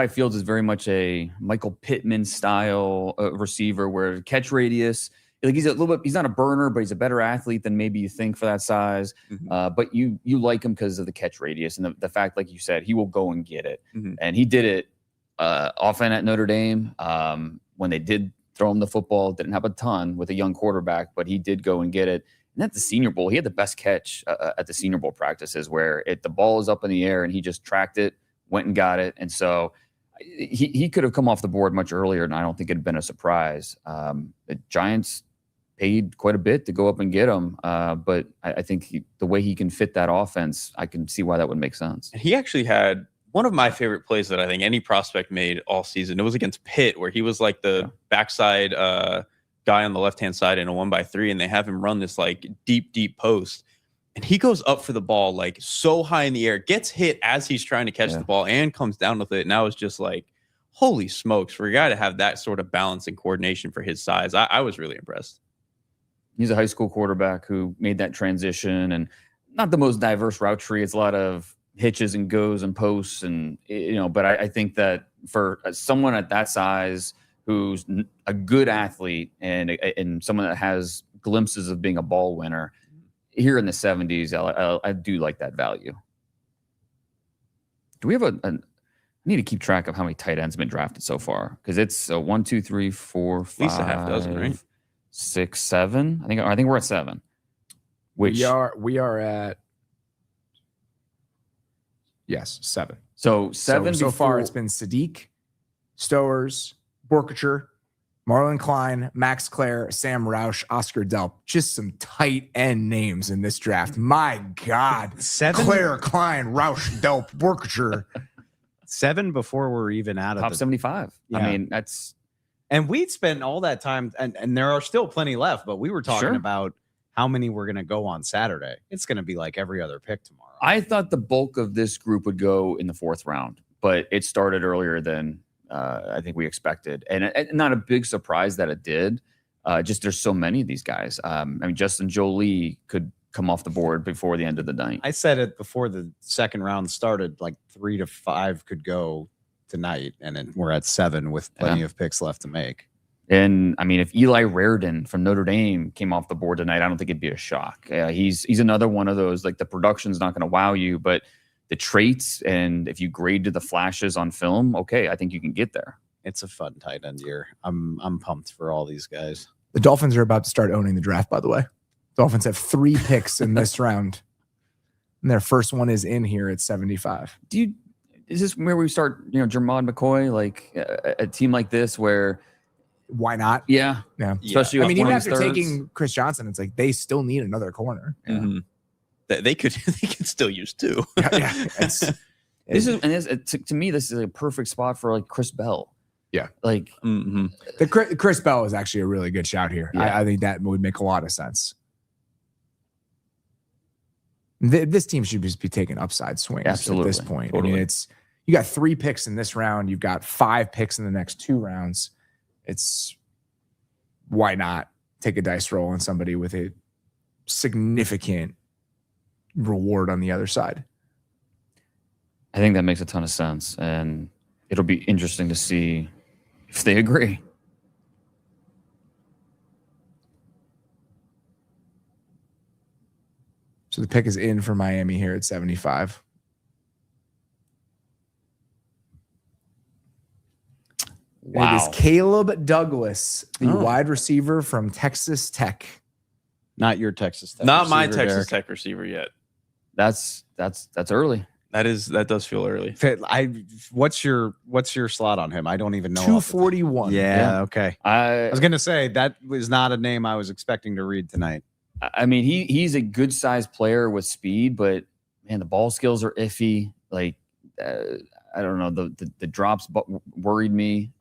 Fields is very much a Michael Pittman style receiver where catch radius, like he's a little bit, he's not a burner, but he's a better athlete than maybe you think for that size. But you like him because of the catch radius and the fact, like you said, he will go and get it. And he did it often at Notre Dame. When they did throw him the football, didn't have a ton with a young quarterback, but he did go and get it. And at the Senior Bowl, he had the best catch at the Senior Bowl practices where the ball is up in the air and he just tracked it, went and got it. And so he could have come off the board much earlier, and I don't think it had been a surprise. The Giants paid quite a bit to go up and get him, but I think the way he can fit that offense, I can see why that would make sense. He actually had one of my favorite plays that I think any prospect made all season. It was against Pitt, where he was like the backside guy on the left-hand side in a 1x3, and they have him run this like deep post. And he goes up for the ball like so high in the air, gets hit as he's trying to catch the ball and comes down with it. And I was just like, holy smokes, for a guy to have that sort of balance and coordination for his size, I was really impressed. He's a high school quarterback who made that transition, and not the most diverse route tree. It's a lot of hitches and goes and posts and, but I think that for someone at that size who's a good athlete and someone that has glimpses of being a ball winner here in the 70s, I do like that value. Do we have I need to keep track of how many tight ends have been drafted so far, because it's 1, 2, 3, 4, 5, At least a half dozen, right? 6, 7. I think we're at 7. Which we are at 7. So 7 so far. It's been Sadiq, Stowers, Borkature, Marlon Klein, Max Clare, Sam Roush, Oscar Delp. Just some tight end names in this draft. My God. 7? Clare, Klein, Roush, Delp, Borkature. 7 before we're even out of top the 75. Yeah. I mean, that's. And we'd spent all that time, and there are still plenty left, but we were talking about how many we're going to go on Saturday. It's going to be like every other pick tomorrow. I thought the bulk of this group would go in the 4th round, but it started earlier than I think we expected. And not a big surprise that it did. Just there's so many of these guys. I mean, Justin Jolie could come off the board before the end of the night. I said it before the second round started, like 3 to 5 could go tonight, and then we're at 7 with plenty of picks left to make. And I mean, if Eli Raridan from Notre Dame came off the board tonight, I don't think it'd be a shock. He's another one of those, like, the production's not going to wow you, but the traits, and if you grade to the flashes on film, okay, I think you can get there. It's a fun tight end year. I'm pumped for all these guys. The Dolphins are about to start owning the draft, by the way. Dolphins have 3 picks in this round, and their first one is in here at 75. Is this where we start, Jermod McCoy, like a team like this where why not? Yeah. Especially, I mean, even after taking Chris Johnson, it's like they still need another corner. Yeah. Mm-hmm. They could still use 2. To me, this is a perfect spot for like Chris Bell. Yeah. Like the Chris Bell is actually a really good shout here. Yeah. I think that would make a lot of sense. This team should just be taking upside swings at this point. Totally. I mean, you got 3 picks in this round. You've got 5 picks in the next 2 rounds. Why not take a dice roll on somebody with a significant reward on the other side? I think that makes a ton of sense, and it'll be interesting to see if they agree. So the pick is in for Miami here at 75. Wow. It is Caleb Douglas, the wide receiver from Texas Tech. Not your Texas Tech. Not my receiver, Texas Derek. Tech receiver yet. That's early. That does feel early. What's your slot on him? I don't even know. 241. Yeah, okay. I was I gonna say that was not a name I was expecting to read tonight. mean, he's a good sized player with speed, but man, the ball skills are iffy. Like, I don't know, the drops worried me.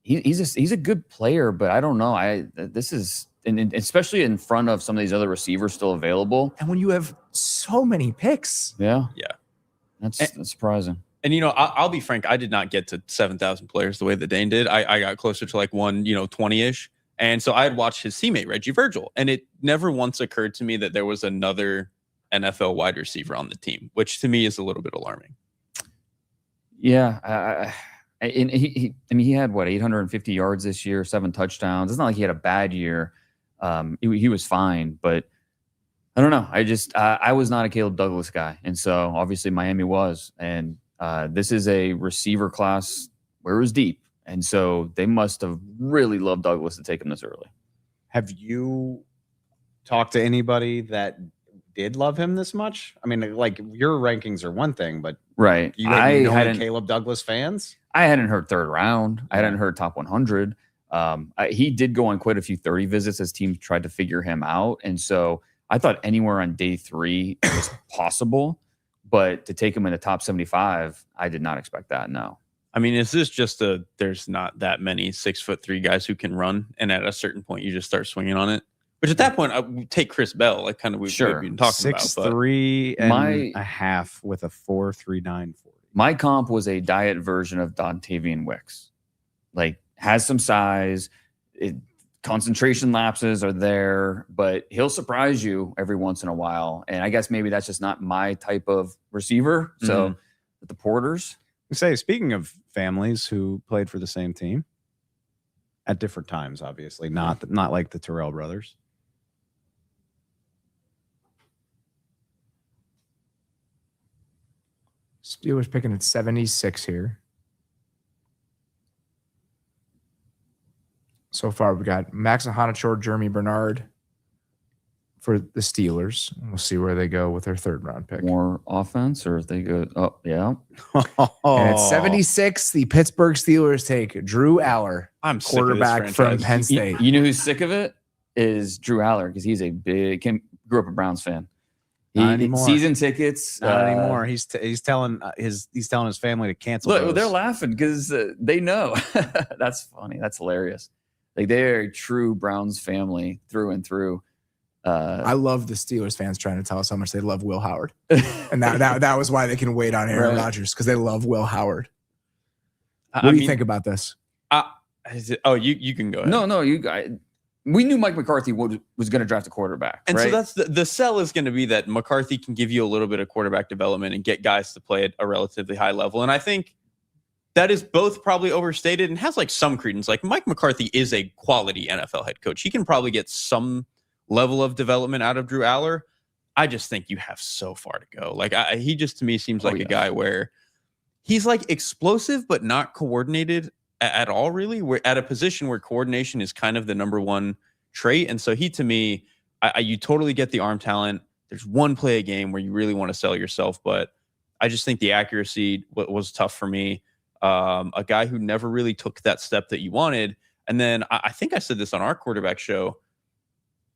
He's a good player, but I don't know. This is, and especially in front of some of these other receivers still available. And when you have so many picks. Yeah. Yeah. That's surprising. And, I'll be frank, I did not get to 7,000 players the way that Dane did. I got closer to like 20-ish. And so I had watched his teammate, Reggie Virgil, and it never once occurred to me that there was another NFL wide receiver on the team, which to me is a little bit alarming. Yeah. He had 850 yards this year, 7 touchdowns. It's not like he had a bad year. He was fine, but I don't know. I was not a Caleb Douglas guy. And so obviously Miami was, and this is a receiver class where it was deep. And so they must have really loved Douglas to take him this early. Have you talked to anybody that did love him this much? I mean, like, your rankings are one thing, but Right. you I know hadn't Caleb Douglas fans? I hadn't heard 3rd round. I hadn't heard top 100. He did go on quite a few 30 visits as teams tried to figure him out. And so I thought anywhere on day 3 was possible, but to take him in the top 75, I did not expect that. No. I mean, is this just there's not that many 6'3" guys who can run, and at a certain point you just start swinging on it? Which at that point I would take Chris Bell, like kind of we've been talking about. 6'3" and a half with a 4.39 40. My comp was a diet version of Dontavian Wicks. Like, has some size, concentration lapses are there, but he'll surprise you every once in a while. And I guess maybe that's just not my type of receiver. So the Porters. Say, speaking of families who played for the same team at different times, obviously, not like the Terrell brothers. Steelers picking at 76 here. So far, we got Max Hanachor, Germie Bernard for the Steelers. We'll see where they go with their 3rd round pick. More offense, or if they go, oh, yeah. And at 76, the Pittsburgh Steelers take Drew Aller, I'm quarterback from Penn State. You know who's sick of it? Is Drew Aller, because he's grew up a Browns fan. Not anymore. Season tickets. Not anymore. He's telling his family to cancel. Look, those. they're laughing because they know. That's funny. That's hilarious. Like, they're a true Browns family through and through. I love the Steelers fans trying to tell us how much they love Will Howard, and that was why they can wait on Aaron Rodgers, because they love Will Howard. What do you think about this? You can go ahead. No, you guys. We knew Mike McCarthy was going to draft a quarterback, and right? so that's the sell is going to be that McCarthy can give you a little bit of quarterback development and get guys to play at a relatively high level. And I think that is both probably overstated and has like some credence. Like, Mike McCarthy is a quality NFL head coach. He can probably get some level of development out of Drew Aller. I just think you have so far to go. Like, he just, to me, seems like a guy where he's like explosive, but not coordinated at all, really. We're at a position where coordination is kind of the number one trait. And so he, to me, you totally get the arm talent. There's one play a game where you really want to sell yourself, but I just think the accuracy was tough for me. A guy who never really took that step that you wanted. And then I think I said this on our quarterback show,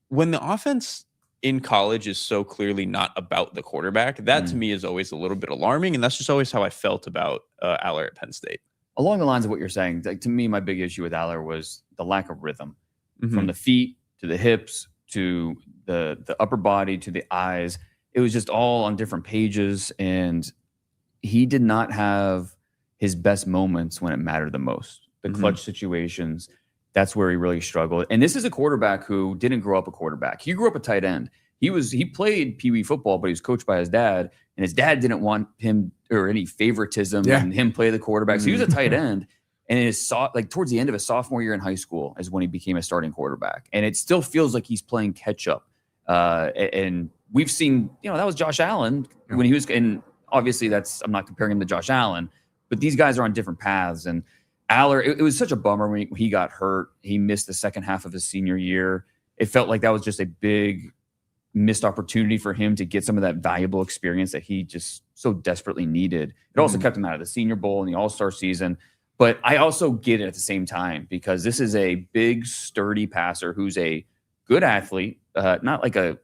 when the offense in college is so clearly not about the quarterback, that to me is always a little bit alarming. And that's just always how I felt about Aller at Penn State. Along the lines of what you're saying, like, to me, my big issue with Aller was the lack of rhythm, from the feet to the hips to the upper body to the eyes. It was just all on different pages, and he did not have his best moments when it mattered the most. The clutch situations, that's where he really struggled. And this is a quarterback who didn't grow up a quarterback. He grew up a tight end. He played Pee Wee football, but he was coached by his dad, and his dad didn't want him or any favoritism and him play the quarterback. So he was a tight end, and towards the end of his sophomore year in high school is when he became a starting quarterback. And it still feels like he's playing catch up. And we've seen, that was Josh Allen when he was, and obviously I'm not comparing him to Josh Allen, but these guys are on different paths. And Aller, it was such a bummer when he got hurt. He missed the second half of his senior year. It felt like that was just a big missed opportunity for him to get some of that valuable experience that he just so desperately needed. It also kept him out of the Senior Bowl and the All-Star season. But I also get it at the same time, because this is a big, sturdy passer who's a good athlete, not like a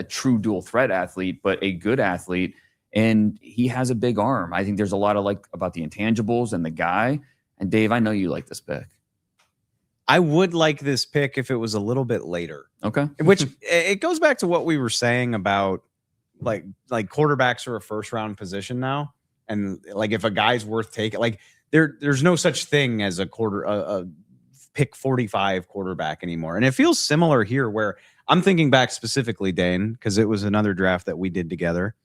true dual threat athlete, but a good athlete. And he has a big arm. I think there's a lot of about the intangibles and the guy. And Dave, I know you like this pick. I would like this pick if it was a little bit later. Okay. Which it goes back to what we were saying about like quarterbacks are a first round position now. And like, if a guy's worth taking, like there's no such thing as a pick 45 quarterback anymore. And it feels similar here, where I'm thinking back specifically, Dane, because it was another draft that we did together.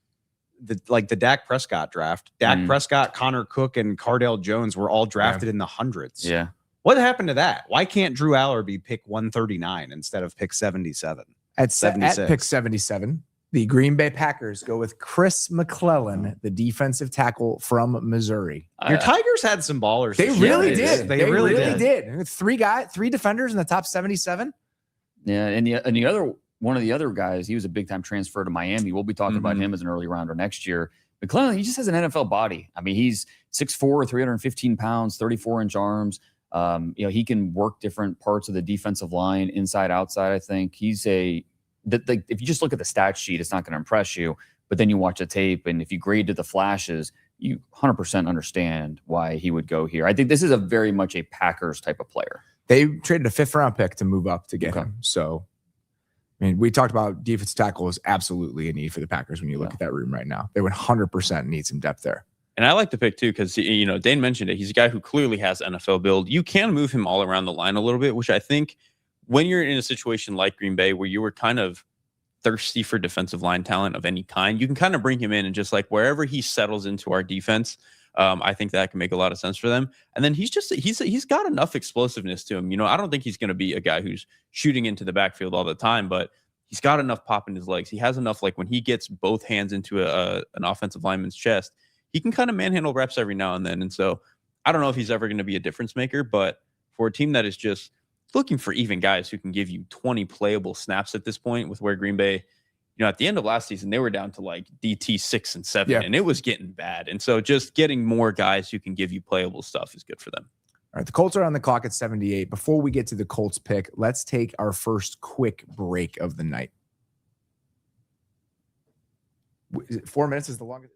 The Dak Prescott draft. Dak Prescott, Connor Cook, and Cardale Jones were all drafted in the hundreds. Yeah. What happened to that? Why can't Drew Aller be pick 139 instead of pick 77? At pick 77, the Green Bay Packers go with Chris McClellan, the defensive tackle from Missouri. Your Tigers had some ballers. They really did. They really did. Three defenders in the top 77. Yeah, and one of the other guys, he was a big-time transfer to Miami. We'll be talking about him as an early rounder next year. McClellan, he just has an NFL body. I mean, he's 6'4", 315 pounds, 34-inch arms. He can work different parts of the defensive line, inside, outside. I think he's if you just look at the stat sheet, it's not going to impress you. But then you watch the tape, and if you grade to the flashes, you 100% understand why he would go here. I think this is a very much a Packers type of player. They traded a 5th-round pick to move up to get him. So, I mean, we talked about defensive tackle is absolutely a need for the Packers when you look at that room right now. They would 100% need some depth there. And I like the pick too, because Dane mentioned it. He's a guy who clearly has NFL build. You can move him all around the line a little bit, which I think when you're in a situation like Green Bay where you were kind of thirsty for defensive line talent of any kind, you can kind of bring him in and just like wherever he settles into our defense, I think that can make a lot of sense for them. And then he's got enough explosiveness to him. I don't think he's going to be a guy who's shooting into the backfield all the time, but he's got enough pop in his legs. He has enough, like when he gets both hands into an offensive lineman's chest, he can kind of manhandle reps every now and then. And so I don't know if he's ever going to be a difference maker, but for a team that is just looking for even guys who can give you 20 playable snaps at this point, with where Green Bay, at the end of last season, they were down to like DT 6 and 7, and it was getting bad. And so just getting more guys who can give you playable stuff is good for them. All right, the Colts are on the clock at 78. Before we get to the Colts pick, let's take our first quick break of the night. 4 minutes is the longest.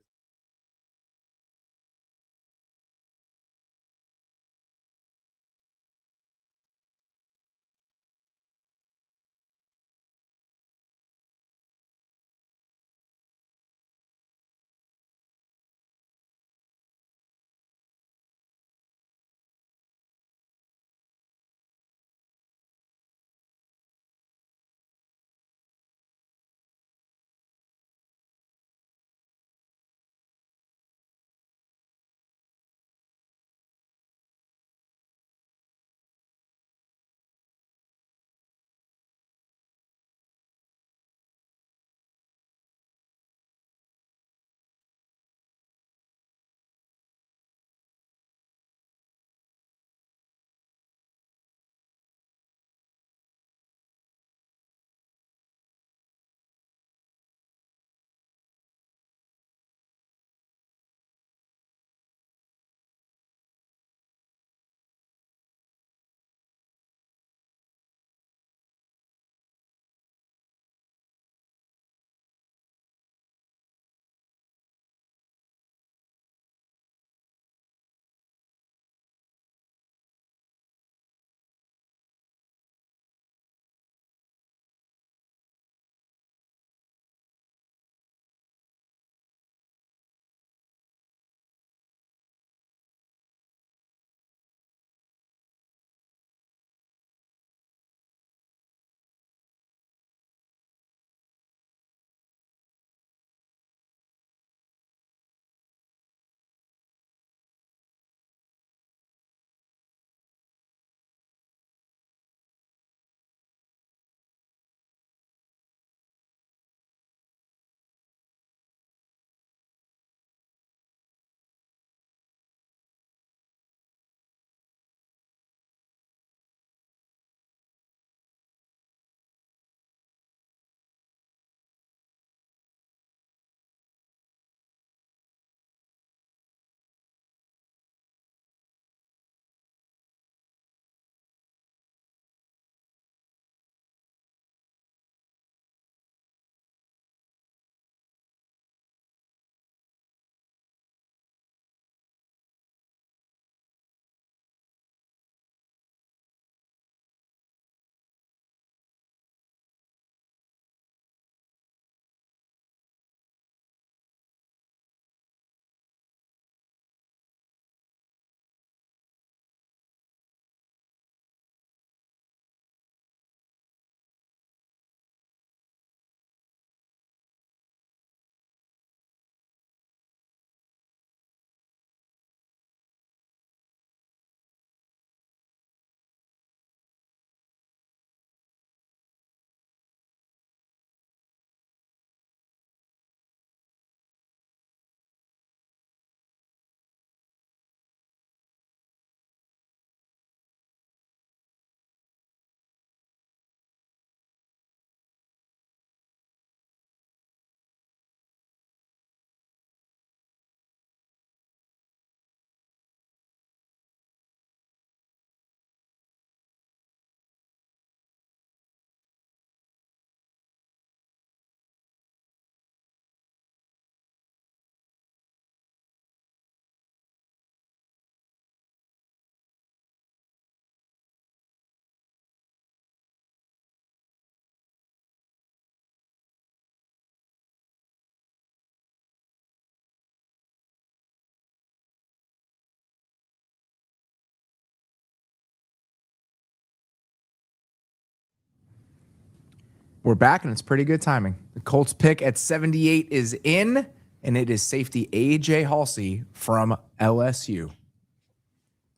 We're back, and it's pretty good timing. The Colts pick at 78 is in, and it is safety A.J. Halsey from LSU.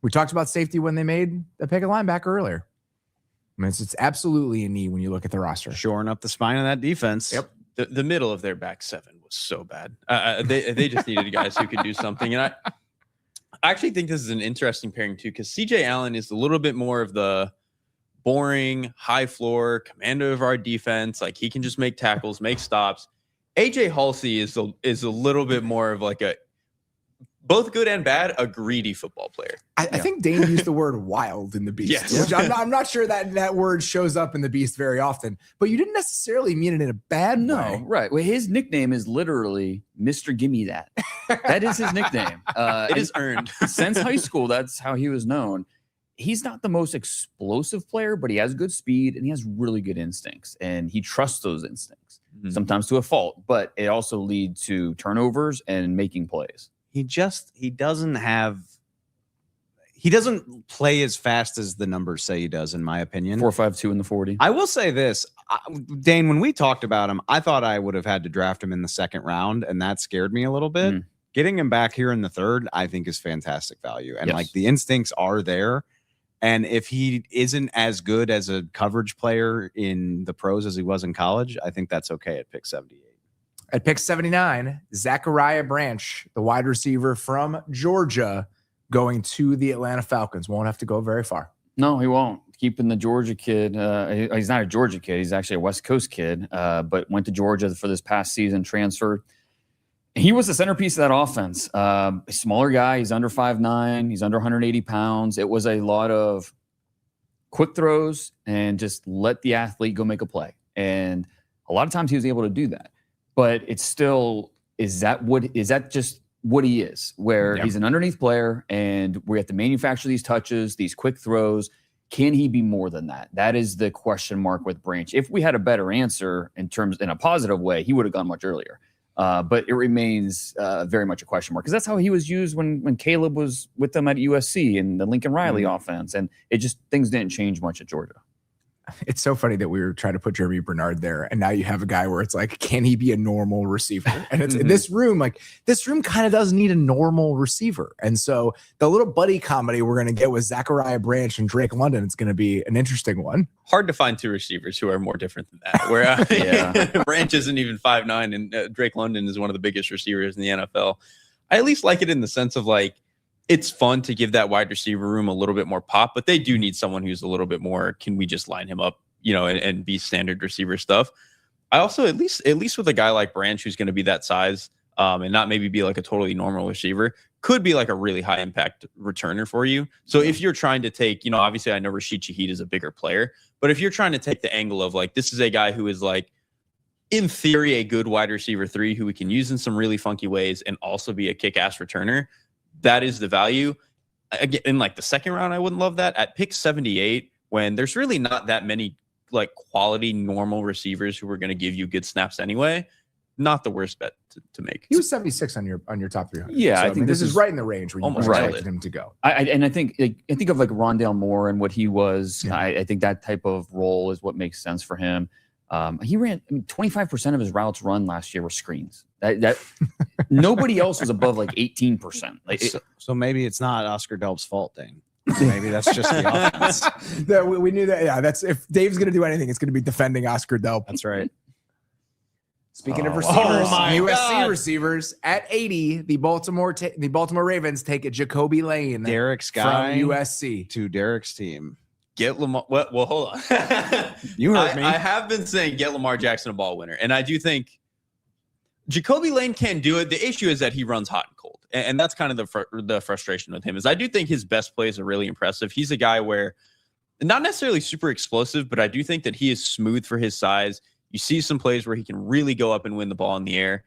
We talked about safety when they made the pick at linebacker earlier. I mean, it's absolutely a need when you look at the roster. Shoring up the spine of that defense. Yep. The middle of their back seven was so bad. They just needed guys who could do something. And I actually think this is an interesting pairing too, because CJ Allen is a little bit more of the boring, high floor commander of our defense. Like, he can just make tackles, make stops. AJ Halsey is a little bit more of like both good and bad, a greedy football player. I think Dane used the word wild in the Beast. Yes. Which I'm not sure that word shows up in the Beast very often, but you didn't necessarily mean it in a bad way. Right. Well, his nickname is literally Mr. Gimme That. That is his nickname. It is earned. Since high school, that's how he was known. He's not the most explosive player, but he has good speed and he has really good instincts, and he trusts those instincts, sometimes to a fault, but it also leads to turnovers and making plays. He doesn't play as fast as the numbers say he does, in my opinion. 4.52 in the 40. I will say this, Dane, when we talked about him, I thought I would have had to draft him in the second round, and that scared me a little bit. Getting him back here in the third, I think, is fantastic value. And like, the instincts are there. And if he isn't as good as a coverage player in the pros as he was in college, I think that's okay at pick 78. At pick 79, Zachariah Branch, the wide receiver from Georgia, going to the Atlanta Falcons. Won't have to go very far. No, he won't. Keeping the Georgia kid. He's not a Georgia kid. He's actually a West Coast kid, but went to Georgia for this past season, transferred. He was the centerpiece of that offense. A smaller guy. He's under 5'9". He's under 180 pounds. It was a lot of quick throws and just let the athlete go make a play. And a lot of times he was able to do that. But it's still, is that just what he is, where he's an underneath player and we have to manufacture these touches, these quick throws. Can he be more than that? That is the question mark with Branch. If we had a better answer in a positive way, he would have gone much earlier. But it remains very much a question mark, because that's how he was used when Caleb was with them at USC and the Lincoln Riley offense. And things didn't change much at Georgia. It's so funny that we were trying to put Germie Bernard there, and now you have a guy where it's like, can he be a normal receiver? And it's in this room kind of does need a normal receiver. And so the little buddy comedy we're going to get with Zachariah Branch and Drake London, it's going to be an interesting one. Hard to find two receivers who are more different than that. Where Branch isn't even 5'9", and Drake London is one of the biggest receivers in the NFL. I at least like it in the sense of like, it's fun to give that wide receiver room a little bit more pop, but they do need someone who's a little bit more, can we just line him up, and be standard receiver stuff. I also, at least with a guy like Branch, who's going to be that size, and not maybe be like a totally normal receiver, could be like a really high impact returner for you. So if you're trying to take, obviously I know Rashid Shaheed is a bigger player, but if you're trying to take the angle of like, this is a guy who is like, in theory, a good wide receiver 3 who we can use in some really funky ways and also be a kick-ass returner, that is the value. Again, in like the second round, I wouldn't love that. At pick 78, when there's really not that many like quality normal receivers who are going to give you good snaps anyway, not the worst bet to make. He was 76 on your top 300. Yeah, so, I think this is right in the range where you almost expected him to go. I think of like Rondale Moore and what he was. Yeah. I think that type of role is what makes sense for him. He ran 25% of his routes run last year were screens. That nobody else was above like 18%. Like so maybe it's not Oscar Delp's fault, Dane. Maybe that's just the offense. We knew that. Yeah, that's if Dave's going to do anything, it's going to be defending Oscar Delp. That's right. Speaking of receivers, USC receivers at 80, the Baltimore Ravens take a Jacoby Lane, Derek's guy from USC to Derek's team. Get Lamar. Well, hold on. You heard me. I have been saying get Lamar Jackson a ball winner, and I do think Jacoby Lane can do it. The issue is that he runs hot and cold, and that's kind of the frustration with him. Is I do think his best plays are really impressive. He's a guy where not necessarily super explosive, but I do think that he is smooth for his size. You see some plays where he can really go up and win the ball in the air.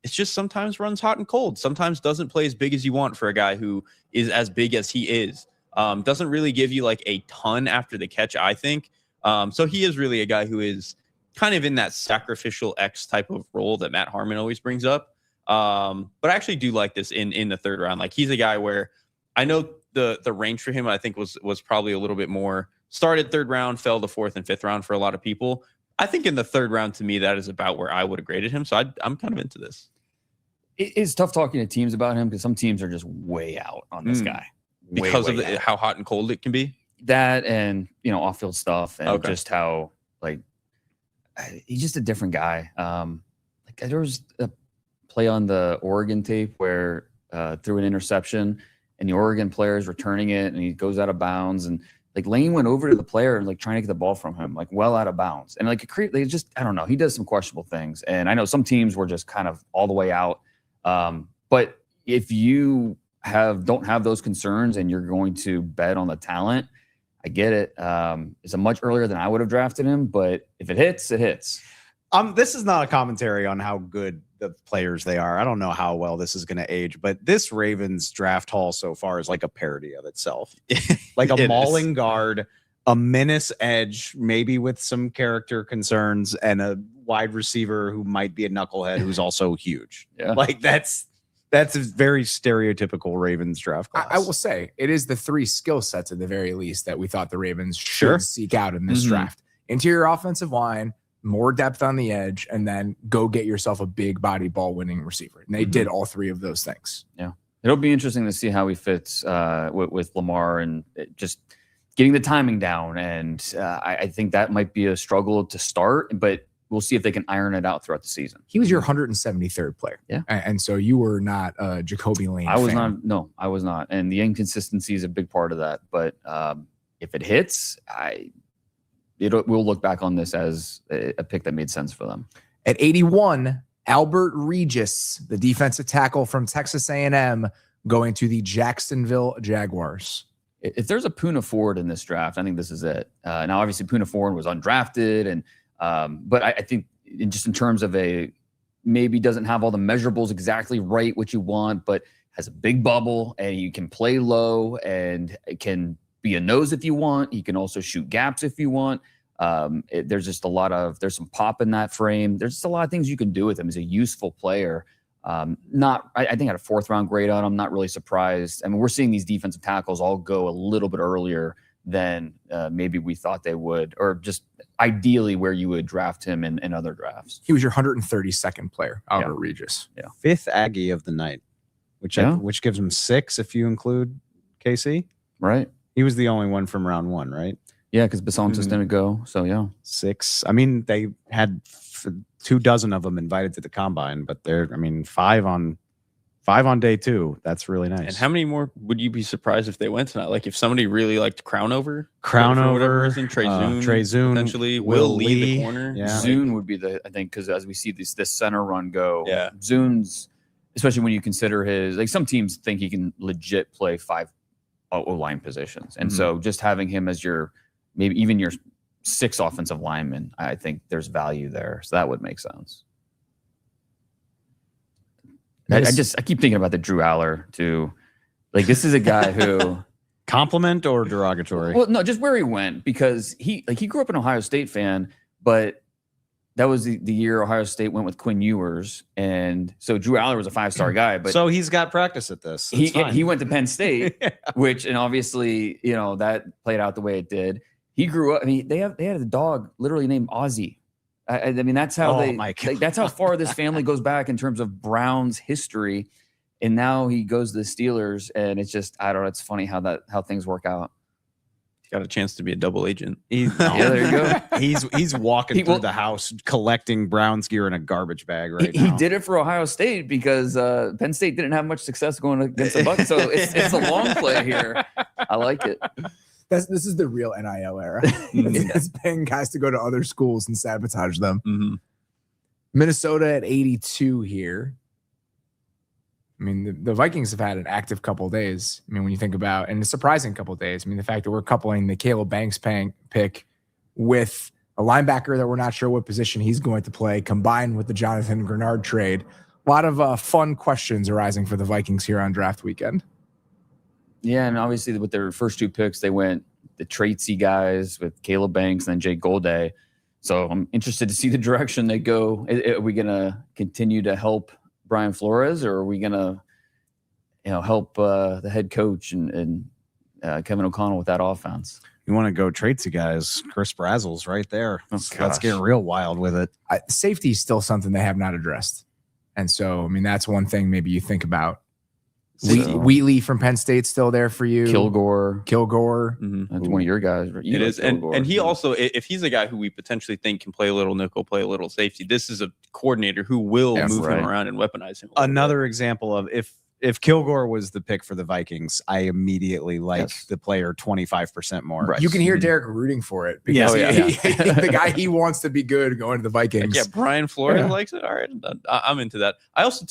It's just sometimes runs hot and cold. Sometimes doesn't play as big as you want for a guy who is as big as he is. Doesn't really give you like a ton after the catch, I think. So he is really a guy who is kind of in that sacrificial X type of role that Matt Harmon always brings up. But I actually do like this in the third round. Like he's a guy where I know the range for him, I think was probably a little bit more. Started third round, fell to fourth and fifth round for a lot of people. I think in the third round, to me, that is about where I would have graded him. So I'm kind of into this. It's tough talking to teams about him because some teams are just way out on this guy Because way of how hot and cold it can be. That and off-field stuff and just how he's just a different guy. There was a play on the Oregon tape where threw an interception and the Oregon player is returning it and he goes out of bounds and Lane went over to the player and trying to get the ball from him well out of bounds and they just I don't know, he does some questionable things and I know some teams were just kind of all the way out. But if you don't have those concerns and you're going to bet on the talent, I get it. It's a much earlier than I would have drafted him, but if it hits, it hits. This is not a commentary on how good the players they are. I don't know how well this is going to age, but this Ravens draft haul so far is like a parody of itself. Like a mauling guard, a menace edge, maybe with some character concerns, and a wide receiver who might be a knucklehead who's also huge. Yeah. That's a very stereotypical Ravens draft class. I will say it is the three skill sets at the very least that we thought the Ravens should seek out in this draft. Interior offensive line, more depth on the edge, and then go get yourself a big body ball winning receiver. And they did all three of those things. Yeah. It'll be interesting to see how he fits with Lamar and just getting the timing down. And I think that might be a struggle to start, but we'll see if they can iron it out throughout the season. He was your 173rd player. Yeah. And so you were not a Jacoby Lane I was fan. not. No, I was not. And the inconsistency is a big part of that. But if it hits, we'll look back on this as a pick that made sense for them. At 81, Albert Regis, the defensive tackle from Texas A&M, going to the Jacksonville Jaguars. If there's a Poona Ford in this draft, I think this is it. Now, obviously, Poona Ford was undrafted, and but I think in terms of maybe doesn't have all the measurables exactly right what you want, but has a big bubble, and you can play low, and it can be a nose if you want. You can also shoot gaps if you want. There's just there's some pop in that frame. There's just a lot of things you can do with him. He's a useful player. I think at a 4th round grade on him, not really surprised. I mean, we're seeing these defensive tackles all go a little bit earlier than maybe we thought they would, or just ideally where you would draft him in other drafts. He was your 132nd player, Albert Regis. Yeah. 5th Aggie of the night, which gives him 6 if you include KC. Right. He was the only one from round 1, right? Yeah, because Bisontis didn't go. So, yeah. 6. I mean, they had 24 of them invited to the combine, but 5 on day 2. That's really nice. And how many more would you be surprised if they went tonight? Like if somebody really liked Crownover, Treydan, potentially Will Lee, the corner. Yeah. Zune would be I think, because as we see this center run go, yeah, Zune's, especially when you consider his, some teams think he can legit play 5 O-line positions. And so just having him as maybe even your 6 offensive lineman, I think there's value there. So that would make sense. I keep thinking about the Drew Aller too. This is a guy who compliment or derogatory? Well, no, just where he went, because he grew up an Ohio State fan, but that was the year Ohio State went with Quinn Ewers, and so Drew Aller was a 5-star guy. But so he's got practice at this. He went to Penn State, and obviously that played out the way it did. He grew up. I mean, they had a dog literally named Ozzy. I mean, that's how that's how far this family goes back in terms of Browns history. And now he goes to the Steelers, and it's just, I don't know. It's funny how things work out. He got a chance to be a double agent. Yeah, there you go. He's walking through the house collecting Browns gear in a garbage bag right now. He did it for Ohio State because Penn State didn't have much success going against the Bucs. So it's a long play here. I like it. This is the real NIL era. It's paying guys to go to other schools and sabotage them. Mm-hmm. Minnesota at 82 here. I mean, the Vikings have had an active couple of days. I mean, when you think about, and a surprising couple of days. I mean, the fact that we're coupling the Caleb Banks pick with a linebacker that we're not sure what position he's going to play, combined with the Jonathan Grenard trade. A lot of fun questions arising for the Vikings here on draft weekend. Yeah, and obviously with their first 2 picks, they went the traitsy guys with Caleb Banks and then Jake Golday. So I'm interested to see the direction they go. Are we going to continue to help Brian Flores, or are we going to, help the head coach and Kevin O'Connell with that offense? You want to go traitsy guys? Chris Brazel's right there. Let's get real wild with it. Safety is still something they have not addressed, and so I mean that's one thing maybe you think about. Wheatley from Penn State's still there for you. Kilgore. Mm-hmm. That's one of your guys. It is, and he also, if he's a guy who we potentially think can play a little nickel, play a little safety, this is a coordinator who will move him around and weaponize him. Another example of if Kilgore was the pick for the Vikings, I immediately like the player 25% more. Right. You can hear Derek rooting for it because the guy he wants to be good going to the Vikings. Yeah, Brian Flores likes it. All right, I'm into that. I also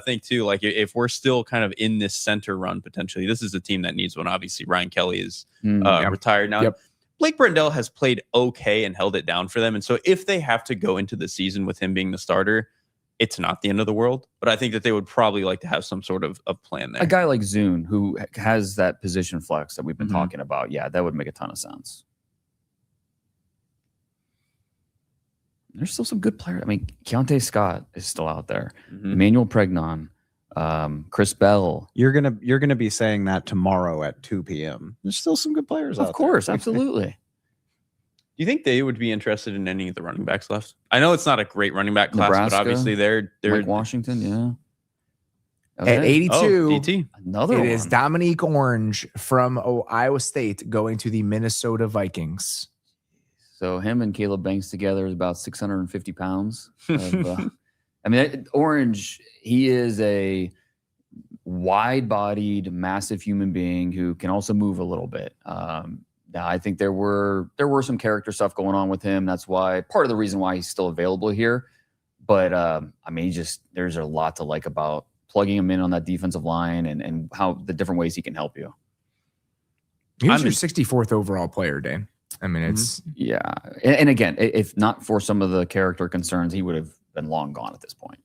think too, like if we're still kind of in this center run potentially, this is a team that needs one. Obviously, Ryan Kelly is retired now. Yep. Blake Brendel has played okay and held it down for them, and so if they have to go into the season with him being the starter, it's not the end of the world, but I think that they would probably like to have some sort of plan there. A guy like Zune, who has that position flex that we've been talking about, that would make a ton of sense. There's still some good players. I mean, Keontae Scott is still out there. Emmanuel Pregnon, Chris Bell. You're gonna be saying that tomorrow at 2 p.m. There's still some good players out there. Of course, absolutely. Do you think they would be interested in any of the running backs left? I know it's not a great running back class, Nebraska, but obviously they're Mike Washington, At 82, DT. Another one. Is Dominique Orange from Iowa State going to the Minnesota Vikings. So him and Caleb Banks together is about 650 pounds. I mean, Orange, he is a wide-bodied, massive human being who can also move a little bit. I think there were some character stuff going on with him. That's why part of the reason why he's still available here. But I mean, there's a lot to like about plugging him in on that defensive line and how the different ways he can help you. He was your 64th overall player, Dane. I mean, it's and again, if not for some of the character concerns, he would have been long gone at this point.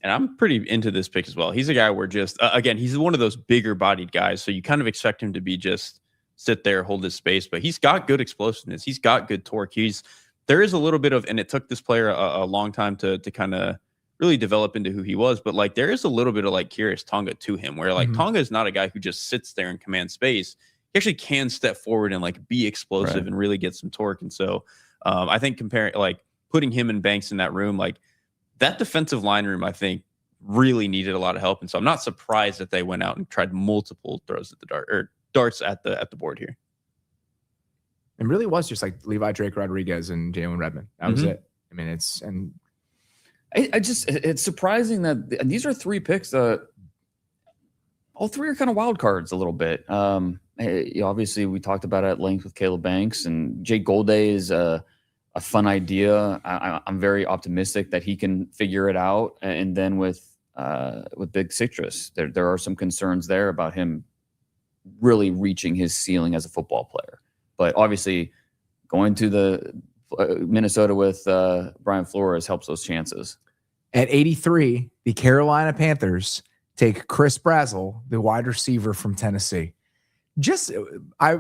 And I'm pretty into this pick as well. He's a guy where again, he's one of those bigger bodied guys. So you kind of expect him to be just sit there, hold his space, but he's got good explosiveness. He's got good torque. There is a little bit of, and it took this player a long time to kind of really develop into who he was, but like there is a little bit of like Curious Tonga to him where like Tonga is not a guy who just sits there and commands space. He actually can step forward and like be explosive and really get some torque. And so I think putting him and Banks in that room, like that defensive line room, I think really needed a lot of help. And so I'm not surprised that they went out and tried multiple throws at the darts at the board here. It really was just like Levi Drake Rodriguez and Jalen Redmond. That was it. I mean, it's surprising that these are 3 picks. All 3 are kind of wild cards a little bit. Obviously, we talked about it at length with Caleb Banks, and Jake Golday is a fun idea. I'm very optimistic that he can figure it out. And then with Big Citrus, there are some concerns there about him really reaching his ceiling as a football player. But obviously, going to the Minnesota with Brian Flores helps those chances. At 83, the Carolina Panthers take Chris Brazel, the wide receiver from Tennessee. I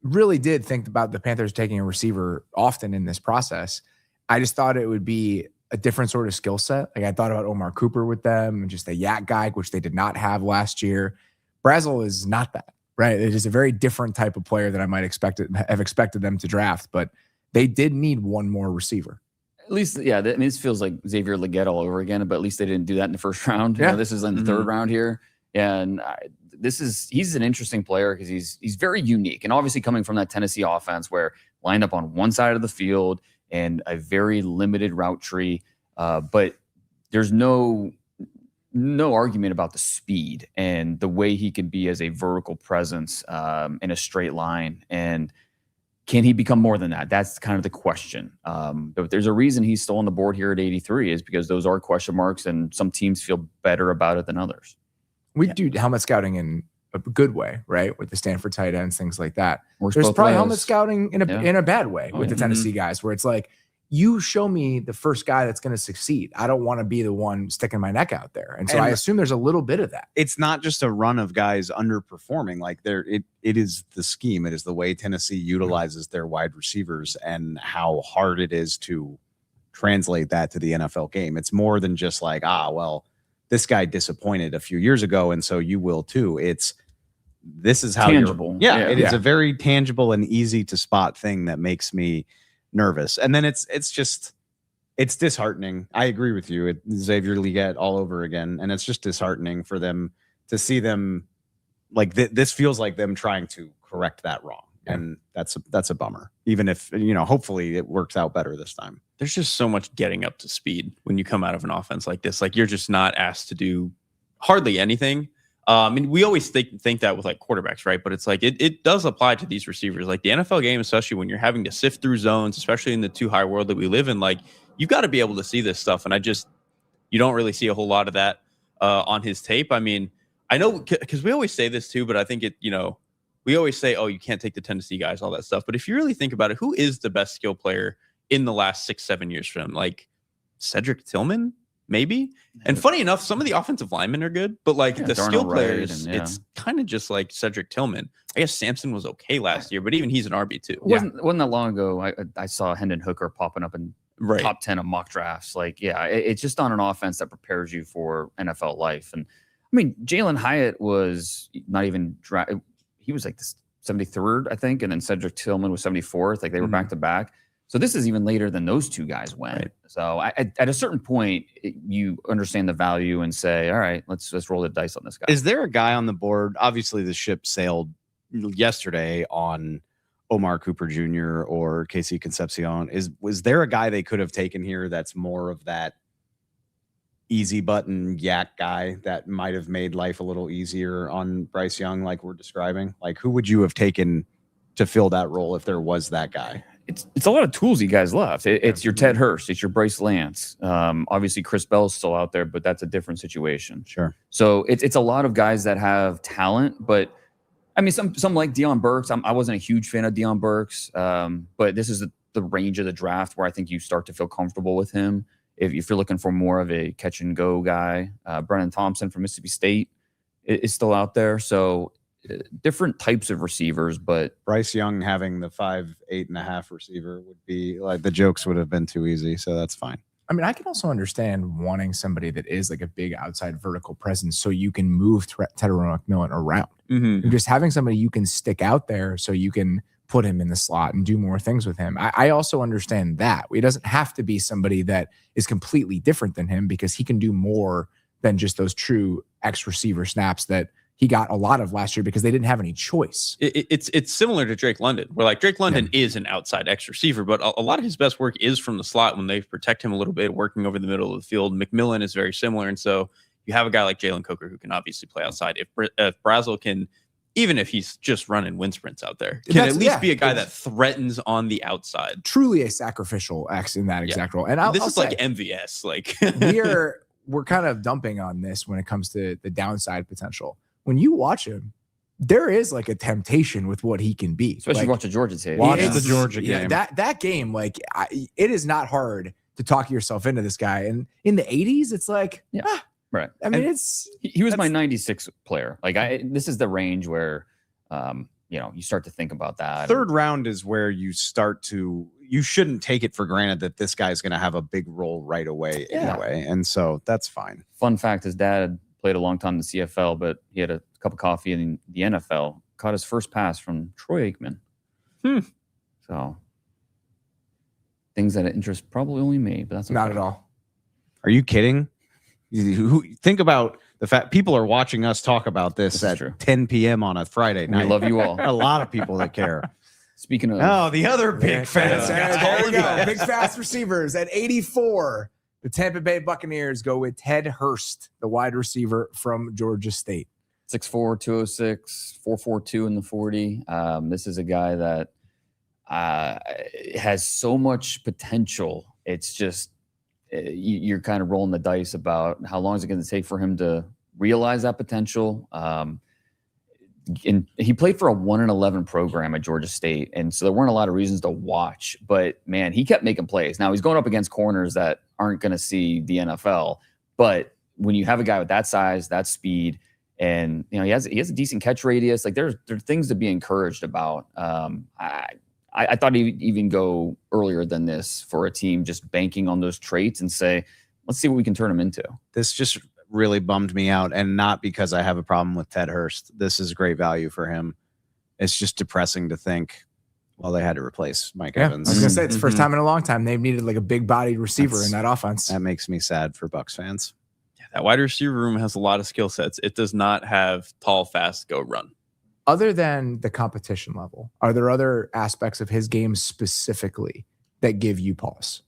really did think about the Panthers taking a receiver often in this process. I just thought it would be a different sort of skill set. Like I thought about Omar Cooper with them and just a yak guy, which they did not have last year. Brazel is not that, right? It is a very different type of player that I might have expected them to draft, but they did need one more receiver. At least, this feels like Xavier Legette all over again, but at least they didn't do that in the first round. Yeah. This is in the 3rd round here. And he's an interesting player because he's very unique. And obviously coming from that Tennessee offense where lined up on one side of the field and a very limited route tree. But there's no argument about the speed and the way he can be as a vertical presence in a straight line. And can he become more than that? That's kind of the question. But there's a reason he's still on the board here at 83 is because those are question marks and some teams feel better about it than others. We do helmet scouting in a good way, right? With the Stanford tight ends, things like that. Works There's both probably ways. helmet scouting in a bad way with the Tennessee guys where it's like, you show me the first guy that's going to succeed. I don't want to be the one sticking my neck out there. And so I assume there's a little bit of that. It's not just a run of guys underperforming. Like it is the scheme. It is the way Tennessee utilizes their wide receivers and how hard it is to translate that to the NFL game. It's more than just like, well, this guy disappointed a few years ago, and so you will too. It's this is how tangible. It is a very tangible and easy to spot thing that makes me nervous. And then it's disheartening. I agree with you. Xavier Leggett all over again. And it's just disheartening for them to see them like this feels like them trying to correct that wrong. And that's a bummer, even if, hopefully it works out better this time. There's just so much getting up to speed when you come out of an offense like this. Like, you're just not asked to do hardly anything. And we always think that with like quarterbacks, right? But it's like it does apply to these receivers. Like the NFL game, especially when you're having to sift through zones, especially in the too high world that we live in, like you've got to be able to see this stuff. And you don't really see a whole lot of that on his tape. I mean, I know because we always say this too, but I think we always say, oh, you can't take the Tennessee guys, all that stuff. But if you really think about it, who is the best skill player in the last 6-7 years for him? Like Cedric Tillman, maybe. And funny enough, some of the offensive linemen are good, but like the skill players, it's kind of just like Cedric Tillman. I guess Sampson was okay last year, but even he's an RB2. Wasn't that long ago? I saw Hendon Hooker popping up in top 10 of mock drafts. Like, it's just on an offense that prepares you for NFL life. And I mean, Jalen Hyatt was not even he was like the 73rd, I think, and then Cedric Tillman was 74th. Like they were back to back. So this is even later than those two guys went. Right. So at a certain point, you understand the value and say, all right, let's roll the dice on this guy. Is there a guy on the board? Obviously, the ship sailed yesterday on Omar Cooper Jr. or KC Concepcion. Was there a guy they could have taken here that's more of that easy button yak guy that might have made life a little easier on Bryce Young, like we're describing? Like, who would you have taken to fill that role if there was that guy? It's a lot of tools you guys left. It's your Ted Hurst. It's your Bryce Lance. Obviously, Chris Bell's still out there, but that's a different situation. Sure. So it's a lot of guys that have talent, but I mean, some like Deion Burks. I wasn't a huge fan of Deion Burks, but this is the range of the draft where I think you start to feel comfortable with him. If you're looking for more of a catch and go guy, Brennan Thompson from Mississippi State is still out there. So different types of receivers, but Bryce Young having the 5'8.5" receiver would be like the jokes would have been too easy. So that's fine. I mean, I can also understand wanting somebody that is like a big outside vertical presence so you can move Tyrone McMillan around. And just having somebody you can stick out there so you can put him in the slot and do more things with him. I also understand that. It doesn't have to be somebody that is completely different than him because he can do more than just those true X receiver snaps that he got a lot of last year because they didn't have any choice. It's similar to Drake London, where like Drake London is an outside X receiver, but a lot of his best work is from the slot when they protect him a little bit, working over the middle of the field. McMillan is very similar. And so you have a guy like Jalen Coker who can obviously play outside. If Brazel can, even if he's just running wind sprints out there, can at least be a guy that threatens on the outside. Truly a sacrificial X in that exact role. And this is like MVS. Like we're kind of dumping on this when it comes to the downside potential. When you watch him, there is like a temptation with what he can be. Especially watch the Georgia tape. Watch the Georgia game. That game, like it is not hard to talk yourself into this guy. And in the 80s, it's like, right. I mean, he was my 96 player. Like this is the range where, you start to think about that. Third round is where you shouldn't take it for granted that this guy's going to have a big role right away anyway. And so that's fine. Fun fact, his dad played a long time in the CFL, but he had a cup of coffee in the NFL, caught his first pass from Troy Aikman. So things that interest probably only me, but that's okay. Not at all. Are you kidding? Think about the fact people are watching us talk about this at 10 p.m. on a Friday night. We love you all. A lot of people that care. Speaking of, the other big fans. There we go. Big fast receivers at 84. The Tampa Bay Buccaneers go with Ted Hurst, the wide receiver from Georgia State. 6'4", 206, 4.42 in the 40. This is a guy that has so much potential. It's just you're kind of rolling the dice about how long is it going to take for him to realize that potential. And he played for a 1-11 program at Georgia State, and so there weren't a lot of reasons to watch. But man, he kept making plays. Now he's going up against corners that aren't going to see the NFL. But when you have a guy with that size, that speed, and he has a decent catch radius, like there are things to be encouraged about. I thought he'd even go earlier than this for a team just banking on those traits and say, let's see what we can turn him into. This just really bummed me out, and not because I have a problem with Ted Hurst. This is great value for him. It's just depressing to think, well, they had to replace Mike Evans. I was gonna say it's the first time in a long time they've needed like a big bodied receiver in that offense. That makes me sad for Bucs fans. Yeah, that wide receiver room has a lot of skill sets. It does not have tall, fast, go run. Other than the competition level, are there other aspects of his game specifically that give you pause?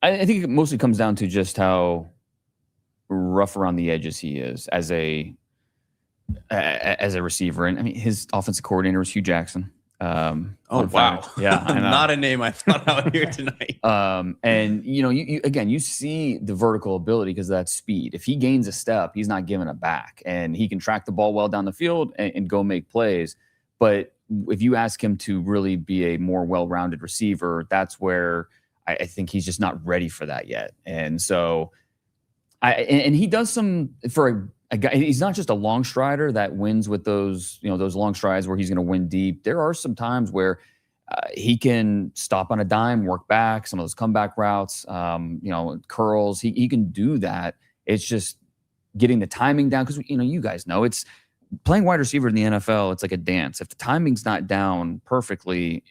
I think it mostly comes down to just how rough around the edges he is as a receiver. And I mean, his offensive coordinator was Hugh Jackson. Oh, wow. Yeah. I know. Not a name I thought out here tonight. And, you see the vertical ability because of that speed. If he gains a step, he's not giving it back. And he can track the ball well down the field and go make plays. But if you ask him to really be a more well-rounded receiver, that's where I think he's just not ready for that yet. And so and he does some for a guy. He's not just a long strider that wins with those long strides where he's going to win deep. There are some times where he can stop on a dime, work back, some of those comeback routes, curls. He can do that. It's just getting the timing down because you guys know it's playing wide receiver in the NFL. It's like a dance. If the timing's not down perfectly,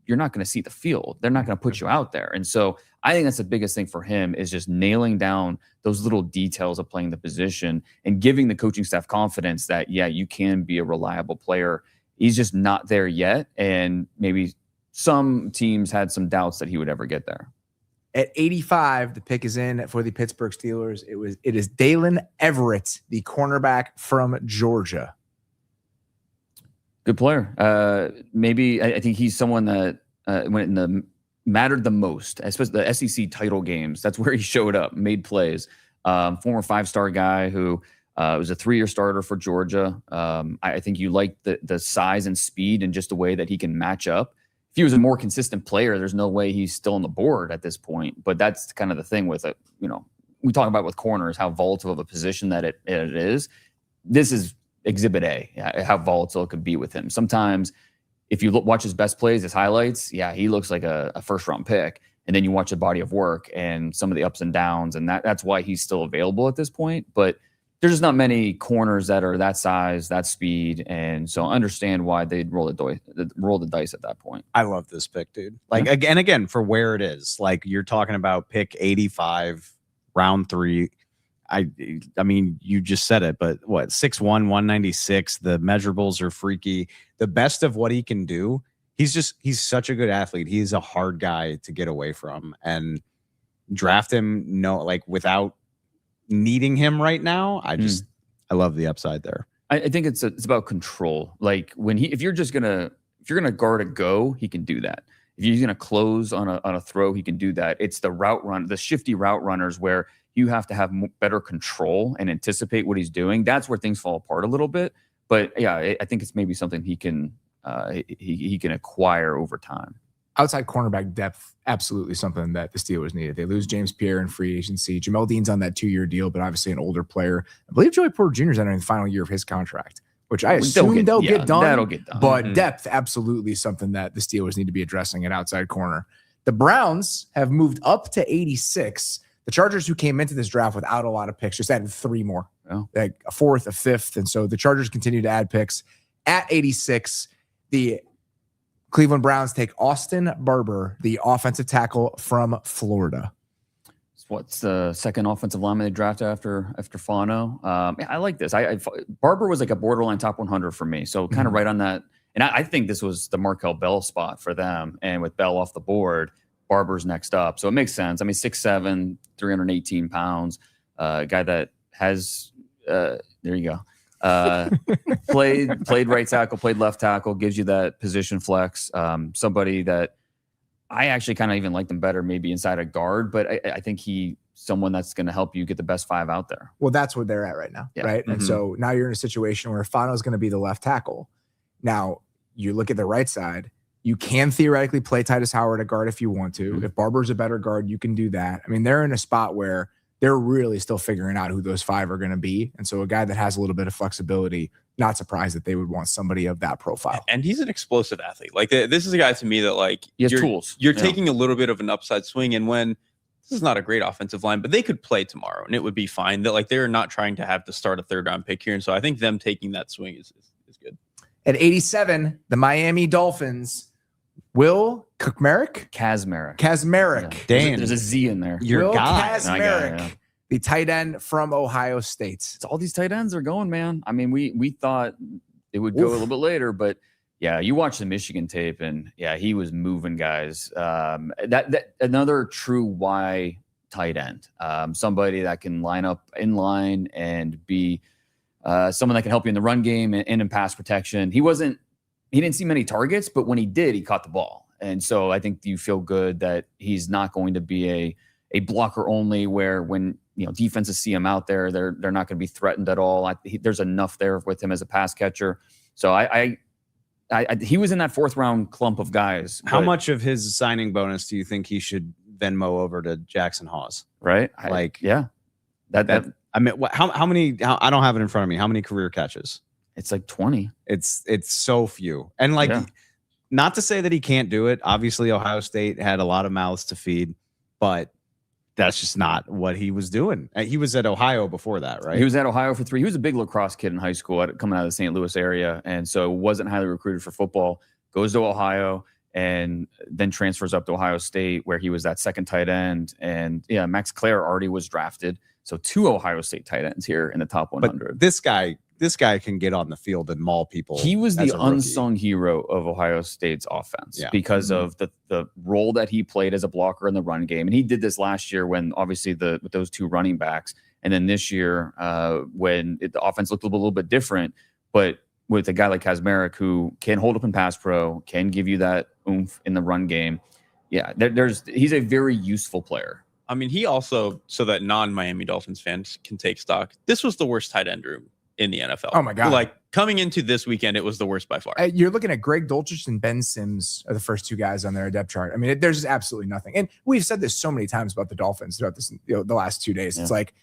you're not going to see the field. They're not going to put you out there. And so I think that's the biggest thing for him is just nailing down those little details of playing the position and giving the coaching staff confidence that, yeah, you can be a reliable player. He's just not there yet. And maybe some teams had some doubts that he would ever get there. At 85, the pick is in for the Pittsburgh Steelers. It is Dalen Everett, the cornerback from Georgia. Good player. Maybe I think he's someone that mattered the most, especially the SEC title games. That's where he showed up, made plays. Former 5-star guy who was a 3-year starter for Georgia. I think you like the size and speed and just the way that he can match up. If he was a more consistent player, there's no way he's still on the board at this point. But that's kind of the thing with it. We talk about with corners, how volatile of a position that it is. This is Exhibit A, how volatile it could be with him. Sometimes if you watch his best plays, his highlights, yeah, he looks like a first-round pick. And then you watch the body of work and some of the ups and downs, and that's why he's still available at this point. But there's just not many corners that are that size, that speed, and so I understand why they'd roll the dice at that point. I love this pick, dude. Like, again, for where it is, like you're talking about pick 85, round 3. I mean, you just said it, but what, 6'1", 196, the measurables are freaky. The best of what he can do, he's such a good athlete. He's a hard guy to get away from, and draft him without needing him right now. I love the upside there. I think it's about control. Like if you're gonna guard a go, he can do that. If you're gonna close on a throw, he can do that. It's the route run, the shifty route runners where you have to have better control and anticipate what he's doing. That's where things fall apart a little bit. But yeah, I think it's maybe something he can acquire over time. Outside cornerback depth, absolutely something that the Steelers needed. They lose James Pierre in free agency. Jamel Dean's on that 2-year deal, but obviously an older player. I believe Joey Porter Jr. is entering the final year of his contract, which I assume they'll get done. That'll get done. But depth, absolutely something that the Steelers need to be addressing at outside corner. The Browns have moved up to 86. The Chargers, who came into this draft without a lot of picks, just added 3 more, like a 4th, a 5th. And so the Chargers continue to add picks. At 86, the Cleveland Browns take Austin Barber, the offensive tackle from Florida. What's the second offensive lineman they drafted after Fano? I like this. Barber was like a borderline top 100 for me, so kind of right on that. And I think this was the Markel Bell spot for them. And with Bell off the board, Barber's next up, so it makes sense. I mean, 6'7", 318 pounds, guy that has there you go. Played right tackle, played left tackle, gives you that position flex. Somebody that I actually kind of even like them better, maybe inside a guard, but I think someone that's going to help you get the best 5 out there. Well, that's where they're at right now, right? And so now you're in a situation where Fano's going to be the left tackle. Now you look at the right side. You can theoretically play Titus Howard at guard if you want to. If Barber's a better guard, you can do that. I mean, they're in a spot where they're really still figuring out who those 5 are going to be. And so a guy that has a little bit of flexibility, not surprised that they would want somebody of that profile. And he's an explosive athlete. Like this is a guy to me that he has tools. You're taking a little bit of an upside swing. And when this is not a great offensive line, but they could play tomorrow and it would be fine. That like they're not trying to have to start a 3rd round pick here. And so I think them taking that swing is good. At 87, the Miami Dolphins. Will Kazmarek? Yeah. Dan, There's a Z in there. your Will guy. Kazmarek, the tight end from Ohio State. It's all these tight ends are going, man. I mean, we thought it would go a little bit later, but yeah, you watch the Michigan tape, and yeah, he was moving guys. That another true Y tight end, somebody that can line up in line and be someone that can help you in the run game and in pass protection. He didn't see many targets, but when he did, he caught the ball. And so I think you feel good that he's not going to be a blocker only, where when defenses see him out there, they're not going to be threatened at all. There's enough there with him as a pass catcher. So he was in that 4th round clump of guys. How much of his signing bonus do you think he should Venmo over to Jackson Hawes? Right? I mean, how many? I don't have it in front of me. How many career catches? It's like 20. It's so few. And not to say that he can't do it. Obviously, Ohio State had a lot of mouths to feed, but that's just not what he was doing. He was at Ohio before that, right? He was at Ohio for 3. He was a big lacrosse kid in high school, coming out of the St. Louis area, and so wasn't highly recruited for football. Goes to Ohio and then transfers up to Ohio State, where he was that 2nd tight end. And yeah, Max Clare already was drafted. So 2 Ohio State tight ends here in the top 100. But this guy can get on the field and maul people. He was the unsung hero of Ohio State's offense because of the role that he played as a blocker in the run game. And he did this last year when obviously with those 2 running backs. And then this year when the offense looked a little bit different, but with a guy like Kazmarek who can hold up in pass pro, can give you that oomph in the run game. Yeah, he's a very useful player. I mean, he also, so that non-Miami Dolphins fans can take stock, this was the worst tight end room in the NFL. Oh my God. Like coming into this weekend, it was the worst by far. You're looking at Greg Dulcich and Ben Sims are the first 2 guys on their depth chart. I mean, there's just absolutely nothing. And we've said this so many times about the Dolphins throughout this, the last 2 days. Yeah. It's like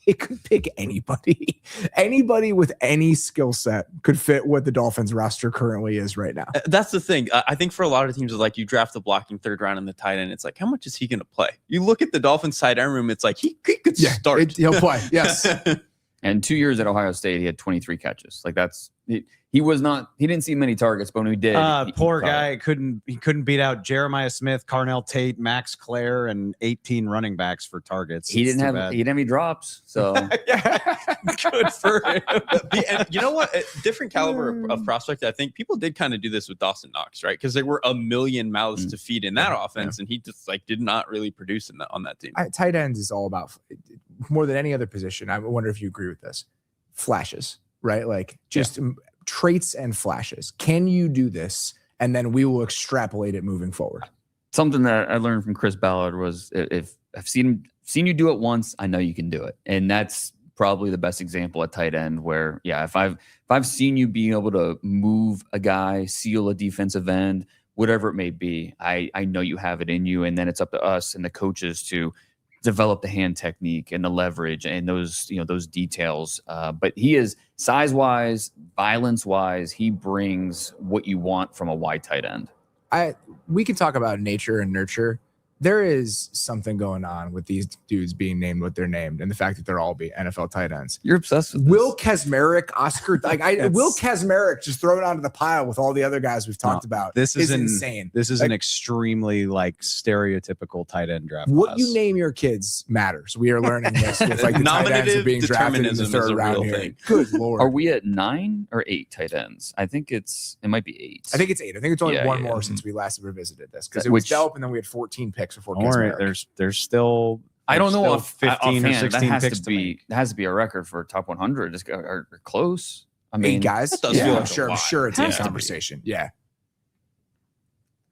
it could pick anybody. Anybody with any skill set could fit what the Dolphins roster currently is right now. That's the thing. I think for a lot of teams, it's like you draft the blocking 3rd round in the tight end. It's like, how much is he going to play? You look at the Dolphins tight end room. It's like he could start. He'll play. Yes. And 2 years at Ohio State, he had 23 catches. Like he didn't see many targets, but when he did, poor guy couldn't beat out Jeremiah Smith, Carnell Tate, Max Clare, and 18 running backs for targets. He didn't have any drops. So good for him. And you know what? A different caliber of prospect. I think people did kind of do this with Dawson Knox, right? Because there were a million mouths to feed in that offense, and he just did not really produce on that team. Tight ends is all about, more than any other position. I wonder if you agree with this. Flashes, right? Like just traits and flashes. Can you do this? And then we will extrapolate it moving forward. Something that I learned from Chris Ballard was, if I've seen you do it once, I know you can do it. And that's probably the best example at tight end, where if I've seen you being able to move a guy, seal a defensive end, whatever it may be, I know you have it in you. And then it's up to us and the coaches to develop the hand technique and the leverage and those details. But he is size-wise, violence-wise, he brings what you want from a wide tight end. We can talk about nature and nurture. There is something going on with these dudes being named what they're named, and the fact that they're all be NFL tight ends. You're obsessed with Will Kazmarek, Oscar. Will Kazmarek just throw it onto the pile with all the other guys we've talked about. This is insane. This is an extremely stereotypical tight end draft. What class. you name your kids matters. We are learning this with the tight ends are being drafted in the 3rd round here. Thing. Good Lord. Are we at 9 or 8 tight ends? I think it might be 8. I think it's 8. I think it's only one more since we last revisited this, because it was Delp, and then we had 14 picks before Kazmarek. There's still. I don't know if 15 or 16 picks that has to be a record for top 100 or close. I mean, 8 guys. That does feel like I'm sure it's in conversation. Yeah.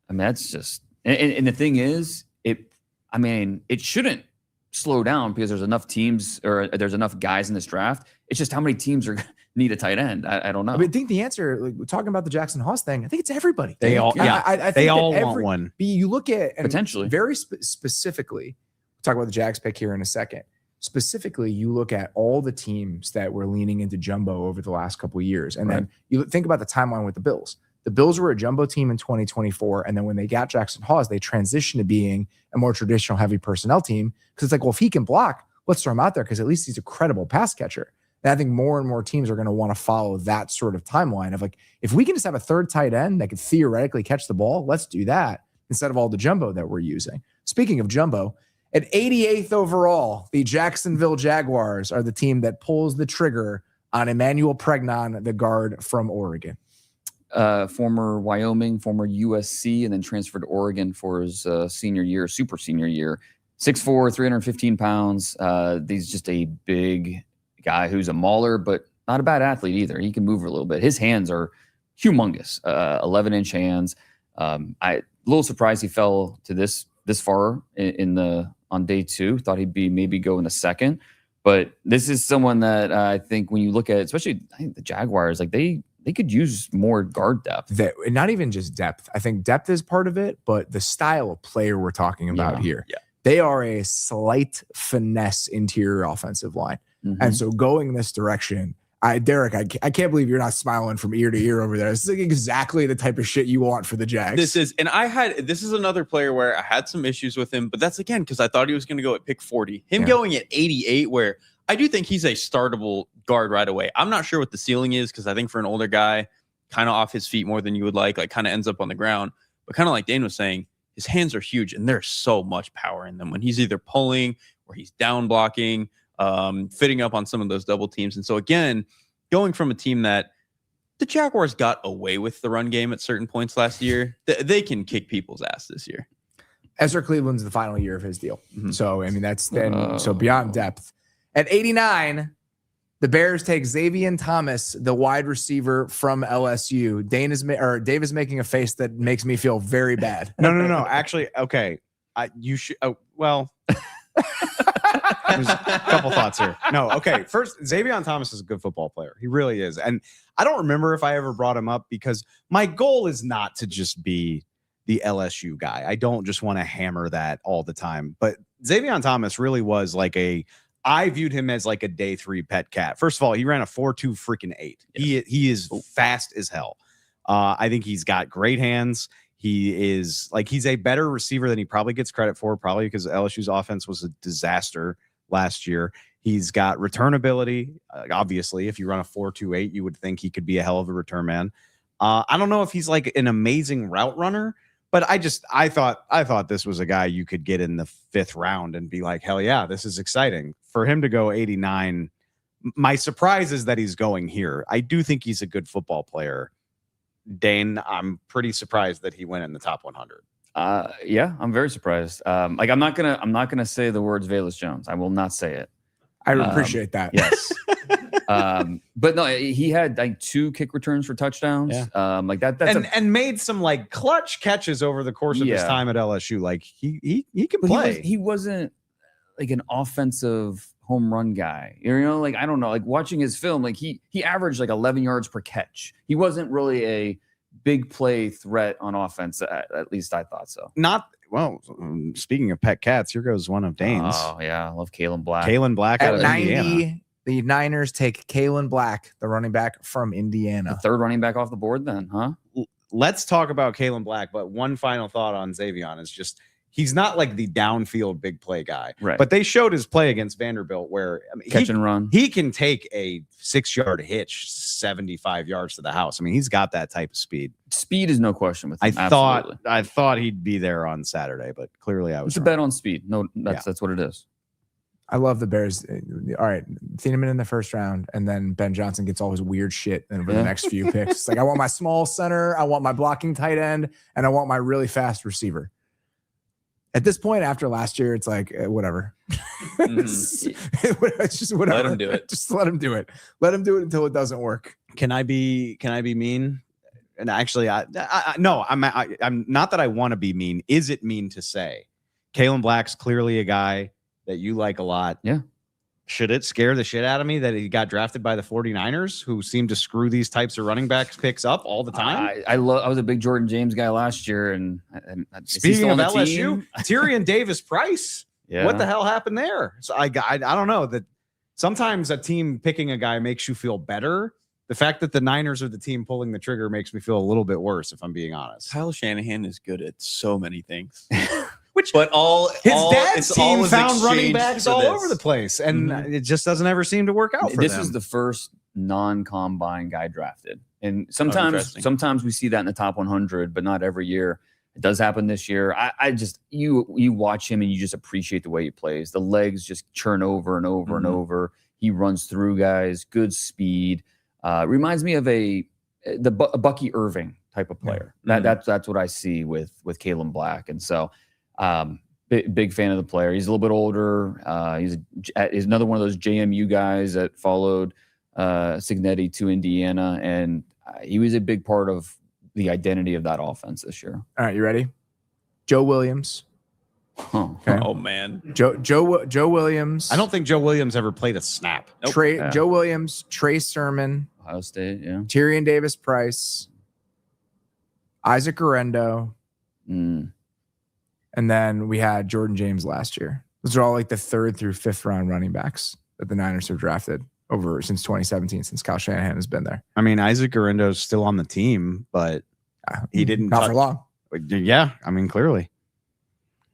I mean, that's just, and the thing is, it shouldn't slow down because there's enough teams or there's enough guys in this draft. It's just how many teams need a tight end. I don't know. I think the answer, talking about the Jackson Hawes thing, I think it's everybody. They all, I think they all want one. You look at, and potentially very specifically, we'll talk about the Jags pick here in a second. Specifically, you look at all the teams that were leaning into jumbo over the last couple of years, and then you think about the timeline with the Bills. The Bills were a jumbo team in 2024. And then when they got Jackson Hawes, they transitioned to being a more traditional heavy personnel team. Because it's like, well, if he can block, let's throw him out there because at least he's a credible pass catcher. And I think more and more teams are going to want to follow that sort of timeline of like, if we can just have a third tight end that could theoretically catch the ball, let's do that instead of all the jumbo that we're using. Speaking of jumbo, at 88th overall, the Jacksonville Jaguars are the team that pulls the trigger on Emmanuel McNeil-Warren, the guard from Oregon. Former Wyoming, former USC, and then transferred to Oregon for his senior year, super senior year. 6'4", 315 pounds. He's just a big guy who's a mauler, but not a bad athlete either. He can move a little bit. His hands are humongous, 11-inch hands. A little surprised he fell to this far on day 2. Thought he'd be maybe go in the second, but this is someone that I think when you look at, especially I think the Jaguars, like they could use more guard depth. Not even just depth. I think depth is part of it, but the style of player we're talking about here. Yeah. They are a slight finesse interior offensive line. Mm-hmm. And so going this direction, Derek, I can't believe you're not smiling from ear to ear over there. This is like exactly the type of shit you want for the Jags. This is another player where I had some issues with him, but that's again because I thought he was going to go at pick 40. Going at 88, where I do think he's a startable guard right away. I'm not sure what the ceiling is because I think for an older guy, kind of off his feet more than you would like kind of ends up on the ground. But kind of like Dane was saying, his hands are huge and there's so much power in them when he's either pulling or he's down blocking, fitting up on some of those double teams. And so again, going from a team that the Jaguars got away with the run game at certain points last year, they can kick people's ass this year. Ezra Cleveland's the final year of his deal. Mm-hmm. So, I mean, that's then so beyond depth. At 89, the Bears take Xavier Thomas, the wide receiver from LSU. Dave is making a face that makes me feel very bad. No. Actually, okay. You should. Oh, well. There's a couple thoughts here. No, okay. First, Xavier Thomas is a good football player. He really is. And I don't remember if I ever brought him up because my goal is not to just be the LSU guy. I don't just want to hammer that all the time. But Xavier Thomas really was I viewed him as like a day 3 pet cat. First of all, he ran a 4.2 freaking 8. Yeah. He is fast as hell. I think he's got great hands. He is he's a better receiver than he probably gets credit for, probably because LSU's offense was a disaster last year. He's got return ability. Obviously, if you run a 4.28, you would think he could be a hell of a return man. I don't know if he's like an amazing route runner, but I thought this was a guy you could get in the 5th round and be like, hell yeah, this is exciting. For him to go 89, my surprise is that he's going here. I do think he's a good football player. Dane, I'm pretty surprised that he went in the top 100. Yeah, I'm very surprised. I'm not gonna say the words Velus Jones. I will not say it. I appreciate that. Yes. But no, he had 2 kick returns for touchdowns. Yeah. That's and made some clutch catches over the course of his time at LSU. He can play. He wasn't an offensive home run guy. I don't know. Watching his film, he averaged 11 yards per catch. He wasn't really a big play threat on offense. At least I thought so. Speaking of pet cats, here goes one of Dane's. Oh yeah, I love Kalen Black. At 90, the Niners take Kalen Black, the running back from Indiana. The 3rd running back off the board then, huh? Let's talk about Kalen Black, but one final thought on Xavier is just he's not the downfield big play guy. Right. But they showed his play against Vanderbilt where catch and run. He can take a 6-yard hitch 75 yards to the house. I mean, he's got that type of speed. Speed is no question with him. I thought he'd be there on Saturday, but clearly I was. It's a bet on speed. No, that's what it is. I love the Bears. All right, Thieneman in the 1st round, and then Ben Johnson gets all his weird shit over the next few picks. I want my small center, I want my blocking tight end, and I want my really fast receiver. At this point, after last year, it's whatever. It's just whatever. Let him do it. Just let him do it. Let him do it until it doesn't work. Can I be mean? And actually, I'm not that I want to be mean. Is it mean to say Kalen Black's clearly a guy that you like a lot? Yeah. Should it scare the shit out of me that he got drafted by the 49ers, who seem to screw these types of running backs picks up all the time? I was a big Jordan James guy last year, and speaking of LSU, Tyrion Davis Price. Yeah. What the hell happened there? So I don't know that sometimes a team picking a guy makes you feel better the fact that the Niners are the team pulling the trigger makes me feel a little bit worse, if I'm being honest. Kyle Shanahan is good at so many things. Which But his dad's team was found running exchanged backs for all this. over the place, and it just doesn't ever seem to work out for This them. is the first non-combine guy drafted, and interesting. sometimes we see that in the top 100, but not every year. It does happen this year. I just you watch him and you just appreciate the way he plays. The legs just churn over and over and over. He runs through guys, good speed. Reminds me of a Bucky Irving type of player. That's what I see with Kayden Black, and so. Big fan of the player. He's a little bit older. He's another one of those JMU guys that followed Cignetti to Indiana, and he was a big part of the identity of that offense this year. All right, you ready? Joe Williams. Okay. Oh man, Joe Williams. I don't think Joe Williams ever played a snap. Nope. Joe Williams, Trey Sermon, Ohio State, yeah. Tyrion Davis Price, Isaac Orendo. And then we had Jordan James last year. Those are all like the 3rd through 5th round running backs that the Niners have drafted over since 2017, since Kyle Shanahan has been there. I mean, Isaac Orendo's still on the team, but he didn't. Not for long. Yeah, I mean, clearly.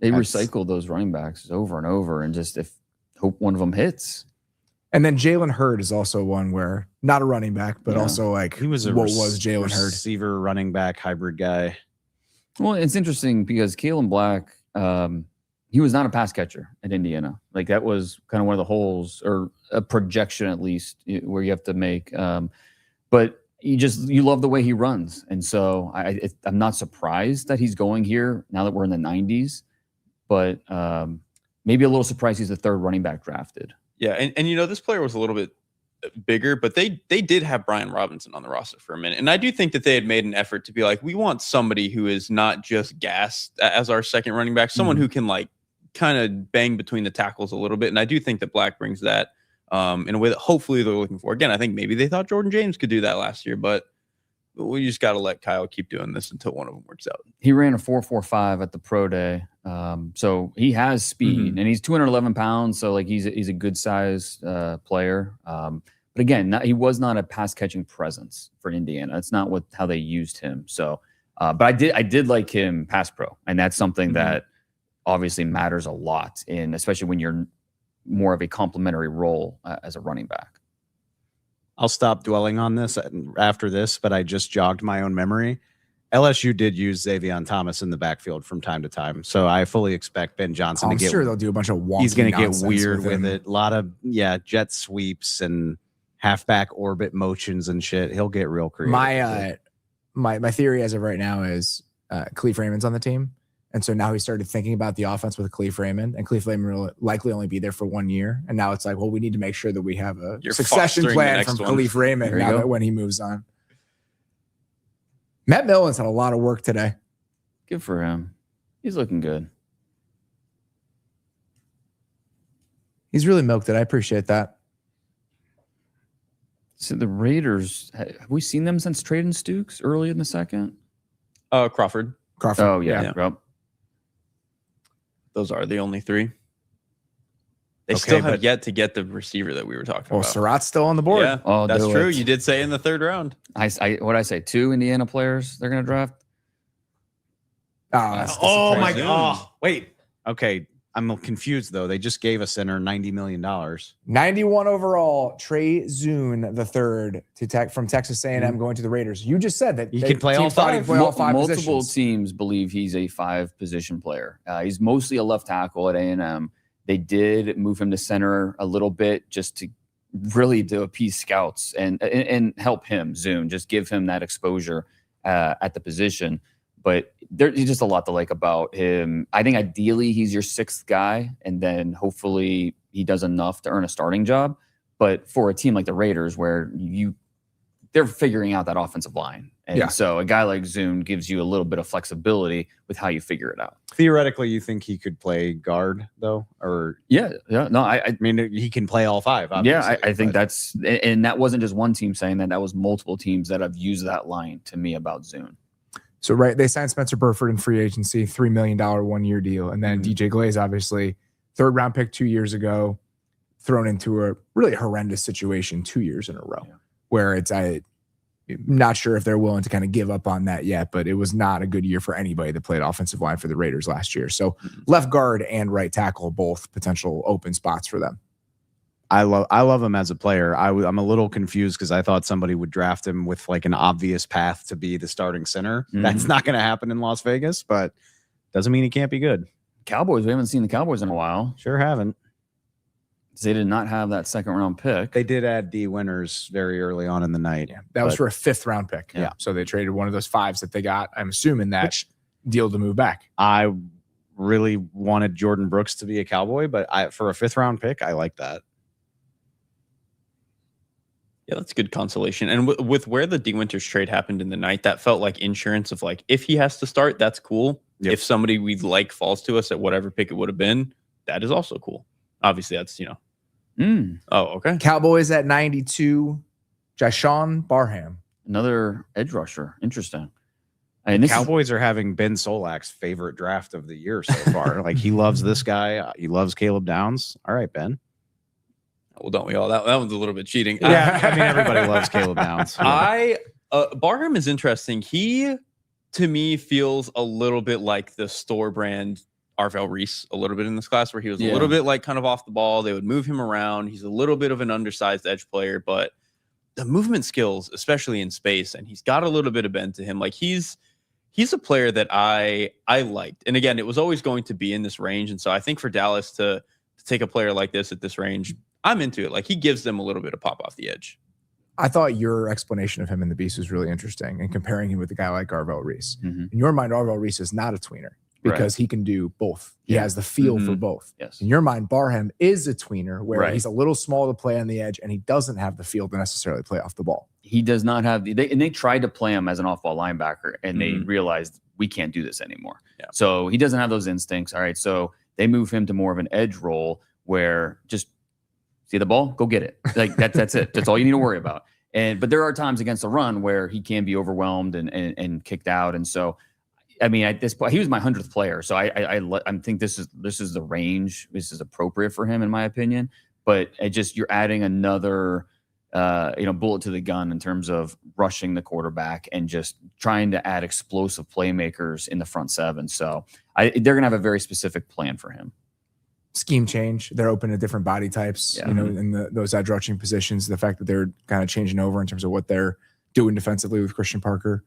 They recycle those running backs over and over, and just hope one of them hits. And then Jalen Hurd is also one where not a running back, but also like He was what was Jalen Hurd? Receiver, running back, hybrid guy. Well, it's interesting because Kayden Black, he was not a pass catcher at Indiana. Like that was kind of one of the holes, or a projection at least, where you have to make. But you love the way he runs, and so I'm not surprised that he's going here now that we're in the 90s. But maybe a little surprised he's the 3rd running back drafted. Yeah, and this player was a little bit bigger, but they did have Brian Robinson on the roster for a minute, and I do think that they had made an effort to be like, we want somebody who is not just gassed as our second running back, someone who can like kind of bang between the tackles a little bit, and I do think that Black brings that in a way that hopefully they're looking for. Again, I think maybe they thought Jordan James could do that last year, but we just got to let Kyle keep doing this until one of them works out. He ran a 4.45 at the pro day. So he has speed, and he's 211 pounds. So like he's a good size player. But again, he was not a pass catching presence for Indiana. That's not how they used him. So, but I did like him pass pro, and that's something that obviously matters a lot, especially when you're more of a complementary role as a running back. I'll stop dwelling on this after this, but I just jogged my own memory. LSU did use Xavier Thomas in the backfield from time to time, so I fully expect Ben Johnson to get. I'm sure they'll do a bunch of wonky. He's going to get nonsense weird with him. it. A lot of jet sweeps and halfback orbit motions and shit. He'll get real creative. My theory as of right now is Khalif Raymond's on the team, and so now he started thinking about the offense with Khalif Raymond, and Khalif Raymond will likely only be there for 1 year, and now it's like, well, we need to make sure that we have a succession plan from Khalif Raymond now that when he moves on. Matt Millen's had a lot of work today. Good for him. He's looking good. He's really milked it. I appreciate that. So the Raiders, have we seen them since Treydan Stukes early in the second? Crawford. Oh, yeah. Yep. Those are the only 3. They still have yet to get the receiver that we were talking about. Surratt's still on the board. Yeah, that's true. You did say in the 3rd round. What I say? 2 Indiana players they're going to draft. Oh my God! Wait. Okay, I'm confused though. They just gave a center $90 million. 91 overall, Trey Zune the third from Texas A&M going to the Raiders. You just said that he can play all 5. Multiple positions. Teams believe he's a 5-position player. He's mostly a left tackle at A&M. They did move him to center a little bit just to really to appease scouts and help him, Zune, just give him that exposure at the position. But there's just a lot to like about him. I think ideally he's your 6th guy, and then hopefully he does enough to earn a starting job. But for a team like the Raiders, where they're figuring out that offensive line. And so a guy like Zune gives you a little bit of flexibility with how you figure it out. Theoretically, you think he could play guard though? Or no, I mean, he can play all 5. Yeah, I think that's, and that wasn't just one team saying that. That was multiple teams that have used that line to me about Zune. So they signed Spencer Burford in free agency, $3 million 1-year deal. And then DJ Glaze, obviously 3rd round pick 2 years ago, thrown into a really horrendous situation 2 years in a row. where I'm not sure if they're willing to kind of give up on that yet, but it was not a good year for anybody that played offensive line for the Raiders last year. So left guard and right tackle, both potential open spots for them. I love him as a player. I'm a little confused because I thought somebody would draft him with like an obvious path to be the starting center. That's not going to happen in Las Vegas, but doesn't mean he can't be good. Cowboys, we haven't seen the Cowboys in a while. Sure haven't. They did not have that second round pick. They did add D Winters very early on in the night. Yeah, that was for a 5th round pick. Yeah. So they traded one of those 5s that they got. I'm assuming that deal to move back. I really wanted Jordan Brooks to be a Cowboy, but for a 5th round pick, I like that. Yeah, that's good consolation. And with where the D Winters trade happened in the night, that felt like insurance of like, if he has to start, that's cool. Yep. If somebody we like falls to us at whatever pick it would have been, that is also cool. Obviously, that's, Oh, okay. Cowboys at 92, Jashawn Barham. Another edge rusher. Interesting. And Cowboys are having Ben Solak's favorite draft of the year so far. Like, he loves this guy. He loves Caleb Downs. All right, Ben. Well, don't we all? That one's a little bit cheating. Yeah, I mean, everybody loves Caleb Downs. Barham is interesting. He, to me, feels a little bit like the store brand Arvell Reese a little bit in this class, where he was a little bit like kind of off the ball. They would move him around. He's a little bit of an undersized edge player, but the movement skills, especially in space, and he's got a little bit of bend to him. Like he's a player that I liked. And again, it was always going to be in this range. And so I think for Dallas to take a player like this at this range, I'm into it. Like, he gives them a little bit of pop off the edge. I thought your explanation of him in the Beast was really interesting, and comparing him with a guy like Arvell Reese. In your mind, Arvell Reese is not a tweener because he can do both. He has the feel for both. Yes. In your mind, Barham is a tweener where he's a little small to play on the edge, and he doesn't have the feel to necessarily play off the ball. He does not have they tried to play him as an off-ball linebacker, and they realized we can't do this anymore. Yeah. So he doesn't have those instincts. All right. So they move him to more of an edge role where just see the ball, go get it. Like that's it. That's all you need to worry about. But there are times against the run where he can be overwhelmed and kicked out. And so, I mean, at this point, he was my 100th player. So I think this is the range. This is appropriate for him, in my opinion. But you're adding another, bullet to the gun in terms of rushing the quarterback and just trying to add explosive playmakers in the front seven. So they're going to have a very specific plan for him. Scheme change. They're open to different body types, in those edge rushing positions. The fact that they're kind of changing over in terms of what they're doing defensively with Christian Parker.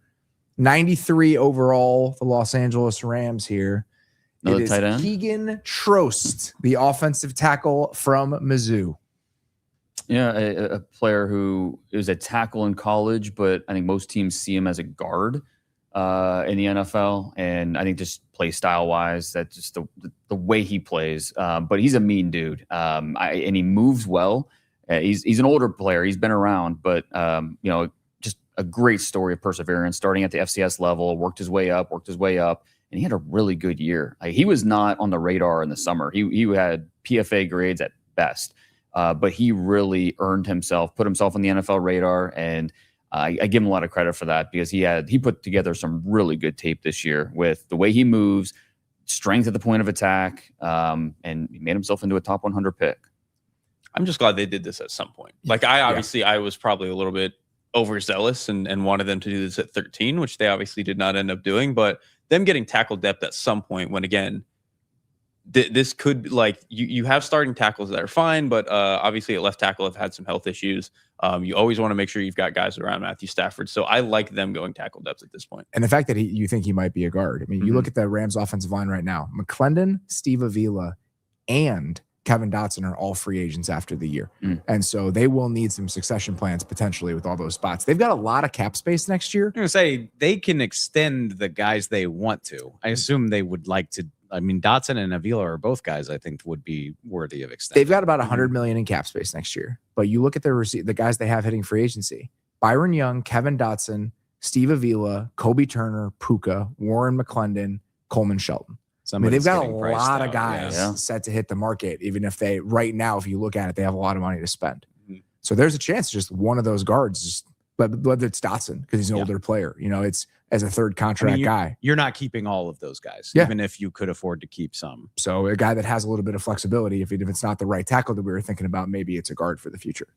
93 overall, the Los Angeles Rams here. Another it is tight end? Keegan Trost, the offensive tackle from Mizzou. Yeah, a player who is a tackle in college, but I think most teams see him as a guard in the NFL. And I think just play style wise, that's just the way he plays. But he's a mean dude, and he moves well. He's an older player. He's been around, but just a great story of perseverance. Starting at the FCS level, worked his way up, and he had a really good year. He was not on the radar in the summer. He had PFA grades at best. But he really earned himself, put himself on the NFL radar, and I give him a lot of credit for that because he put together some really good tape this year with the way he moves, strength at the point of attack, and he made himself into a top 100 pick. I'm just glad they did this at some point. Like, I was probably a little bit overzealous and wanted them to do this at 13, which they obviously did not end up doing. But them getting tackle depth at some point, when again, this could be like you have starting tackles that are fine, but obviously at left tackle have had some health issues. You always want to make sure you've got guys around Matthew Stafford. So I like them going tackle depth at this point. And the fact that you think he might be a guard. I mean, you look at the Rams offensive line right now. McClendon, Steve Avila, and Kevin Dotson are all free agents after the year. And so they will need some succession plans potentially with all those spots. They've got a lot of cap space next year. I'm going to say they can extend the guys they want to. I assume they would like to. I mean, Dotson and Avila are both guys I think would be worthy of extension. They've got about $100 million in cap space next year. But you look at the guys they have hitting free agency. Byron Young, Kevin Dotson, Steve Avila, Kobe Turner, Puka, Warren McClendon, Coleman Shelton. I mean, they've got a lot of guys set to hit the market, even if right now, if you look at it, they have a lot of money to spend. So there's a chance just one of those guards, whether it's Dotson, because he's an older player, it's as a third contract guy. You're not keeping all of those guys, even if you could afford to keep some. So a guy that has a little bit of flexibility, if it's not the right tackle that we were thinking about, maybe it's a guard for the future.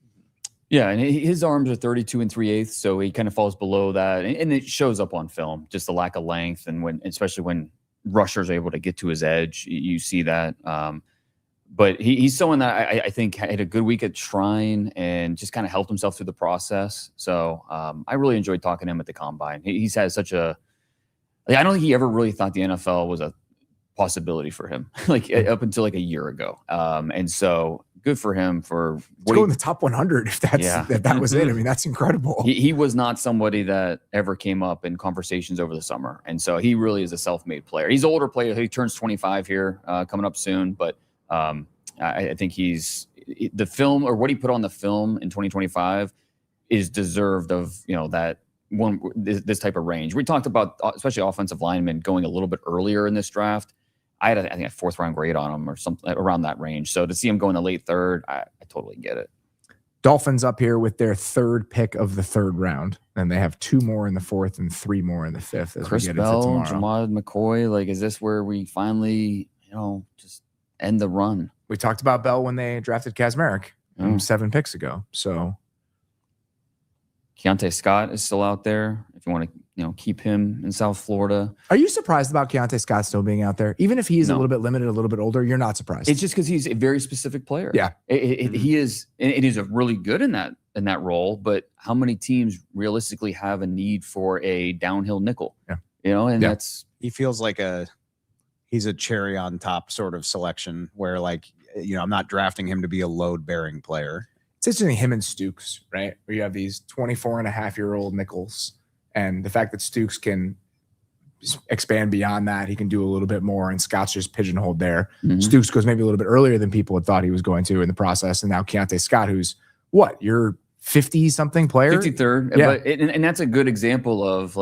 Yeah, and his arms are 32 3/8, so he kind of falls below that, and it shows up on film, just the lack of length, and especially when rushers are able to get to his edge, you see that. But he's someone that I think had a good week at Shrine and just kind of helped himself through the process. So I really enjoyed talking to him at the Combine. He's had such a I don't think he ever really thought the NFL was a possibility for him, like up until like a year ago. And so good for him for go in the top 100 if that was it. I mean, that's incredible. He was not somebody that ever came up in conversations over the summer, and so he really is a self-made player. He's an older player. He turns 25 here coming up soon, but I think the film or what he put on the film in 2025 is deserved of that one this type of range. We talked about especially offensive linemen going a little bit earlier in this draft. I had I think a 4th round grade on him or something around that range. So to see him go in the late 3rd, I totally get it. Dolphins up here with their 3rd pick of the 3rd round, and they have 2 more in the 4th and 3 more in the 5th. As Chris we get Bell, into tomorrow. Jamad McCoy, like is this where we finally just end the run? We talked about Bell when they drafted Kaczmarek 7 picks ago. So Keontae Scott is still out there. If you want to, keep him in South Florida. Are you surprised about Keontae Scott still being out there? Even if he's a little bit limited, a little bit older, you're not surprised. It's just because he's a very specific player. Yeah, he is, and it is a really good in that role. But how many teams realistically have a need for a downhill nickel? Yeah, that's he feels like he's a cherry on top sort of selection where I'm not drafting him to be a load bearing player. It's interesting, him and Stukes, right? Where you have these 24-and-a-half-year-old nickels, and the fact that Stukes can expand beyond that, he can do a little bit more, and Scott's just pigeonholed there. Mm-hmm. Stukes goes maybe a little bit earlier than people had thought he was going to in the process, and now Keontae Scott, who's your 50-something player? 53rd. Yeah. And that's a good example of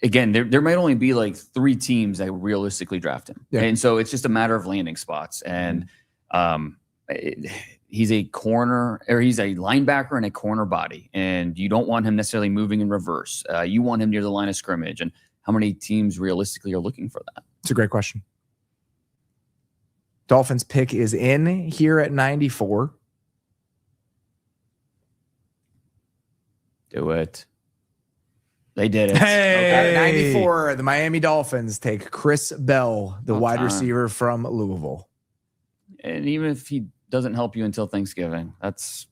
again, there might only be 3 teams that realistically draft him. Yeah. And so it's just a matter of landing spots. And he's a corner, or he's a linebacker and a corner body, and you don't want him necessarily moving in reverse. You want him near the line of scrimmage. And how many teams realistically are looking for that? It's a great question. Dolphins pick is in here at 94. Do it. They did it. Hey, okay. 94. The Miami Dolphins take Chris Bell, the wide receiver from Louisville. And even if he doesn't help you until Thanksgiving, that's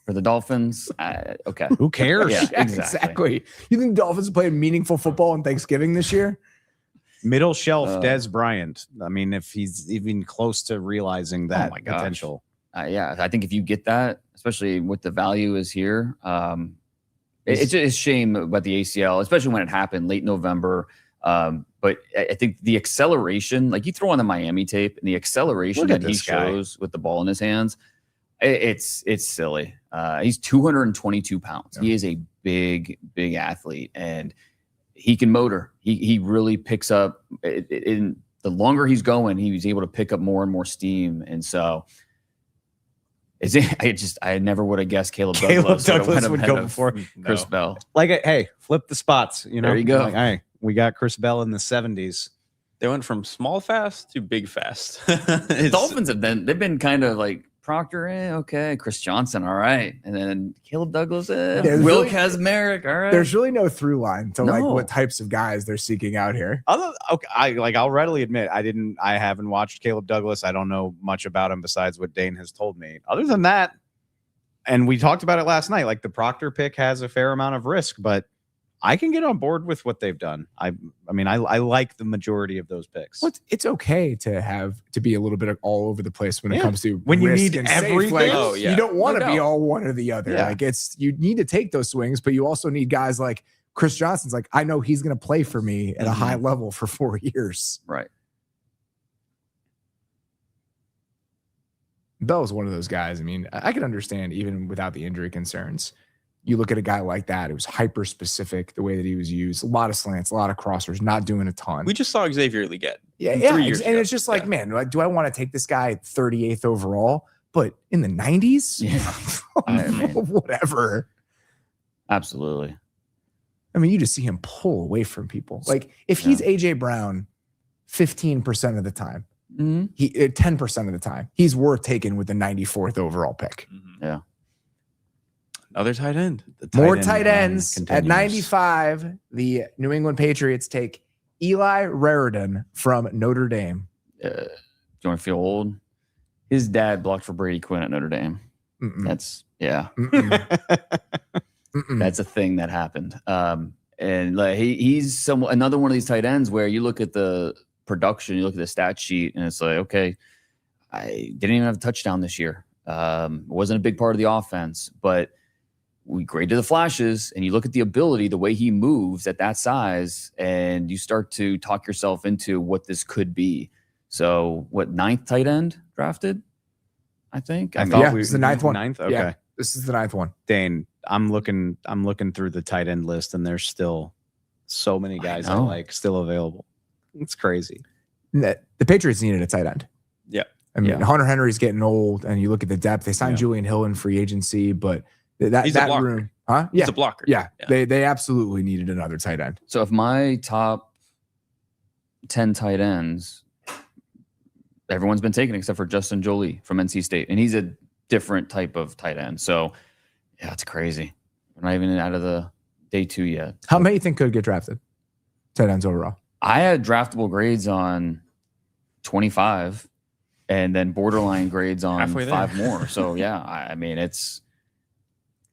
for the Dolphins. Okay. Who cares? Yeah, exactly. You think the Dolphins played meaningful football on Thanksgiving this year? Middle shelf Dez Bryant. I mean, if he's even close to realizing that potential. I think if you get that, especially what the value is here, it's a shame about the ACL, especially when it happened late November. But I think the acceleration, you throw on the Miami tape, and the acceleration that he shows with the ball in his hands, it's silly. He's 222 pounds. Yeah. He is a big athlete, and he can motor. He really picks up. In the longer he's going, he's able to pick up more and more steam, and so. I never would have guessed Caleb Douglas would go before Chris Bell. Hey, flip the spots. There you go. Hey, we got Chris Bell in the 70s. They went from small fast to big fast. The Dolphins they've been kind of Proctor, okay, Chris Johnson, all right, and then Caleb Douglas, Will Kaczmarek, all right. There's really no through line to what types of guys they're seeking out here. I'll readily admit I haven't watched Caleb Douglas. I don't know much about him besides what Dane has told me. Other than that, and we talked about it last night, the Proctor pick has a fair amount of risk, but I can get on board with what they've done. I like the majority of those picks. Well, it's okay to be a little bit all over the place when it comes to when you need everything. You don't want to be all one or the other. Yeah. You need to take those swings, but you also need guys like Chris Johnson's. I know he's going to play for me at a high level for 4 years. Right. Bell's one of those guys. I mean, I can understand even without the injury concerns. You look at a guy like that, it was hyper specific, the way that he was used, a lot of slants, a lot of crossers, not doing a ton. We just saw Xavier Legette. Yeah. 3 years ago. It's just man, do I want to take this guy 38th overall? But in the 90s? Yeah. Whatever. Absolutely. I mean, you just see him pull away from people. If he's AJ Brown 15% of the time, He 10% of the time, he's worth taking with the 94th overall pick. Yeah. Another tight end. More tight ends continues. at 95. The New England Patriots take Eli Raridan from Notre Dame. Do you want to feel old? His dad blocked for Brady Quinn at Notre Dame. That's that's a thing that happened. And like he's another one of these tight ends where you look at the production, you look at the stat sheet, and it's like, okay, I didn't even have a touchdown this year. It wasn't a big part of the offense, but we graded the flashes, and you look at the ability, the way he moves at that size, and you start to talk yourself into what this could be. So, what, 9th tight end drafted? I think. I thought it's the 9th one. 9th? Okay. Yeah, this is the 9th one. Dane, I'm looking through the tight end list, and there's still so many guys I like still available. It's crazy. The Patriots needed a tight end. Yeah. I mean, Hunter Henry's getting old, and you look at the depth. They signed Julian Hill in free agency, but He's that a blocker. room, huh? He's a blocker. Yeah. They absolutely needed another tight end. So if my top 10 tight ends, everyone's been taken except for Justin Jolie from NC State, and he's a different type of tight end. So yeah, it's crazy. We're not even out of the day 2 yet. How many you think could get drafted? Tight ends overall. I had draftable grades on 25, and then borderline grades on Halfway there. 5 more. So yeah, I mean it's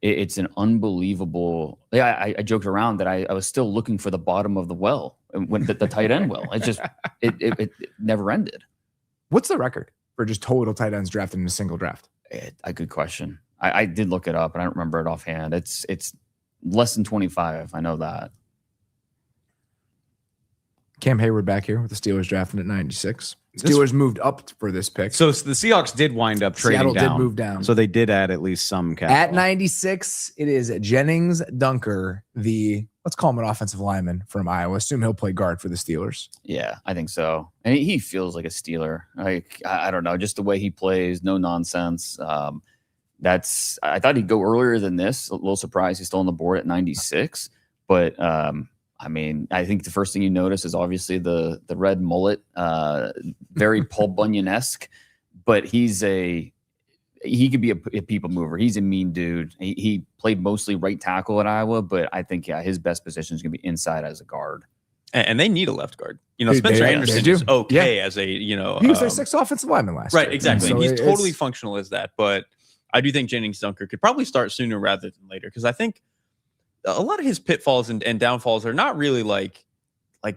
an unbelievable. Yeah, I joked around that I was still looking for the bottom of the well when the tight end well. It just it never ended. What's the record for just total tight ends drafted in a single draft? A good question. I did look it up, and I don't remember it offhand. It's less than 25. I know that. Cam Hayward back here with the Steelers drafting at 96. Steelers moved up for this pick. So the Seahawks did wind up trading Seattle down. did move down. So they did add at least some capital. At 96, it is Jennings Dunker, let's call him an offensive lineman from Iowa. Assume he'll play guard for the Steelers. Yeah, I think so. And he feels like a Steeler. Like I don't know, just the way he plays, no nonsense. I thought he'd go earlier than this. A little surprised he's still on the board at 96. But I mean, I think the first thing you notice is obviously the red mullet, very Paul Bunyan-esque, but he could be a people mover. He's a mean dude. He played mostly right tackle at Iowa, but I think, his best position is going to be inside as a guard. And they need a left guard. Dude, Spencer they Anderson do. is okay as a, He was their 6th offensive lineman last year. Right, exactly. So He's totally functional as that, but I do think Jennings Dunker could probably start sooner rather than later, because I think a lot of his pitfalls and downfalls are not really like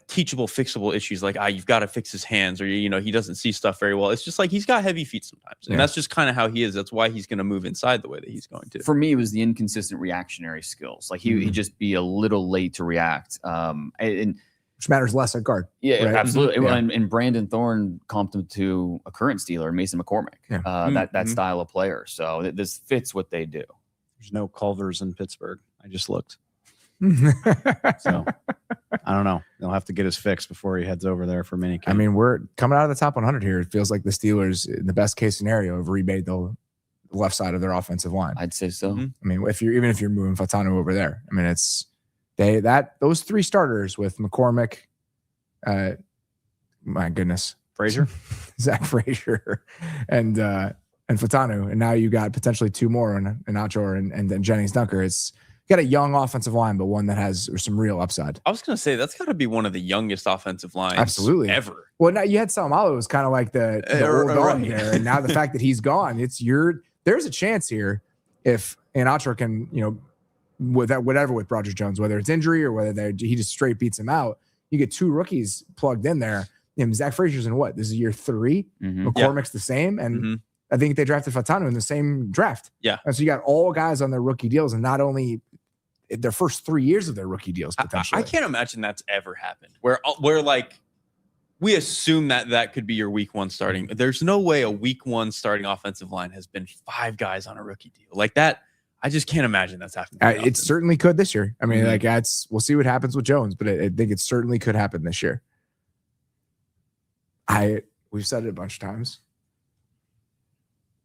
teachable, fixable issues. Like, you've got to fix his hands, or, he doesn't see stuff very well. It's just like he's got heavy feet sometimes. And that's just kind of how he is. That's why he's going to move inside the way that he's going to. For me, it was the inconsistent reactionary skills. Like he'd just be a little late to react. Which matters less at guard. Yeah, right? absolutely. Yeah. And Brandon Thorne comped him to a current Steeler, Mason McCormick, that style of player. So this fits what they do. There's no Culvers in Pittsburgh. I just looked. So I don't know. He'll have to get his fix before he heads over there for minicamp. I mean, we're coming out of the top 100 here. It feels like the Steelers, in the best case scenario, have remade the left side of their offensive line. I'd say so. Mm-hmm. I mean, if you're moving Fatano over there, I mean, it's those 3 starters with McCormick, my goodness, Frazier, Zach Frazier, and Fatano, and now you got potentially 2 more in Achor and then Jennings Dunker. It's got a young offensive line, but one that has some real upside. I was going to say that's got to be one of the youngest offensive lines Absolutely. ever. Well, now you had Salomalo was kind of like the old dog right. there, and now the fact that he's gone, there's a chance here if Achor can, with Roger Jones, whether it's injury or whether he just straight beats him out, you get 2 rookies plugged in there. Zach Frazier's in what? This is year 3. Mm-hmm. McCormick's the same, and I think they drafted Fatano in the same draft. Yeah, and so you got all guys on their rookie deals, and not only their first 3 years of their rookie deals potentially. I can't imagine that's ever happened where like we assume that could be your week 1 starting. There's no way a week 1 starting offensive line has been 5 guys on a rookie deal like that. I just can't imagine that's happening. It certainly could this year. I mean, we'll see what happens with Jones, but I think it certainly could happen this year. We've said it a bunch of times.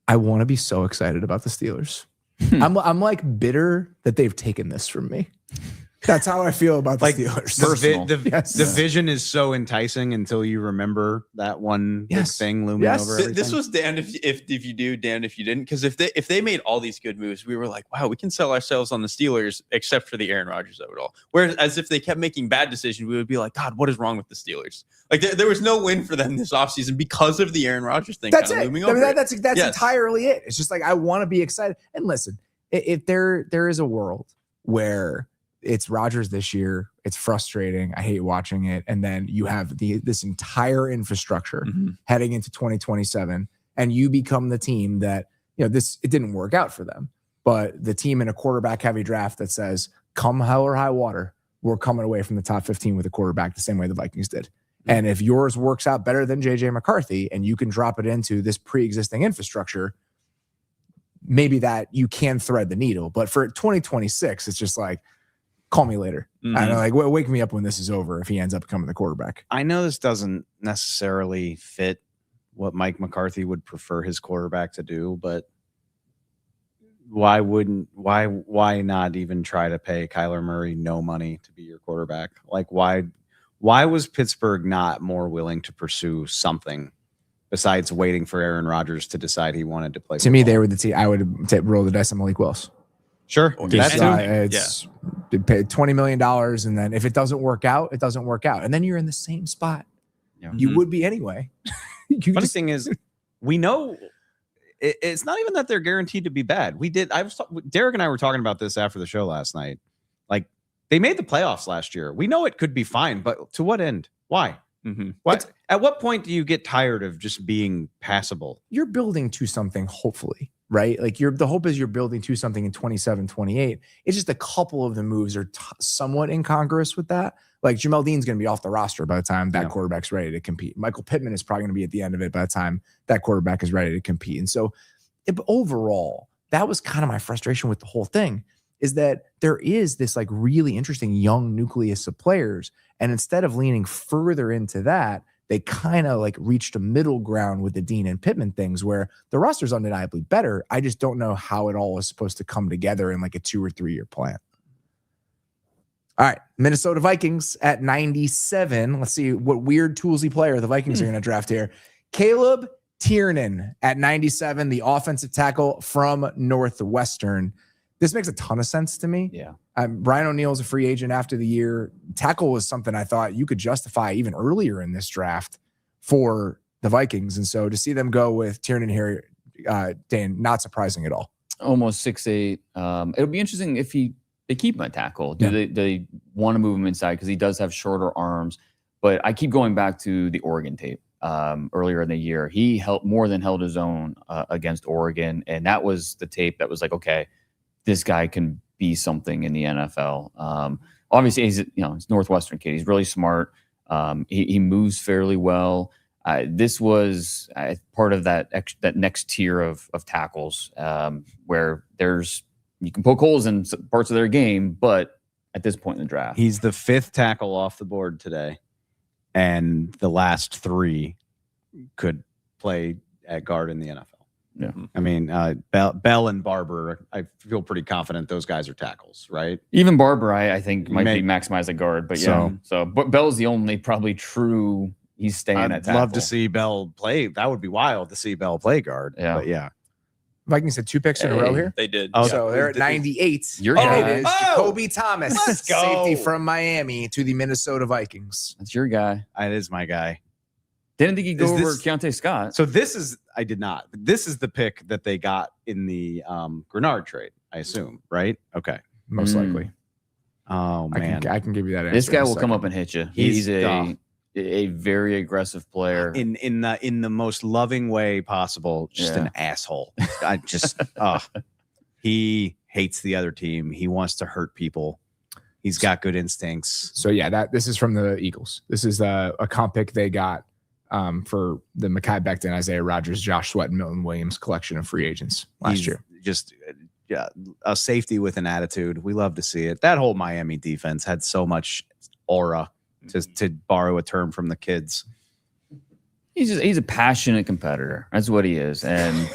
I want to be so excited about the Steelers. I'm like bitter that they've taken this from me. That's how I feel about the Like, Steelers. Personal. The vision is so enticing until you remember that one big thing looming over everything. This was damned if you do, damned if you didn't. Because if they made all these good moves, we were like, wow, we can sell ourselves on the Steelers, except for the Aaron Rodgers of it all. Whereas as if they kept making bad decisions, we would be like, God, what is wrong with the Steelers? Like there was no win for them this offseason because of the Aaron Rodgers thing. That's it. Looming I mean, over that's Yes. entirely it. It's just like I want to be excited. And listen, if there is a world where it's Rodgers this year, it's frustrating. I hate watching it. And then you have this entire infrastructure heading into 2027, and you become the team that, it didn't work out for them, but the team in a quarterback heavy draft that says, come hell or high water, we're coming away from the top 15 with a quarterback the same way the Vikings did. And if yours works out better than JJ McCarthy and you can drop it into this pre-existing infrastructure, maybe that you can thread the needle. But for 2026, it's just like, call me later. I don't know, like wake me up when this is over if he ends up becoming the quarterback. I know this doesn't necessarily fit what Mike McCarthy would prefer his quarterback to do, but why not even try to pay Kyler Murray no money to be your quarterback? Like why was Pittsburgh not more willing to pursue something besides waiting for Aaron Rodgers to decide he wanted to play? To me, they were the team. I would roll the dice on Malik Willis. Sure. It's pay $20 million. And then if it doesn't work out, it doesn't work out. And then you're in the same spot. Yeah. You would be anyway. Funny thing is, we know it's not even that they're guaranteed to be bad. Derek and I were talking about this after the show last night. Like they made the playoffs last year. We know it could be fine, but to what end? Why? At what point do you get tired of just being passable? You're building to something, hopefully, right? Like the hope is you're building to something in 27, 28. It's just a couple of the moves are somewhat incongruous with that. Like Jamel Dean's going to be off the roster by the time that quarterback's ready to compete. Michael Pittman is probably going to be at the end of it by the time that quarterback is ready to compete. And so overall, that was kind of my frustration with the whole thing, is that there is this like really interesting young nucleus of players. And instead of leaning further into that, they kind of like reached a middle ground with the Dean and Pittman things where the roster's undeniably better. I just don't know how it all is supposed to come together in like a 2 or 3 year plan. All right, Minnesota Vikings at 97. Let's see what weird toolsy player the Vikings are going to draft here. Caleb Tiernan at 97, the offensive tackle from Northwestern. This makes a ton of sense to me. Yeah. Brian O'Neill's a free agent after the year. Tackle was something I thought you could justify even earlier in this draft for the Vikings. And so to see them go with Tiernan here, Dane, not surprising at all. Almost 6'8". It'll be interesting if they keep him at tackle. Do they want to move him inside? Because he does have shorter arms. But I keep going back to the Oregon tape earlier in the year. He more than held his own against Oregon. And that was the tape that was like, okay, this guy can be something in the NFL. Obviously, he's Northwestern kid. He's really smart. He moves fairly well. This was part of that next tier of tackles where you can poke holes in parts of their game, but at this point in the draft, he's the 5th tackle off the board today, and the last 3 could play at guard in the NFL. Yeah. I mean, Bell and Barber, I feel pretty confident those guys are tackles, right? Even Barber, I think might be maximized at guard, but but Bell's the only probably true. He's staying at tackle. I'd love to see Bell play. That would be wild to see Bell play guard. Yeah. But yeah. Vikings had 2 picks in a row here. They did. Oh, so they're at 98. Your And guy. it is Jacoby Thomas, Let's go. safety from Miami to the Minnesota Vikings. That's your guy. It is my guy. Didn't think he'd go Is over this- Keontae Scott. So I did not. This is the pick that they got in the Bernard trade, I assume, right? Okay. Most likely. Oh man. I can give you that answer. This guy in a will come second. up and hit you. He's He's a very aggressive player. In the most loving way possible, just Yeah. an asshole. I just he hates the other team. He wants to hurt people. He's got good instincts. So yeah, this is from the Eagles. This is a comp pick they got for the Mekhi Becton, Isaiah Rodgers, Josh Sweat, and Milton Williams collection of free agents last year. Just a safety with an attitude. We love to see it. That whole Miami defense had so much aura, to borrow a term from the kids. He's a passionate competitor. That's what he is. And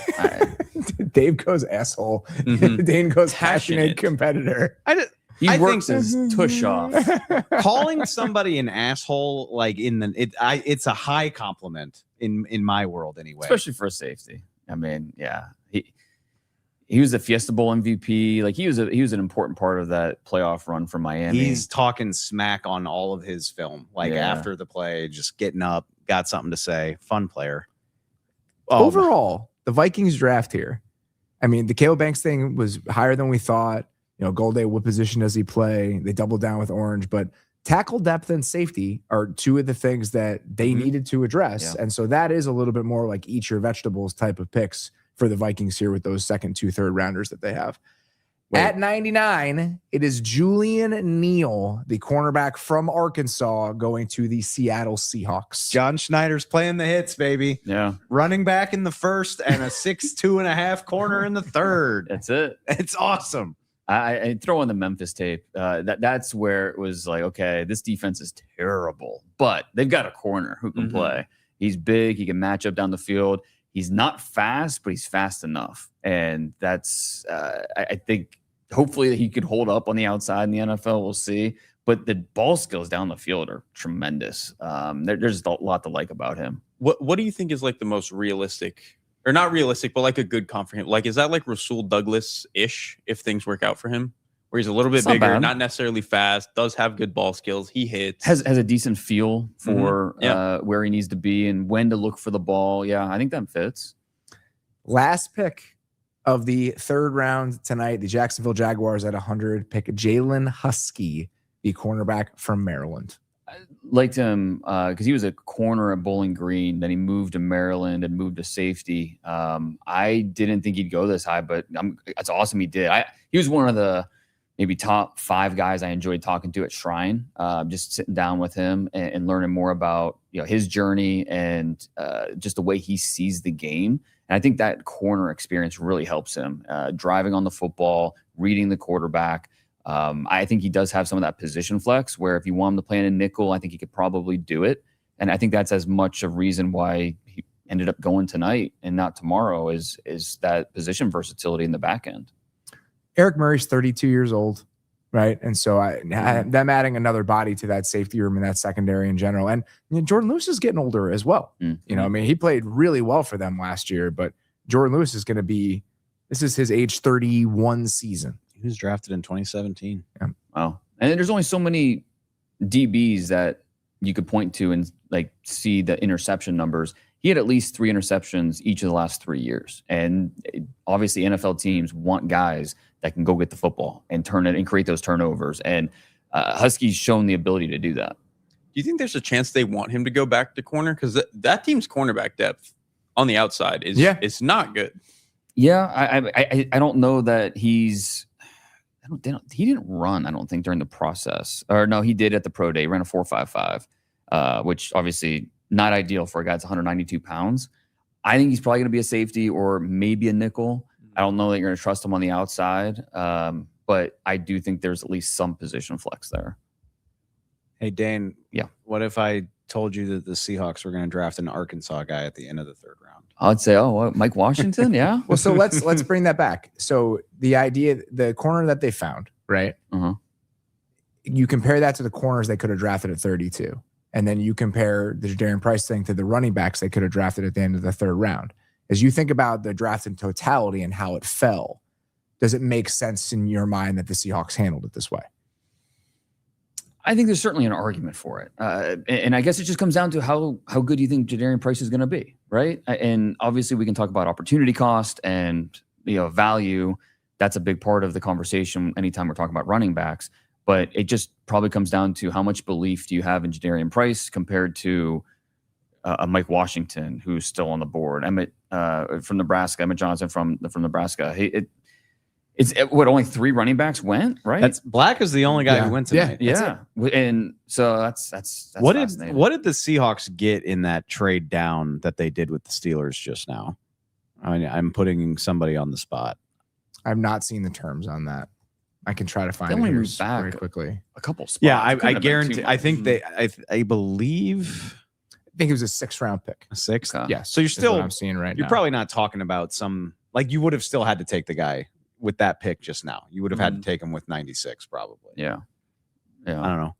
Dave goes asshole. Mhm. Dane goes Passionate. passionate competitor. He works his tush off. Calling somebody an asshole, like it's a high compliment in my world anyway. Especially for a safety. I mean, yeah. He was a Fiesta Bowl MVP. Like he was an important part of that playoff run for Miami. He's talking smack on all of his film. Like after the play, just getting up, got something to say. Fun player. Overall, the Vikings draft here. I mean, the Caleb Banks thing was higher than we thought. You know, Golday, what position does he play? They doubled down with Orange, but tackle depth and safety are two of the things that they needed to address. And so that is a little bit more like eat your vegetables type of picks for the Vikings here with those second, 2, third rounders that they have. At 99, it is Julian Neal, the cornerback from Arkansas, going to the Seattle Seahawks. John Schneider's playing the hits, baby. Yeah. Running back in the first and a 6'2.5" corner in the third. That's it. It's awesome. I throw in the Memphis tape. That's where it was like, okay, this defense is terrible, but they've got a corner who can play. He's big. He can match up down the field. He's not fast, but he's fast enough. And that's, I think, hopefully that he could hold up on the outside in the NFL. We'll see. But the ball skills down the field are tremendous. There's a lot to like about him. What do you think is like the most realistic, or not realistic, but like a good comp for him? Like, is that like Rasul Douglas-ish if things work out for him? Where he's a little bit bigger, not necessarily fast, does have good ball skills. He hits. Has a decent feel for where he needs to be and when to look for the ball. Yeah, I think that fits. Last pick of the third round tonight, the Jacksonville Jaguars at 100 pick Jalen Husky, the cornerback from Maryland. I liked him because he was a corner at Bowling Green. Then he moved to Maryland and moved to safety. I didn't think he'd go this high, but it's awesome he did. He was one of the maybe top 5 guys I enjoyed talking to at Shrine, just sitting down with him and learning more about his journey and just the way he sees the game. And I think that corner experience really helps him driving on the football, reading the quarterback. I think he does have some of that position flex where if you want him to play in a nickel, I think he could probably do it. And I think that's as much a reason why he ended up going tonight and not tomorrow is that position versatility in the back end. Eric Murray's 32 years old, right? And so them adding another body to that safety room and that secondary in general. And Jordan Lewis is getting older as well. I mean, he played really well for them last year, but Jordan Lewis is going to be, this is his age 31 season. He was drafted in 2017. Yeah. Wow. And there's only so many DBs that you could point to and like see the interception numbers. He had at least 3 interceptions each of the last 3 years. And obviously NFL teams want guys that can go get the football and turn it and create those turnovers. And Husky's shown the ability to do that. Do you think there's a chance they want him to go back to corner? Because that team's cornerback depth on the outside is it's not good. Yeah, I don't know that he's. He didn't run, I don't think, during the process. Or no, he did at the pro day. He ran a 4.55, which obviously not ideal for a guy that's 192 pounds. I think he's probably going to be a safety or maybe a nickel. I don't know that you're going to trust him on the outside, but I do think there's at least some position flex there. Hey, Dane. Yeah. What if I told you that the Seahawks were going to draft an Arkansas guy at the end of the third round? I'd say, Mike Washington? Yeah. Well, so let's bring that back. So the idea, the corner that they found, right? You compare that to the corners they could have drafted at 32. And then you compare the Jadarian Price thing to the running backs they could have drafted at the end of the third round. As you think about the draft in totality and how it fell, does it make sense in your mind that the Seahawks handled it this way? I think there's certainly an argument for it. And I guess it just comes down to how good do you think Jadarian Price is going to be, right? And obviously we can talk about opportunity cost and value. That's a big part of the conversation anytime we're talking about running backs. But it just probably comes down to how much belief do you have in Jadarian Price compared to a Mike Washington, who's still on the board. Emmett from Nebraska, Emmett Johnson from Nebraska. It's what, only 3 running backs went, right? That's Black is the only guy who went tonight. Yeah. And so that's what did the Seahawks get in that trade down that they did with the Steelers just now? I mean, I'm putting somebody on the spot. I've not seen the terms on that. I can try to find it here very quickly. A couple spots. Yeah, I guarantee. I think I believe. I think it was a 6th round pick. A 6th? Yeah. So you're still. I'm seeing right now. You're probably not talking about some, like, you would have still had to take the guy with that pick just now. You would have had to take him with 96 probably. Yeah. I don't know.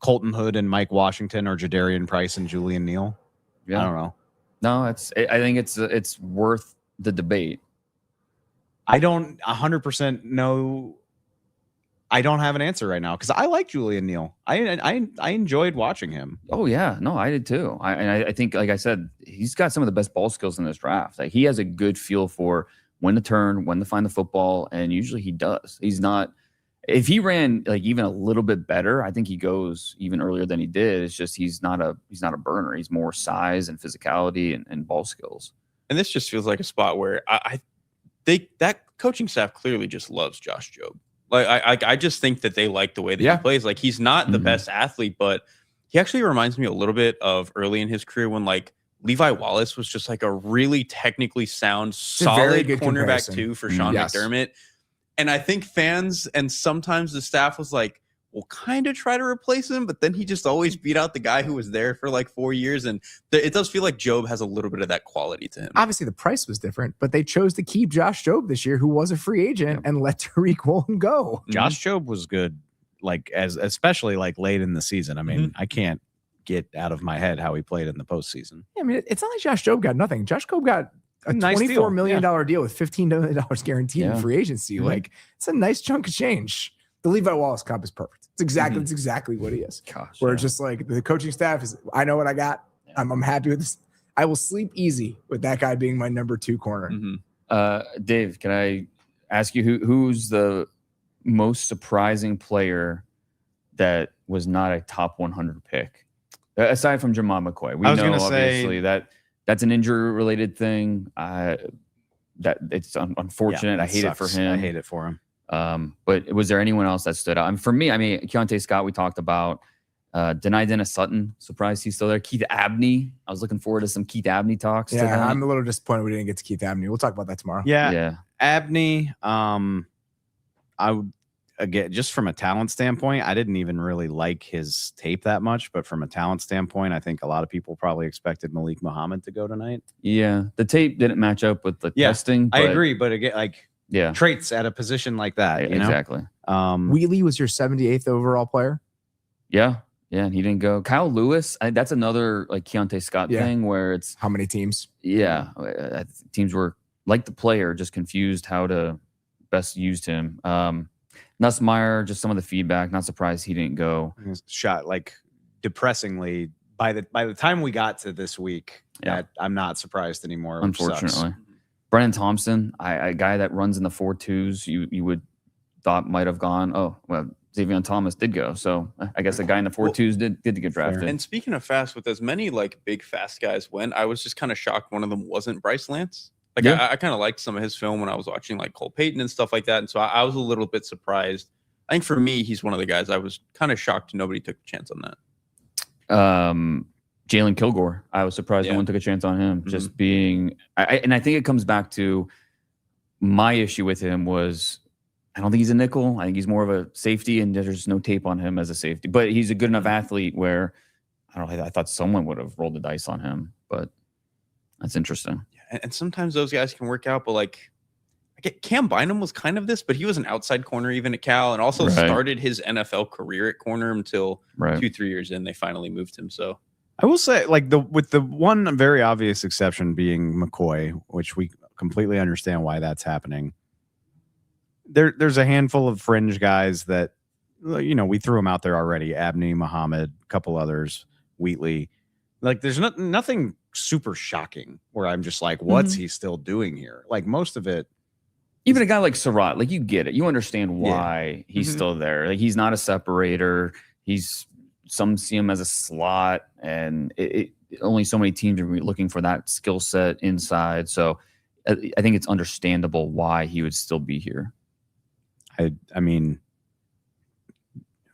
Colton Hood and Mike Washington, or Jadarian Price and Julian Neal. Yeah. I don't know. No, I think it's worth the debate. I don't 100% know. I don't have an answer right now because I like Julian Neal. I enjoyed watching him. Oh yeah, no, I did too. I think, like I said, he's got some of the best ball skills in this draft. Like, he has a good feel for when to turn, when to find the football, and usually he does. He's not. If he ran like even a little bit better, I think he goes even earlier than he did. It's just he's not a burner. He's more size and physicality and ball skills. And this just feels like a spot where that coaching staff clearly just loves Josh Jobe. Like I just think that they like the way that he plays. Like, he's not the best athlete, but he actually reminds me a little bit of early in his career when like Levi Wallace was just like a really technically sound, solid cornerback too for Sean McDermott. And I think fans and sometimes the staff was like, we'll kind of try to replace him, but then he just always beat out the guy who was there for like 4 years. And it does feel like Jobe has a little bit of that quality to him. Obviously, the price was different, but they chose to keep Josh Jobe this year, who was a free agent, and let Derrick Woolen go. Josh Jobe was good, like especially like late in the season. I mean, I can't get out of my head how he played in the postseason. I mean, it's not like Josh Jobe got nothing. Josh Jobe got a nice $24 million deal with $15 million guaranteed in free agency. Like, it's a nice chunk of change. The Levi Wallace comp is perfect. It's exactly what he is. Gosh, Where it's just like the coaching staff is, I know what I got. I'm happy with this. I will sleep easy with that guy being my number 2 corner. Dave, can I ask you who's the most surprising player that was not a top 100 pick? Aside from Jamal McCoy. We know obviously that's an injury related thing. That it's unfortunate. I hate it for him. I hate it for him. But was there anyone else that stood out? For me, I mean, Keontae Scott, we talked about. Dennis Sutton, surprised he's still there. Keith Abney, I was looking forward to some Keith Abney talks. Yeah, I'm a little disappointed we didn't get to Keith Abney. We'll talk about that tomorrow. Yeah. Abney, I would, again, just from a talent standpoint, I didn't even really like his tape that much, but from a talent standpoint, I think a lot of people probably expected Malik Muhammad to go tonight. Yeah, the tape didn't match up with the testing. I agree, but again, like traits at a position like that, exactly. Wheatley was your 78th overall player. Yeah, and he didn't go. Kyle Lewis, that's another like Keontae Scott thing where it's how many teams? Yeah, teams were like the player, just confused how to best use him. Nussmeier, just some of the feedback. Not surprised he didn't go. Shot like depressingly by the time we got to this week. I'm not surprised anymore. Unfortunately, Brennan Thompson, a guy that runs in the 4.2s, you would thought might have gone. Oh well, Xavier Thomas did go, so I guess the guy in the 4.2s did get drafted. And speaking of fast, with as many like big fast guys went, I was just kind of shocked one of them wasn't Bryce Lance. Like I kind of liked some of his film when I was watching like Cole Payton and stuff like that. And so I was a little bit surprised. I think for me, he's one of the guys I was kind of shocked nobody took a chance on that. Jalen Kilgore, I was surprised no one took a chance on him. Just being, and I think it comes back to my issue with him was I don't think he's a nickel. I think he's more of a safety, and there's no tape on him as a safety. But he's a good enough athlete where I don't know. I thought someone would have rolled the dice on him, but that's interesting. And sometimes those guys can work out, but like Cam Bynum was kind of this, but he was an outside corner even at Cal, and also started his NFL career at corner until 2-3 years in. They finally moved him. So I will say, like with the one very obvious exception being McCoy, which we completely understand why that's happening. There's a handful of fringe guys that we threw them out there already. Abney, Muhammad, a couple others, Wheatley. Like there's nothing super shocking where I'm just like, what's he still doing here? Like most of it. Even a guy like Surratt, like you get it. You understand why he's still there. Like he's not a separator. Some see him as a slot, and only so many teams are looking for that skill set inside. So I think it's understandable why he would still be here. I mean,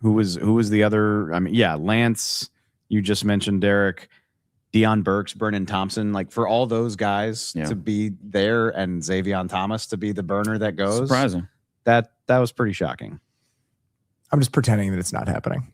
who was the other? I mean, Lance. You just mentioned Derek. Deion Burks, Brennan Thompson, like for all those guys to be there and Xavier Thomas to be the burner that goes. Surprising. That was pretty shocking. I'm just pretending that it's not happening.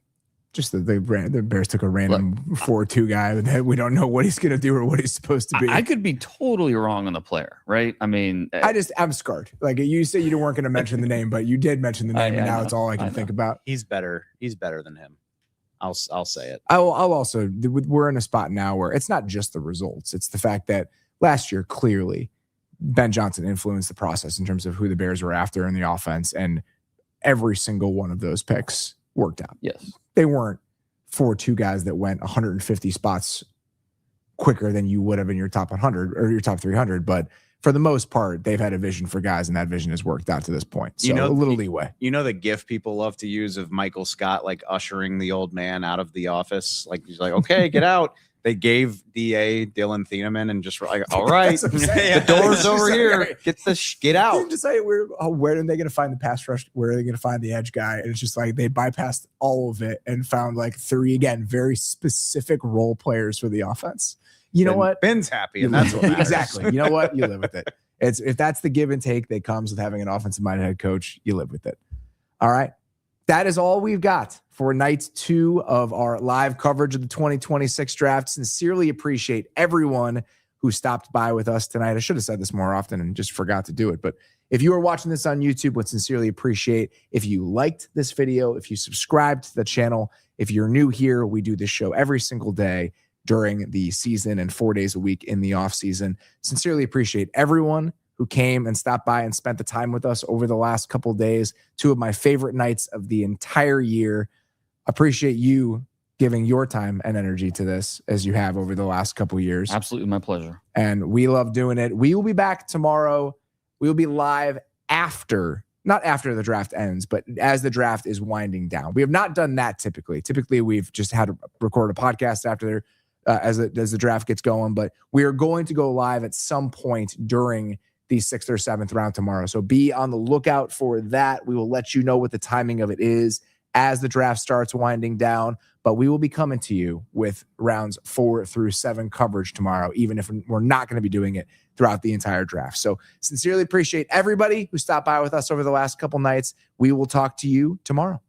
Just that the Bears took a random 4-2 guy, and we don't know what he's going to do or what he's supposed to be. I could be totally wrong on the player, right? I mean, I'm scarred. Like you said, you weren't going to mention the name, but you did mention the name, and now it's all I can think about. He's better. He's better than him. I'll say it. I'll also. We're in a spot now where it's not just the results; it's the fact that last year clearly Ben Johnson influenced the process in terms of who the Bears were after in the offense, and every single one of those picks worked out. Yes. They weren't 4-2 guys that went 150 spots quicker than you would have in your top 100 or your top 300. But for the most part, they've had a vision for guys, and that vision has worked out to this point. So a little leeway. You know the GIF people love to use of Michael Scott like ushering the old man out of the office? Like he's like, okay, get out. They gave DA Dylan Thieneman and just were like, all right, the door's over here. Get out. Just say where are they going to find the pass rush? Where are they going to find the edge guy? And it's just like they bypassed all of it and found like 3 again very specific role players for the offense. You know what? Ben's happy, and that's what matters. Exactly. You know what? You live with it. If that's the give and take that comes with having an offensive minded head coach, you live with it. All right. That is all we've got for night 2 of our live coverage of the 2026 draft. Sincerely appreciate everyone who stopped by with us tonight. I should have said this more often and just forgot to do it. But if you are watching this on YouTube, would sincerely appreciate if you liked this video, if you subscribed to the channel. If you're new here, we do this show every single day during the season and 4 days a week in the off season. Sincerely appreciate everyone who came and stopped by and spent the time with us over the last couple of days. 2 of my favorite nights of the entire year. Appreciate you giving your time and energy to this as you have over the last couple of years. Absolutely my pleasure. And we love doing it. We will be back tomorrow. We will be live not after the draft ends, but as the draft is winding down. We have not done that typically. Typically, we've just had to record a podcast after as the draft gets going. But we are going to go live at some point during the 6th or 7th round tomorrow. So be on the lookout for that. We will let you know what the timing of it is as the draft starts winding down. But we will be coming to you with rounds 4 through 7 coverage tomorrow, even if we're not going to be doing it throughout the entire draft. So sincerely appreciate everybody who stopped by with us over the last couple nights. We will talk to you tomorrow.